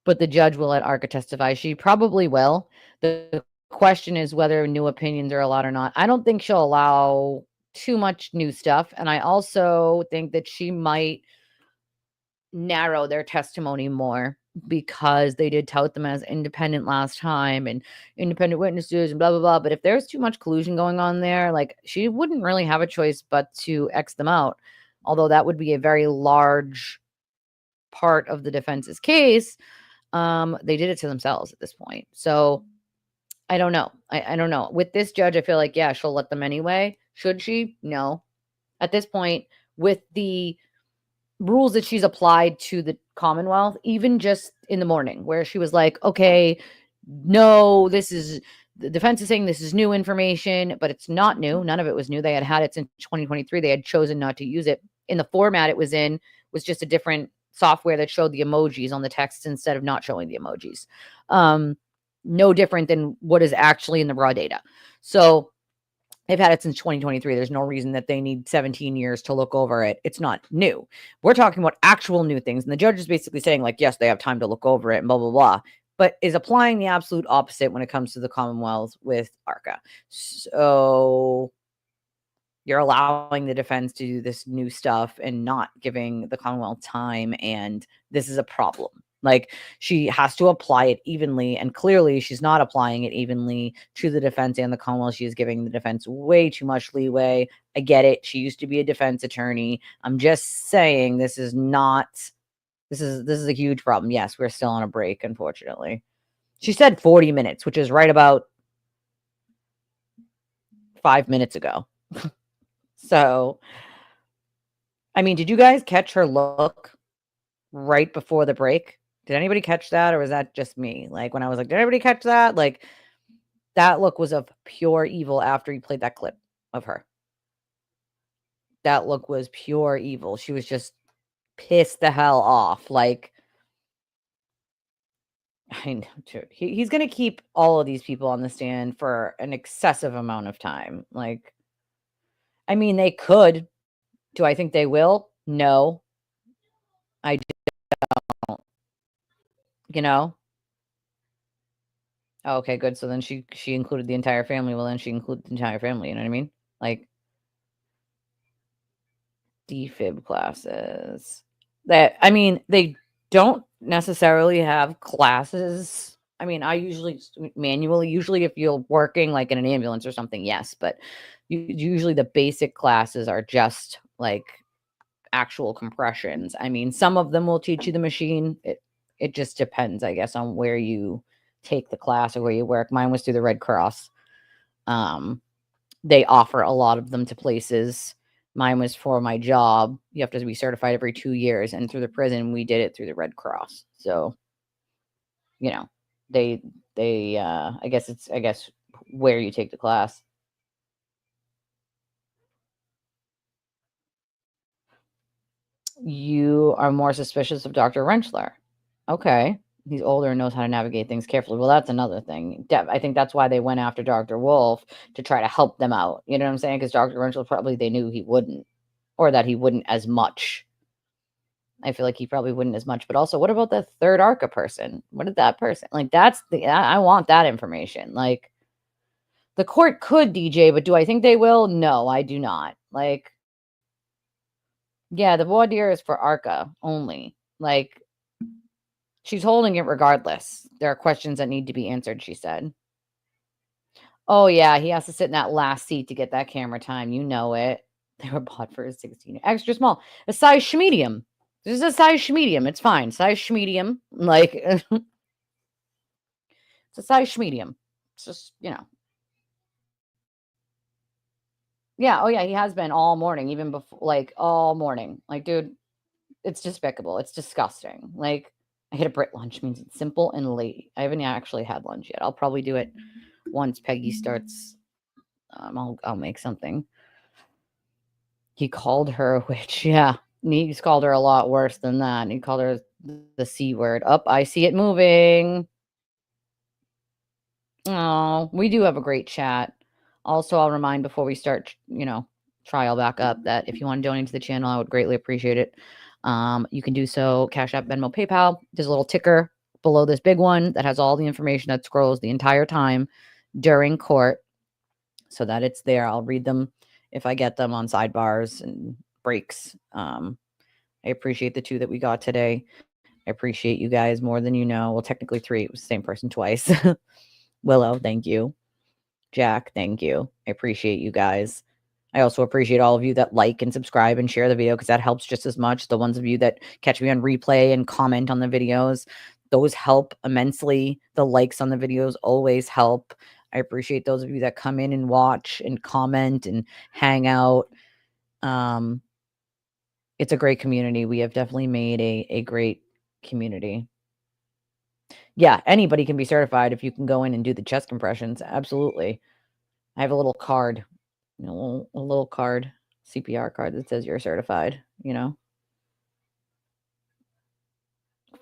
but the judge will let Arca testify. She probably will. The question is whether new opinions are allowed or not. I don't think she'll allow too much new stuff. And I also think that she might narrow their testimony more because they did tout them as independent last time and independent witnesses and blah, blah, blah. But if there's too much collusion going on there, like, she wouldn't really have a choice but to X them out. Although that would be a very large part of the defense's case. They did it to themselves at this point. So I don't know. I don't know. With this judge, I feel like, yeah, she'll let them anyway. Should she? No. At this point, with the rules that she's applied to the Commonwealth, even just in the morning, where she was like, okay, no, this is, the defense is saying this is new information, but it's not new. None of it was new. They had it since 2023. They had chosen not to use it. In the format it was in was just a different software that showed the emojis on the text instead of not showing the emojis. No different than what is actually in the raw data. So they've had it since 2023. There's no reason that they need 17 years to look over it. It's not new. We're talking about actual new things. And the judge is basically saying, like, yes, they have time to look over it and blah, blah, blah, but is applying the absolute opposite when it comes to the Commonwealth with Arca. So you're allowing the defense to do this new stuff and not giving the Commonwealth time. And this is a problem. Like, she has to apply it evenly, and clearly she's not applying it evenly to the defense and the Commonwealth. She is giving the defense way too much leeway. I get it. She used to be a defense attorney. I'm just saying this is a huge problem. Yes, we're still on a break, unfortunately. She said 40 minutes, which is right about 5 minutes ago. So, I mean, did you guys catch her look right before the break? Did anybody catch that, or was that just me? Like, when I was like, did anybody catch that? Like, that look was of pure evil after he played that clip of her. That look was pure evil. She was just pissed the hell off. Like, I know, dude. He's going to keep all of these people on the stand for an excessive amount of time. Like, I mean, they could. Do I think they will? No. I don't. You know? Oh, okay, good. So then she included the entire family. Well, then she included the entire family. You know what I mean? Like, defib classes. That, I mean, they don't necessarily have classes. I mean, I usually manually, usually if you're working like in an ambulance or something, yes, but usually the basic classes are just like actual compressions. I mean, some of them will teach you the machine. It just depends, I guess, on where you take the class or where you work. Mine was through the Red Cross. They offer a lot of them to places. Mine was for my job. You have to be certified every 2 years, and through the prison, we did it through the Red Cross. So, you know, they I guess where you take the class. You are more suspicious of Dr. Rentschler. Okay. He's older and knows how to navigate things carefully. Well, that's another thing. I think that's why they went after Dr. Wolf, to try to help them out. You know what I'm saying? Because Dr. Winchell probably, they knew he wouldn't, or that he wouldn't as much. I feel like he probably wouldn't as much. But also, what about the third ARCA person? What did that person, like, that's the, I want that information. Like, the court could, DJ, but do I think they will? No, I do not. Like, yeah, the voir dire is for ARCA only. Like, she's holding it regardless. There are questions that need to be answered, she said. Oh, yeah, he has to sit in that last seat to get that camera time. You know it. They were bought for a 16. Extra small. A size medium. This is a size medium. It's fine. Size medium. Like, it's a size medium. It's just, you know. Yeah. Oh, yeah, he has been all morning, even before, like, all morning. Like, dude, it's despicable. It's disgusting. Like, I hit a Brit lunch. Means it's simple and late. I haven't actually had lunch yet. I'll probably do it once Peggy starts. I'll make something. He called her a witch. Yeah, he's called her a lot worse than that. He called her the C word. Up, I see it moving. Oh, we do have a great chat. Also, I'll remind before we start, trial back up, that if you want to donate to the channel, I would greatly appreciate it. You can do so. Cash App, Venmo, PayPal. There's a little ticker below this big one that has all the information that scrolls the entire time during court, so that it's there. I'll read them if I get them on sidebars and breaks. I appreciate the 2 that we got today. I appreciate you guys more than you know. Well, technically 3. It was the same person twice. Willow, thank you. Jack, thank you. I appreciate you guys. I also appreciate all of you that like and subscribe and share the video, because that helps just as much. The ones of you that catch me on replay and comment on the videos, those help immensely. The likes on the videos always help. I appreciate those of you that come in and watch and comment and hang out. It's a great community. We have definitely made a great community. Yeah, anybody can be certified if you can go in and do the chest compressions. Absolutely. I have a little card, a little card, CPR card that says you're certified,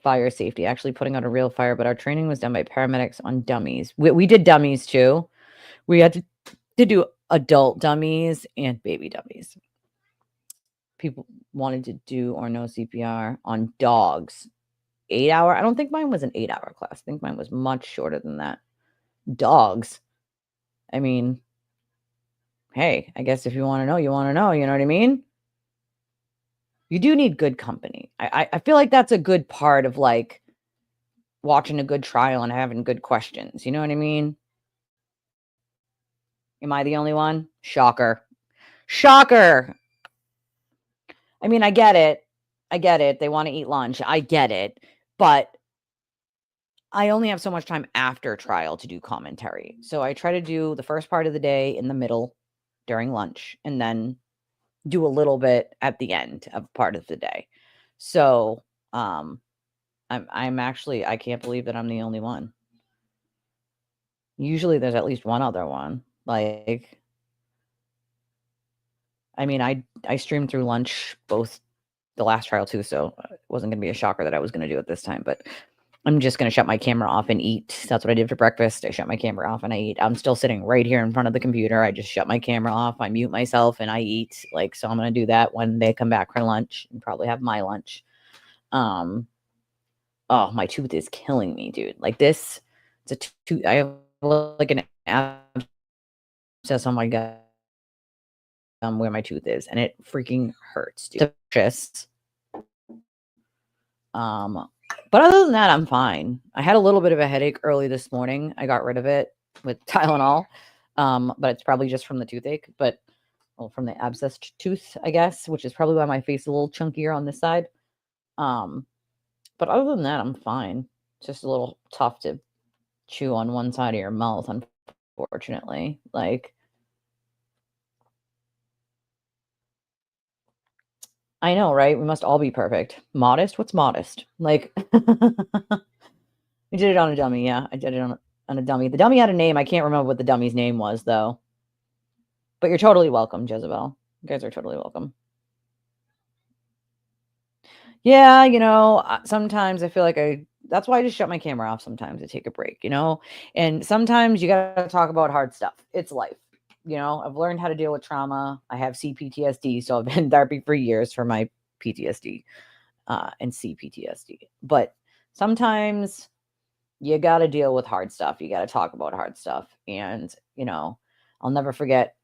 Fire safety, actually putting out a real fire, but our training was done by paramedics on dummies. We did dummies too. We had to do adult dummies and baby dummies. People wanted to do or know CPR on dogs. 8-hour. I don't think mine was an 8-hour class. I think mine was much shorter than that. Dogs. I mean, hey, I guess if you want to know, you want to know. You know what I mean? You do need good company. I feel like that's a good part of, like, watching a good trial and having good questions. You know what I mean? Am I the only one? Shocker. Shocker. I mean, I get it. I get it. They want to eat lunch. I get it. But I only have so much time after trial to do commentary. So I try to do the first part of the day in the middle during lunch, and then do a little bit at the end of part of the day. So I'm actually, I can't believe that I'm the only one. Usually there's at least one other one. Like, I mean, I streamed through lunch both the last trial too, so it wasn't going to be a shocker that I was going to do it this time, but I'm just going to shut my camera off and eat. That's what I did for breakfast. I shut my camera off and I eat. I'm still sitting right here in front of the computer. I just shut my camera off. I mute myself and I eat. Like, so I'm going to do that when they come back for lunch and probably have my lunch. Oh, my tooth is killing me, dude. Like, this, it's a tooth. I have like an abscess on my gut where my tooth is, and it freaking hurts, dude. It's but other than that, I'm fine. I had a little bit of a headache early this morning. I got rid of it with Tylenol. But it's probably just from the toothache, from the abscess tooth, I guess, which is probably why my face is a little chunkier on this side. But other than that, I'm fine. It's just a little tough to chew on one side of your mouth, unfortunately. Like, I know, right? We must all be perfect. Modest? What's modest? Like, we did it on a dummy. Yeah, I did it on a dummy. The dummy had a name. I can't remember what the dummy's name was, though. But you're totally welcome, Jezebel. You guys are totally welcome. Yeah, sometimes I feel like I that's why I just shut my camera off sometimes to take a break, you know? And sometimes you got to talk about hard stuff. It's life. You know, I've learned how to deal with trauma. I have CPTSD, so I've been in therapy for years for my PTSD and CPTSD. But sometimes you got to deal with hard stuff. You got to talk about hard stuff. And, you know, I'll never forget,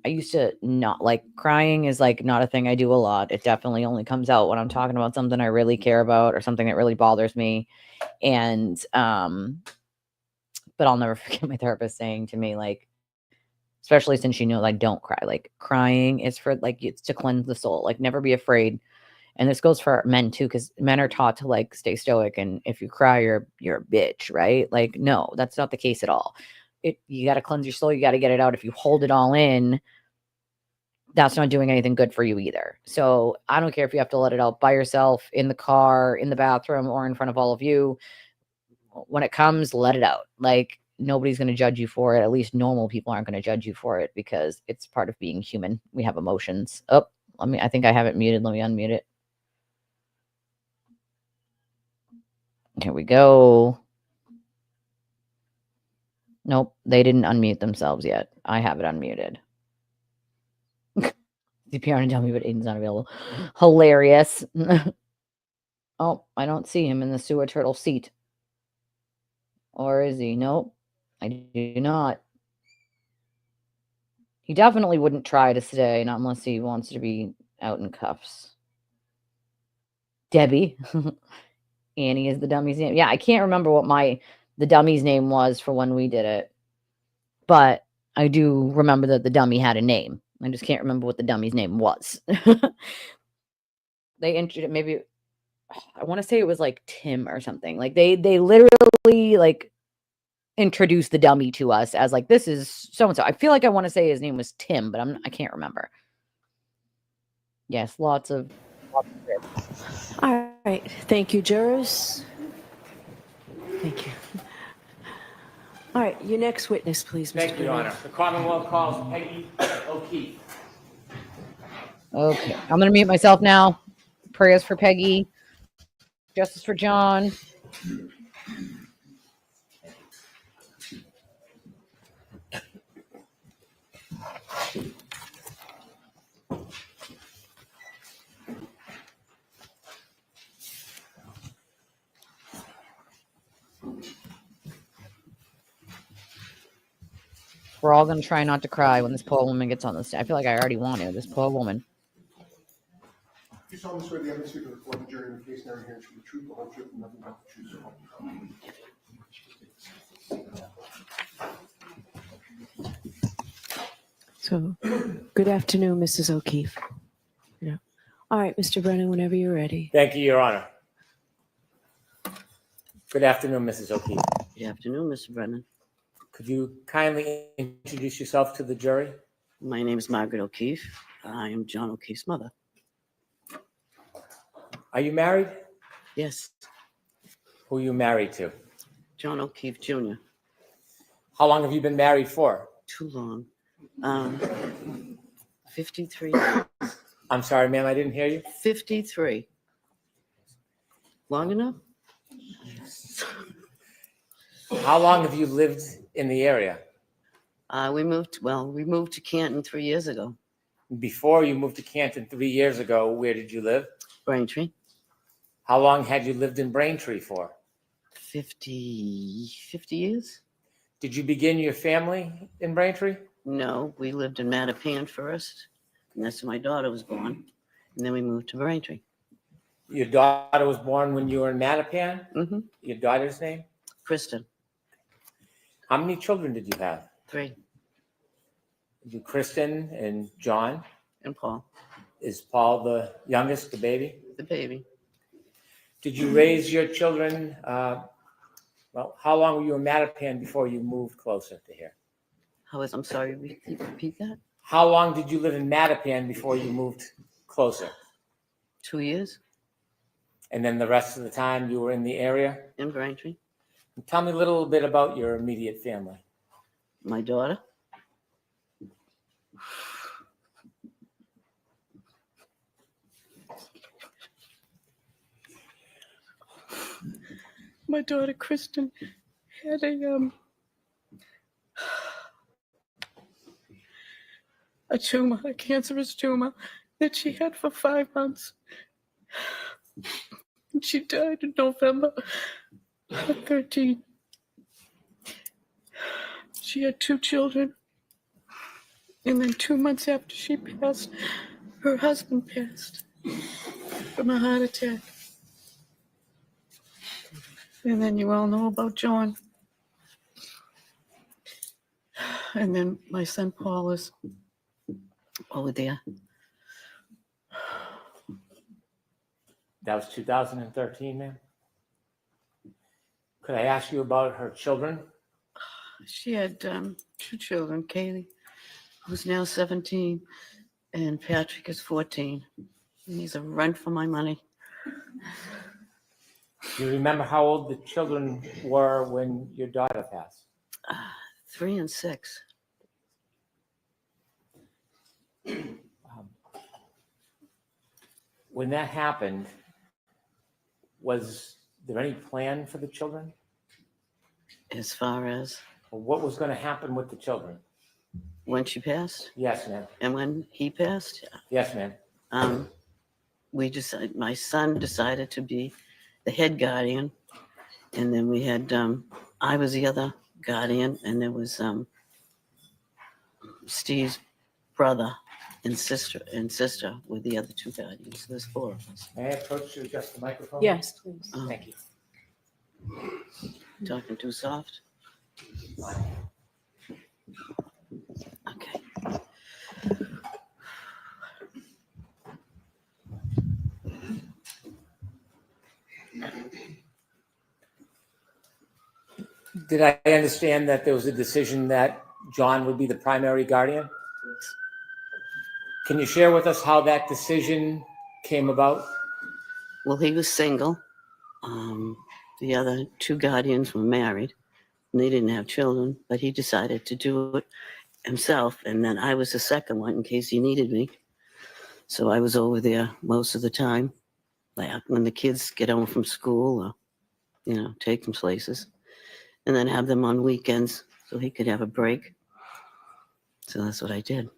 I used to not like crying is like not a thing I do a lot. It definitely only comes out when I'm talking about something I really care about or something that really bothers me. And, but I'll never forget my therapist saying to me, like, especially since she knows I don't cry, like crying is for like, it's to cleanse the soul, like never be afraid. And this goes for men too, because men are taught to like stay stoic. And if you cry, you're a bitch, right? Like, no, that's not the case at all. You got to cleanse your soul. You got to get it out. If you hold it all in, that's not doing anything good for you either. So I don't care if you have to let it out by yourself, in the car, in the bathroom, or in front of all of you. When it comes, let it out. Like, nobody's going to judge you for it. At least normal people aren't going to judge you for it because it's part of being human. We have emotions. Oh, I think I have it muted. Let me unmute it. Here we go. Nope, they didn't unmute themselves yet. I have it unmuted. CPR and tell me, but Aiden's not available. Hilarious. Oh, I don't see him in the sewer turtle seat. Or is he? Nope, I do not. He definitely wouldn't try to stay, not unless he wants to be out in cuffs. Debbie. Annie is the dummy's name. Yeah, I can't remember what the dummy's name was for when we did it. But I do remember that the dummy had a name. I just can't remember what the dummy's name was. They introduced, maybe, I want to say it was like Tim or something. Like they literally like introduced the dummy to us as like, this is so-and-so. I feel like I want to say his name was Tim, but I can't remember. Yes, lots of All right. Thank you, jurors. Thank you. All right. Your next witness, please, Mr. Thank you, Your Brennan. Honor. The Commonwealth calls Peggy O'Keefe. Okay, I'm going to mute myself now. Prayers for Peggy. Justice for John. We're all going to try not to cry when this poor woman gets on the stage. I feel like I already want to. This poor woman. You solemnly swear the evidence you before the jury in the case now hearing from the truth, the whole truth, and nothing but the truth, so help you God. So, good afternoon, Mrs. O'Keefe. Yeah. All right, Mr. Brennan, whenever you're ready. Thank you, Your Honor. Good afternoon, Mrs. O'Keefe. Good afternoon, Mr. Brennan. Could you kindly introduce yourself to the jury? My name is Margaret O'Keefe. I am John O'Keefe's mother. Are you married? Yes, Who are you married to? John O'Keefe Jr. How long have you been married for? Too long. 53. I'm sorry, ma'am, I didn't hear you. 53. Long enough? How long have you lived in the area? We moved to Canton 3 years ago. Before you moved to Canton 3 years ago, where did you live? Braintree. How long had you lived in Braintree for? 50 years? Did you begin your family in Braintree? No, we lived in Mattapan first, and that's where my daughter was born. And then we moved to Braintree. Your daughter was born when you were in Mattapan? Mm-hmm. Your daughter's name? Kristen. How many children did you have? 3. You, Kristen and John? And Paul. Is Paul the youngest, the baby? The baby. Did you raise your children? How long were you in Mattapan before you moved closer to here? I'm sorry, repeat that? How long did you live in Mattapan before you moved closer? 2 years. And then the rest of the time you were in the area? In Braintree. Tell me a little bit about your immediate family. My daughter. my daughter Kristen had a tumor, a cancerous tumor that she had for 5 months. And she died in November of 13. She had 2 children. And then 2 months after she passed, her husband passed from a heart attack. And then you all know about John. And then my son Paul is over there. That was 2013, ma'am? Could I ask you about her children? She had 2 children, Kaylee, who's now 17, and Patrick is 14. And he's a run for my money. Do you remember how old the children were when your daughter passed? 3 and 6. When that happened, was there any plan for the children? As far as Or what was going to happen with the children? when she passed Yes, ma'am. and when he passed, Yes, ma'am. we decided, my son decided to be the head guardian. And then we had, I was the other guardian, and there was Steve's brother and sister were the other 2 guardians. There's 4 of us. May I approach you just the microphone? Yes, please. Oh, Thank you. talking too soft? Okay. Did I understand that there was a decision that John would be the primary guardian? Can you share with us how that decision came about? Well, he was single. The other 2 guardians were married, and they didn't have children, but he decided to do it himself. And then I was the second one in case he needed me. So I was over there most of the time, like when the kids get home from school or, take them places, and then have them on weekends so he could have a break. So that's what I did.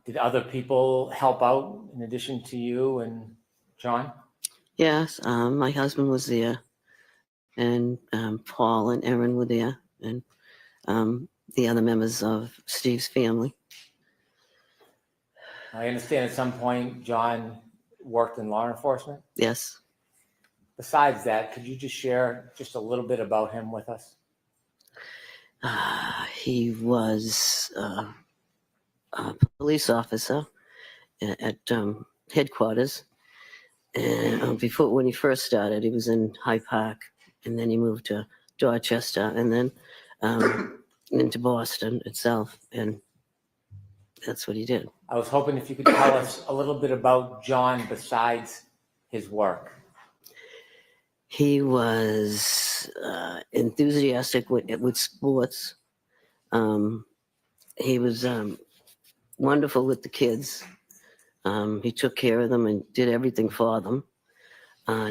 Did other people help out in addition to you and John? Yes, my husband was there, and Paul and Erin were there, and the other members of Steve's family. I understand at some point John worked in law enforcement. Yes. Besides that, could you just share just a little bit about him with us? He was a police officer at headquarters. And when he first started, he was in Hyde Park, and then he moved to Dorchester, and then into Boston itself, and that's what he did. I was hoping if you could tell us a little bit about John besides his work. He was enthusiastic with sports. He was wonderful with the kids. He took care of them and did everything for them.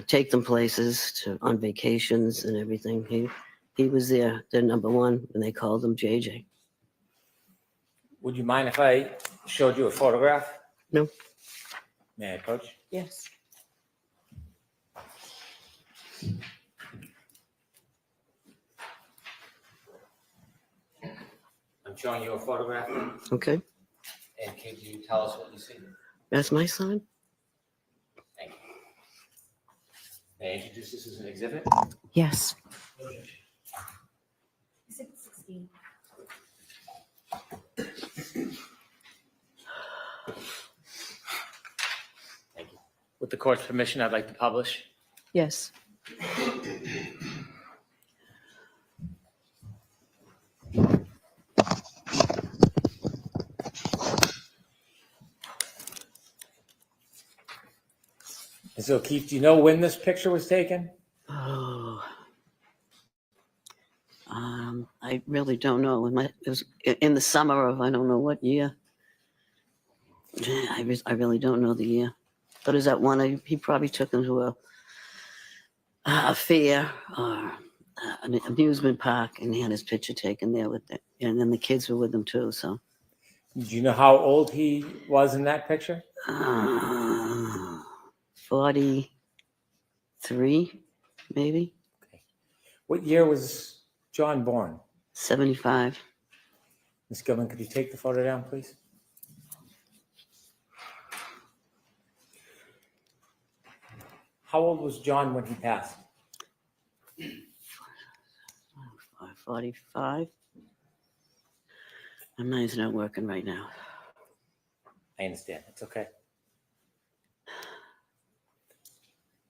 Take them places on vacations and everything. He was their number one, and they called him JJ. Would you mind if I showed you a photograph? No. May I approach? Yes. I'm showing you a photograph. Okay. And could you tell us what you see? That's my son. Thank you. May I introduce this as an exhibit? Yes. Exhibit 16. Thank you. With the court's permission, I'd like to publish. Yes. Ms. O'Keefe, do you know when this picture was taken? Oh, I really don't know. It was in the summer of I don't know what year. I really don't know the year. But is that one he probably took him to a fair or an amusement park, and he had his picture taken there with it. And then the kids were with him too. So, Do you know how old he was in that picture? 43, maybe. What year was John born? 75. Ms. Gilman, could you take the photo down, please? How old was John when he passed? 45. My mind's not working right now. I understand. It's okay.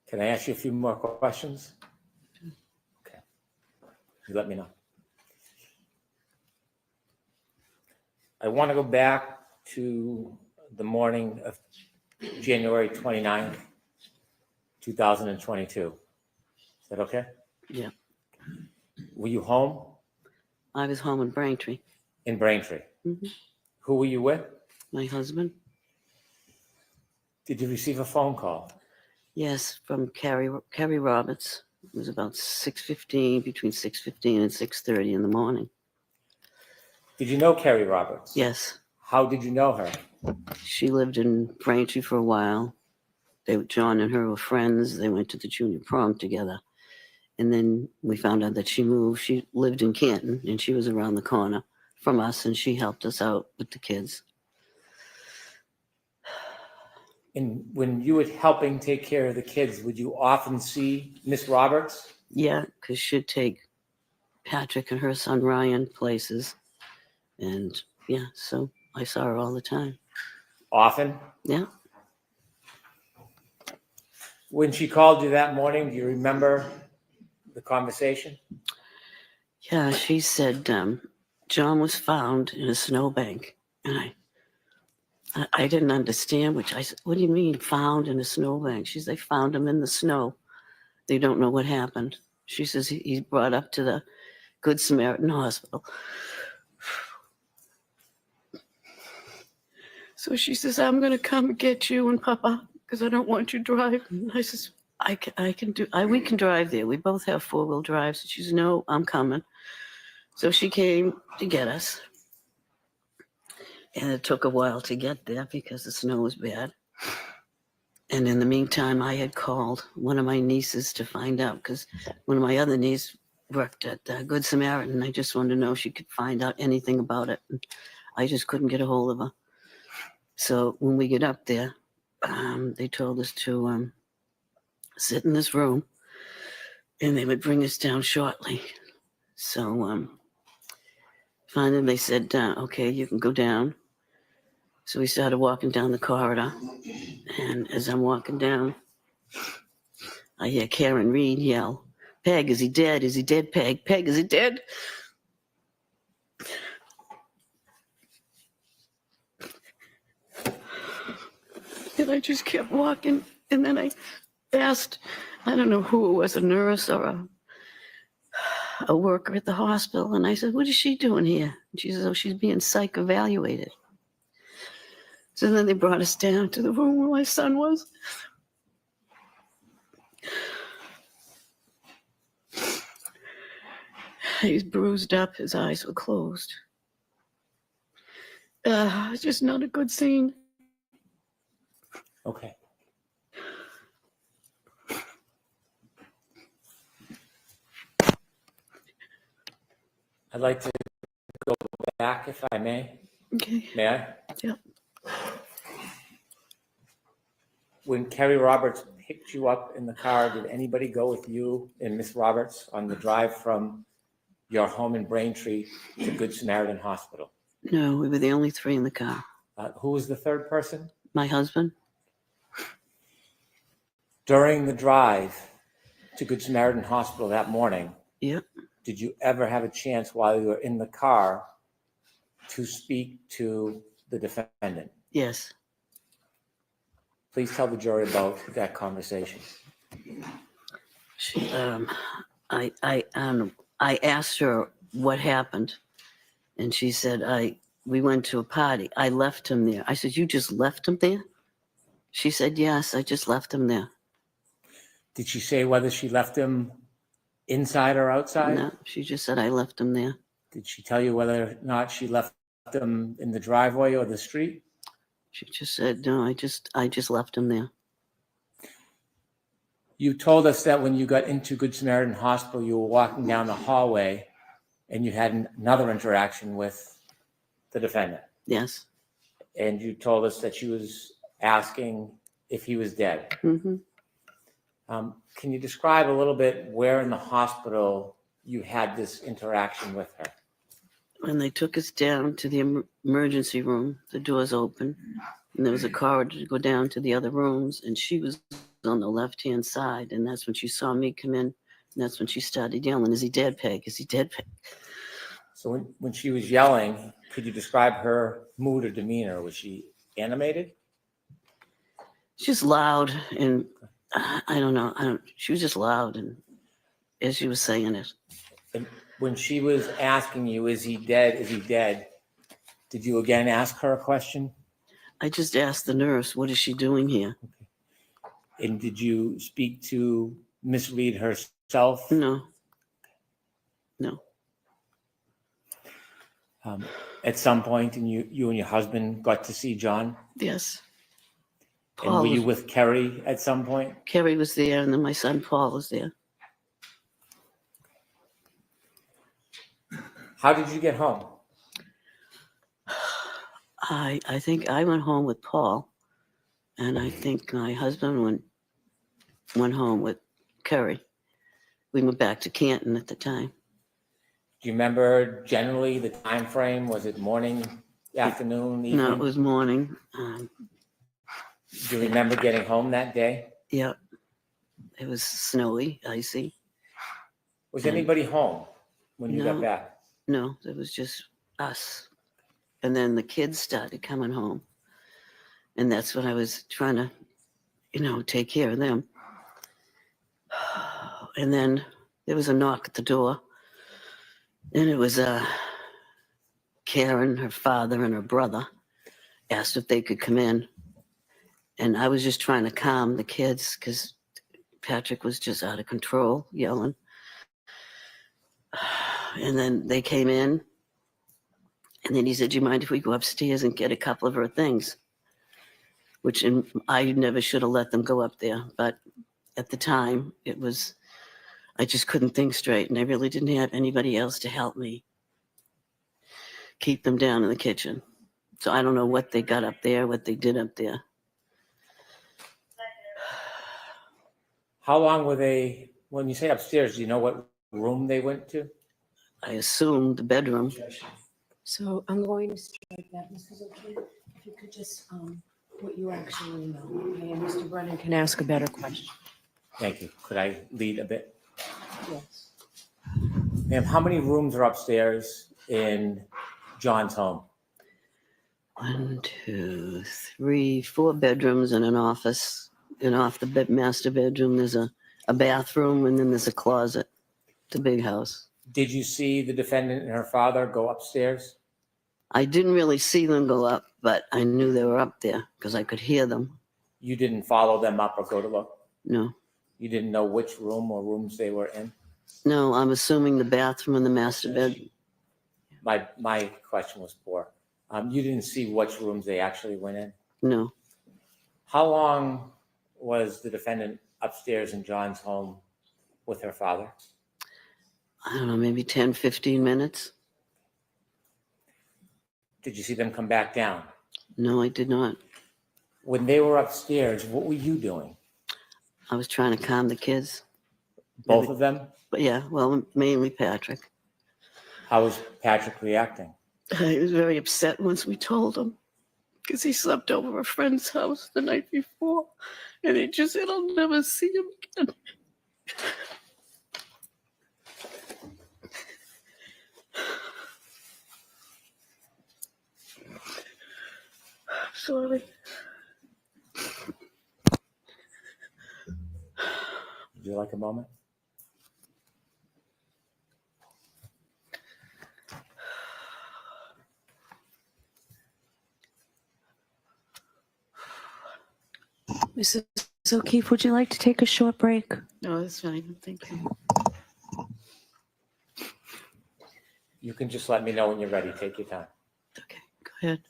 Can I ask you a few more questions? Okay. You let me know. I want to go back to the morning of January 29th, 2022. Is that okay? Yeah. Were you home? I was home in Braintree. In Braintree. Mm-hmm. Who were you with? My husband. Did you receive a phone call? Yes, from Kerry Roberts. It was about 6:15, between 6:15 and 6:30 in the morning. Did you know Kerry Roberts? Yes. How did you know her? She lived in Braintree for a while. John and her were friends. They went to the junior prom together. And then we found out that she moved. She lived in Canton, and she was around the corner from us, and she helped us out with the kids. And when you were helping take care of the kids, would you often see Miss Roberts? Yeah, because she'd take Patrick and her son Ryan places. And yeah, so I saw her all the time. Often? Yeah. When she called you that morning, do you remember the conversation? Yeah, she said John was found in a snowbank. And I didn't understand, which I said, what do you mean found in a snowbank? She said, they found him in the snow. They don't know what happened. She says he's brought up to the Good Samaritan Hospital. So she says, I'm going to come get you and Papa because I don't want you driving. I says, we can drive there. We both have 4-wheel drives. She says, no, I'm coming. So she came to get us. And it took a while to get there because the snow was bad. And in the meantime, I had called one of my nieces to find out because one of my other nieces worked at Good Samaritan. I just wanted to know if she could find out anything about it. And I just couldn't get a hold of her. So when we get up there, they told us to sit in this room and they would bring us down shortly. So finally they said, okay, you can go down. So we started walking down the corridor. And as I'm walking down, I hear Karen Reed yell, Peg, is he dead? Is he dead, Peg? Peg, is he dead? And I just kept walking. And then I asked, I don't know who it was, a nurse or a worker at the hospital. And I said, what is she doing here? And she says, oh, she's being psych evaluated. So then they brought us down to the room where my son was. He's bruised up. His eyes were closed. It's just not a good scene. Okay. I'd like to go back, if I may. Okay. May I? Yeah. When Kerry Roberts picked you up in the car, did anybody go with you and Miss Roberts on the drive from your home in Braintree to Good Samaritan Hospital? No, we were the only 3 in the car. Who was the third person? My husband. During the drive to Good Samaritan Hospital that morning, Yep. did you ever have a chance while you were in the car to speak to the defendant? Yes. Please tell the jury about that conversation. She, I asked her what happened, and she said, we went to a party. I left him there. I said, you just left him there? She said, yes, I just left him there. Did she say whether she left him inside or outside? No, she just said I left him there. Did she tell you whether or not she left him in the driveway or the street? She just said, no, I just left him there. You told us that when you got into Good Samaritan Hospital, you were walking down the hallway and you had another interaction with the defendant. Yes. And you told us that she was asking if he was dead. Mm-hmm. Can you describe a little bit where in the hospital you had this interaction with her? When they took us down to the emergency room, the doors open, and there was a corridor to go down to the other rooms, and she was on the left-hand side, and that's when she saw me come in, and that's when she started yelling, "Is he dead, Peg? Is he dead, Peg?" So when she was yelling, could you describe her mood or demeanor? Was she animated? She's loud, and I don't know. She was just loud, and as she was saying it. And when she was asking you, "Is he dead? Is he dead?" Did you again ask her a question? I just asked the nurse, "What is she doing here?" And did you speak to Miss Reed herself? No. At some point, and you and your husband got to see John? Yes. And were you with Kerry at some point? Kerry was there, and then my son Paul was there. How did you get home? I think I went home with Paul, and I think my husband went home with Kerry. We went back to Canton at the time. Do you remember generally the time frame? Was it morning, afternoon, evening? No, it was morning. Do you remember getting home that day? Yeah. It was snowy, icy. Was anybody home when you got back? No, it was just us. And then the kids started coming home. And that's when I was trying to, take care of them. And then there was a knock at the door. And it was Karen, her father, and her brother asked if they could come in. And I was just trying to calm the kids because Patrick was just out of control, yelling. And then they came in. And then he said, "Do you mind if we go upstairs and get a couple of her things?" Which I never should have let them go up there. But at the time, I just couldn't think straight. And I really didn't have anybody else to help me keep them down in the kitchen. So I don't know what they got up there, what they did up there. How long were they, when you say upstairs, do you know what room they went to? I assumed the bedroom. So I'm going to strike that, Mrs. O'Keefe. If you could just, what you actually know, okay? And Mr. Brennan can ask a better question. Thank you. Could I lead a bit? Yes. Ma'am, how many rooms are upstairs in John's home? 1, 2, 3, 4 bedrooms and an office. And off the master bedroom, there's a bathroom, and then there's a closet. It's a big house. Did you see the defendant and her father go upstairs? I didn't really see them go up, but I knew they were up there because I could hear them. You didn't follow them up or go to look? No. You didn't know which room or rooms they were in? No, I'm assuming the bathroom and the master bedroom. My question was poor. You didn't see which rooms they actually went in? No. How long was the defendant upstairs in John's home with her father? I don't know, maybe 10, 15 minutes. Did you see them come back down? No, I did not. When they were upstairs, what were you doing? I was trying to calm the kids. Both of them? But yeah, well, mainly Patrick. How was Patrick reacting? He was very upset once we told him because he slept over a friend's house the night before, and he just said, "I'll never see him again." Sorry. Would you like a moment? Mrs. O'Keefe, would you like to take a short break? No, that's fine. Thank you. You can just let me know when you're ready. Take your time. Okay, go ahead.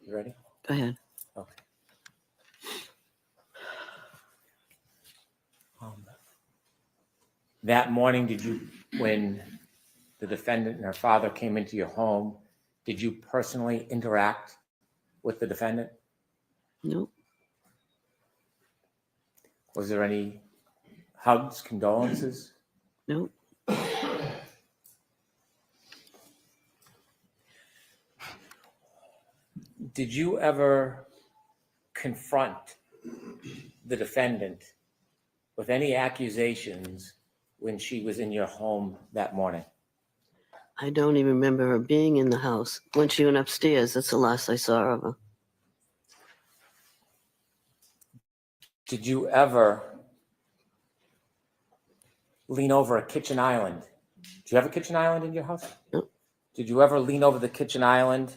You ready? Go ahead. Okay. That morning, when the defendant and her father came into your home, did you personally interact with the defendant? Nope. Was there any hugs, condolences? Nope. Did you ever confront the defendant with any accusations when she was in your home that morning? I don't even remember her being in the house. When she went upstairs, that's the last I saw of her. Did you ever lean over a kitchen island? Do you have a kitchen island in your house? No. Did you ever lean over the kitchen island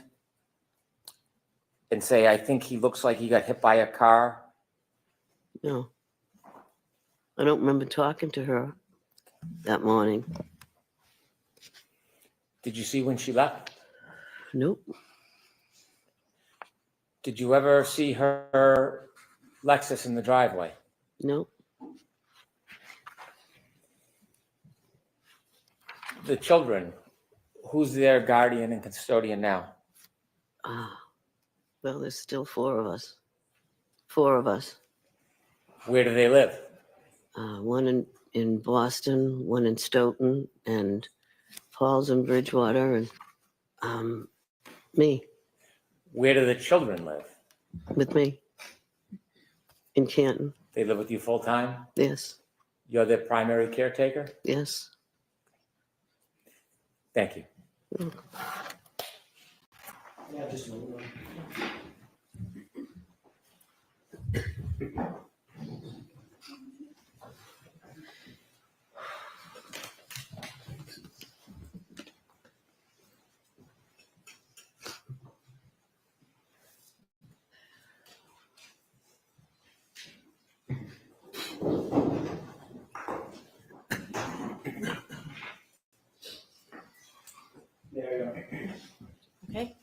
and say, I think he looks like he got hit by a car? No. I don't remember talking to her that morning. Did you see when she left? Nope. Did you ever see her Lexus in the driveway? Nope. The children, who's their guardian and custodian now? Well, there's still 4 of us. 4 of us. Where do they live? One in Boston, one in Stoughton, and Paul's in Bridgewater, and me. Where do the children live? With me. In Canton. They live with you full time? Yes. You're their primary caretaker? Yes. Thank you. Yeah, just a moment. There you go. Okay.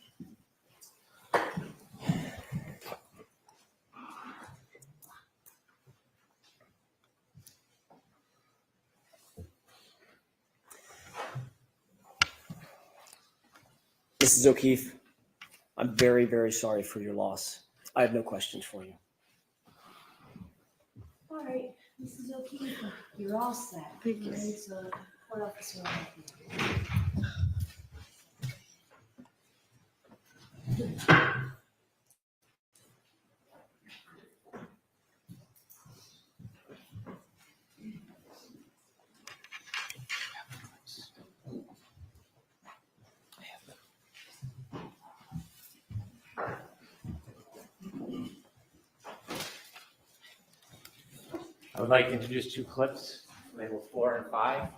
Mrs. O'Keefe, I'm very, very sorry for your loss. I have no questions for you. All right, Mrs. O'Keefe, you're all set. Thank you. Right, so court officer will help you. I would like to introduce 2 clips, labeled 4 and 5.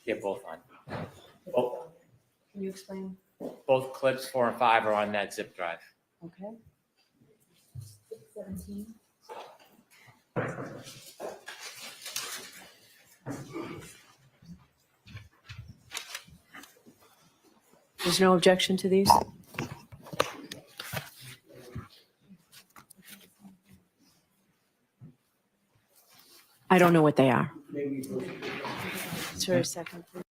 Yeah, both on. Oh, Can you explain? both clips 4 and 5 are on that zip drive. Okay. 17. There's no objection to these? I don't know what they are. Is there a second, please?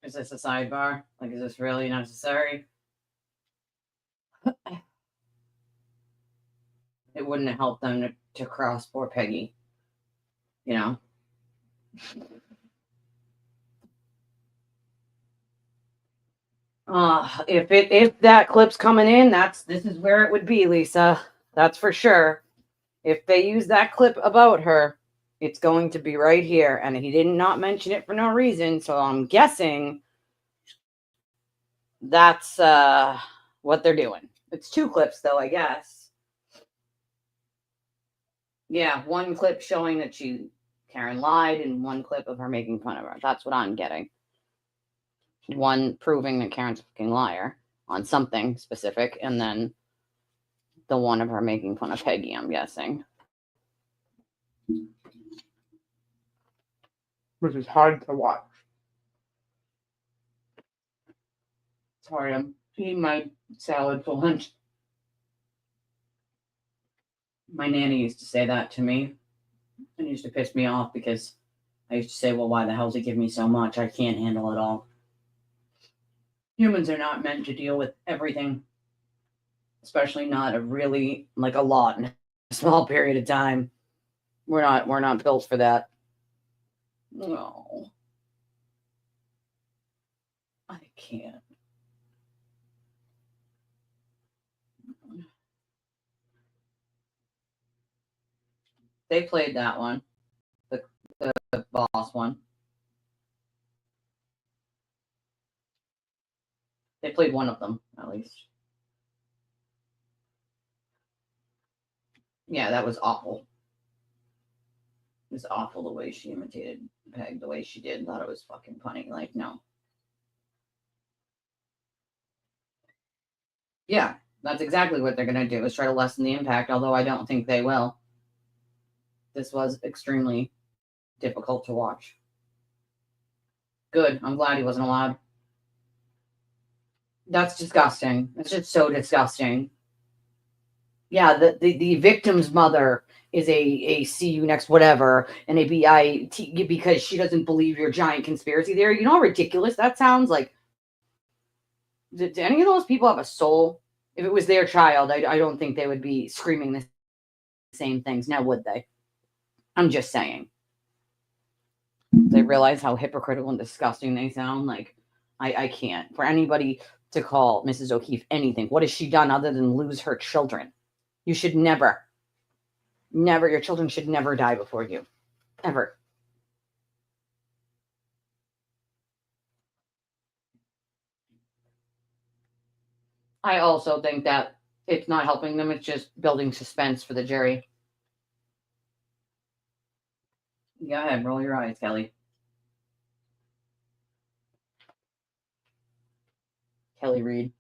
Is this a sidebar? Like, is this really necessary? It wouldn't have helped them to cross poor Peggy. You know? If that clip's coming in, this is where it would be, Lisa. That's for sure. If they use that clip about her, It's going to be right here. And he did not mention it for no reason. So I'm guessing that's what they're doing. It's 2 clips, though, I guess. Yeah, 1 clip showing that Karen lied and 1 clip of her making fun of her. That's what I'm getting. 1 proving that Karen's a fucking liar on something specific, and then the 1 of her making fun of Peggy, I'm guessing. Which is hard to watch. Sorry, I'm eating my salad for lunch. My nanny used to say that to me. It used to piss me off because I used to say, well, why the hell does he give me so much? I can't handle it all. Humans are not meant to deal with everything, especially not a lot in a small period of time. We're not built for that. No. I can't. They played that one. The boss one. They played one of them, at least. Yeah, that was awful. It was awful the way she imitated Peg, the way she did. Thought it was fucking funny. Like, no. Yeah, that's exactly what they're going to do, is try to lessen the impact, although I don't think they will. This was extremely difficult to watch. Good. I'm glad he wasn't allowed. That's disgusting. It's just so disgusting. Yeah, the victim's mother is a see you next whatever and a BIT because she doesn't believe your giant conspiracy theory. You know how ridiculous that sounds? Like, do any of those people have a soul? If it was their child, I don't think they would be screaming the same things. Now, would they? I'm just saying. They realize how hypocritical and disgusting they sound. Like, I can't. For anybody to call Mrs. O'Keefe anything, what has she done other than lose her children? You should never, your children should never die before you. Ever. I also think that it's not helping them. It's just building suspense for the jury. Go ahead, roll your eyes, Kelly. Kelly Reed.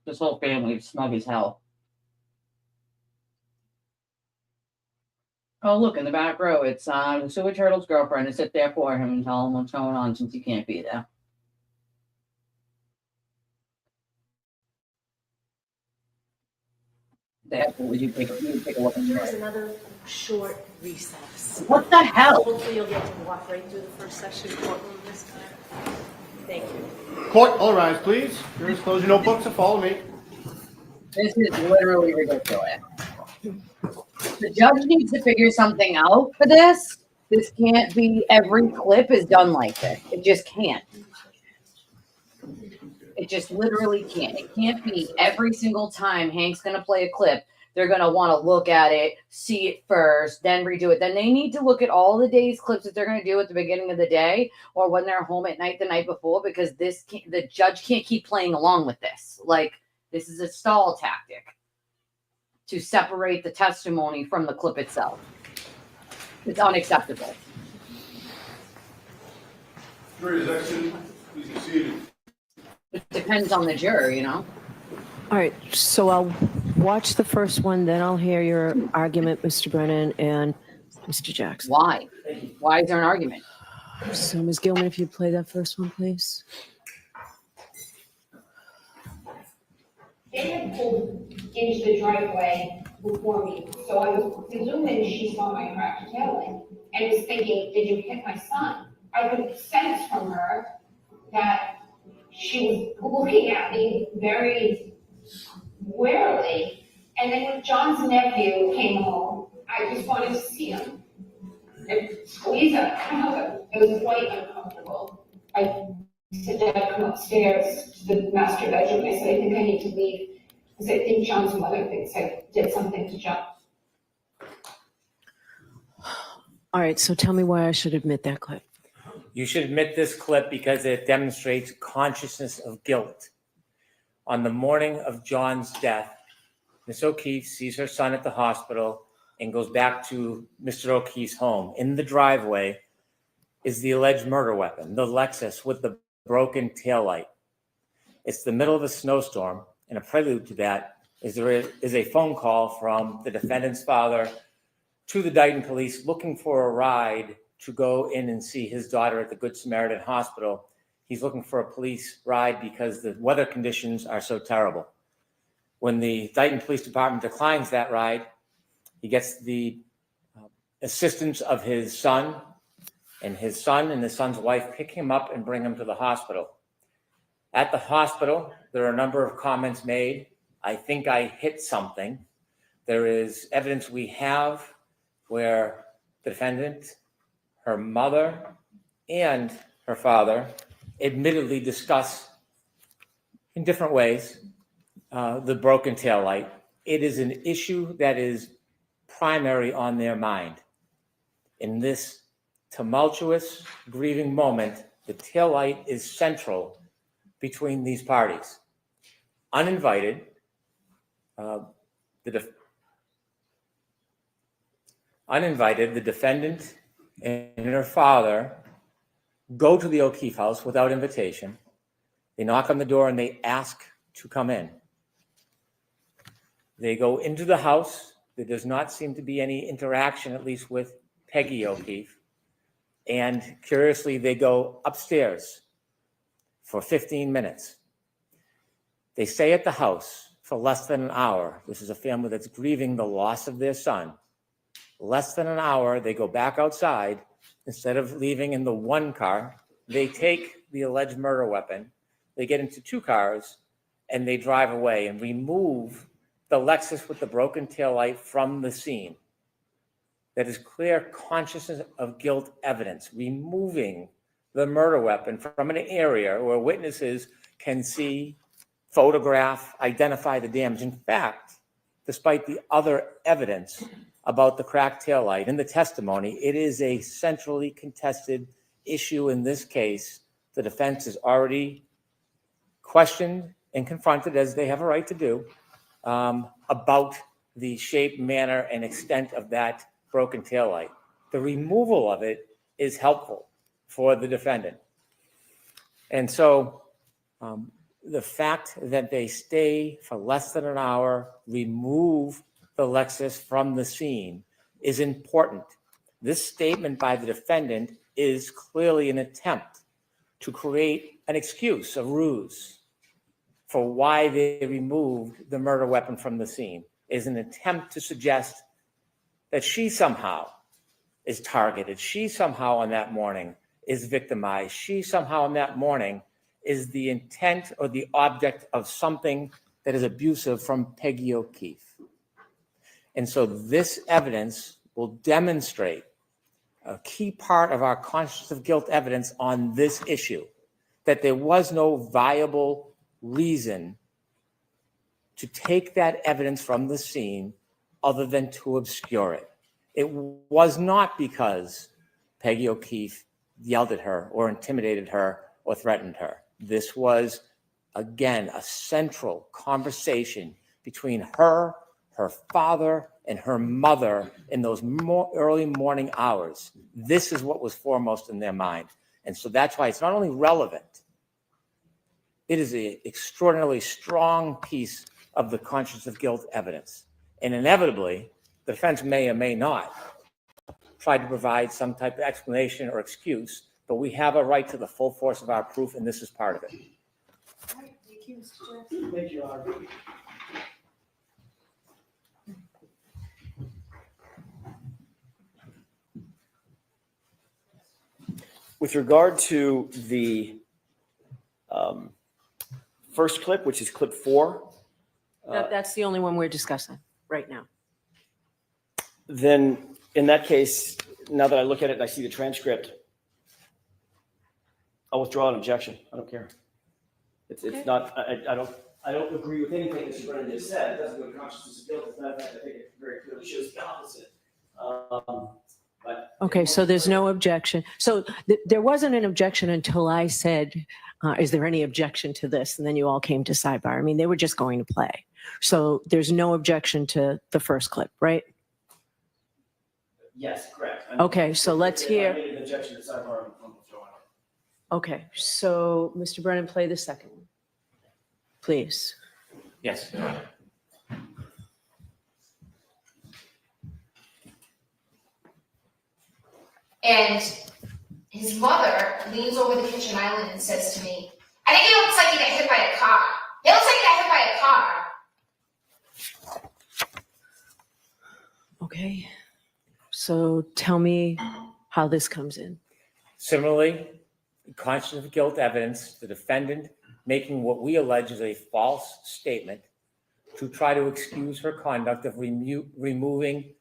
This whole family is smug as hell. Oh, look, in the back row, it's Sugar Turtle's girlfriend to sit there for him and tell him what's going on since he can't be there. Would you take a look? There's another short recess. What the hell? Hopefully you'll get to walk right through the first section of the courtroom this time. Thank you. Court, all rise, please. Jurors, close your notebooks and follow me. This is literally ridiculous. The judge needs to figure something out for this. This can't be every clip is done like this. It just can't. It just literally can't. It can't be every single time Hank's going to play a clip. They're going to want to look at it, see it first, then redo it. Then they need to look at all the day's clips that they're going to do at the beginning of the day or when they're home at night the night before, because the judge can't keep playing along with this. Like, this is a stall tactic to separate the testimony from the clip itself. It's unacceptable. Jury is excellent. Please be seated. It depends on the juror, you know? All right, so I'll watch the first one, then I'll hear your argument, Mr. Brennan and Mr. Jackson. Why? Why is there an argument? So, Ms. Gilman, if you'd play that first one, please. They had pulled into the driveway before me, so I was presuming she saw my cracked tailing and was thinking, did you hit my son? I could sense from her that she was looking at me very warily. And then when John's nephew came home, I just wanted to see him and squeeze him. It was quite uncomfortable. I said, Dad, come upstairs to the master bedroom. I said, I think I need to leave because I think John's mother thinks I did something to John. All right, so tell me why I should admit that clip. You should admit this clip because it demonstrates consciousness of guilt. On the morning of John's death, Miss O'Keefe sees her son at the hospital and goes back to Mr. O'Keefe's home. In the driveway is the alleged murder weapon, the Lexus with the broken taillight. It's the middle of a snowstorm, and a prelude to that is there is a phone call from the defendant's father to the Dayton police looking for a ride to go in and see his daughter at the Good Samaritan Hospital. He's looking for a police ride because the weather conditions are so terrible. When the Dayton Police Department declines that ride, he gets the assistance of his son, and his son's wife pick him up and bring him to the hospital. At the hospital, there are a number of comments made. I think I hit something. There is evidence we have where the defendant, her mother, and her father admittedly discuss in different ways the broken taillight. It is an issue that is primary on their mind. In this tumultuous, grieving moment, the taillight is central between these parties. Uninvited, the defendant and her father go to the O'Keefe house without invitation. They knock on the door and they ask to come in. They go into the house. There does not seem to be any interaction, at least with Peggy O'Keefe. And curiously, they go upstairs for 15 minutes. They stay at the house for less than an hour. This is a family that's grieving the loss of their son. Less than an hour, they go back outside. Instead of leaving in the one car, they take the alleged murder weapon, they get into two cars, and they drive away and remove the Lexus with the broken taillight from the scene. That is clear consciousness of guilt evidence, removing the murder weapon from an area where witnesses can see, photograph, identify the damage. In fact, despite the other evidence about the cracked taillight in the testimony, it is a centrally contested issue in this case. The defense is already questioned and confronted, as they have a right to do, about the shape, manner, and extent of that broken taillight. The removal of it is helpful for the defendant. And so the fact that they stay for less than an hour, remove the Lexus from the scene is important. This statement by the defendant is clearly an attempt to create an excuse, a ruse, for why they removed the murder weapon from the scene. It is an attempt to suggest that she somehow is targeted. She somehow on that morning is victimized. She somehow on that morning is the intent or the object of something that is abusive from Peggy O'Keefe. And so this evidence will demonstrate a key part of our consciousness of guilt evidence on this issue, that there was no viable reason to take that evidence from the scene other than to obscure it. It was not because Peggy O'Keefe yelled at her or intimidated her or threatened her. This was, again, a central conversation between her father, and her mother in those early morning hours. This is what was foremost in their mind. And so that's why it's not only relevant, it is an extraordinarily strong piece of the conscience of guilt evidence. And inevitably, the defense may or may not try to provide some type of explanation or excuse, but we have a right to the full force of our proof, and this is part of it. All right, thank you, Mr. Jackson. Thank you, Honor. With regard to the first clip, which is clip 4. That's the only one we're discussing right now. Then in that case, now that I look at it and I see the transcript, I'll withdraw an objection. I don't care. It's not, I don't agree with anything Mr. Brennan just said. It doesn't go to consciousness of guilt. As a matter of fact, I think it very clearly shows the opposite. But Okay, so there's no objection. So there wasn't an objection until I said, is there any objection to this? And then you all came to sidebar. I mean, they were just going to play. So there's no objection to the first clip, right? Yes, correct. Okay, so let's hear. I made an objection to sidebar. Okay, so Mr. Brennan, play the second one, please. Yes. And his mother leans over the kitchen island and says to me, I think it looks like he got hit by a car. It looks like he got hit by a car. Okay, so tell me how this comes in. Similarly, conscious of guilt evidence, the defendant making what we allege is a false statement to try to excuse her conduct of removing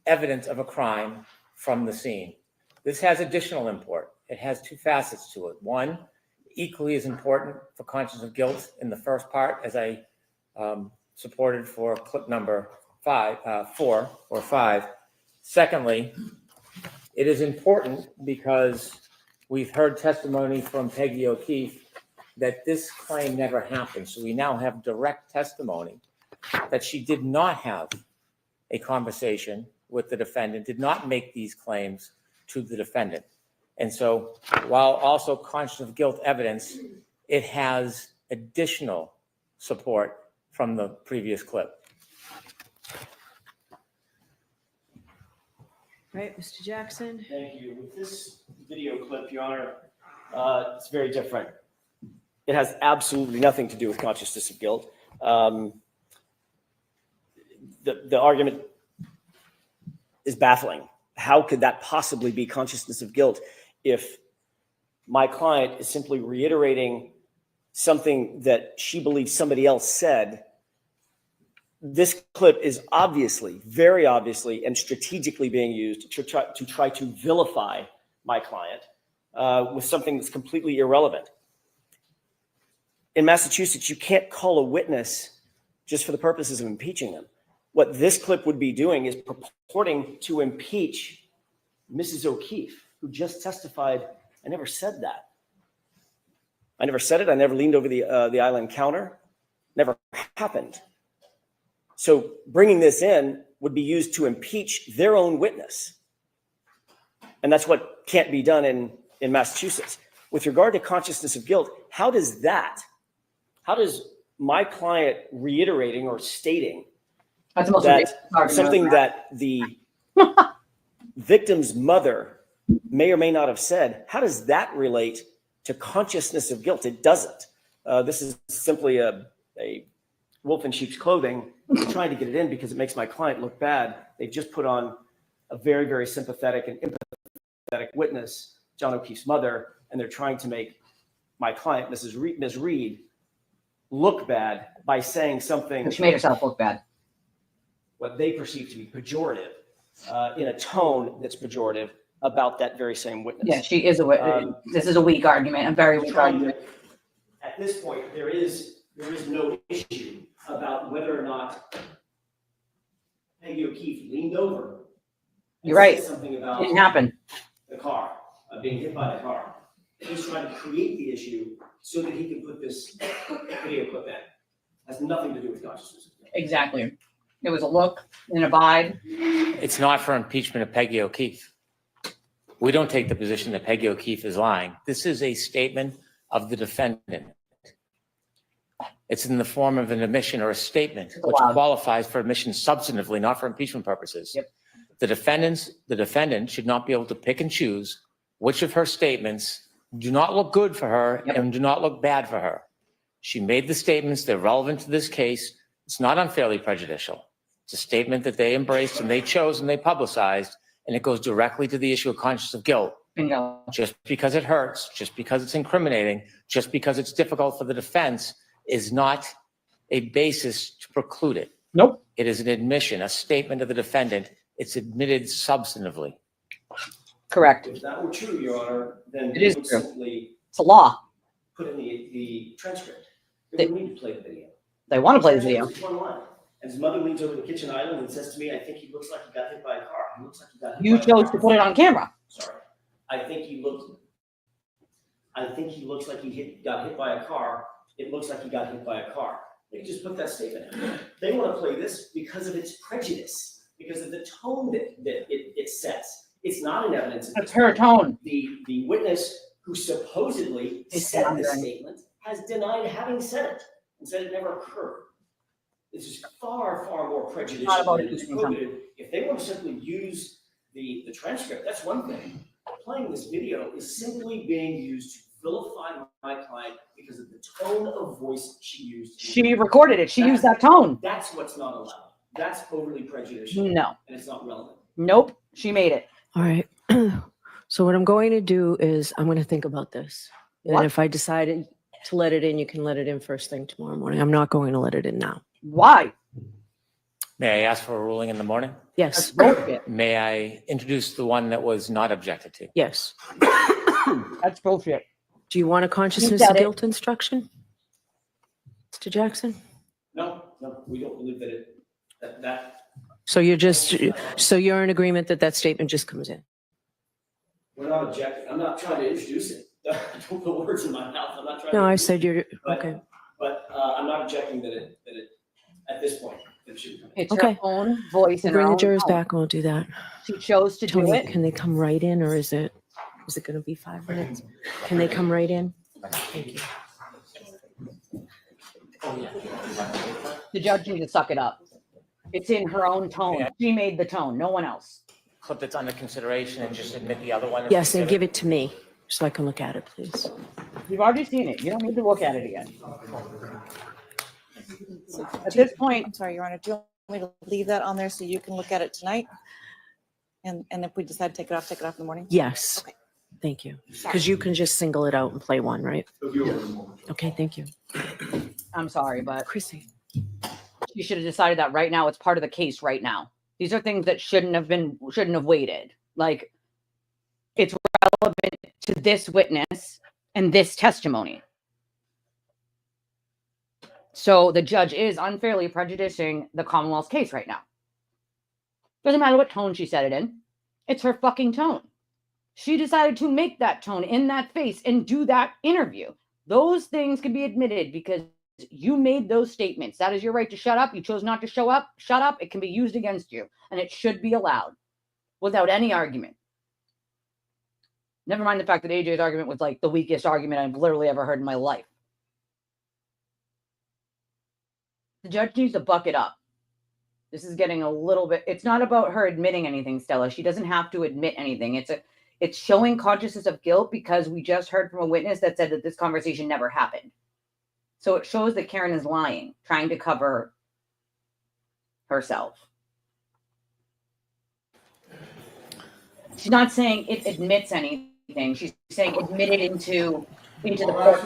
evidence of a crime from the scene. This has additional import. It has two facets to it. One, equally as important for conscience of guilt in the first part, as I supported for clip number 4 or 5. Secondly, it is important because we've heard testimony from Peggy O'Keefe that this claim never happened. So we now have direct testimony that she did not have a conversation with the defendant, did not make these claims to the defendant. And so while also conscious of guilt evidence, it has additional support from the previous clip. Right, Mr. Jackson? Thank you. With this video clip, Your Honor, it's very different. It has absolutely nothing to do with consciousness of guilt. The argument is baffling. How could that possibly be consciousness of guilt if my client is simply reiterating something that she believes somebody else said? This clip is obviously, very obviously, and strategically being used to try to vilify my client with something that's completely irrelevant. In Massachusetts, you can't call a witness just for the purposes of impeaching them. What this clip would be doing is purporting to impeach Mrs. O'Keefe, who just testified, I never said that. I never said it. I never leaned over the island counter. Never happened. So bringing this in would be used to impeach their own witness. And that's what can't be done in Massachusetts. With regard to consciousness of guilt, how does my client reiterating or stating that something that the victim's mother may or may not have said, how does that relate to consciousness of guilt? It doesn't. This is simply a wolf in sheep's clothing, trying to get it in because it makes my client look bad. They've just put on a very, very sympathetic and empathetic witness, John O'Keefe's mother, and they're trying to make my client, Ms. Reed, look bad by saying something. She made herself look bad. What they perceive to be pejorative, in a tone that's pejorative about that very same witness. Yeah, she is a witness. This is a weak argument, a very weak argument. At this point, there is no issue about whether or not Peggy O'Keefe leaned over. You're right. Something about it didn't happen. The car, being hit by the car. He's trying to create the issue so that he can put this video clip in. Has nothing to do with consciousness. Exactly. It was a look and a vibe. It's not for impeachment of Peggy O'Keefe. We don't take the position that Peggy O'Keefe is lying. This is a statement of the defendant. It's in the form of an admission or a statement, which qualifies for admission substantively, not for impeachment purposes. Yep. The defendant should not be able to pick and choose which of her statements do not look good for her and do not look bad for her. She made the statements, they're relevant to this case. It's not unfairly prejudicial. It's a statement that they embraced and they chose and they publicized, and it goes directly to the issue of consciousness of guilt. Bingo. Just because it hurts, just because it's incriminating, just because it's difficult for the defense is not a basis to preclude it. Nope. It is an admission, a statement of the defendant. It's admitted substantively. Correct. If that were true, Your Honor, then It is would true. simply It's a law. put in the transcript. They would need to play the video. They want to play the video. It's one line. And his mother leans over the kitchen island and says to me, I think he looks like he got hit by a car. He looks like he got hit You by a chose car. to put it on camera. Sorry. I think he looks like he got hit by a car. It looks like he got hit by a car. They just put that statement in. They want to play this because of its prejudice, because of the tone that it sets. It's not an evidence. It's her tone. The witness who supposedly said the statement has denied having said it and said it never occurred. This is far, far more prejudicial than it is probative. If they want to simply use the transcript, that's one thing. Playing this video is simply being used to vilify my client because of the tone of voice she used. She recorded it. She used that tone. That's what's not allowed. That's overly prejudicial. No. And it's not relevant. Nope. She made it. All right. So what I'm going to do is I'm going to think about this. What? And if I decided to let it in, you can let it in first thing tomorrow morning. I'm not going to let it in now. Why? May I ask for a ruling in the morning? Yes. Bullshit. May I introduce the one that was not objected to? Yes. That's bullshit. Do you want a consciousness said of it. guilt instruction, Mr. Jackson? No, we don't believe that So you're in agreement that statement just comes in? we're not objecting. I'm not trying to introduce it. Don't put words in my mouth. I'm not trying No, to. I said you're, But- okay. But I'm not objecting that it at this point that it should come in. It's Okay. her own voice and her Bring the own jurors tone. back and we'll do that. She chose to do Tony, it. can they come right in or is it going to be 5 minutes? Can they come right in? Thank you. The judge needs to suck it up. It's in her own tone. She made the tone, no one else. Clip that's under consideration and just admit the other one. as Yes, and exhibit? give it to me so I can look at it, please. You've already seen it. You don't need to look at it again. At this point, I'm sorry, Your Honor, do you want me to leave that on there so you can look at it tonight? And if we decide to take it off in the morning? Yes. Okay. Thank you. Because you can just single it out and play one, right? Okay, thank you. I'm sorry, but Chrissy. you should have decided that right now. It's part of the case right now. These are things that shouldn't have waited. Like, it's relevant to this witness and this testimony. So the judge is unfairly prejudicing the Commonwealth's case right now. Doesn't matter what tone she said it in. It's her fucking tone. She decided to make that tone in that face and do that interview. Those things can be admitted because you made those statements. That is your right to shut up. You chose not to show up. Shut up. It can be used against you. And it should be allowed without any argument. Never mind the fact that AJ's argument was like the weakest argument I've literally ever heard in my life. The judge needs to buck it up. This is getting a little bit, it's not about her admitting anything, Stella. She doesn't have to admit anything. It's showing consciousness of guilt because we just heard from a witness that said that this conversation never happened. So it shows that Karen is lying, trying to cover herself. She's not saying it admits anything. She's saying admitted into the court.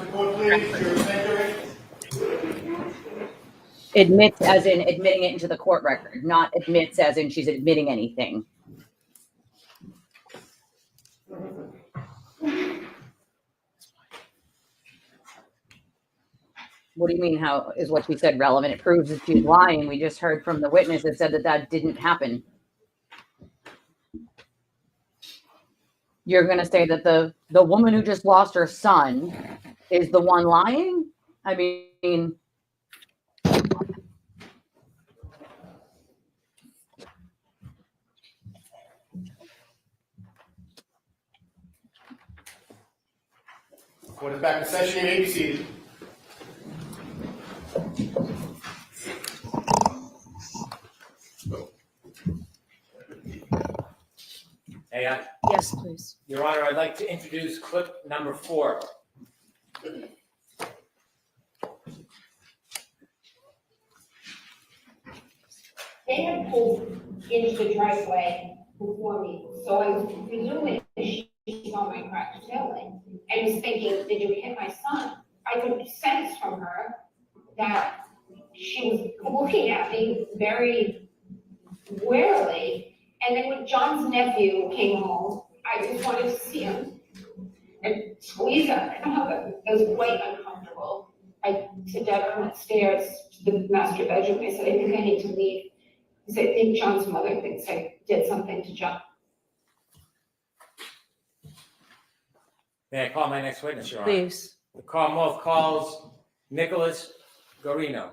Admits as in admitting it into the court record, not admits as in she's admitting anything. What do you mean, how is what she said relevant? It proves that she's lying. We just heard from the witness that said that didn't happen. You're going to say that the woman who just lost her son is the one lying? I mean, Court is back in session. You may be seated. Hey, Yes, please. Your Honor, I'd like to introduce clip number 4. They had pulled into the driveway before me, so I was presuming she saw my cracked taillight and was thinking, did you hit my son? I could sense from her that she was looking at me very warily. And then when John's nephew came home, I just wanted to see him and squeeze him. I don't know, it was quite uncomfortable. I sit down on the stairs the master bedroom. I said, I think I need to leave. He said, I think John's mother thinks I did something to John. May I call my next witness, Your Honor? Please. The Commonwealth calls Nicholas Gorino.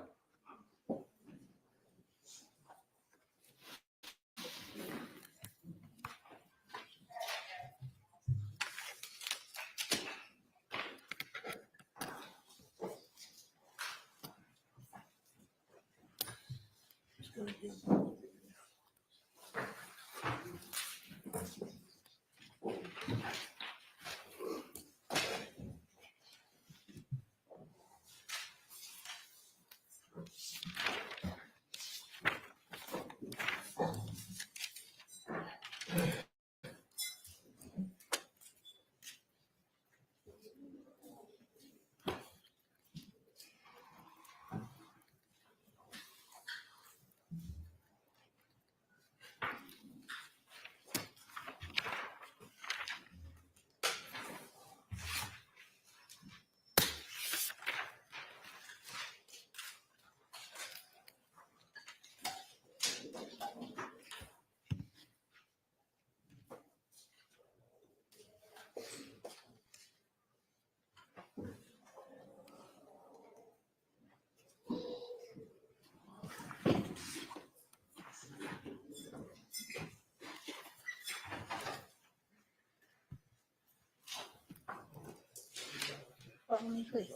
Please.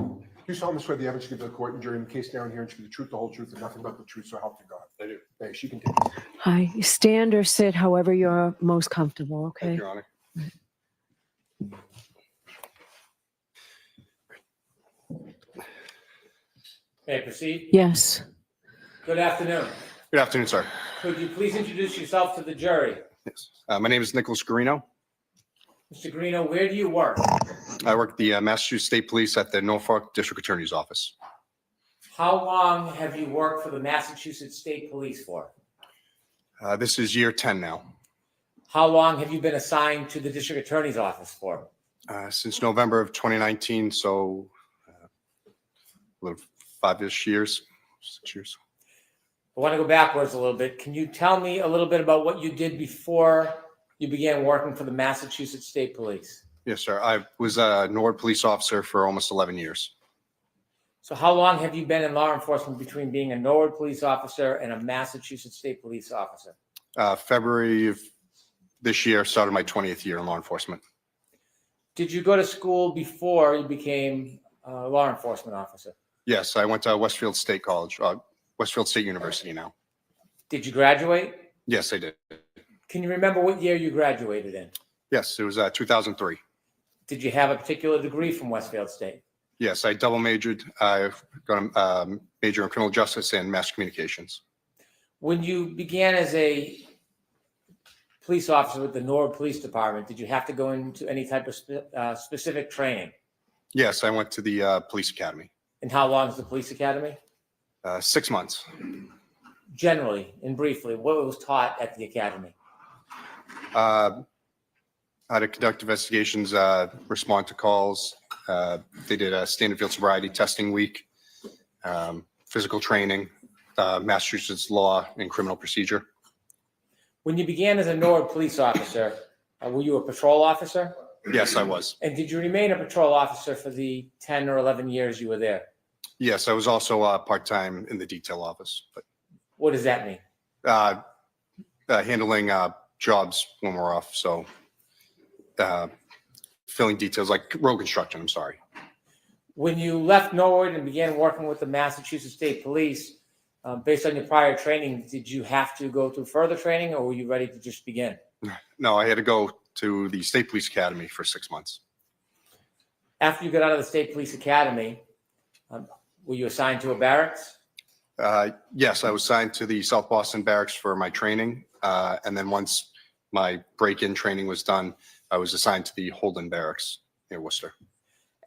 Do you solemnly swear the evidence you give to the court and jury in the case now and here and be the truth, the whole truth, and nothing but the truth, so help you God? I do. Hey, she can take it. Hi. Stand or sit, however you're most comfortable, okay? Thank you, Your Honor. May I proceed? Yes. Good afternoon. Good afternoon, sir. Could you please introduce yourself to the jury? Yes. My name is Nicholas Gorino. Mr. Gorino, where do you work? I work at the Massachusetts State Police at the Norfolk District Attorney's Office. How long have you worked for the Massachusetts State Police for? This is year 10 now. How long have you been assigned to the District Attorney's Office for? Since November of 2019, so a little 5-ish years, 6 years. I want to go backwards a little bit. Can you tell me a little bit about what you did before you began working for the Massachusetts State Police? Yes, sir. I was a Norwood police officer for almost 11 years. So how long have you been in law enforcement between being a Norwood police officer and a Massachusetts State Police officer? February of this year started my 20th year in law enforcement. Did you go to school before you became a law enforcement officer? Yes, I went to Westfield State College, Westfield State University now. Did you graduate? Yes, I did. Can you remember what year you graduated in? Yes, it was 2003. Did you have a particular degree from Westfield State? Yes, I double majored. I've got a major in criminal justice and mass communications. When you began as a police officer with the Norwood Police Department, did you have to go into any type of specific training? Yes, I went to the police academy. And how long is the police academy? 6 months. Generally and briefly, what was taught at the academy? How to conduct investigations, respond to calls. They did a standard field sobriety testing week, physical training, Massachusetts law and criminal procedure. When you began as a Norwood police officer, were you a patrol officer? Yes, I was. And did you remain a patrol officer for the 10 or 11 years you were there? Yes, I was also part-time in the detail office. But What does that mean? handling jobs when we're off. So filling details like road construction, I'm sorry. When you left Norwood and began working with the Massachusetts State Police, based on your prior training, did you have to go through further training or were you ready to just begin? No, I had to go to the State Police Academy for 6 months. After you got out of the State Police Academy, were you assigned to a barracks? Yes, I was assigned to the South Boston Barracks for my training. And then once my break-in training was done, I was assigned to the Holden Barracks near Worcester.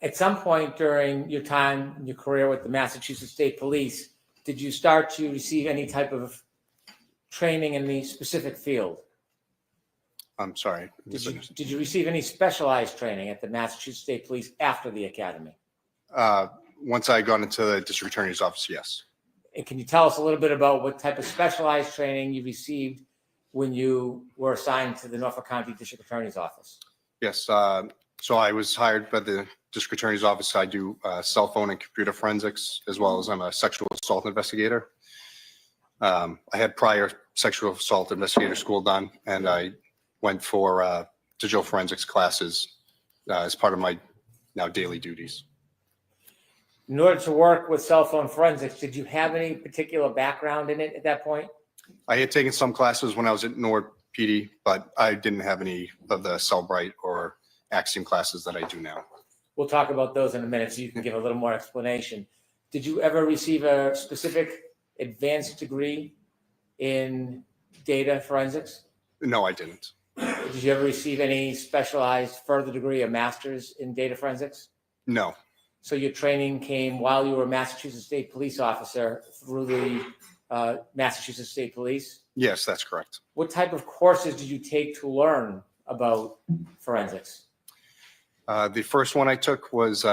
At some point during your time in your career with the Massachusetts State Police, did you start to receive any type of training in the specific field? I'm sorry. Did you receive any specialized training at the Massachusetts State Police after the academy? Once I got into the district attorney's office, yes. And can you tell us a little bit about what type of specialized training you received when you were assigned to the Norfolk County District Attorney's Office? Yes. So I was hired by the district attorney's office. I do cell phone and computer forensics, as well as I'm a sexual assault investigator. I had prior sexual assault investigator school done, and I went for digital forensics classes as part of my now daily duties. In order to work with cell phone forensics, did you have any particular background in it at that point? I had taken some classes when I was at Nord PD, but I didn't have any of the Cellbrite or Axiom classes that I do now. We'll talk about those in a minute so you can give a little more explanation. Did you ever receive a specific advanced degree in data forensics? No, I didn't. Did you ever receive any specialized further degree, a master's in data forensics? No. So your training came while you were a Massachusetts State Police officer through the Massachusetts State Police? Yes, that's correct. What type of courses did you take to learn about forensics? The first one I took was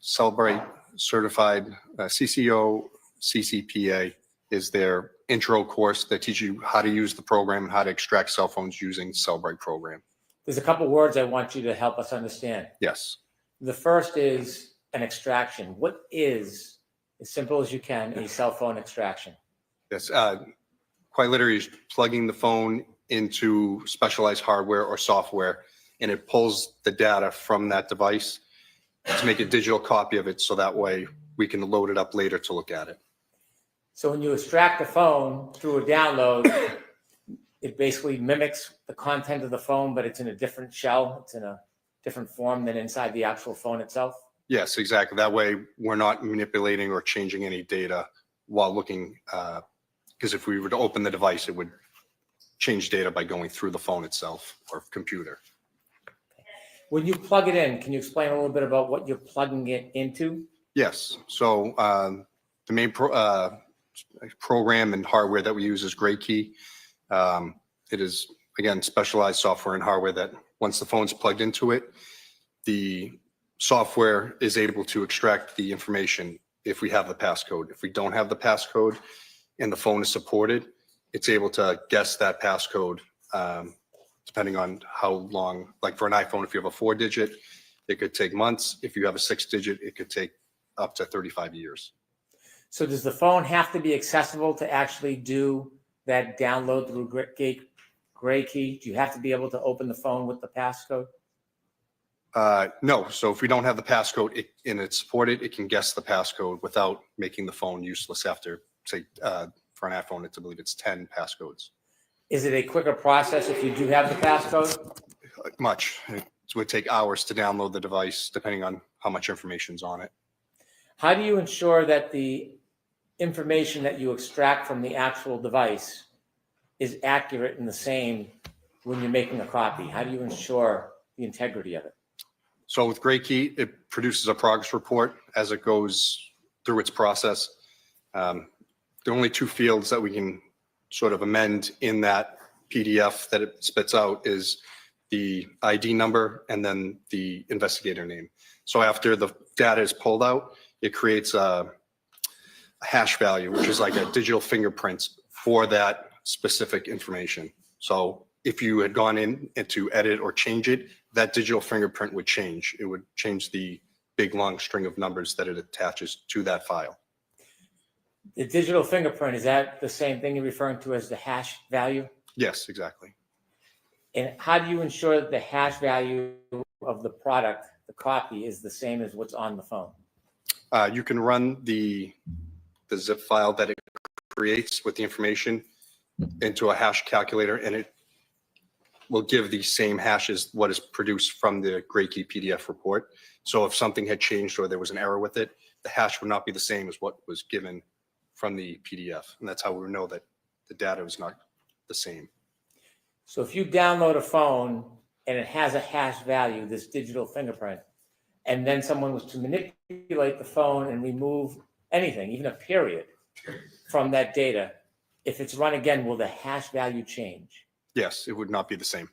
Cellbrite certified CCO CCPA is their intro course that teaches you how to use the program and how to extract cell phones using Cellbrite program. There's a couple words I want you to help us understand. Yes. The first is an extraction. What is, as simple as you can, a cell phone extraction? Yes. Quite literally is plugging the phone into specialized hardware or software, and it pulls the data from that device to make a digital copy of it, so that way we can load it up later to look at it. So when you extract the phone through a download, it basically mimics the content of the phone, but it's in a different shell. It's in a different form than inside the actual phone itself. Yes, exactly. That way we're not manipulating or changing any data while looking, because if we were to open the device, it would change data by going through the phone itself or computer. When you plug it in, can you explain a little bit about what you're plugging it into? Yes. So the main program and hardware that we use is GrayKey. It is, again, specialized software and hardware that once the phone's plugged into it, the software is able to extract the information if we have the passcode. If we don't have the passcode and the phone is supported, it's able to guess that passcode depending on how long. Like for an iPhone, if you have a 4-digit, it could take months. If you have a 6-digit, it could take up to 35 years. So does the phone have to be accessible to actually do that download through GrayKey? Do you have to be able to open the phone with the passcode? No. So if we don't have the passcode and it's supported, it can guess the passcode without making the phone useless after, say, for an iPhone, I believe it's 10 passcodes. Is it a quicker process if you do have the passcode? Much. It would take hours to download the device, depending on how much information's on it. How do you ensure that the information that you extract from the actual device is accurate and the same when you're making a copy? How do you ensure the integrity of it? So with GrayKey, it produces a progress report as it goes through its process. The only two fields that we can sort of amend in that PDF that it spits out is the ID number and then the investigator name. So after the data is pulled out, it creates a hash value, which is like a digital fingerprint for that specific information. So if you had gone in and to edit or change it, that digital fingerprint would change. It would change the big long string of numbers that it attaches to that file. The digital fingerprint, is that the same thing you're referring to as the hash value? Yes, exactly. And how do you ensure that the hash value of the product, the copy, is the same as what's on the phone? You can run the zip file that it creates with the information into a hash calculator, and it will give the same hash as what is produced from the GrayKey PDF report. So if something had changed or there was an error with it, the hash would not be the same as what was given from the PDF. And that's how we know that the data is not the same. So if you download a phone and it has a hash value, this digital fingerprint, and then someone was to manipulate the phone and remove anything, even a period, from that data, If it's run again, will the hash value change? Yes, it would not be the same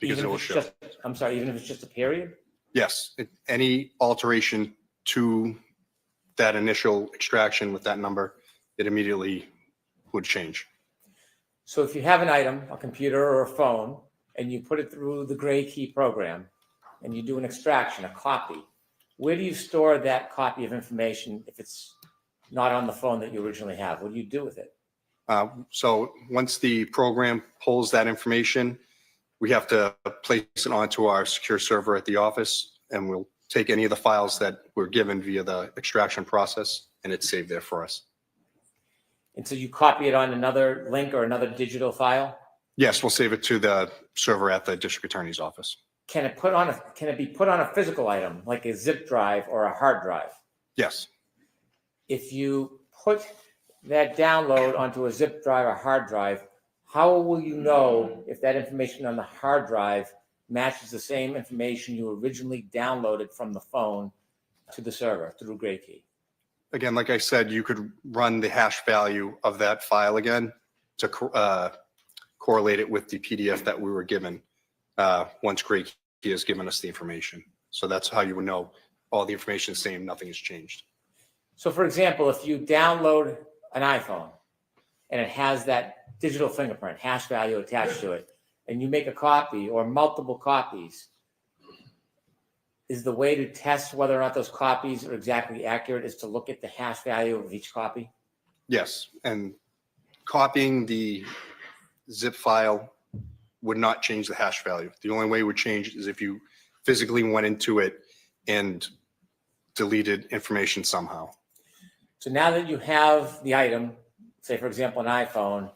because Even it if will it's show. just, I'm sorry, even if it's just a period? Yes, any alteration to that initial extraction with that number, it immediately would change. So if you have an item, a computer or a phone, and you put it through the gray key program, and you do an extraction, a copy, where do you store that copy of information if it's not on the phone that you originally have? What do you do with it? So once the program pulls that information, we have to place it onto our secure server at the office, and we'll take any of the files that were given via the extraction process, and it's saved there for us. And so you copy it on another link or another digital file? Yes, we'll save it to the server at the district attorney's office. Can it be put on a physical item, like a zip drive or a hard drive? Yes. If you put that download onto a zip drive or hard drive, how will you know if that information on the hard drive matches the same information you originally downloaded from the phone to the server through Gray Key? Again, like I said, you could run the hash value of that file again to correlate it with the PDF that we were given once Gray Key has given us the information. So that's how you would know all the information is the same, nothing has changed. So for example, if you download an iPhone and it has that digital fingerprint hash value attached to it, and you make a copy or multiple copies, is the way to test whether or not those copies are exactly accurate is to look at the hash value of each copy? Yes, and copying the zip file would not change the hash value. The only way it would change is if you physically went into it and deleted information somehow. So now that you have the item, say for example, an iPhone,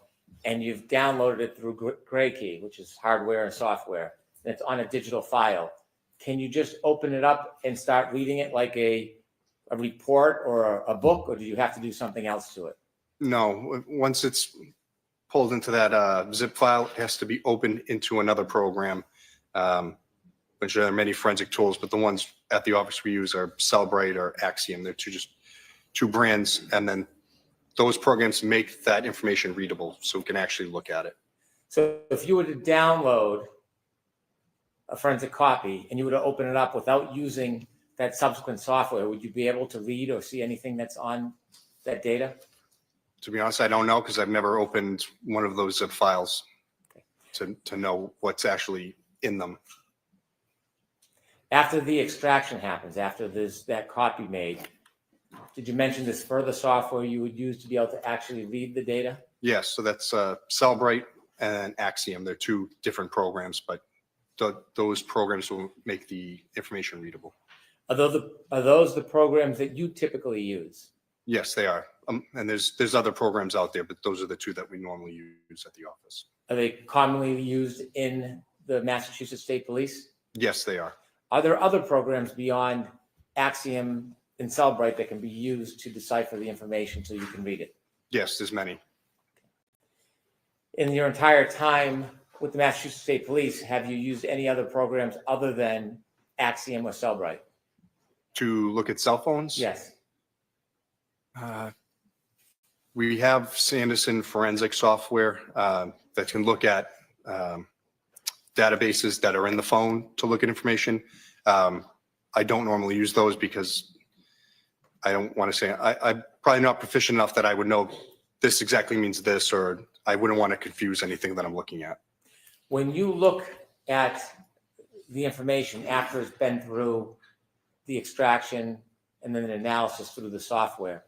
and you've downloaded it through Gray Key, which is hardware and software, and it's on a digital file, can you just open it up and start reading it like a report or a book, or do you have to do something else to it? No, once it's pulled into that zip file, it has to be opened into another program, which there are many forensic tools, but the ones at the office we use are Cellbrite or Axiom. They're two brands, and then those programs make that information readable so we can actually look at it. So if you were to download a forensic copy and you were to open it up without using that subsequent software, would you be able to read or see anything that's on that data? To be honest, I don't know because I've never opened one of those zip files to know what's actually in them. After the extraction happens, after there's that copy made, did you mention this further software you would use to be able to actually read the data? Yes, so that's Cellbrite and Axiom. They're two different programs, but those programs will make the information readable. Are those the programs that you typically use? Yes, they are. And there's other programs out there, but those are the two that we normally use at the office. Are they commonly used in the Massachusetts State Police? Yes, they are. Are there other programs beyond Axiom and Cellbrite that can be used to decipher the information so you can read it? Yes, there's many. In your entire time with the Massachusetts State Police, have you used any other programs other than Axiom or Cellbrite? To look at cell phones? Yes. We have Sanderson forensic software that can look at databases that are in the phone to look at information. I don't normally use those because I don't want to say, I'm probably not proficient enough that I would know this exactly means this, or I wouldn't want to confuse anything that I'm looking at. When you look at the information after it's been through the extraction and then the analysis through the software,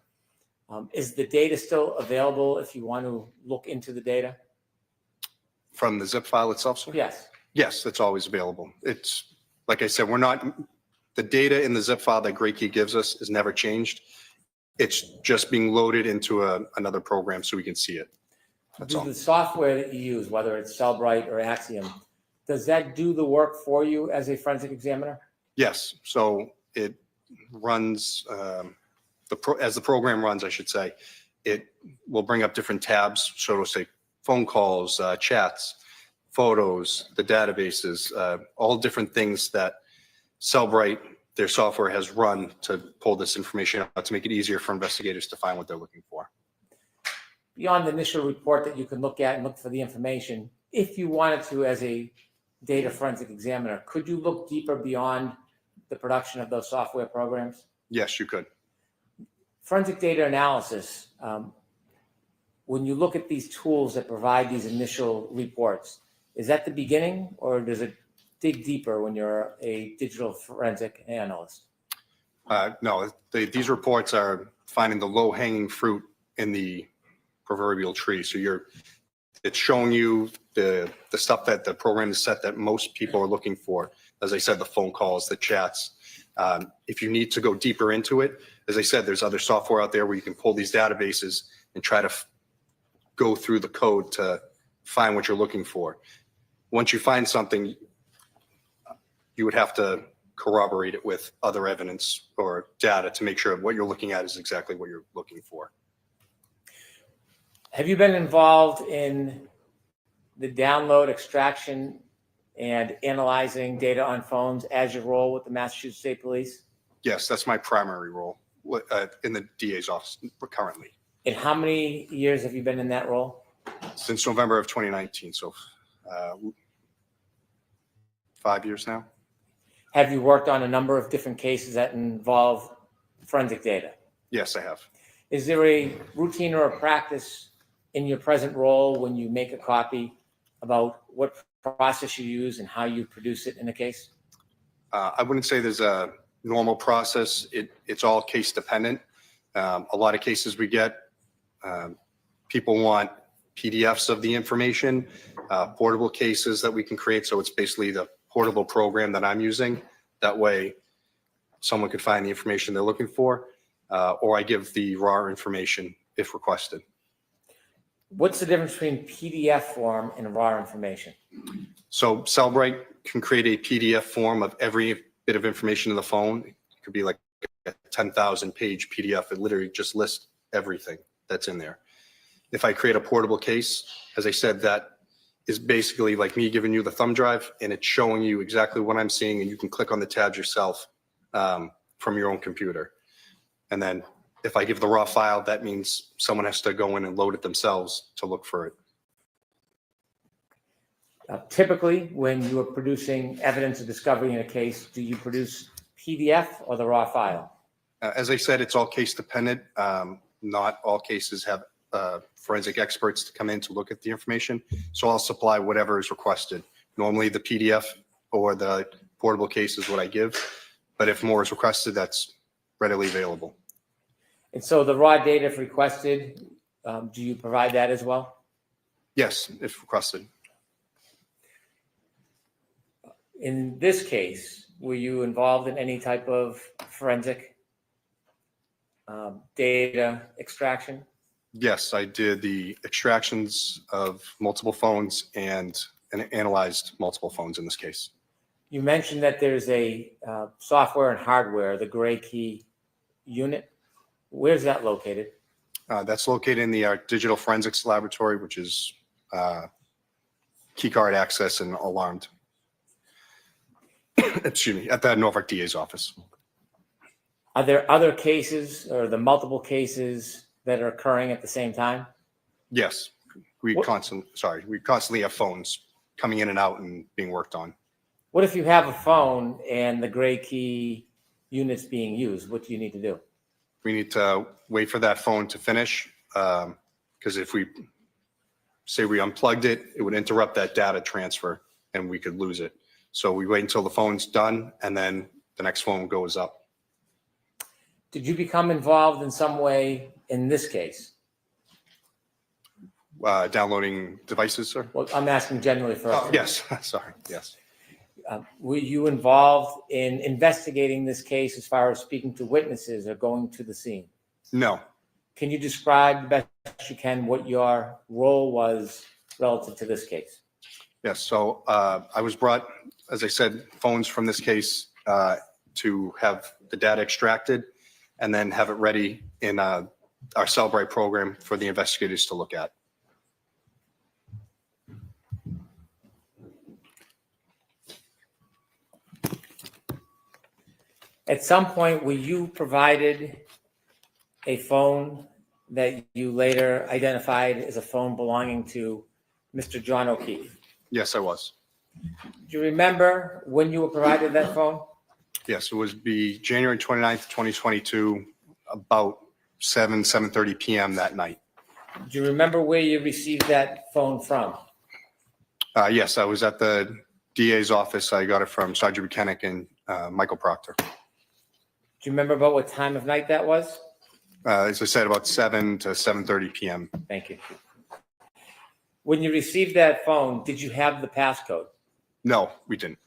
is the data still available if you want to look into the data? From the zip file itself, sir? Yes. Yes, it's always available. It's, like I said, the data in the zip file that Gray Key gives us is never changed. It's just being loaded into another program so we can see it. That's all. The software that you use, whether it's Cellbrite or Axiom, does that do the work for you as a forensic examiner? Yes, so it runs, as the program runs, I should say, it will bring up different tabs. So it'll say phone calls, chats, photos, the databases, all different things that Cellbrite, their software, has run to pull this information out to make it easier for investigators to find what they're looking for. beyond the initial report that you can look at and look for the information, if you wanted to as a data forensic examiner, could you look deeper beyond the production of those software programs? Yes, you could. Forensic data analysis, when you look at these tools that provide these initial reports, is that the beginning or does it dig deeper when you're a digital forensic analyst? No, these reports are finding the low hanging fruit in the proverbial tree. So it's showing you the stuff that the program is set that most people are looking for. As I said, the phone calls, the chats. If you need to go deeper into it, as I said, there's other software out there where you can pull these databases and try to go through the code to find what you're looking for. Once you find something, you would have to corroborate it with other evidence or data to make sure what you're looking at is exactly what you're looking for. Have you been involved in the download, extraction, and analyzing data on phones as your role with the Massachusetts State Police? Yes, that's my primary role in the DA's office currently. And how many years have you been in that role? Since November of 2019, so 5 years now. Have you worked on a number of different cases that involve forensic data? Yes, I have. Is there a routine or a practice in your present role when you make a copy about what process you use and how you produce it in a case? I wouldn't say there's a normal process. It's all case dependent. A lot of cases we get, people want PDFs of the information, portable cases that we can create. So it's basically the portable program that I'm using. That way someone could find the information they're looking for, or I give the raw information if requested. What's the difference between PDF form and raw information? So Cellbrite can create a PDF form of every bit of information in the phone. It could be like a 10,000 page PDF. It literally just lists everything that's in there. If I create a portable case, as I said, that is basically like me giving you the thumb drive and it's showing you exactly what I'm seeing and you can click on the tabs yourself from your own computer. And then if I give the raw file, that means someone has to go in and load it themselves to look for it. Typically, when you are producing evidence of discovery in a case, do you produce PDF or the raw file? As I said, it's all case dependent. Not all cases have forensic experts to come in to look at the information. So I'll supply whatever is requested. Normally the PDF or the portable case is what I give, but if more is requested, that's readily available. And so the raw data, if requested, do you provide that as well? Yes, if requested. In this case, were you involved in any type of forensic data extraction? Yes, I did the extractions of multiple phones and analyzed multiple phones in this case. You mentioned that there's a software and hardware, the gray key unit. Where's that located? That's located in the digital forensics laboratory, which is key card access and alarmed. Excuse me, at the Norfolk DA's office. Are there other cases or the multiple cases that are occurring at the same time? Yes, we constantly have phones coming in and out and being worked on. What if you have a phone and the gray key unit's being used? What do you need to do? We need to wait for that phone to finish, because if we say we unplugged it, it would interrupt that data transfer and we could lose it. So we wait until the phone's done and then the next phone goes up. Did you become involved in some way in this case? Downloading devices, sir? Well, I'm asking generally for. Oh, yes, sorry, yes. Were you involved in investigating this case as far as speaking to witnesses or going to the scene? No. Can you describe the best you can what your role was relative to this case? Yes, so I was brought, as I said, phones from this case to have the data extracted and then have it ready in our Cellbrite program for the investigators to look at. At some point, were you provided a phone that you later identified as a phone belonging to Mr. John O'Keefe. Yes, I was. Do you remember when you were provided that phone? Yes, it would be January 29th, 2022, about 7:30 p.m. that night. Do you remember where you received that phone from? Yes, I was at the DA's office. I got it from Sergeant Recounting and Michael Proctor. Do you remember about what time of night that was? As I said, about 7 to 7:30 p.m. Thank you. When you received that phone, did you have the passcode? No, we didn't.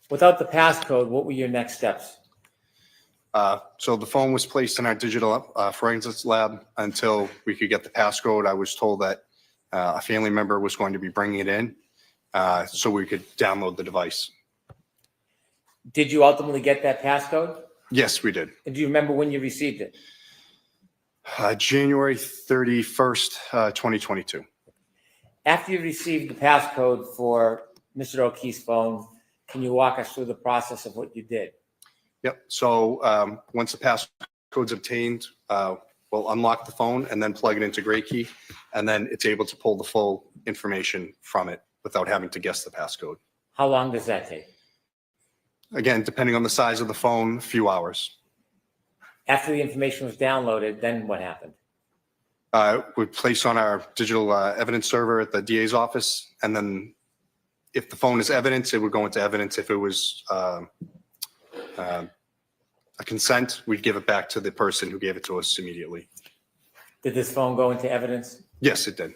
Without the passcode, what were your next steps? So the phone was placed in our digital forensics lab until we could get the passcode. I was told that a family member was going to be bringing it in so we could download the device. Did you ultimately get that passcode? Yes, we did. And do you remember when you received it? January 31st, 2022. After you received the passcode for Mr. O'Keefe's phone, can you walk us through the process of what you did? Yep. So once the passcode's obtained, we'll unlock the phone and then plug it into GrayKey, and then it's able to pull the full information from it without having to guess the passcode. How long does that take? Again, depending on the size of the phone, a few hours. After the information was downloaded, then what happened? We place on our digital evidence server at the DA's office, and then if the phone is evidence, it would go into evidence. If it was a consent, we'd give it back to the person who gave it to us immediately. Did this phone go into evidence? Yes, it did.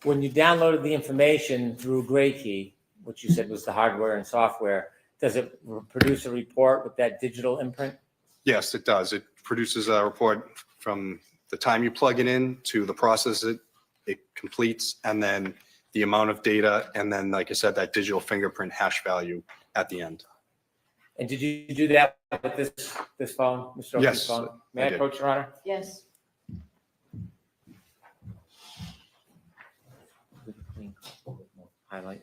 When you downloaded the information through GrayKey, which you said was the hardware and software, does it produce a report with that digital imprint? Yes, it does. It produces a report from the time you plug it in to the process it completes, and then the amount of data, and then, like I said, that digital fingerprint hash value at the end. And did you do that with this phone, Mr. O'Keefe's Yes, phone? May I I did. approach, Your Honor? Yes. Highlight.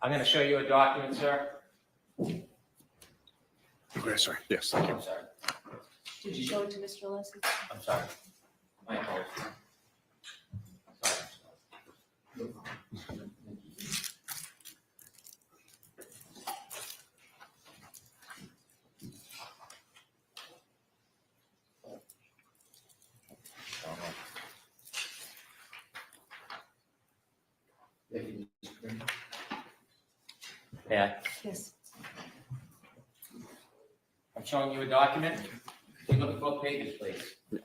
I'm going to show you a document, sir. Okay, sorry. Yes, thank you. I'm sorry. Did you show it to Mr. Leslie? I'm sorry. My apologies. Yeah. Yes. I'm showing you a document. Can you look at both pages, please?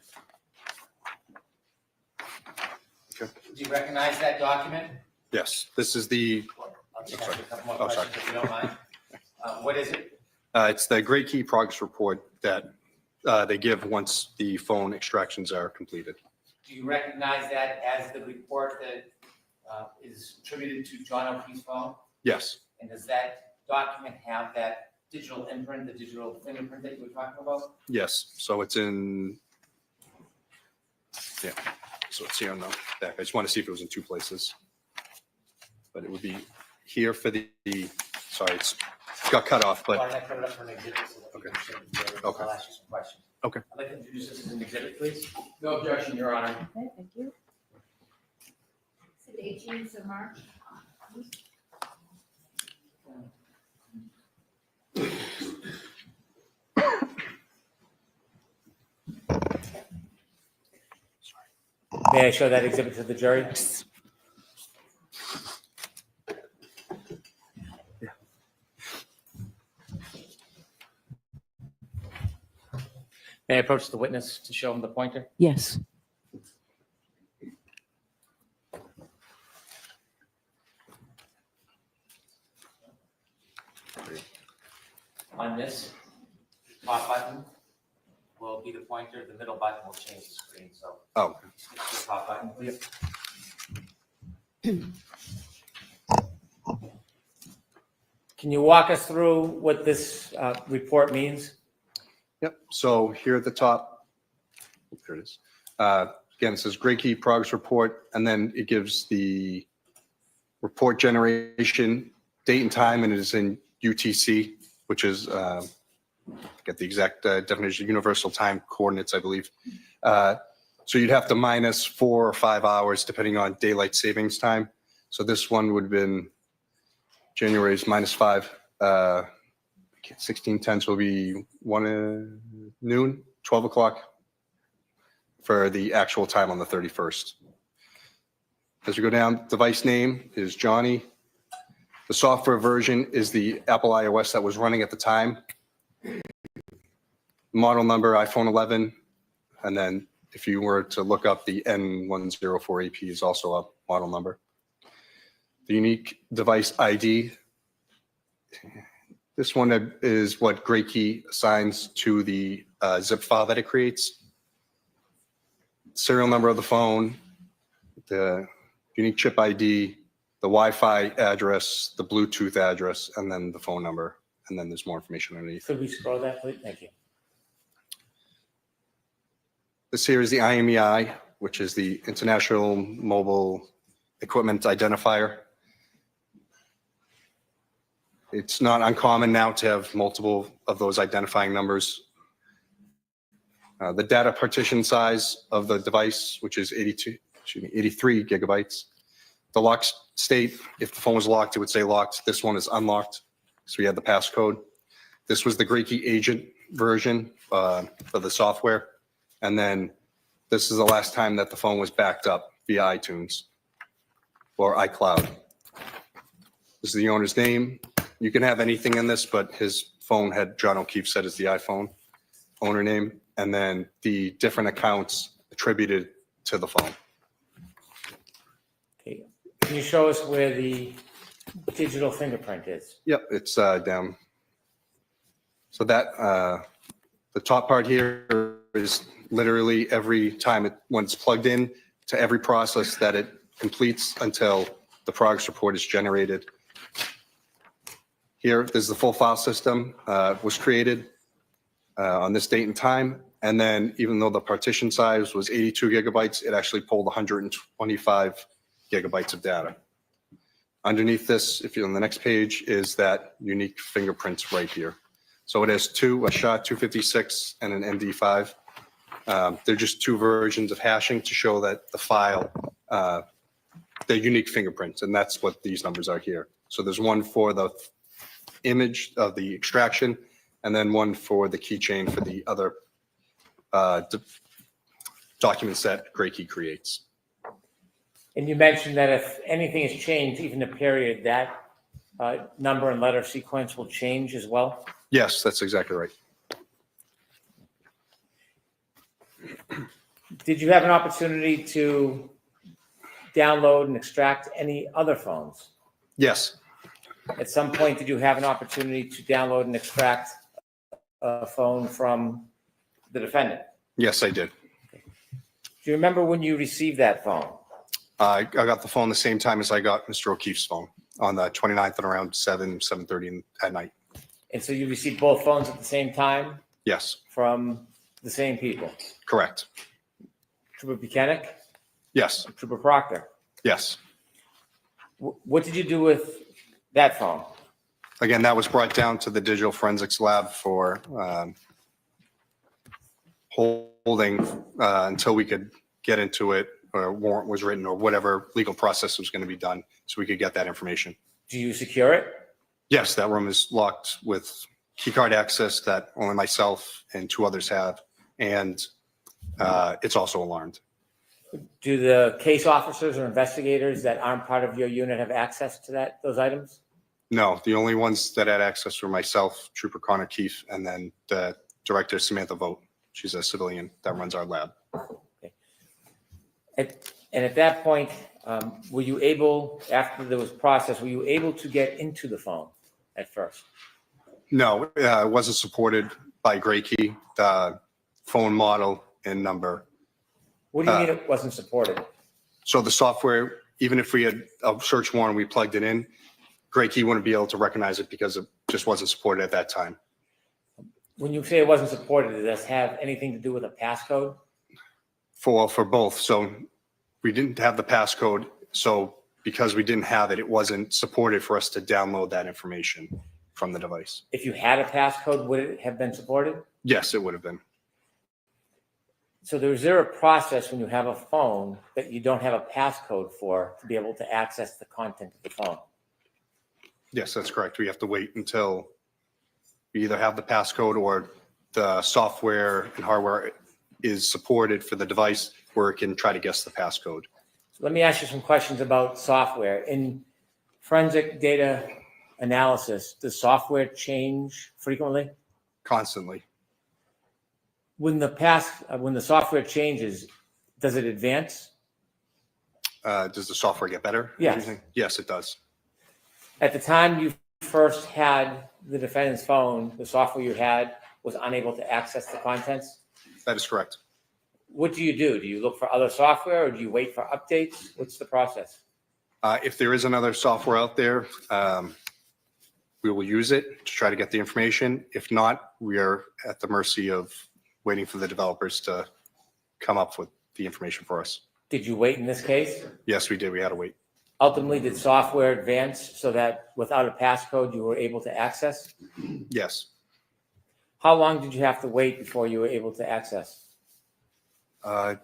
Okay. Do you recognize that document? Yes, this is the, I'll just ask you a couple more Oh, sorry. questions if you don't mind. What is it? it's the GrayKey progress report that they give once the phone extractions are completed. Do you recognize that as the report that is attributed to John O'Keefe's phone? Yes, And does that document have that digital imprint, the digital fingerprint that you were talking about? yes. So it's in, yeah, so it's here on the back. I just want to see if it was in two places. But it would be here for the, sorry, it's got cut off, Why but, don't I put it up for an exhibit so that you can see it? Okay. I'll ask you some questions. Okay. I'd like to introduce this as an exhibit, please. No objection, Your Honor. Okay, thank you. Is it 18th of March? May I show that exhibit to the jury? May I approach the witness to show him the pointer? Yes. On this top button will be the pointer, the middle button will change the screen, so. oh, The top button, please. Can you walk us through what this report means? yep. So here at the top, there it is. Again, it says GrayKey progress report, and then it gives the report generation, date and time, and it is in UTC, which is, get the exact definition, universal time coordinates, I believe. So you'd have to minus 4 or 5 hours depending on daylight savings time. So this one would have been January's -5, 16/10, so it'll be 1 noon, 12 o'clock for the actual time on the 31st. As we go down, device name is Johnny. The software version is the Apple iOS that was running at the time. Model number, iPhone 11. And then if you were to look up the N104AP is also a model number. The unique device ID. This one is what Graykey assigns to the zip file that it creates. Serial number of the phone, the unique chip ID, the Wi-Fi address, the Bluetooth address, and then the phone number. And then there's more information underneath. Could we scroll that, please? Thank you. This here is the IMEI, which is the International Mobile Equipment Identifier. It's not uncommon now to have multiple of those identifying numbers. The data partition size of the device, which is 83 gigabytes. The lock state, if the phone was locked, it would say locked. This one is unlocked, so we had the passcode. This was the Graykey agent version for the software. And then this is the last time that the phone was backed up via iTunes or iCloud. This is the owner's name. You can have anything in this, but his phone had John O'Keefe set as the iPhone owner name, and then the different accounts attributed to the phone. Okay. Can you show us where the digital fingerprint is? Yep, it's down. So that the top part here is literally every time when it's plugged in to every process that it completes until the progress report is generated. Here, there's the full file system was created on this date and time. And then even though the partition size was 82 gigabytes, it actually pulled 125 gigabytes of data. Underneath this, if you're on the next page, is that unique fingerprints right here. So it has a SHA-256 and an MD5. They're just two versions of hashing to show that the file, they're unique fingerprints, and that's what these numbers are here. So there's one for the image of the extraction, and then one for the keychain for the other documents that Graykey creates. And you mentioned that if anything has changed, even the period, that number and letter sequence will change as well? Yes, that's exactly right. Did you have an opportunity to download and extract any other phones? Yes. At some point, did you have an opportunity to download and extract a phone from the defendant? Yes, I did. Do you remember when you received that phone? I got the phone the same time as I got Mr. O'Keefe's phone on the 29th at around 7:30 at night. And so you received both phones at the same time? Yes. From the same people? Correct. Trooper Buchanan? Yes. Trooper Proctor? Yes. What did you do with that phone? Again, that was brought down to the digital forensics lab for holding until we could get into it, or a warrant was written, or whatever legal process was going to be done, so we could get that information. Do you secure it? Yes, that room is locked with keycard access that only myself and 2 others have, and it's also alarmed. Do the case officers or investigators that aren't part of your unit have access to those items? No, the only ones that had access were myself, Trooper Connor Keefe, and then the director, Samantha Vogt. She's a civilian that runs our lab. Okay. And at that point, were you able, after there was process, were you able to get into the phone at first? No, it wasn't supported by Graykey, the phone model and number. What do you mean it wasn't supported? So the software, even if we had a search warrant, we plugged it in, Graykey wouldn't be able to recognize it because it just wasn't supported at that time. When you say it wasn't supported, does this have anything to do with a passcode? For both. So we didn't have the passcode. So because we didn't have it, it wasn't supported for us to download that information from the device. If you had a passcode, would it have been supported? Yes, it would have been. So is there a process when you have a phone that you don't have a passcode for to be able to access the content of the phone? Yes, that's correct. We have to wait until we either have the passcode or the software and hardware is supported for the device where it can try to guess the passcode. So let me ask you some questions about software. In forensic data analysis, does software change frequently? Constantly. When the software changes, does it advance? Does the software get better? Yes. Yes, it does. At the time you first had the defendant's phone, the software you had was unable to access the contents? That is correct. What do? Do you look for other software or do you wait for updates? What's the process? If there is another software out there, we will use it to try to get the information. If not, we are at the mercy of waiting for the developers to come up with the information for us. Did you wait in this case? Yes, we did. We had to wait. Ultimately, did software advance so that without a passcode, you were able to access? Yes. How long did you have to wait before you were able to access? I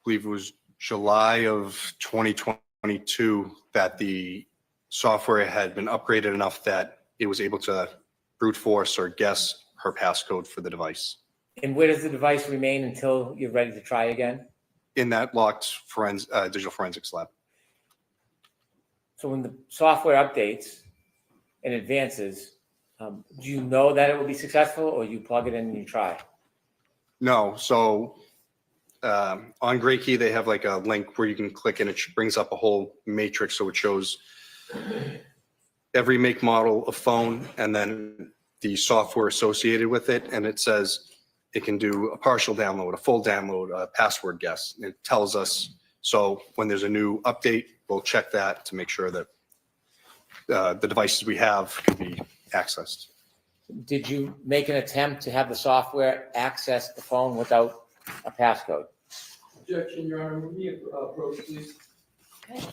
believe it was July of 2022 that the software had been upgraded enough that it was able to brute force or guess her passcode for the device. And where does the device remain until you're ready to try again? In that locked digital forensics lab. So when the software updates and advances, do you know that it will be successful or you plug it in and you try? No. So on Gray Key, they have like a link where you can click and it brings up a whole matrix. So it shows every make, model of phone and then the software associated with it. And it says it can do a partial download, a full download, a password guess. And it tells us, so when there's a new update, we'll check that to make sure that the devices we have can be accessed. Did you make an attempt to have the software access the phone without a passcode? Objection, Your Honor. Move the approach, please. Okay.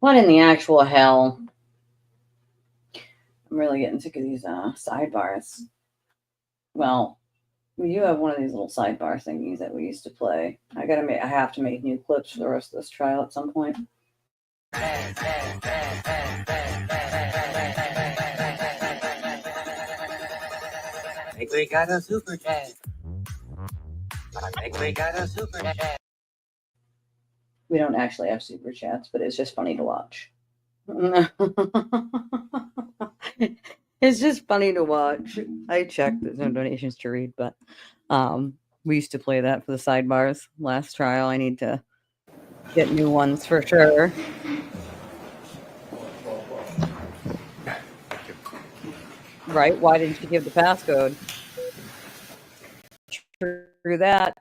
What in the actual hell? I'm really getting sick of these sidebars. Well, we do have one of these little sidebar thingies that we used to play. I have to make new clips for the rest of this trial at some point. I think we got a super chat. I think we got a super chat. We don't actually have super chats, but it's just funny to watch. It's just funny to watch. I checked, there's no donations to read, but we used to play that for the sidebars last trial. I need to get new ones for sure. Right? Why didn't you give the passcode? True that.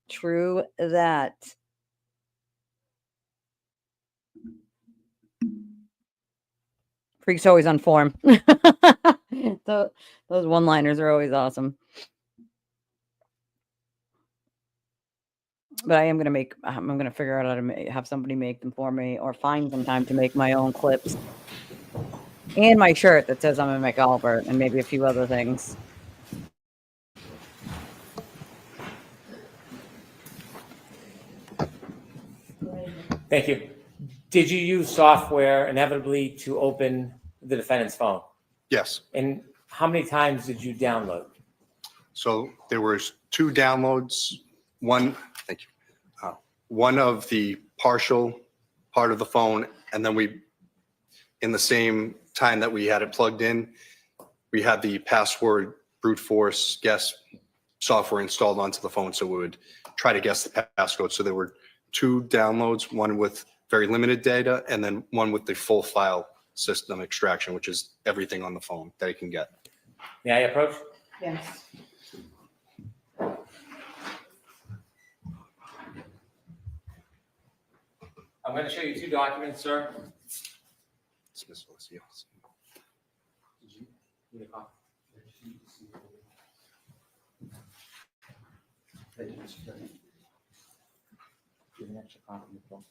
True that. Freak's always on form. Those one-liners are always awesome. But I'm going to figure out how to have somebody make them for me or find some time to make my own clips. And my shirt that says I'm a McAlbert and maybe a few other things. Thank you. Did you use software inevitably to open the defendant's phone? Yes. And how many times did you download? So there was 2 downloads. One, thank you. One of the partial part of the phone, and then in the same time that we had it plugged in, we had the password brute force guess software installed onto the phone, so we would try to guess the passcode. So there were 2 downloads, one with very limited data, and then one with the full file system extraction, which is everything on the phone that it can get. May I approach? Yes. I'm going to show you two documents, sir. Need a copy? Give an extra copy of the phone.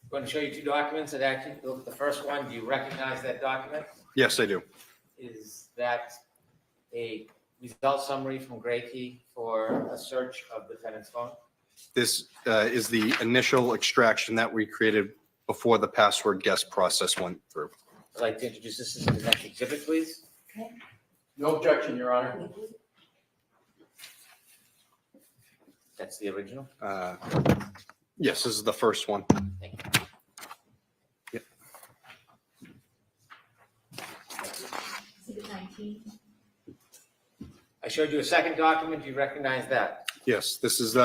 I'm going to show you two documents that actually, look at the first one. Do you recognize that document? Yes, I do. Is that a result summary from Gray Key for a search of the defendant's phone? This is the initial extraction that we created before the password guess process went through. I'd like to introduce this as the next exhibit, please. No objection, Your Honor. That's the original. Yes, this is the first one. Yep. I showed you a second document. Do you recognize that? Yes, this is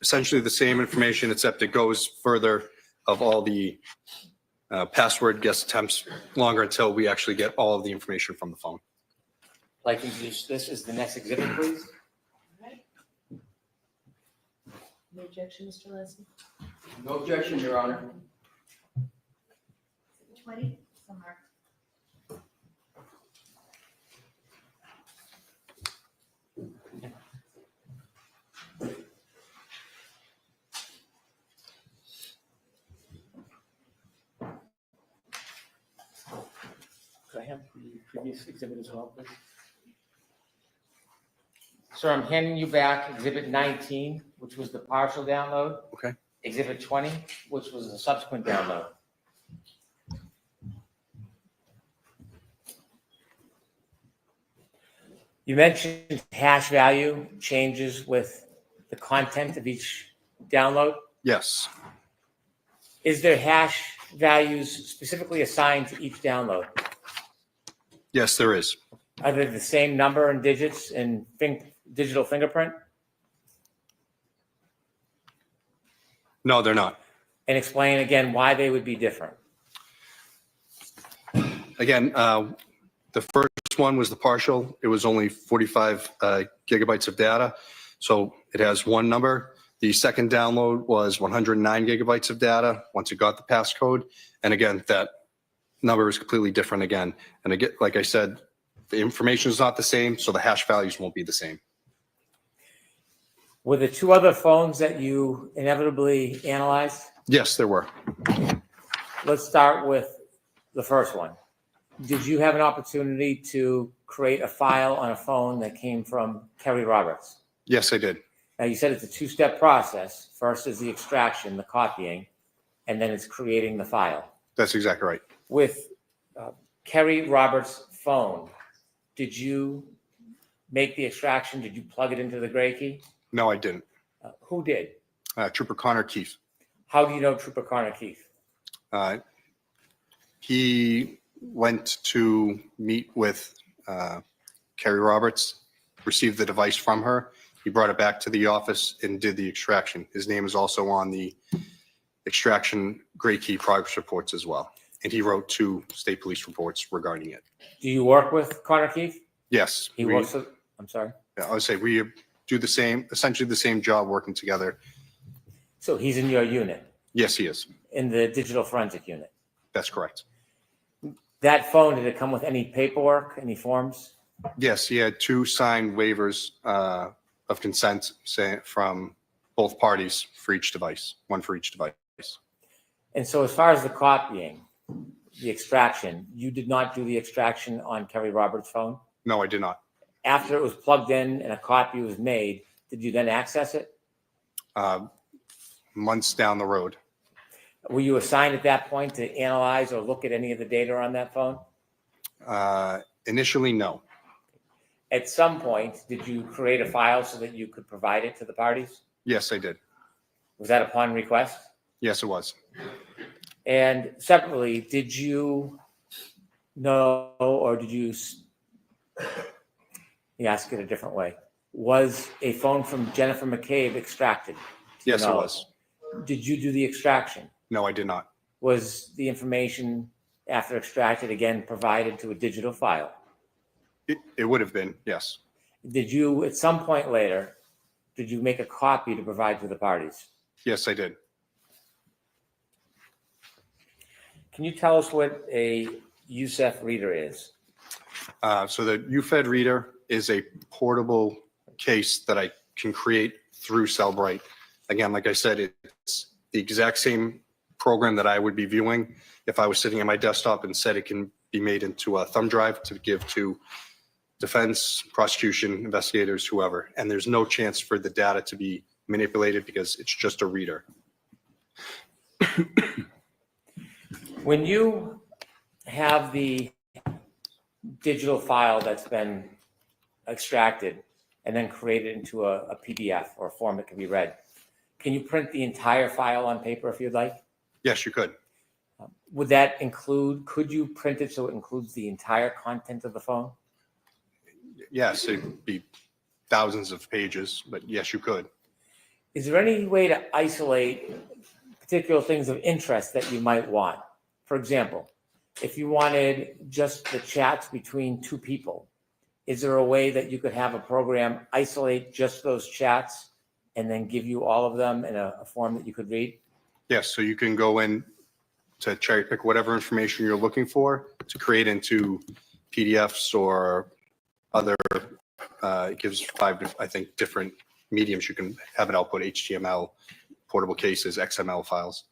essentially the same information, except it goes further of all the password guess attempts longer until we actually get all of the information from the phone. I'd like to introduce this as the next exhibit, please. No objection, Mr. Leslie? No objection, Your Honor. 20, somewhere. Could I have the previous exhibit as well, please? Sir, I'm handing you back exhibit 19, which was the partial download. Okay. Exhibit 20, which was the subsequent download. You mentioned hash value changes with the content of each download. Yes. Is there hash values specifically assigned to each download? Yes, there is. Are they the same number and digits in digital fingerprint? No, they're not. And explain again why they would be different. Again, the first one was the partial. It was only 45 gigabytes of data. So it has one number. The second download was 109 gigabytes of data once it got the passcode. And again, that number is completely different again. And again, like I said, the information is not the same, so the hash values won't be the same. Were the two other phones that you inevitably analyzed? Yes, there were. Let's start with the first one. Did you have an opportunity to create a file on a phone that came from Kerry Roberts? Yes, I did. Now, you said it's a two-step process. First is the extraction, the copying, and then it's creating the file. That's exactly right. With Kerry Roberts' phone, did you make the extraction? Did you plug it into the Gray Key? No, I didn't. Who did? Trooper Connor Keefe. How do you know Trooper Connor Keefe? He went to meet with Kerry Roberts, received the device from her. He brought it back to the office and did the extraction. His name is also on the extraction Gray Key progress reports as well. And he wrote 2 state police reports regarding it. Do you work with Connor Keefe? Yes. He works with, I'm sorry. Yeah, I would say we do the same, essentially the same job working together. So he's in your unit? Yes, he is. In the digital forensic unit? That's correct. That phone, did it come with any paperwork, any forms? Yes, he had 2 signed waivers of consent from both parties for each device, one for each device. And so as far as the copying, the extraction, you did not do the extraction on Kerry Roberts' phone? No, I did not. After it was plugged in and a copy was made, did you then access it? Months down the road. Were you assigned at that point to analyze or look at any of the data on that phone? Initially, no. At some point, did you create a file so that you could provide it to the parties? Yes, I did. Was that upon request? Yes, it was. And separately, did you know, or did you ask it a different way? Was a phone from Jennifer McCabe extracted? Yes, it No. was. Did you do the extraction? No, I did not. Was the information after extracted again provided to a digital file? It would have been, yes. Did you, at some point later, did you make a copy to provide to the parties? Yes, I did. Can you tell us what a USEF reader is? So the UFED reader is a portable case that I can create through Cellbrite. Again, like I said, it's the exact same program that I would be viewing if I was sitting at my desktop, and said it can be made into a thumb drive to give to defense, prosecution, investigators, whoever. And there's no chance for the data to be manipulated because it's just a reader. When you have the digital file that's been extracted and then created into a PDF or a form that can be read, can you print the entire file on paper if you'd like? Yes, you could. Would that include, could you print it so it includes the entire content of the phone? Yes, it'd be thousands of pages, but yes, you could. Is there any way to isolate particular things of interest that you might want? For example, if you wanted just the chats between two people, is there a way that you could have a program isolate just those chats and then give you all of them in a form that you could read? Yes, so you can go in to cherry pick whatever information you're looking for to create into PDFs or other, it gives 5, I think, different mediums. You can have it output: HTML, portable cases, XML files.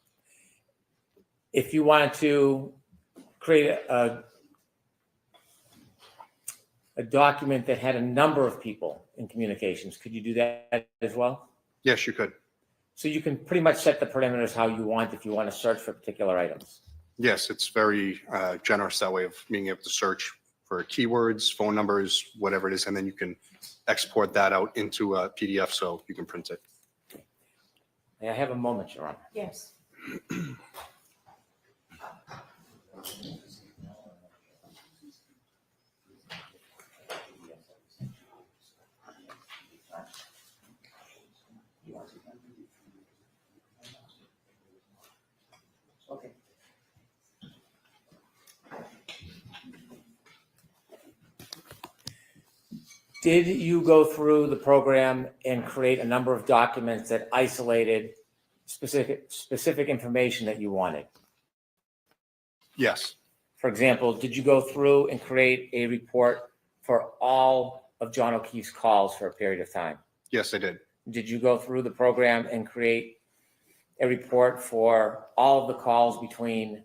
If you wanted to create a document that had a number of people in communications, could you do that as well? Yes, you could. So you can pretty much set the parameters how you want if you want to search for particular items. Yes, it's very generous that way of being able to search for keywords, phone numbers, whatever it is, and then you can export that out into a PDF so you can print it. May I have a moment, Your Honor? Yes. Okay. Did you go through the program and create a number of documents that isolated specific information that you wanted? Yes. For example, did you go through and create a report for all of John O'Keefe's calls for a period of time? Yes, I did. Did you go through the program and create a report for all of the calls between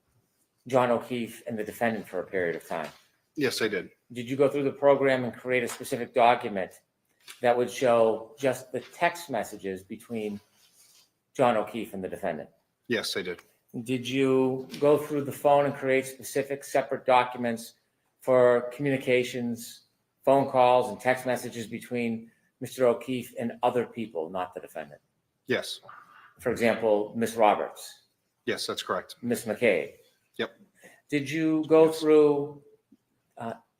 John O'Keefe and the defendant for a period of time? Yes, I did. Did you go through the program and create a specific document that would show just the text messages between John O'Keefe and the defendant? Yes, I did. Did you go through the phone and create specific separate documents for communications, phone calls, and text messages between Mr. O'Keefe and other people, not the defendant? Yes. For example, Ms. Roberts, Yes, that's correct. Ms. McCabe. Yep. Did you go through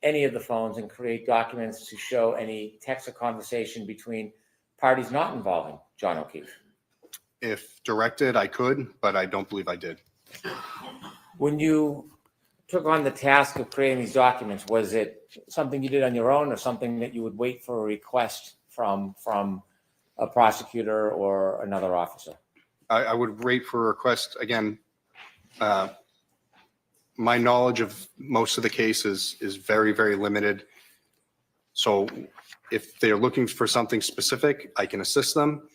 any of the phones and create documents to show any text or conversation between parties not involving John O'Keefe? If directed, I could, but I don't believe I did. When you took on the task of creating these documents, was it something you did on your own or something that you would wait for a request from a prosecutor or another officer? I would wait for a request. Again, my knowledge of most of the cases is very, very limited. So if they're looking for something specific, I can assist them.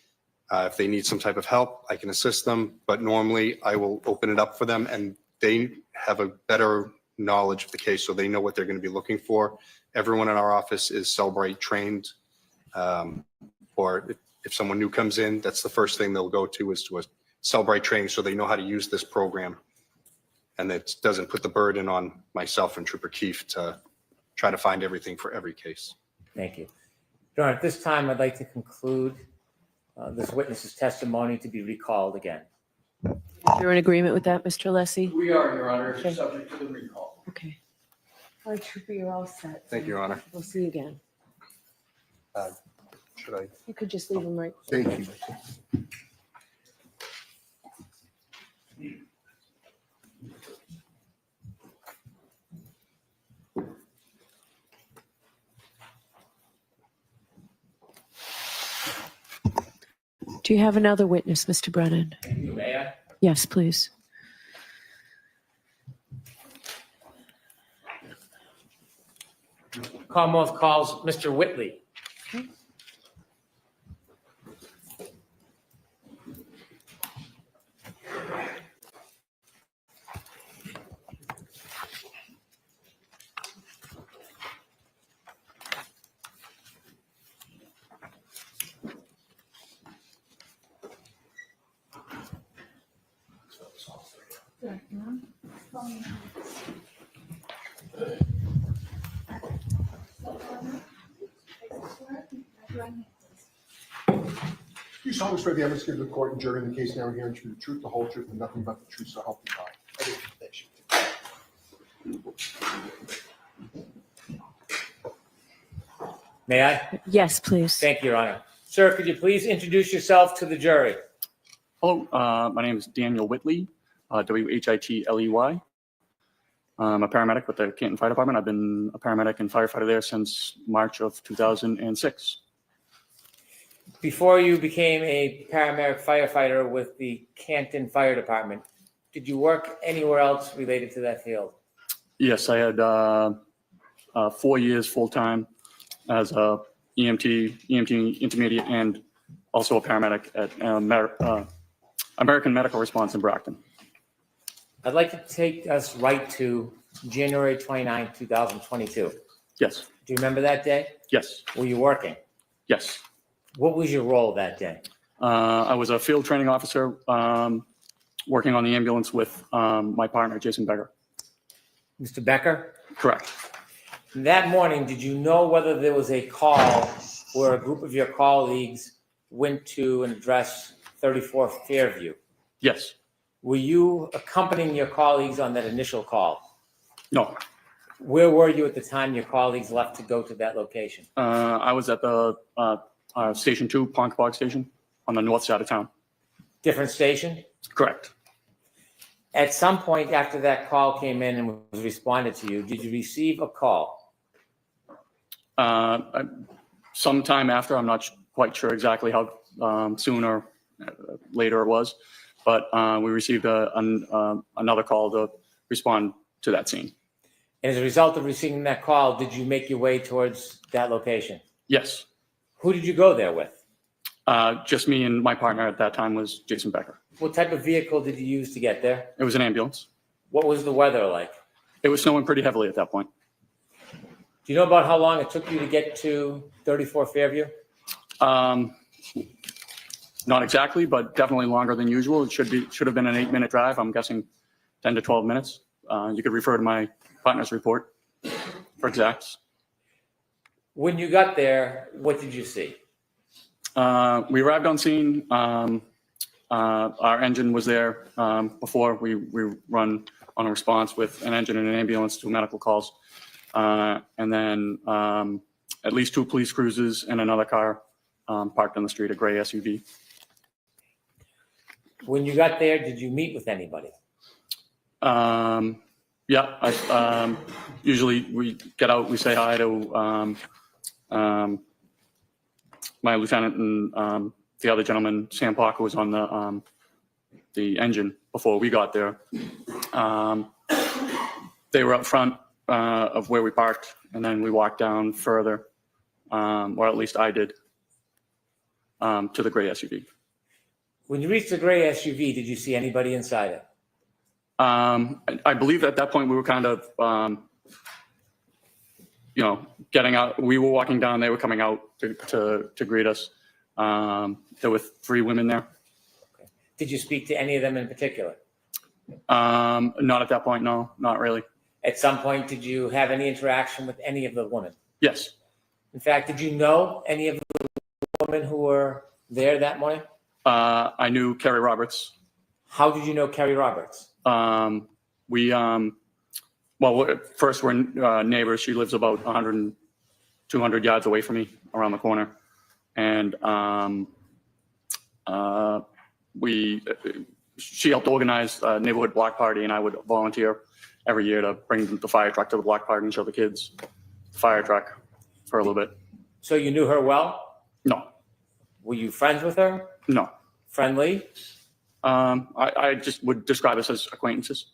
If they need some type of help, I can assist them. But normally I will open it up for them and they have a better knowledge of the case, so they know what they're going to be looking for. Everyone in our office is Cellbrite trained. Or if someone new comes in, that's the first thing they'll go to is to a Cellbrite training, so they know how to use this program. And it doesn't put the burden on myself and Trooper Keefe to try to find everything for every case. Thank you. Your Honor, at this time, I'd like to conclude this witness's testimony to be recalled again. You're in agreement with that, Mr. Lessie? We are, Your Honor, Okay. subject to the recall. Okay. All right, Trooper, you're all set. Thank you, Your Honor. We'll see you again. Should I? You could just leave them right. Thank you. Do you have another witness, Mr. Brennan? May I? Yes, please. Commonwealth calls Mr. Whitley. You solemnly swear the evidence given to the court and jury in the case now hearing to be the truth, the whole truth, and nothing but the truth, so help you God. I do. Thank you. May I? Yes, please. Thank you, Your Honor. Sir, could you please introduce yourself to the jury? Hello, my name is Daniel Whitley, Whitley. I'm a paramedic with the Canton Fire Department. I've been a paramedic and firefighter there since March of 2006. Before you became a paramedic firefighter with the Canton Fire Department, did you work anywhere else related to that field? Yes, I had 4 years full-time as a EMT intermediate, and also a paramedic at American Medical Response in Brockton. I'd like to take us right to January 29, 2022. Yes. Do you remember that day? Yes. Were you working? Yes. What was your role that day? I was a field training officer working on the ambulance with my partner, Jason Becker. Mr. Becker? Correct. That morning, did you know whether there was a call where a group of your colleagues went to and addressed 34 Fairview? Yes. Were you accompanying your colleagues on that initial call? No. Where were you at the time your colleagues left to go to that location? I was at the Station 2, Ponkapog Station, on the north side of town. Different station? Correct. At some point after that call came in and was responded to you, did you receive a call? Sometime after, I'm not quite sure exactly how soon or later it was, but we received another call to respond to that scene. And as a result of receiving that call, did you make your way towards that location? Yes. Who did you go there with? Just me and my partner at that time was Jason Becker. What type of vehicle did you use to get there? It was an ambulance. What was the weather like? It was snowing pretty heavily at that point. Do you know about how long it took you to get to 34 Fairview? Not exactly, but definitely longer than usual. It should have been an 8-minute drive. I'm guessing 10 to 12 minutes. You could refer to my partner's report for exacts. When you got there, what did you see? We arrived on scene. Our engine was there before we run on a response with an engine and an ambulance to medical calls. And then at least 2 police cruisers and another car parked on the street, a gray SUV. When you got there, did you meet with anybody? Yeah, usually we get out, we say hi to my lieutenant and the other gentleman, Sam Parker, was on the engine before we got there. They were up front of where we parked, and then we walked down further, or at least I did, to the gray SUV. When you reached the gray SUV, did you see anybody inside it? I believe at that point we were kind of, getting out. We were walking down, they were coming out to greet us. There were 3 women there. Okay. Did you speak to any of them in particular? Not at that point, no, not really. At some point, did you have any interaction with any of the women? Yes. In fact, did you know any of the women who were there that morning? I knew Kerry Roberts. How did you know Kerry Roberts? First we're neighbors. She lives about 200 yards away from me around the corner. And she helped organize a neighborhood block party, and I would volunteer every year to bring the fire truck to the block party and show the kids the fire truck for a little bit. So you knew her well? No. Were you friends with her? No. Friendly? I just would describe us as acquaintances.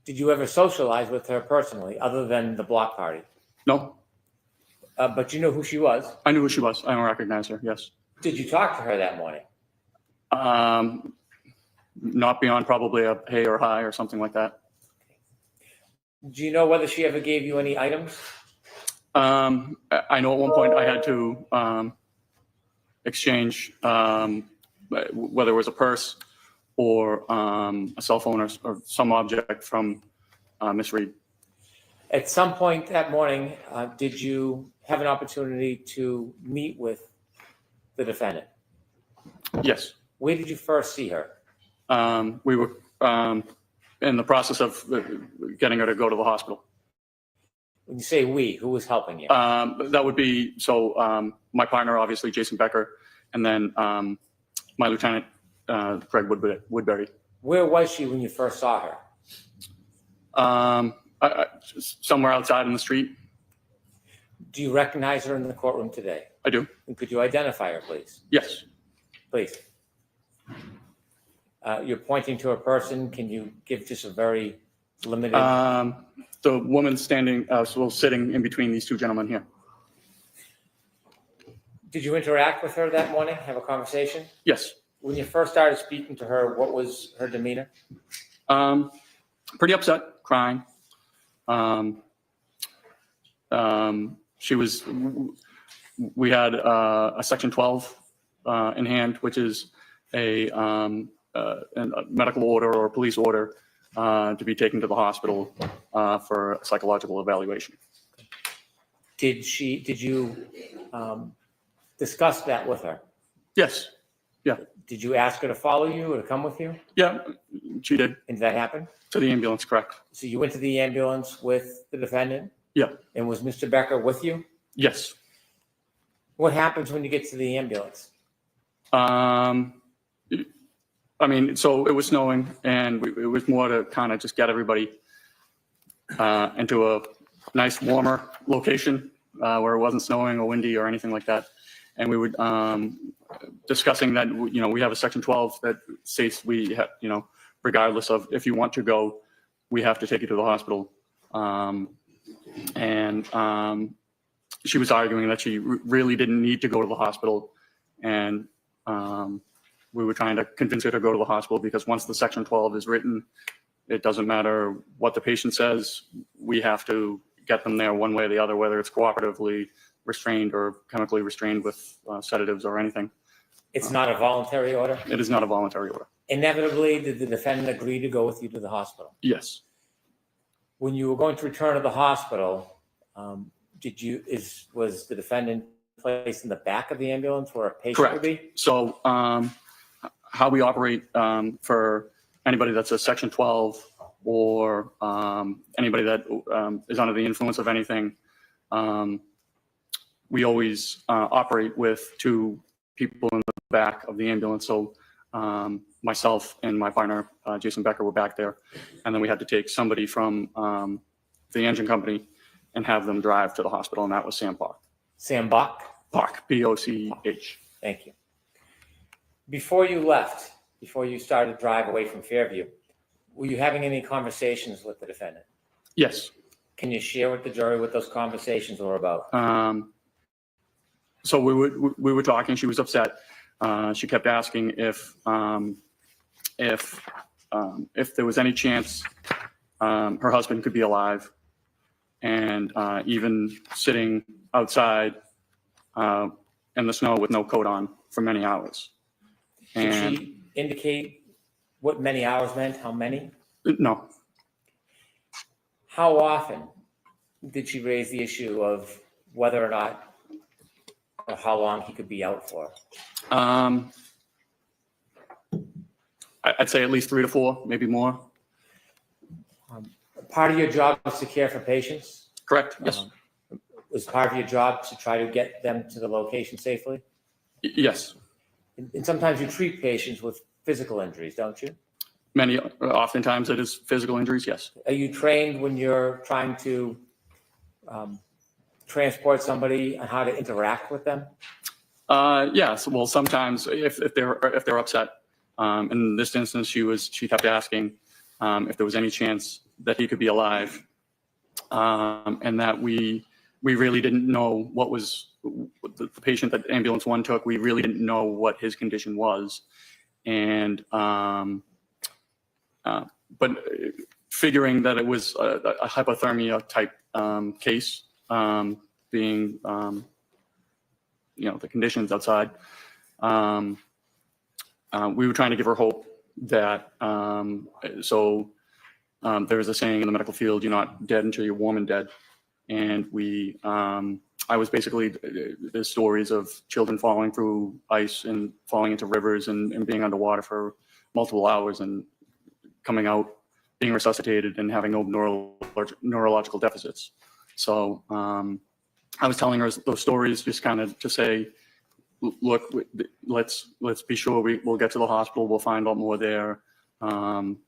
Did you ever socialize with her personally, other than the block party? No. But you know who she was? I knew who she was. I don't recognize her, yes. Did you talk to her that morning? Not beyond probably a hey or hi or something like that. Do you know whether she ever gave you any items? I know at one point I had to exchange whether it was a purse or a cell phone or some object from Miss Reed. At some point that morning, did you have an opportunity to meet with the defendant? Yes. Where did you first see her? We were in the process of getting her to go to the hospital. When you say we, who was helping you? That would be, my partner, obviously, Jason Becker, and then my lieutenant, Greg Woodbury. Where was she when you first saw her? Somewhere outside in the street. Do you recognize her in the courtroom today? I do. And could you identify her, please? Yes. Please. You're pointing to a person. Can you give just a very limited? The woman standing, sitting in between these two gentlemen here. Did you interact with her that morning? Have a conversation? Yes. When you first started speaking to her, what was her demeanor? Pretty upset, crying. We had a Section 12 in hand, which is a medical order or a police order to be taken to the hospital for a psychological evaluation. Did you discuss that with her? Yes. Yeah. Did you ask her to follow you or to come with you? Yeah, she did. And did that happen? To the ambulance, correct. So you went to the ambulance with the defendant? Yeah. And was Mr. Becker with you? Yes. What happens when you get to the ambulance? So it was snowing, and it was more to kind of just get everybody into a nice, warmer location where it wasn't snowing or windy or anything like that. And we would discussing that, we have a Section 12 that states we have, regardless of if you want to go, we have to take you to the hospital. She was arguing that she really didn't need to go to the hospital. And we were trying to convince her to go to the hospital because once the Section 12 is written, it doesn't matter what the patient says. We have to get them there one way or the other, whether it's cooperatively restrained or chemically restrained with sedatives or anything. It's not a voluntary order? It is not a voluntary order. Inevitably, did the defendant agree to go with you to the hospital? Yes. When you were going to return to the hospital, was the defendant placed in the back of the ambulance where a patient would be? So how we operate for anybody that's a Section 12 or anybody that is under the influence of anything, we always operate with two people in the back of the ambulance. So myself and my partner, Jason Becker, were back there. And then we had to take somebody from the engine company and have them drive to the hospital. And that was Sam Bach. Sam Bach? Bach, B-O-C-H. Thank you. Before you left, before you started to drive away from Fairview, were you having any conversations with the defendant? Yes. Can you share with the jury what those conversations were about? So we were talking. She was upset. She kept asking if there was any chance her husband could be alive, and even sitting outside in the snow with no coat on for many hours. Did she indicate what many hours meant? How many? No. How often did she raise the issue of whether or not, or how long he could be out for? I'd say at least 3 to 4, maybe more. Part of your job is to care for patients? Correct, yes. Was part of your job to try to get them to the location safely? Yes, And sometimes you treat patients with physical injuries, don't you? oftentimes it is physical injuries, yes. Are you trained when you're trying to transport somebody on how to interact with them? Yes, well, sometimes if they're upset, in this instance, she kept asking if there was any chance that he could be alive, and that we really didn't know what was the patient that ambulance 1 took. We really didn't know what his condition was, and but figuring that it was a hypothermia type case, being the conditions outside, we were trying to give her hope that there's a saying in the medical field, you're not dead until you're warm and dead. And I was basically, there's stories of children falling through ice and falling into rivers and being underwater for multiple hours and coming out, being resuscitated and having no neurological deficits. So I was telling her those stories just kind of to say, look, let's be sure we'll get to the hospital. We'll find out more there.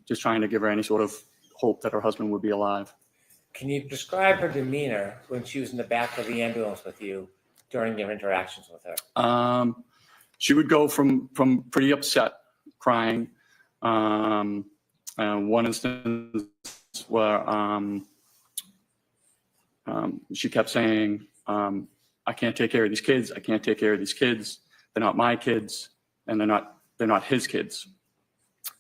Just trying to give her any sort of hope that her husband would be alive. Can you describe her demeanor when she was in the back of the ambulance with you during your interactions with her? She would go from pretty upset, crying. One instance where she kept saying, I can't take care of these kids. I can't take care of these kids. They're not my kids, and they're not his kids.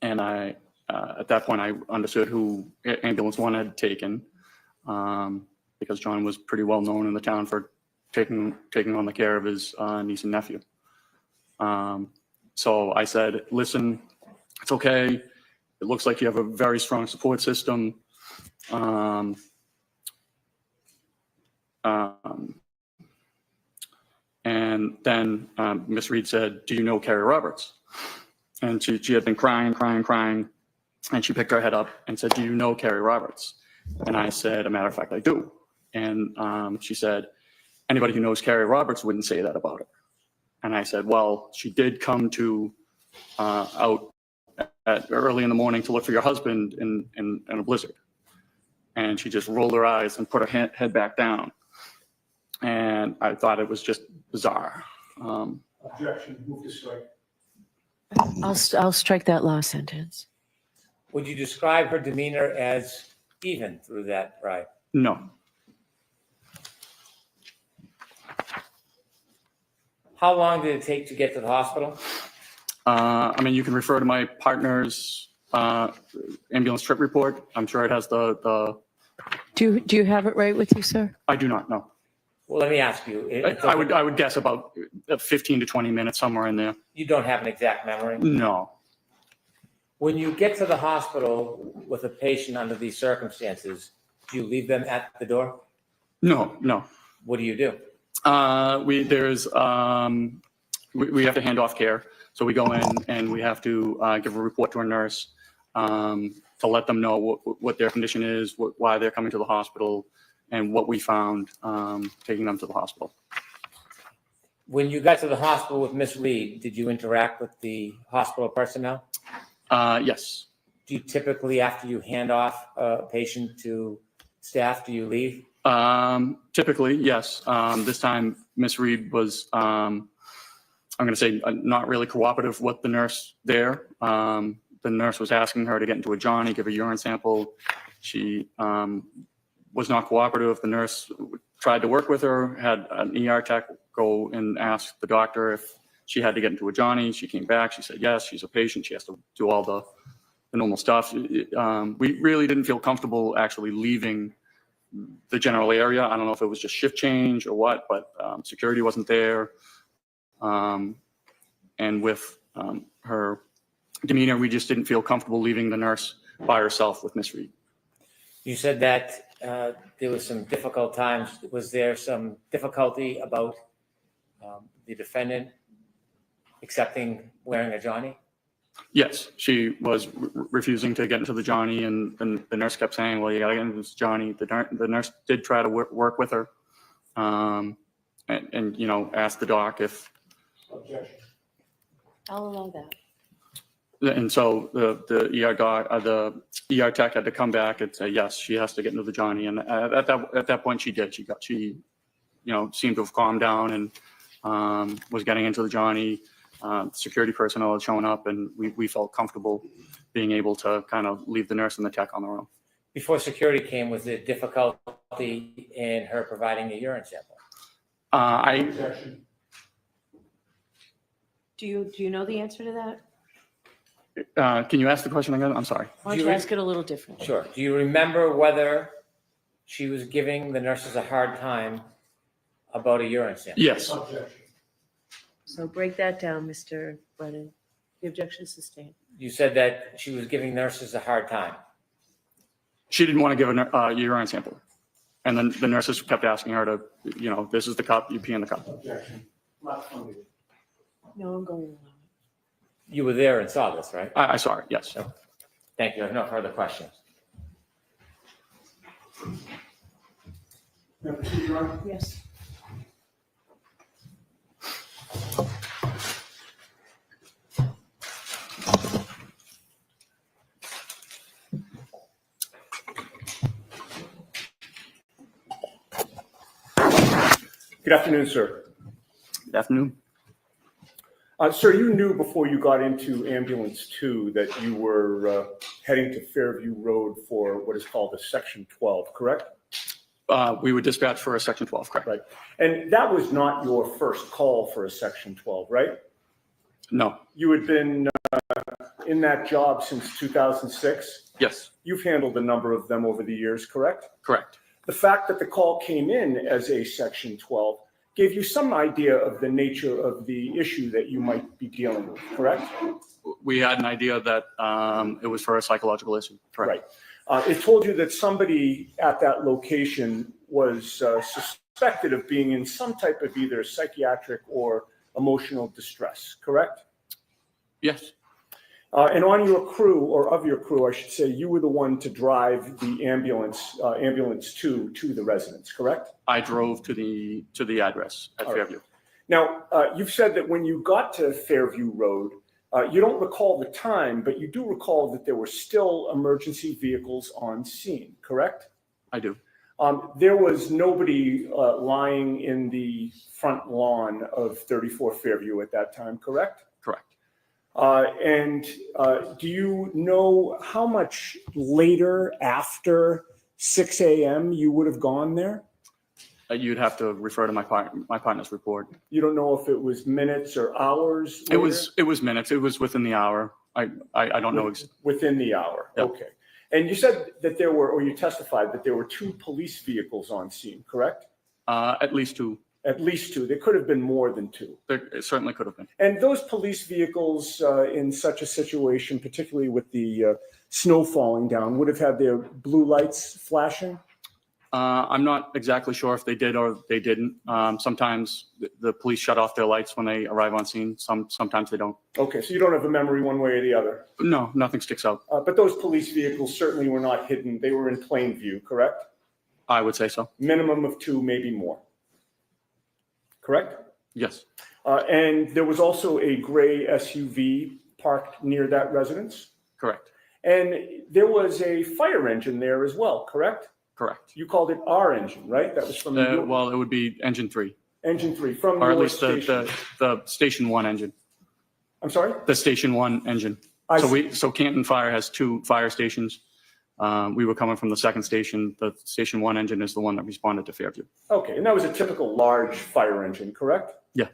And I, at that point, I understood who ambulance 1 had taken, because John was pretty well known in the town for taking on the care of his niece and nephew. So I said, listen, it's okay. It looks like you have a very strong support system. And then Miss Reed said, do you know Kerry Roberts? And she had been crying. And she picked her head up and said, do you know Kerry Roberts? And I said, a matter of fact, I do. And she said, anybody who knows Kerry Roberts wouldn't say that about her. And I said, well, she did come out early in the morning to look for your husband in a blizzard. And she just rolled her eyes and put her head back down. And I thought it was just bizarre. Objection, move to strike. I'll strike that last sentence. Would you describe her demeanor as even through that ride? No. How long did it take to get to the hospital? I mean, you can refer to my partner's ambulance trip report. I'm sure it has the. Do you have it right with you, sir? I do not know. Well, let me ask you. I would guess about 15 to 20 minutes, somewhere in there. You don't have an exact memory? No. When you get to the hospital with a patient under these circumstances, do you leave them at the door? No. What do you do? We have to hand off care. So we go in and we have to give a report to a nurse to let them know what their condition is, why they're coming to the hospital, and what we found taking them to the hospital. When you got to the hospital with Miss Reed, did you interact with the hospital personnel? Yes. Do you typically, after you hand off a patient to staff, do you leave? Typically, yes. This time, Miss Reed was, I'm going to say, not really cooperative with the nurse there. The nurse was asking her to get into a Johnny, give a urine sample. She was not cooperative. The nurse tried to work with her, had an ER tech go and ask the doctor if she had to get into a Johnny. She came back. She said, yes, she's a patient. She has to do all the normal stuff. We really didn't feel comfortable actually leaving the general area. I don't know if it was just shift change or what, but security wasn't there. And with her demeanor, we just didn't feel comfortable leaving the nurse by herself with Miss Reed. You said that there was some difficult times. Was there some difficulty about the defendant accepting wearing a Johnny? Yes, she was refusing to get into the Johnny, and the nurse kept saying, well, you got to get into this Johnny. The nurse did try to work with her and asked the doc if Objection. I'll allow that. And so the ER doc, the ER tech had to come back and say, yes, she has to get into the Johnny. And at that point she did. She seemed to have calmed down and was getting into the Johnny. Security personnel had shown up, and we felt comfortable being able to kind of leave the nurse and the tech on their own. Before security came, was there difficulty in her providing a urine sample? Objection. Do you know the answer to that? Can you ask the question again? I'm sorry. Why don't you ask it a little differently? Sure. Do you remember whether she was giving the nurses a hard time about a urine sample? Yes. Objection. So break that down, Mr. Brennan. The objection is sustained. You said that she was giving nurses a hard time. She didn't want to give a urine sample. And then the nurses kept asking her to, this is the cup, you pee in the cup. Objection. Not funded. No, I'm going to allow it. You were there and saw this, right? I saw it, yes. Thank you. I have no further questions. May I proceed, Your Honor? Yes. Good afternoon, sir. Good afternoon. Sir, you knew before you got into ambulance 2 that you were heading to Fairview Road for what is called a Section 12, correct? We were dispatched for a Section 12, correct? Right. And that was not your first call for a Section 12, right? No. You had been in that job since 2006? Yes. You've handled a number of them over the years, correct? Correct. The fact that the call came in as a Section 12 gave you some idea of the nature of the issue that you might be dealing with, correct? We had an idea that it was for a psychological issue, correct? Right. It told you that somebody at that location was suspected of being in some type of either psychiatric or emotional distress, correct? Yes. And on your crew, or of your crew, I should say, you were the one to drive the ambulance 2 to the residence, correct? I drove to the address at Fairview. Now, you've said that when you got to Fairview Road, you don't recall the time, but you do recall that there were still emergency vehicles on scene, correct? I do. There was nobody lying in the front lawn of 34 Fairview at that time, correct? Correct. And do you know how much later after 6 a.m. you would have gone there? You'd have to refer to my partner's report. You don't know if it was minutes or hours? It was minutes. It was within the hour. I don't know. Within the hour. Yep. Okay. And you said that there were, or you testified that there were 2 police vehicles on scene, correct? At least 2. At least 2. There could have been more than 2. It certainly could have been. And those police vehicles in such a situation, particularly with the snow falling down, would have had their blue lights flashing? I'm not exactly sure if they did or they didn't. Sometimes the police shut off their lights when they arrive on scene. Sometimes they don't. Okay, so you don't have a memory one way or the other? No, nothing sticks out. But those police vehicles certainly were not hidden. They were in plain view, correct? I would say so. Minimum of 2, maybe more. Correct? Yes. And there was also a gray SUV parked near that residence? Correct. And there was a fire engine there as well, correct? Correct. You called it our engine, right? That was from well, it would be engine 3. Engine 3 from or at your least station. the station 1 engine. I'm sorry? The station 1 engine. So Canton Fire has 2 fire stations. We were coming from the second station. The station 1 engine is the one that responded to Fairview. Okay, and that was a typical large fire engine, correct? Yeah.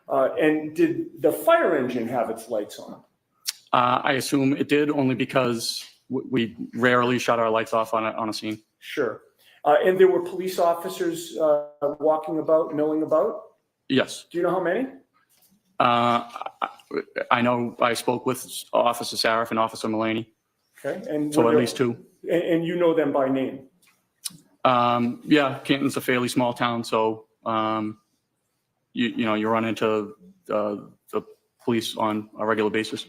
And did the fire engine have its lights on? I assume it did, only because we rarely shut our lights off on a scene. Sure. And there were police officers walking about, milling about? Yes. Do you know how many? I know I spoke with Officer Sarif and Officer Mullaney. Okay. And so at least 2. And you know them by name? Yeah, Canton's a fairly small town, so you run into the police on a regular basis.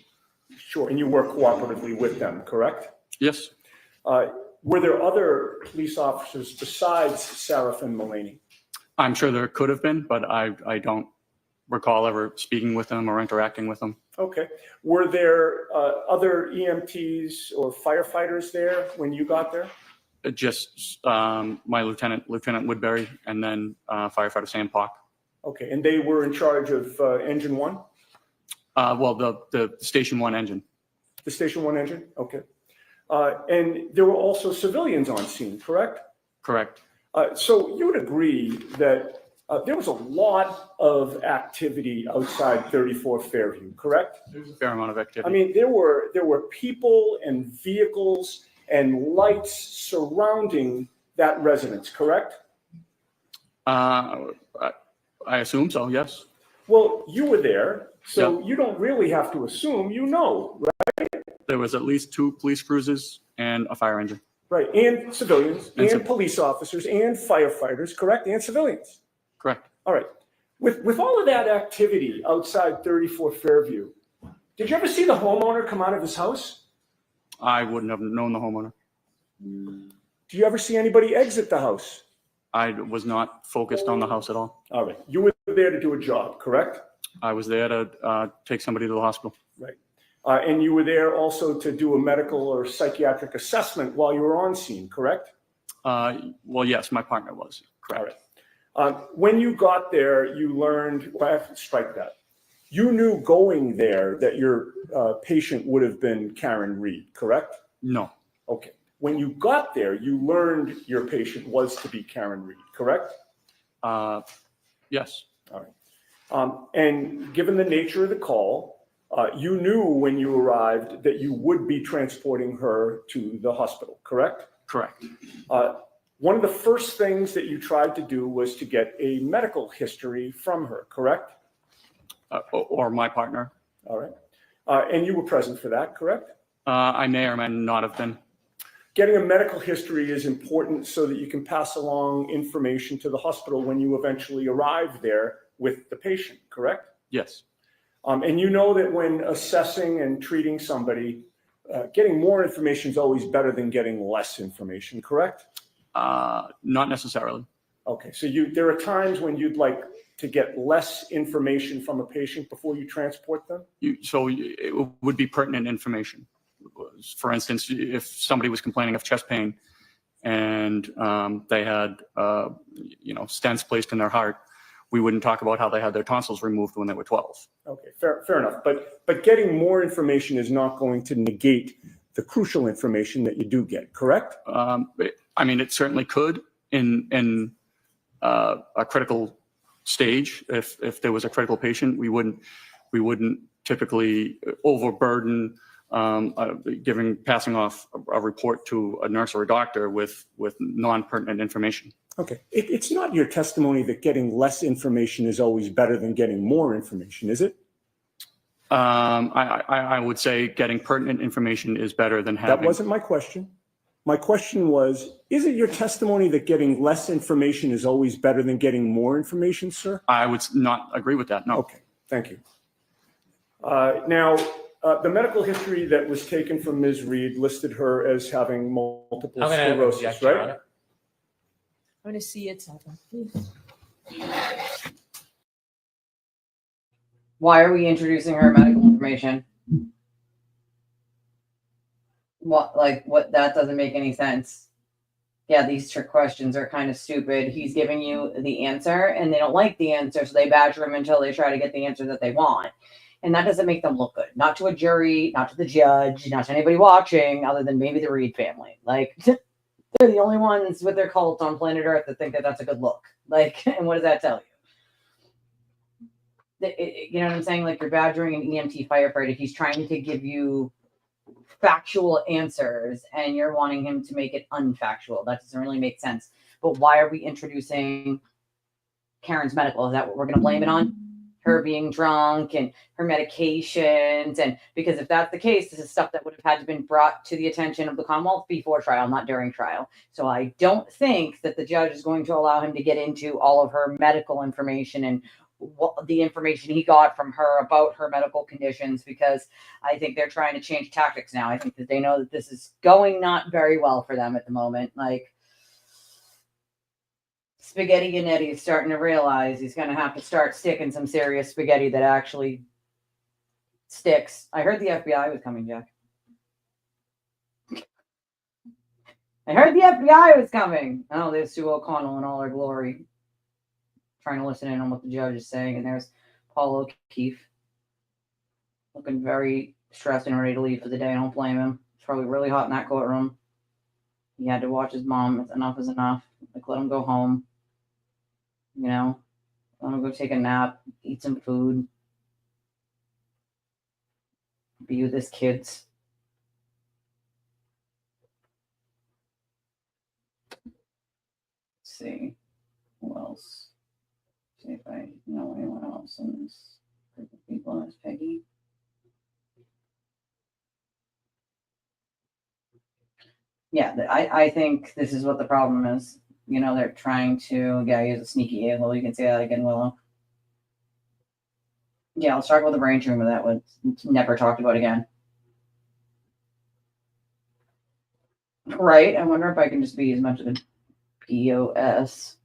Sure, and you work cooperatively with them, correct? Yes. Were there other police officers besides Sarif and Mullaney? I'm sure there could have been, but I don't recall ever speaking with them or interacting with them. Okay. Were there other EMTs or firefighters there when you got there? Just my Lieutenant Woodbury, and then firefighter Sam Pock. Okay, and they were in charge of engine one? Well, the Station 1 engine. The Station 1 engine? Okay. And there were also civilians on scene, correct? Correct. So you would agree that there was a lot of activity outside 34 Fairview, correct? There was a fair amount of activity. I mean, there were people and vehicles and lights surrounding that residence, correct? I assume so, yes. Well, you were there, so you don't really have to assume, you know, right? There was at least 2 police cruisers and a fire engine. Right, and civilians, and police officers, and firefighters, correct? And civilians. Correct. All right. With all of that activity outside 34 Fairview, did you ever see the homeowner come out of his house? I wouldn't have known the homeowner. Do you ever see anybody exit the house? I was not focused on the house at all. All right. You were there to do a job, correct? I was there to take somebody to the hospital. Right. And you were there also to do a medical or psychiatric assessment while you were on scene, correct? Well, yes, my partner was. Correct. All right. When you got there, you learned, well, I have to strike that. You knew going there that your patient would have been Karen Reed, correct? No. Okay. When you got there, you learned your patient was to be Karen Reed, correct? Yes. All right. And given the nature of the call, you knew when you arrived that you would be transporting her to the hospital, correct? Correct. One of the first things that you tried to do was to get a medical history from her, correct? Or my partner. All right. And you were present for that, correct? I may or may not have been. Getting a medical history is important so that you can pass along information to the hospital when you eventually arrive there with the patient, correct? Yes. And you know that when assessing and treating somebody, getting more information is always better than getting less information, correct? Not necessarily. Okay, so there are times when you'd like to get less information from a patient before you transport them? So it would be pertinent information. For instance, if somebody was complaining of chest pain and they had, stents placed in their heart, we wouldn't talk about how they had their tonsils removed when they were 12. Okay, fair enough. But getting more information is not going to negate the crucial information that you do get, correct? I mean, it certainly could in a critical stage. If there was a critical patient, we wouldn't typically overburden passing off a report to a nurse or a doctor with non-pertinent information. Okay, it's not your testimony that getting less information is always better than getting more information, is it? I would say getting pertinent information is better than having. That wasn't my question. My question was, is it your testimony that getting less information is always better than getting more information, sir? I would not agree with that, no. Okay, thank you. Now, the medical history that was taken from Ms. Reed listed her as having multiple sclerosis, right? I'm going to see it, Sutton. Why are we introducing her medical information? What, that doesn't make any sense. Yeah, these trick questions are kind of stupid. He's giving you the answer and they don't like the answer, so they badger him until they try to get the answer that they want. And that doesn't make them look good. Not to a jury, not to the judge, not to anybody watching, other than maybe the Reed family. They're the only ones with their cult on planet Earth that think that that's a good look. And what does that tell you? You know what I'm saying? You're badgering an EMT firefighter. He's trying to give you factual answers and you're wanting him to make it unfactual. That doesn't really make sense. But why are we introducing Karen's medical? Is that what we're going to blame it on? Her being drunk and her medications? And because if that's the case, this is stuff that would have had to been brought to the attention of the Commonwealth before trial, not during trial. So I don't think that the judge is going to allow him to get into all of her medical information and what the information he got from her about her medical conditions, because I think they're trying to change tactics now. I think that they know that this is going not very well for them at the moment. Spaghetti Ganetti is starting to realize he's going to have to start sticking some serious spaghetti that actually sticks. I heard the FBI was coming, Jack. I heard the FBI was coming. Oh, there's Sue O'Connell in all her glory, trying to listen in on what the judge is saying. And there's Paul O'Keefe, looking very stressed and ready to leave for the day. I don't blame him. It's probably really hot in that courtroom. He had to watch his mom. Enough is enough. Like, let him go home. You know, let him go take a nap, eat some food, be with his kids. Let's see. Who else? See if I know anyone else in this group of people. There's Peggy. Yeah, I think this is what the problem is. You know, they're trying to, use a sneaky a-hole. You can say that again, Willow. Yeah, let's talk about the brain tumor that was never talked about again. Right? I wonder if I can just be as much of a POS.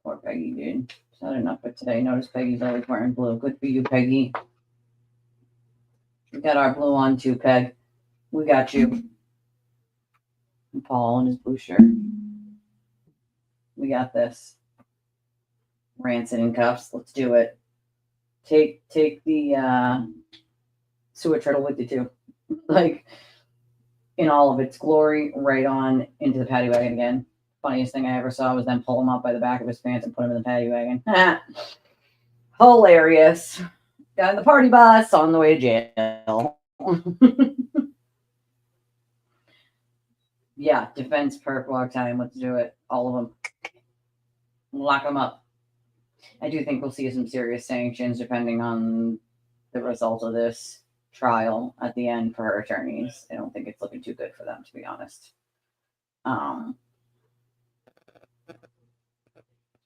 Poor Peggy, dude. It's not enough for today. Notice Peggy's always wearing blue. Good for you, Peggy. We got our blue on too, Peg. We got you. And Paul in his blue shirt. We got this. Rancid in cuffs. Let's do it. Take the sewer turtle with you too. Like, in all of its glory, right on into the paddy wagon again. Funniest thing I ever saw was them pull him up by the back of his pants and put him in the paddy wagon. Hilarious. Got in the party bus on the way to jail. Yeah, defense, perp, walk time. Let's do it. All of them. Lock them up. I do think we'll see some serious sanctions depending on the result of this trial at the end for her attorneys. I don't think it's looking too good for them, to be honest.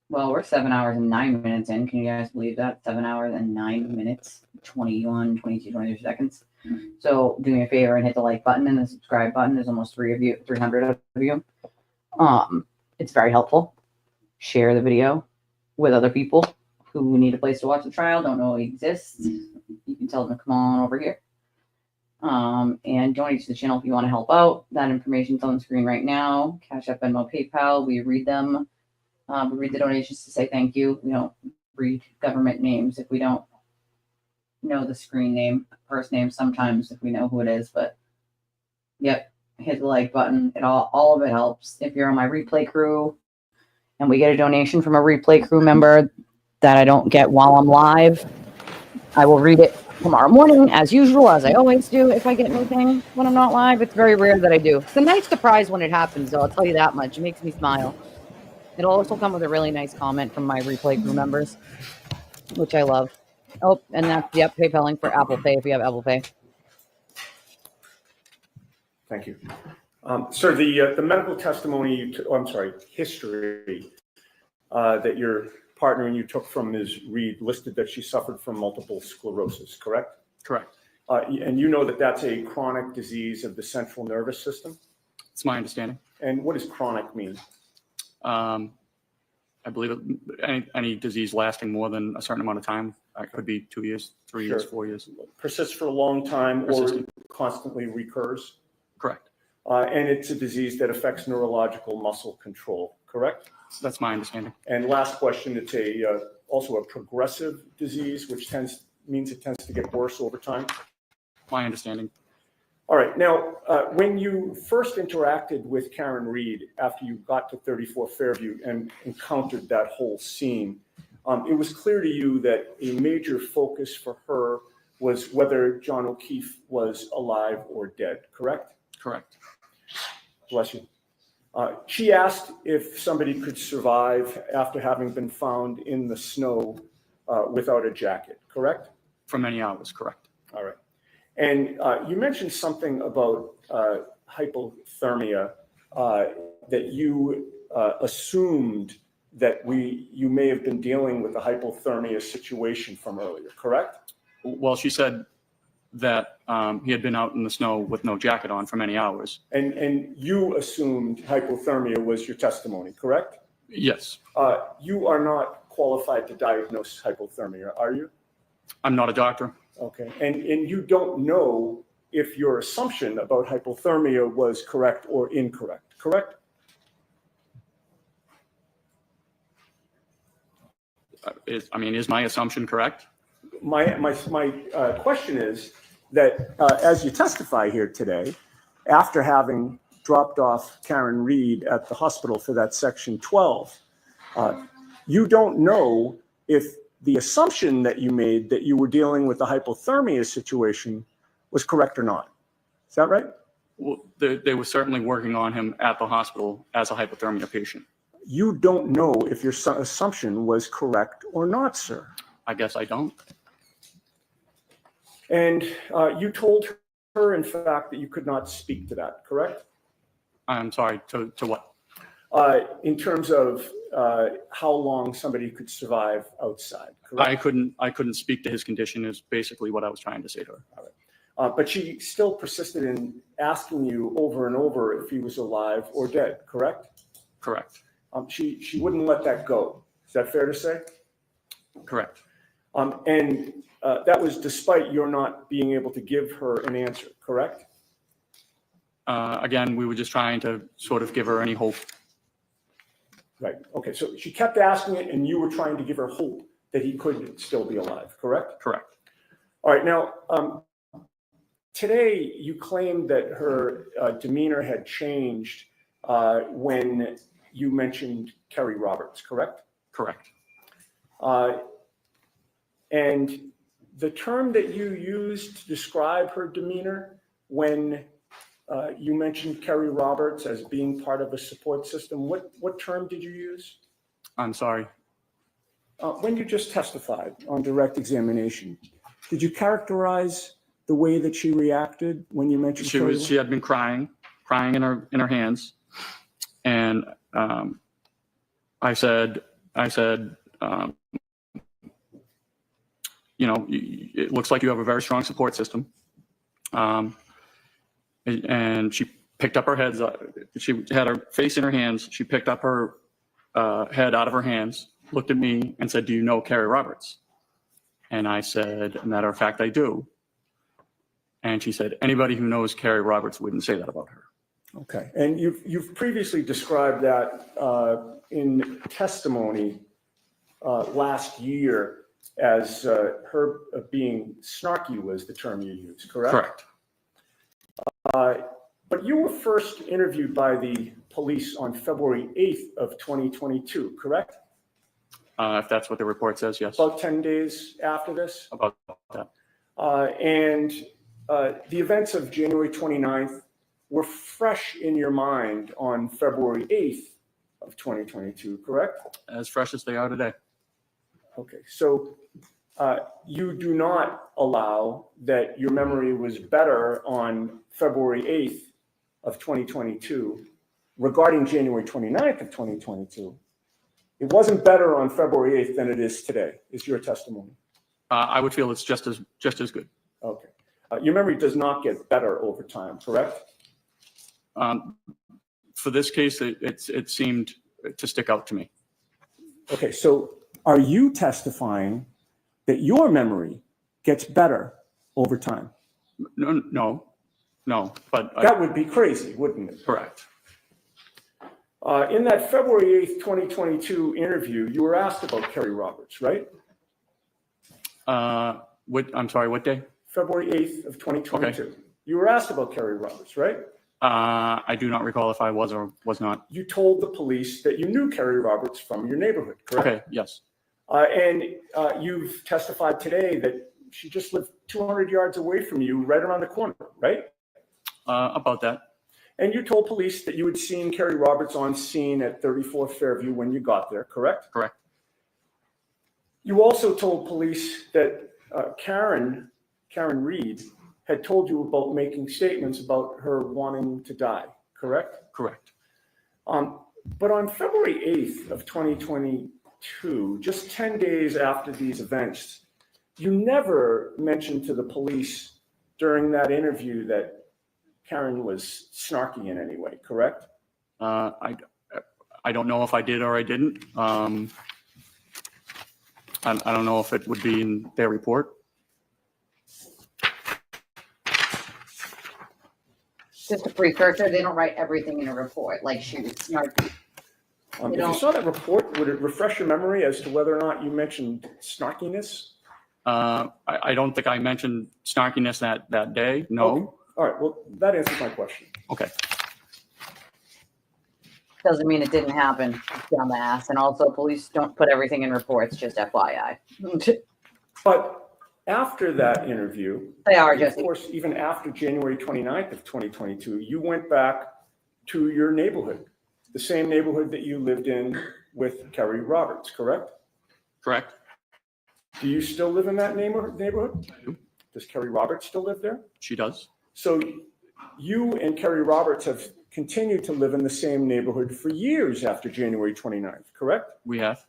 Well, we're 7 hours and 9 minutes in. Can you guys believe that? 7 hours and 9 minutes, 21, 22, 23 seconds. So do me a favor and hit the like button and the subscribe button. There's almost 300 of you. It's very helpful. Share the video with other people who need a place to watch the trial, don't know it exists. You can tell them to come on over here. And donate to the channel if you want to help out. That information's on the screen right now. CashApp, Venmo, PayPal. We read them. We read the donations to say thank you. We don't read government names if we don't know the screen name, first name, sometimes if we know who it is. But yep, hit the like button. It all of it helps. If you're on my replay crew and we get a donation from a replay crew member that I don't get while I'm live, I will read it tomorrow morning, as usual, as I always do. If I get anything when I'm not live, it's very rare that I do. It's a nice surprise when it happens, though. I'll tell you that much. It makes me smile. It'll also come with a really nice comment from my replay crew members, which I love. Oh, and that's, yep, PayPaling for Apple Pay if you have Apple Pay. Thank you. Sir, the medical testimony, history that your partner and you took from Ms. Reed listed that she suffered from multiple sclerosis, correct? Correct. And you know that that's a chronic disease of the central nervous system? It's my understanding. And what does chronic mean? I believe any disease lasting more than a certain amount of time. It could be 2 years, 3 years, 4 years. Persists for a long time Persistent. or constantly recurs? Correct. And it's a disease that affects neurological muscle control, correct? That's my understanding. And last question, it's also a progressive disease, which means it tends to get worse over time? My understanding. All right. Now, when you first interacted with Karen Reed after you got to 34 Fairview and encountered that whole scene, it was clear to you that a major focus for her was whether John O'Keefe was alive or dead, correct? Correct. Bless you. She asked if somebody could survive after having been found in the snow without a jacket, correct? For many hours, correct. All right. And you mentioned something about hypothermia that you assumed that you may have been dealing with a hypothermia situation from earlier, correct? Well, she said that he had been out in the snow with no jacket on for many hours. And you assumed hypothermia was your testimony, correct? Yes. You are not qualified to diagnose hypothermia, are you? I'm not a doctor. Okay. And you don't know if your assumption about hypothermia was correct or incorrect, correct? Is my assumption correct? My question is that as you testify here today, after having dropped off Karen Reed at the hospital for that Section 12, you don't know if the assumption that you made that you were dealing with the hypothermia situation was correct or not. Is that right? Well, they were certainly working on him at the hospital as a hypothermia patient. You don't know if your assumption was correct or not, sir. I guess I don't. And you told her, in fact, that you could not speak to that, correct? I'm sorry, to what? In terms of how long somebody could survive outside, correct? I couldn't speak to his condition is basically what I was trying to say to her. All right. But she still persisted in asking you over and over if he was alive or dead, correct? Correct. She wouldn't let that go. Is that fair to say? Correct. And that was despite your not being able to give her an answer, correct? Again, we were just trying to sort of give her any hope. Right. Okay. So she kept asking it, and you were trying to give her hope that he could still be alive, correct? Correct. All right. Now, today you claimed that her demeanor had changed when you mentioned Kerry Roberts, correct? Correct. And the term that you used to describe her demeanor when you mentioned Kerry Roberts as being part of a support system, what term did you use? I'm sorry. When you just testified on direct examination, did you characterize the way that she reacted when you mentioned Kerry? She had been crying in her hands, and I said, it looks like you have a very strong support system. And she picked up her head. She had her face in her hands. She picked up her head out of her hands, looked at me, and said, "Do you know Kerry Roberts?" And I said, "As a matter of fact, I do." And she said, "Anybody who knows Kerry Roberts wouldn't say that about her." Okay. And you've previously described that in testimony last year as her being snarky was the term you used, correct? Correct. But you were first interviewed by the police on February 8th of 2022, correct? If that's what the report says, yes. About 10 days after this? About that. And the events of January 29th were fresh in your mind on February 8th of 2022, correct? As fresh as they are today. Okay, so you do not allow that your memory was better on February 8th of 2022 regarding January 29th of 2022. It wasn't better on February 8th than it is today, is your testimony. I would feel it's just as good. Okay. Your memory does not get better over time, correct? For this case, it seemed to stick out to me. Okay, so are you testifying that your memory gets better over time? No, but that would be crazy, wouldn't it? Correct. In that February 8th, 2022 interview, you were asked about Kerry Roberts, right? I'm sorry, what day? February 8th of 2022. Okay. You were asked about Kerry Roberts, right? I do not recall if I was or was not. You told the police that you knew Kerry Roberts from your neighborhood, correct? Okay, yes. And you've testified today that she just lived 200 yards away from you, right around the corner, right? About that. And you told police that you had seen Kerry Roberts on scene at 34 Fairview when you got there, correct? Correct. You also told police that Karen Reed had told you about making statements about her wanting to die, correct? Correct. But on February 8th of 2022, just 10 days after these events, you never mentioned to the police during that interview that Karen was snarky in any way, correct? I don't know if I did or I didn't. I don't know if it would be in their report. Just a precursor, they don't write everything in a report, like she was snarky. If you saw that report, would it refresh your memory as to whether or not you mentioned snarkiness? I don't think I mentioned snarkiness that day, no. Okay. All right, well, that answers my question. Okay. Doesn't mean it didn't happen, dumbass. And also, police don't put everything in reports, just FYI. But after that interview, They are, of Jesse. course, even after January 29th of 2022, you went back to your neighborhood, the same neighborhood that you lived in with Kerry Roberts, correct? Correct. Do you still live in that neighborhood? I do. Does Kerry Roberts still live there? She does. So you and Kerry Roberts have continued to live in the same neighborhood for years after January 29th, correct? We have.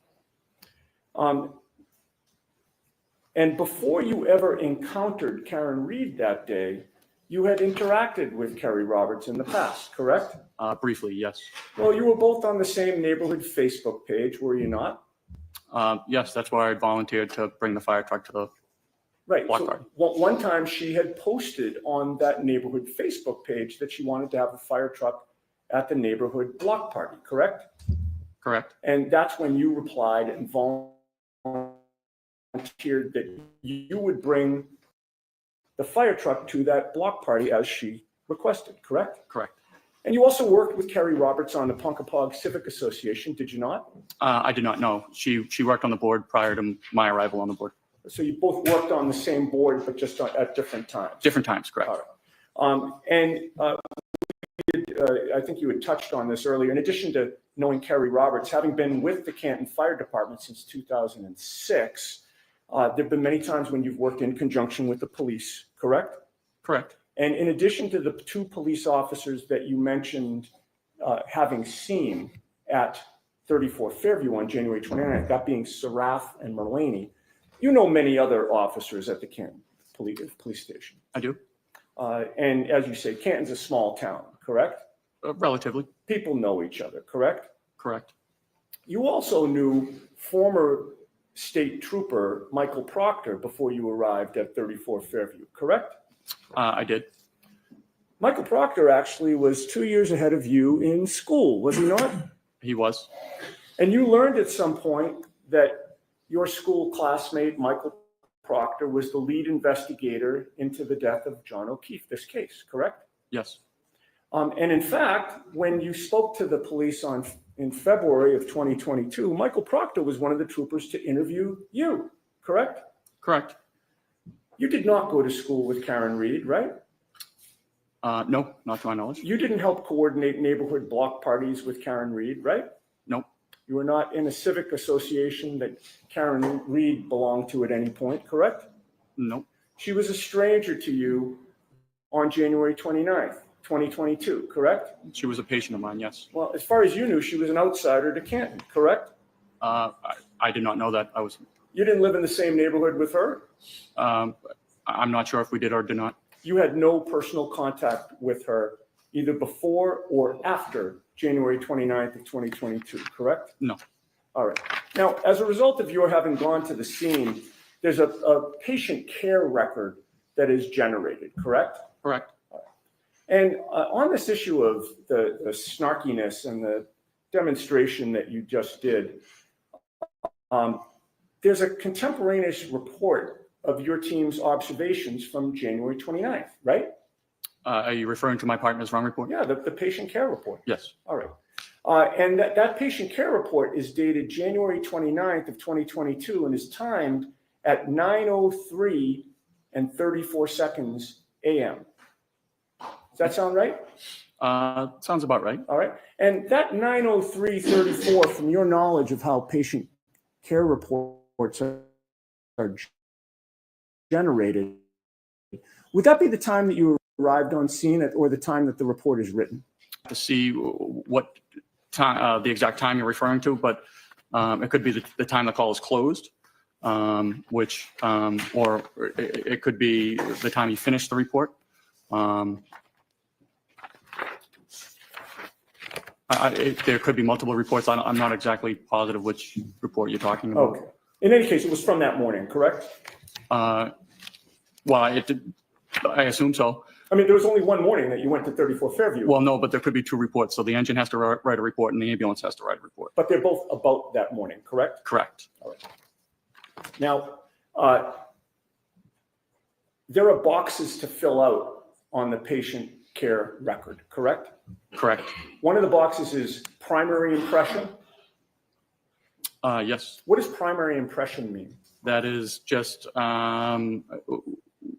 And before you ever encountered Karen Reed that day, you had interacted with Kerry Roberts in the past, correct? Briefly, yes. Well, you were both on the same neighborhood Facebook page, were you not? Yes, that's why I volunteered to bring the fire truck to the block So party. one time she had posted on that neighborhood Facebook page that she wanted to have a fire truck at the neighborhood block party, correct? Correct. And that's when you replied and volunteered that you would bring the fire truck to that block party as she requested, correct? Correct. And you also worked with Kerry Roberts on the Punkapog Civic Association, did you not? I did not know. She worked on the board prior to my arrival on the board. So you both worked on the same board, but just at different times? Different times, correct. All right. I think you had touched on this earlier. In addition to knowing Kerry Roberts, having been with the Canton Fire Department since 2006, there have been many times when you've worked in conjunction with the police, correct? Correct. And in addition to the two police officers that you mentioned having seen at 34 Fairview on January 29th, that being Sarath and Merlaney, you know many other officers at the Canton police station. I do. And as you say, Canton's a small town, correct? Relatively. People know each other, correct? Correct. You also knew former state trooper Michael Proctor before you arrived at 34 Fairview, correct? I did. Michael Proctor actually was 2 years ahead of you in school, was he not? He was. And you learned at some point that your school classmate, Michael Proctor, was the lead investigator into the death of John O'Keefe, this case, correct? Yes. And in fact, when you spoke to the police in February of 2022, Michael Proctor was one of the troopers to interview you, correct? Correct. You did not go to school with Karen Reed, right? No, not to my knowledge. You didn't help coordinate neighborhood block parties with Karen Reed, right? Nope. You were not in a civic association that Karen Reed belonged to at any point, correct? Nope. She was a stranger to you on January 29th, 2022, correct? She was a patient of mine, yes. Well, as far as you knew, she was an outsider to Canton, correct? I did not know that. You didn't live in the same neighborhood with her? I'm not sure if we did or did not. You had no personal contact with her either before or after January 29th of 2022, correct? No. All right. Now, as a result of your having gone to the scene, there's a patient care record that is generated, correct? Correct. And on this issue of the snarkiness and the demonstration that you just did, there's a contemporaneous report of your team's observations from January 29th, right? Are you referring to my partner's run report? Yeah, the patient care report. Yes. All right. And that patient care report is dated January 29th of 2022 and is timed at 9:03 and 34 seconds a.m. Does that sound right? Sounds about right. All right. And that 9:03:34, from your knowledge of how patient care reports are generated, would that be the time that you arrived on scene or the time that the report is written? To see what time, the exact time you're referring to, but it could be the time the call is closed. which, or it could be the time he finished the report. There could be multiple reports. I'm not exactly positive which report you're talking about. Okay. In any case, it was from that morning, correct? Well, I assume so. I mean, there was only one morning that you went to 34 Fairview. Well, no, but there could be two reports. So the engine has to write a report and the ambulance has to write a report. But they're both about that morning, correct? Correct. All right. Now, there are boxes to fill out on the patient care record, correct? Correct. One of the boxes is primary impression. Yes. What does primary impression mean? That is just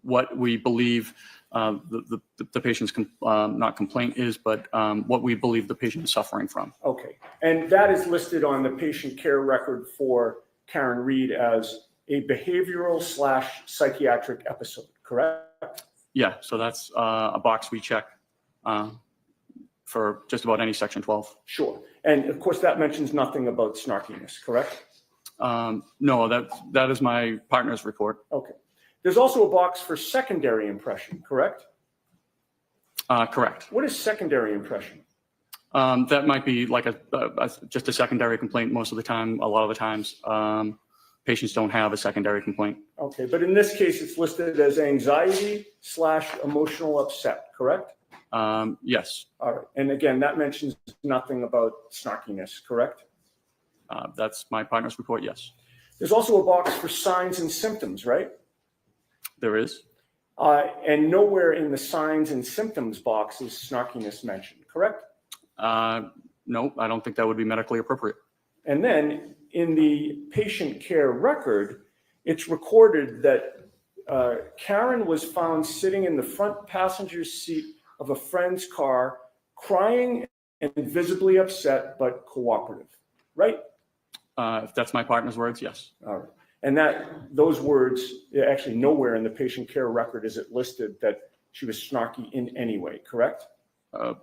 what we believe the patient's not complaint is, but what we believe the patient is suffering from. Okay. And that is listed on the patient care record for Karen Reed as a behavioral / psychiatric episode, correct? Yeah, so that's a box we check for just about any Section 12. Sure. And of course, that mentions nothing about snarkiness, correct? No, that is my partner's report. Okay. There's also a box for secondary impression, correct? Correct. What is secondary impression? That might be like just a secondary complaint most of the time. A lot of the times, patients don't have a secondary complaint. Okay, but in this case, it's listed as anxiety / emotional upset, correct? Yes. All right. And again, that mentions nothing about snarkiness, correct? That's my partner's report, yes. There's also a box for signs and symptoms, right? There is. And nowhere in the signs and symptoms box is snarkiness mentioned, correct? No, I don't think that would be medically appropriate. And then in the patient care record, it's recorded that Karen was found sitting in the front passenger seat of a friend's car, crying and visibly upset but cooperative, right? If that's my partner's words, yes. All right. And those words, actually nowhere in the patient care record is it listed that she was snarky in any way, correct?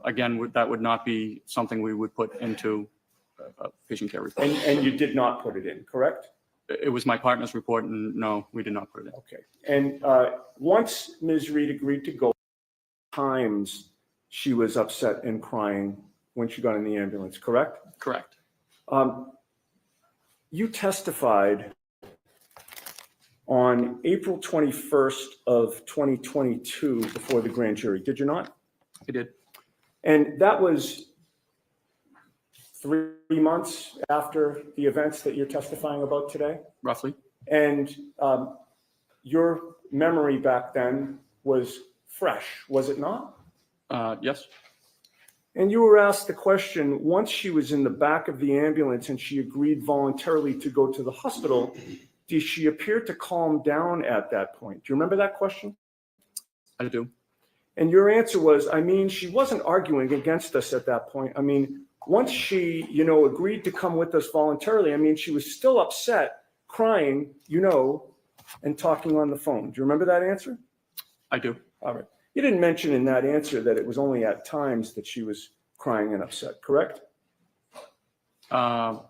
Again, that would not be something we would put into a patient care report. And you did not put it in, correct? It was my partner's report, and no, we did not put it in. Okay. And once Ms. Reed agreed to go, times she was upset and crying when she got in the ambulance, correct? Correct. You testified on April 21st of 2022 before the grand jury, did you not? I did. And that was 3 months after the events that you're testifying about today? Roughly. And your memory back then was fresh, was it not? Yes. And you were asked the question, once she was in the back of the ambulance and she agreed voluntarily to go to the hospital, did she appear to calm down at that point? Do you remember that question? I do. And your answer was, I mean, she wasn't arguing against us at that point. I mean, once she, agreed to come with us voluntarily, I mean, she was still upset, crying, and talking on the phone. Do you remember that answer? I do. All right. You didn't mention in that answer that it was only at times that she was crying and upset, correct? Not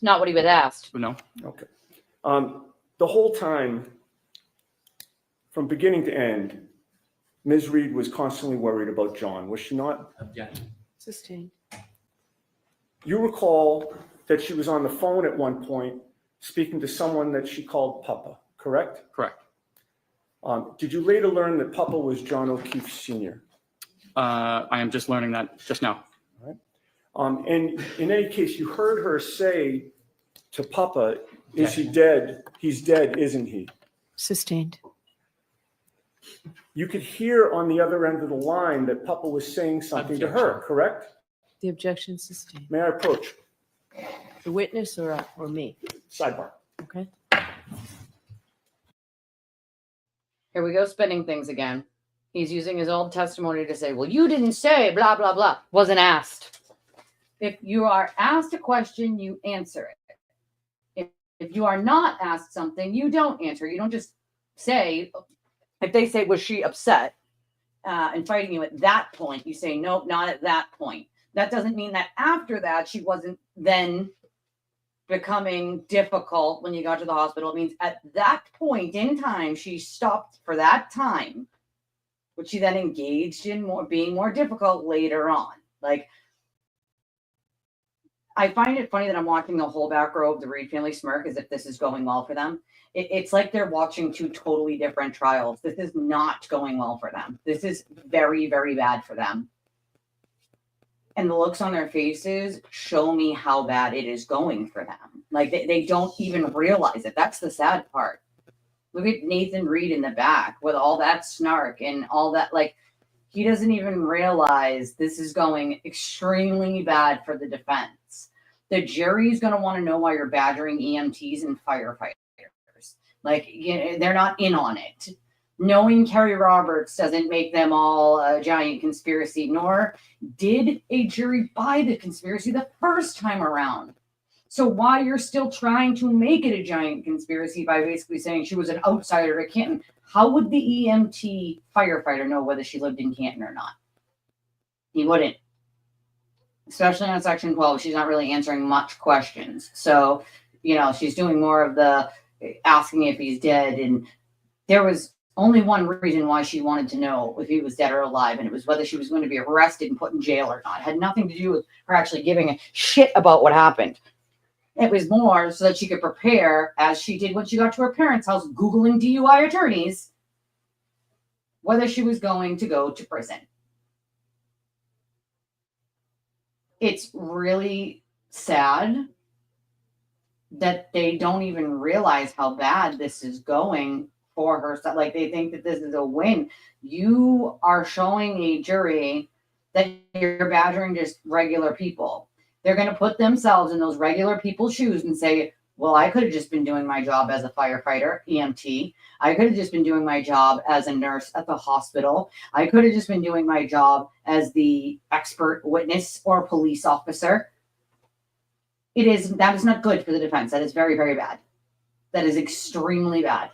what he was asked. No. Okay. The whole time, from beginning to end, Ms. Reed was constantly worried about John, was she not? Objection. Sustained. You recall that she was on the phone at one point speaking to someone that she called Papa, correct? Correct. Did you later learn that Papa was John O'Keefe Sr.? I am just learning that just now. All right. And in any case, you heard her say to Papa, is he dead? He's dead, isn't he? Sustained. You could hear on the other end of the line that Papa was saying something to her, correct? The objection sustained. May I approach? The witness or me? Sidebar. Okay. Here we go spinning things again. He's using his old testimony to say, well, you didn't say blah, blah, blah. Wasn't asked. If you are asked a question, you answer it. If you are not asked something, you don't answer. You don't just say, if they say, was she upset and fighting you at that point, you say, nope, not at that point. That doesn't mean that after that, she wasn't then becoming difficult when you got to the hospital. It means at that point in time, she stopped for that time, which she then engaged in being more difficult later on. Like, I find it funny that I'm watching the whole back row of the Reed family smirk as if this is going well for them. It's like they're watching two totally different trials. This is not going well for them. This is very, very bad for them. And the looks on their faces show me how bad it is going for them. Like, they don't even realize it. That's the sad part. Look at Nathan Reed in the back with all that snark and all that. Like, he doesn't even realize this is going extremely bad for the defense. The jury's going to want to know why you're badgering EMTs and firefighters. Like, you know, they're not in on it. Knowing Kerry Roberts doesn't make them all a giant conspiracy, nor did a jury buy the conspiracy the first time around. So why you're still trying to make it a giant conspiracy by basically saying she was an outsider to Canton, how would the EMT firefighter know whether she lived in Canton or not? He wouldn't. Especially on Section 12, she's not really answering much questions. So, you know, she's doing more of the asking if he's dead. And there was only one reason why she wanted to know if he was dead or alive, and it was whether she was going to be arrested and put in jail or not. It had nothing to do with her actually giving a shit about what happened. It was more so that she could prepare, as she did when she got to her parents' house, Googling DUI attorneys, whether she was going to go to prison. It's really sad that they don't even realize how bad this is going for her. Like, they think that this is a win. You are showing a jury that you're badgering just regular people. They're going to put themselves in those regular people's shoes and say, well, I could have just been doing my job as a firefighter, EMT. I could have just been doing my job as a nurse at the hospital. I could have just been doing my job as the expert witness or police officer. That is not good for the defense. That is very, very bad. That is extremely bad.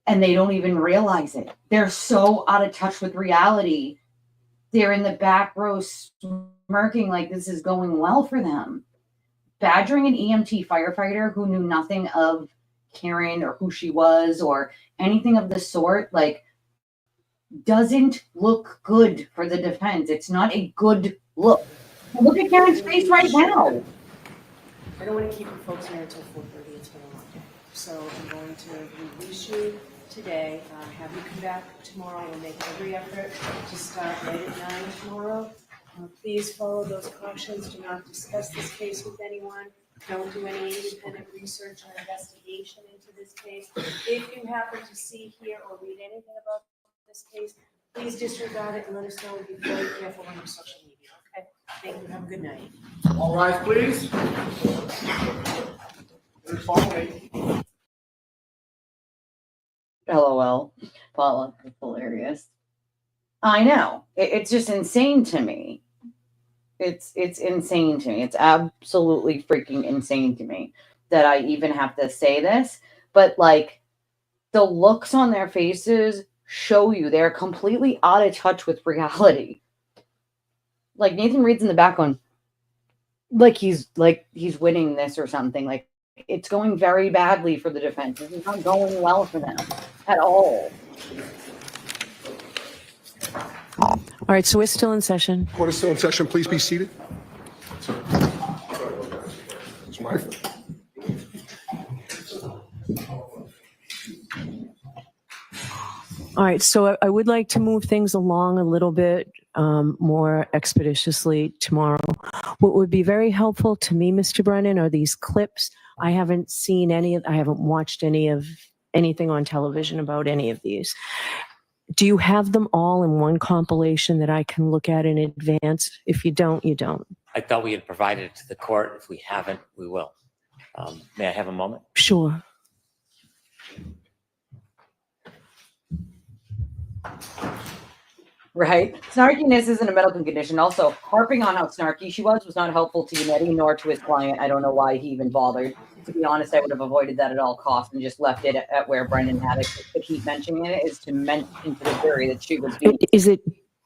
And they don't even realize it. They're so out of touch with reality. They're in the back row smirking like this is going well for them. Badgering an EMT firefighter who knew nothing of Karen or who she was or anything of the sort, like, doesn't look good for the defense. It's not a good look. Look at Karen's face right now. I don't want to keep you folks here until 4:30. It's been a long day. So I'm going to release you today. Have you come back tomorrow. We'll make every effort to start right at 9 tomorrow. Please follow those cautions. Do not discuss this case with anyone. Don't do any independent research or investigation into this case. If you happen to see, hear, or read anything about this case, please disregard it and let us know. And be very careful on your social media. Okay? Thank you. Have a good night. All rise, please. Follow me. LOL. Paula, it's hilarious. I know. It's just insane to me. It's insane to me. It's absolutely freaking insane to me that I even have to say this. But, like, the looks on their faces show you they're completely out of touch with reality. Like, Nathan Reed's in the back on, like he's winning this or something. Like, it's going very badly for the defense. It's not going well for them at all. All right, so we're still in session. Court is still in session. Please be seated. It's my fault. All right, so I would like to move things along a little bit more expeditiously tomorrow. What would be very helpful to me, Mr. Brennan, are these clips. I haven't seen I haven't watched anything on television about any of these. Do you have them all in one compilation that I can look at in advance? If you don't, you don't. I thought we had provided it to the court. If we haven't, we will. May I have a moment? Sure. Right? Snarkiness isn't a medical condition. Also, harping on how snarky she was not helpful to Unetti nor to his client. I don't know why he even bothered. To be honest, I would have avoided that at all costs and just left it at where Brennan had it. To keep mentioning it is to mention to the jury that she was being... Is it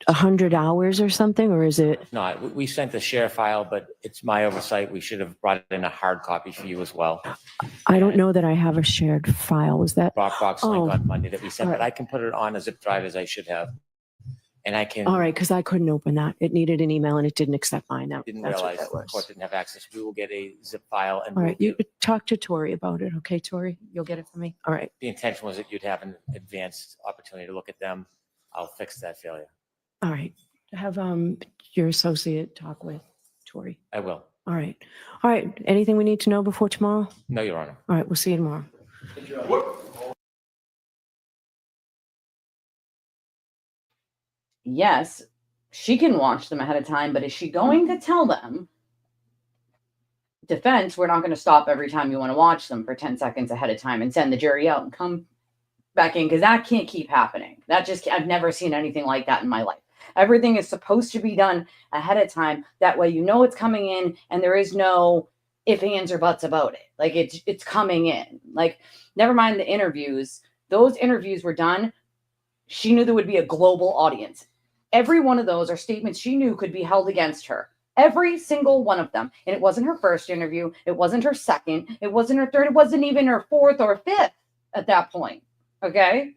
100 hours or something, or is it? No, we sent the share file, but it's my oversight. We should have brought in a hard copy for you as well. I don't know that I have a shared file. Was that? Dropbox link Oh, on Monday that we sent, all but right. I can put it on a zip drive as I should have. And I can. All right, because I couldn't open that. It needed an email and it didn't accept mine. That's Didn't what realize that the was. court didn't have access. We will get a zip file and All we'll right, you give- talk to Tori about it, okay, Tori? You'll get it for me. All right. the intention was that you'd have an advanced opportunity to look at them. I'll fix that failure. All right. Have your associate talk with Tori. I will. All right. All right. Anything we need to know before tomorrow? No, Your Honor. All right. We'll see you tomorrow. Yes, she can watch them ahead of time, but is she going to tell them, defense, we're not going to stop every time you want to watch them for 10 seconds ahead of time and send the jury out and come back in? Because that can't keep happening. I've never seen anything like that in my life. Everything is supposed to be done ahead of time. That way you know it's coming in and there is no ifs, ands, or buts about it. Like it's coming in. Like, never mind the interviews. Those interviews were done. She knew there would be a global audience. Every one of those are statements she knew could be held against her. Every single one of them. And it wasn't her first interview. It wasn't her second. It wasn't her third. It wasn't even her fourth or fifth at that point. Okay?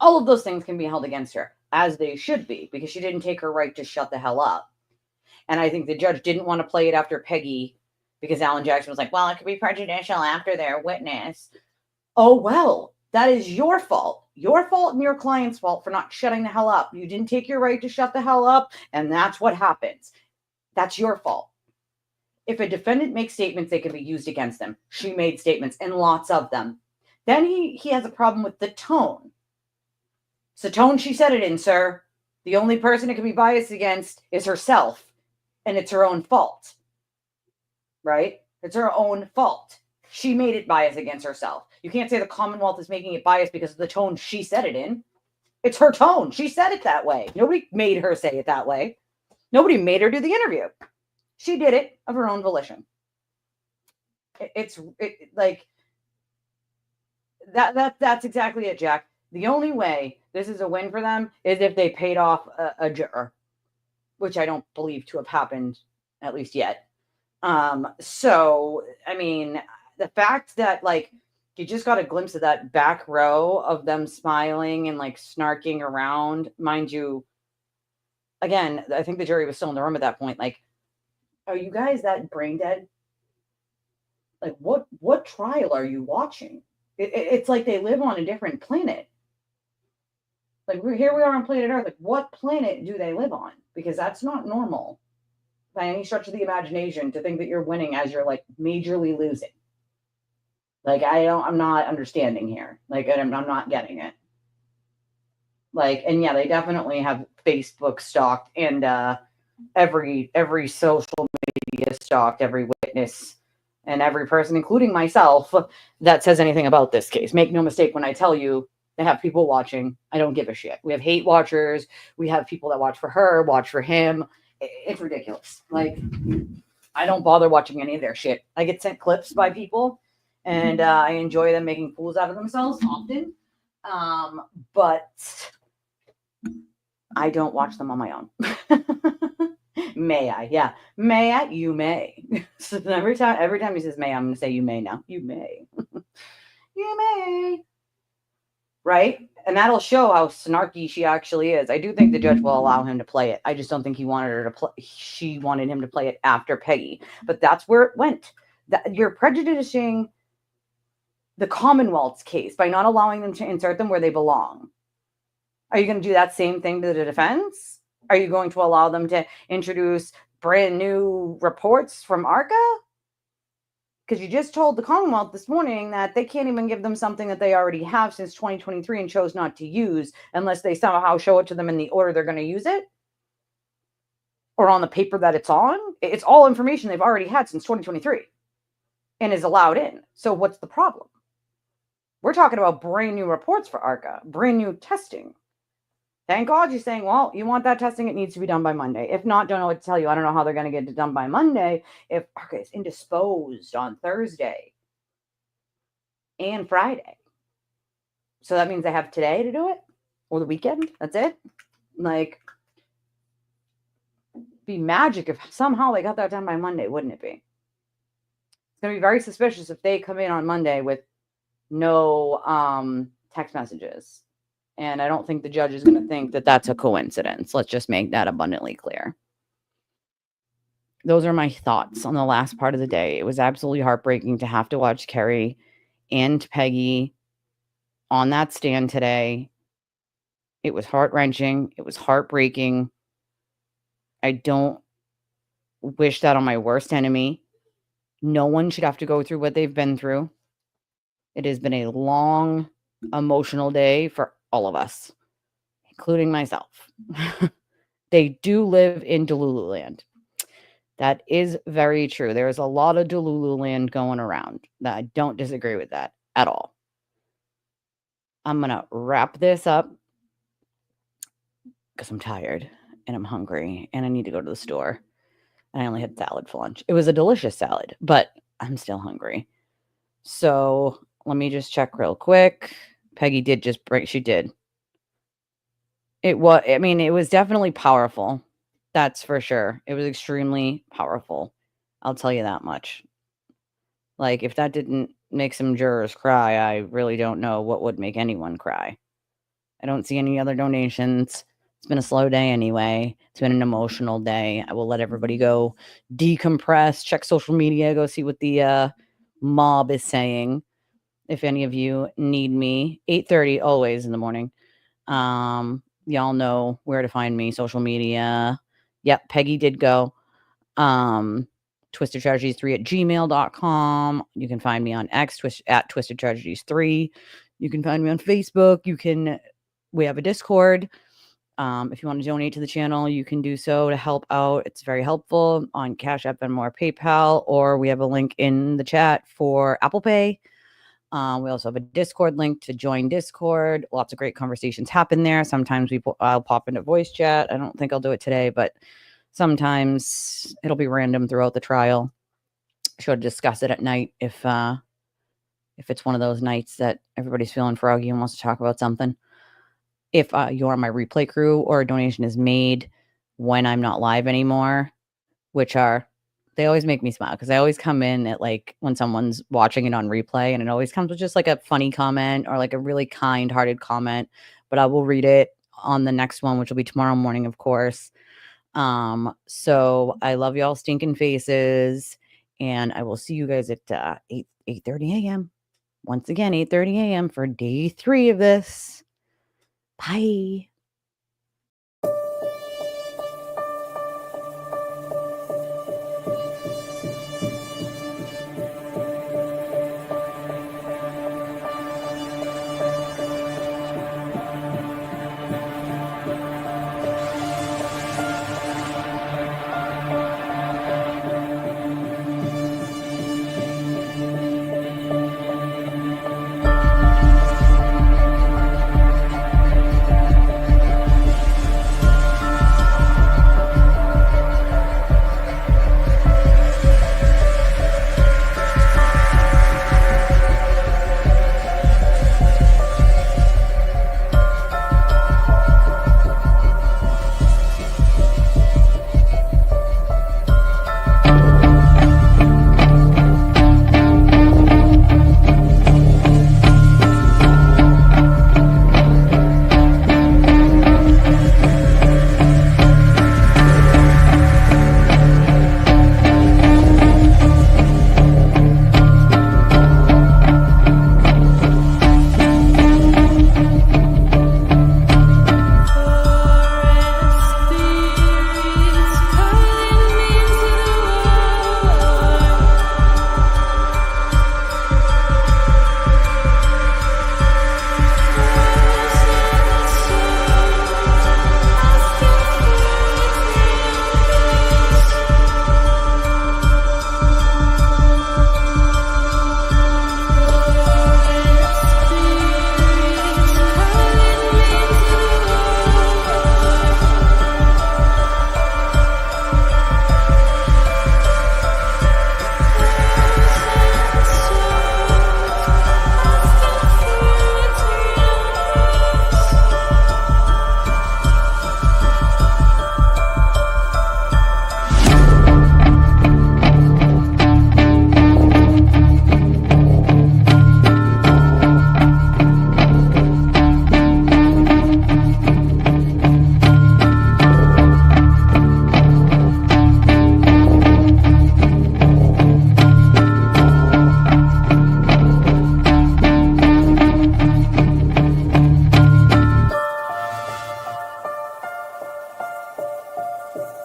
All of those things can be held against her, as they should be, because she didn't take her right to shut the hell up. And I think the judge didn't want to play it after Peggy because Alan Jackson was like, well, it could be prejudicial after their witness. Oh, well, that is your fault. Your fault and your client's fault for not shutting the hell up. You didn't take your right to shut the hell up, and that's what happens. That's your fault. If a defendant makes statements, they can be used against them. She made statements, and lots of them. Then he has a problem with the tone. It's the tone she said it in, sir. The only person it can be biased against is herself, and it's her own fault. Right? It's her own fault. She made it biased against herself. You can't say the Commonwealth is making it biased because of the tone she said it in. It's her tone. She said it that way. Nobody made her say it that way. Nobody made her do the interview. She did it of her own volition. It's like that's exactly it, Jack. The only way this is a win for them is if they paid off a juror, which I don't believe to have happened, at least yet. So, I mean, the fact that, like, you just got a glimpse of that back row of them smiling and, like, snarking around, mind you, again, I think the jury was still in the room at that point. Like, are you guys that brain dead? Like, what trial are you watching? It's like they live on a different planet. Like, here we are on planet Earth. Like, what planet do they live on? Because that's not normal by any stretch of the imagination to think that you're winning as you're, like, majorly losing. Like, I'm not understanding here. Like, I'm not getting it. Like, and yeah, they definitely have Facebook stalked and every social media stalked, every witness and every person, including myself, that says anything about this case. Make no mistake when I tell you they have people watching. I don't give a shit. We have hate watchers. We have people that watch for her, watch for him. It's ridiculous. Like, I don't bother watching any of their shit. I get sent clips by people, and I enjoy them making fools out of themselves often. But I don't watch them on my own. May I? Yeah. May I? You may. So every time he says may, I'm going to say you may now. You may. You may. Right? And that'll show how snarky she actually is. I do think the judge will allow him to play it. I just don't think he wanted her to play. She wanted him to play it after Peggy. But that's where it went. You're prejudicing the Commonwealth's case by not allowing them to insert them where they belong. Are you going to do that same thing to the defense? Are you going to allow them to introduce brand new reports from ARCA? Because you just told the Commonwealth this morning that they can't even give them something that they already have since 2023 and chose not to use unless they somehow show it to them in the order they're going to use it or on the paper that it's on. It's all information they've already had since 2023 and is allowed in. So what's the problem? We're talking about brand new reports for ARCA, brand new testing. Thank God you're saying, well, you want that testing, it needs to be done by Monday. If not, don't know what to tell you. I don't know how they're going to get it done by Monday if ARCA is indisposed on Thursday and Friday. So that means they have today to do it or the weekend. That's it. Like, be magic if somehow they got that done by Monday, wouldn't it be? It's going to be very suspicious if they come in on Monday with no text messages. And I don't think the judge is going to think that that's a coincidence. Let's just make that abundantly clear. Those are my thoughts on the last part of the day. It was absolutely heartbreaking to have to watch Kerry and Peggy on that stand today. It was heart-wrenching. It was heartbreaking. I don't wish that on my worst enemy. No one should have to go through what they've been through. It has been a long, emotional day for all of us, including myself. They do live in Delulu land. That is very true. There is a lot of Delulu land going around. I don't disagree with that at all. I'm going to wrap this up because I'm tired and I'm hungry and I need to go to the store. And I only had salad for lunch. It was a delicious salad, but I'm still hungry. So let me just check real quick. Peggy did just break. She did. It was definitely powerful. That's for sure. It was extremely powerful. I'll tell you that much. Like, if that didn't make some jurors cry, I really don't know what would make anyone cry. I don't see any other donations. It's been a slow day anyway. It's been an emotional day. I will let everybody go decompress, check social media, go see what the mob is saying. If any of you need me, 8:30 always in the morning. Y'all know where to find me, social media. Yep, Peggy did go. twistedtragedies3@gmail.com. You can find me on X, at twistedtragedies3. You can find me on Facebook. We have a Discord. If you want to donate to the channel, you can do so to help out. It's very helpful on Cash App and more PayPal, or we have a link in the chat for Apple Pay. We also have a Discord link to join Discord. Lots of great conversations happen there. Sometimes I'll pop into voice chat. I don't think I'll do it today, but sometimes it'll be random throughout the trial. Sure to discuss it at night if it's one of those nights that everybody's feeling froggy and wants to talk about something. If you're on my replay crew or a donation is made when I'm not live anymore, they always make me smile because I always come in at like when someone's watching it on replay, and it always comes with just like a funny comment or like a really kind-hearted comment, but I will read it on the next one, which will be tomorrow morning, of course. So I love y'all stinking faces, and I will see you guys at 8:30 a.m. Once again, 8:30 a.m. for day 3 of this. Bye.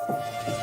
Thank you.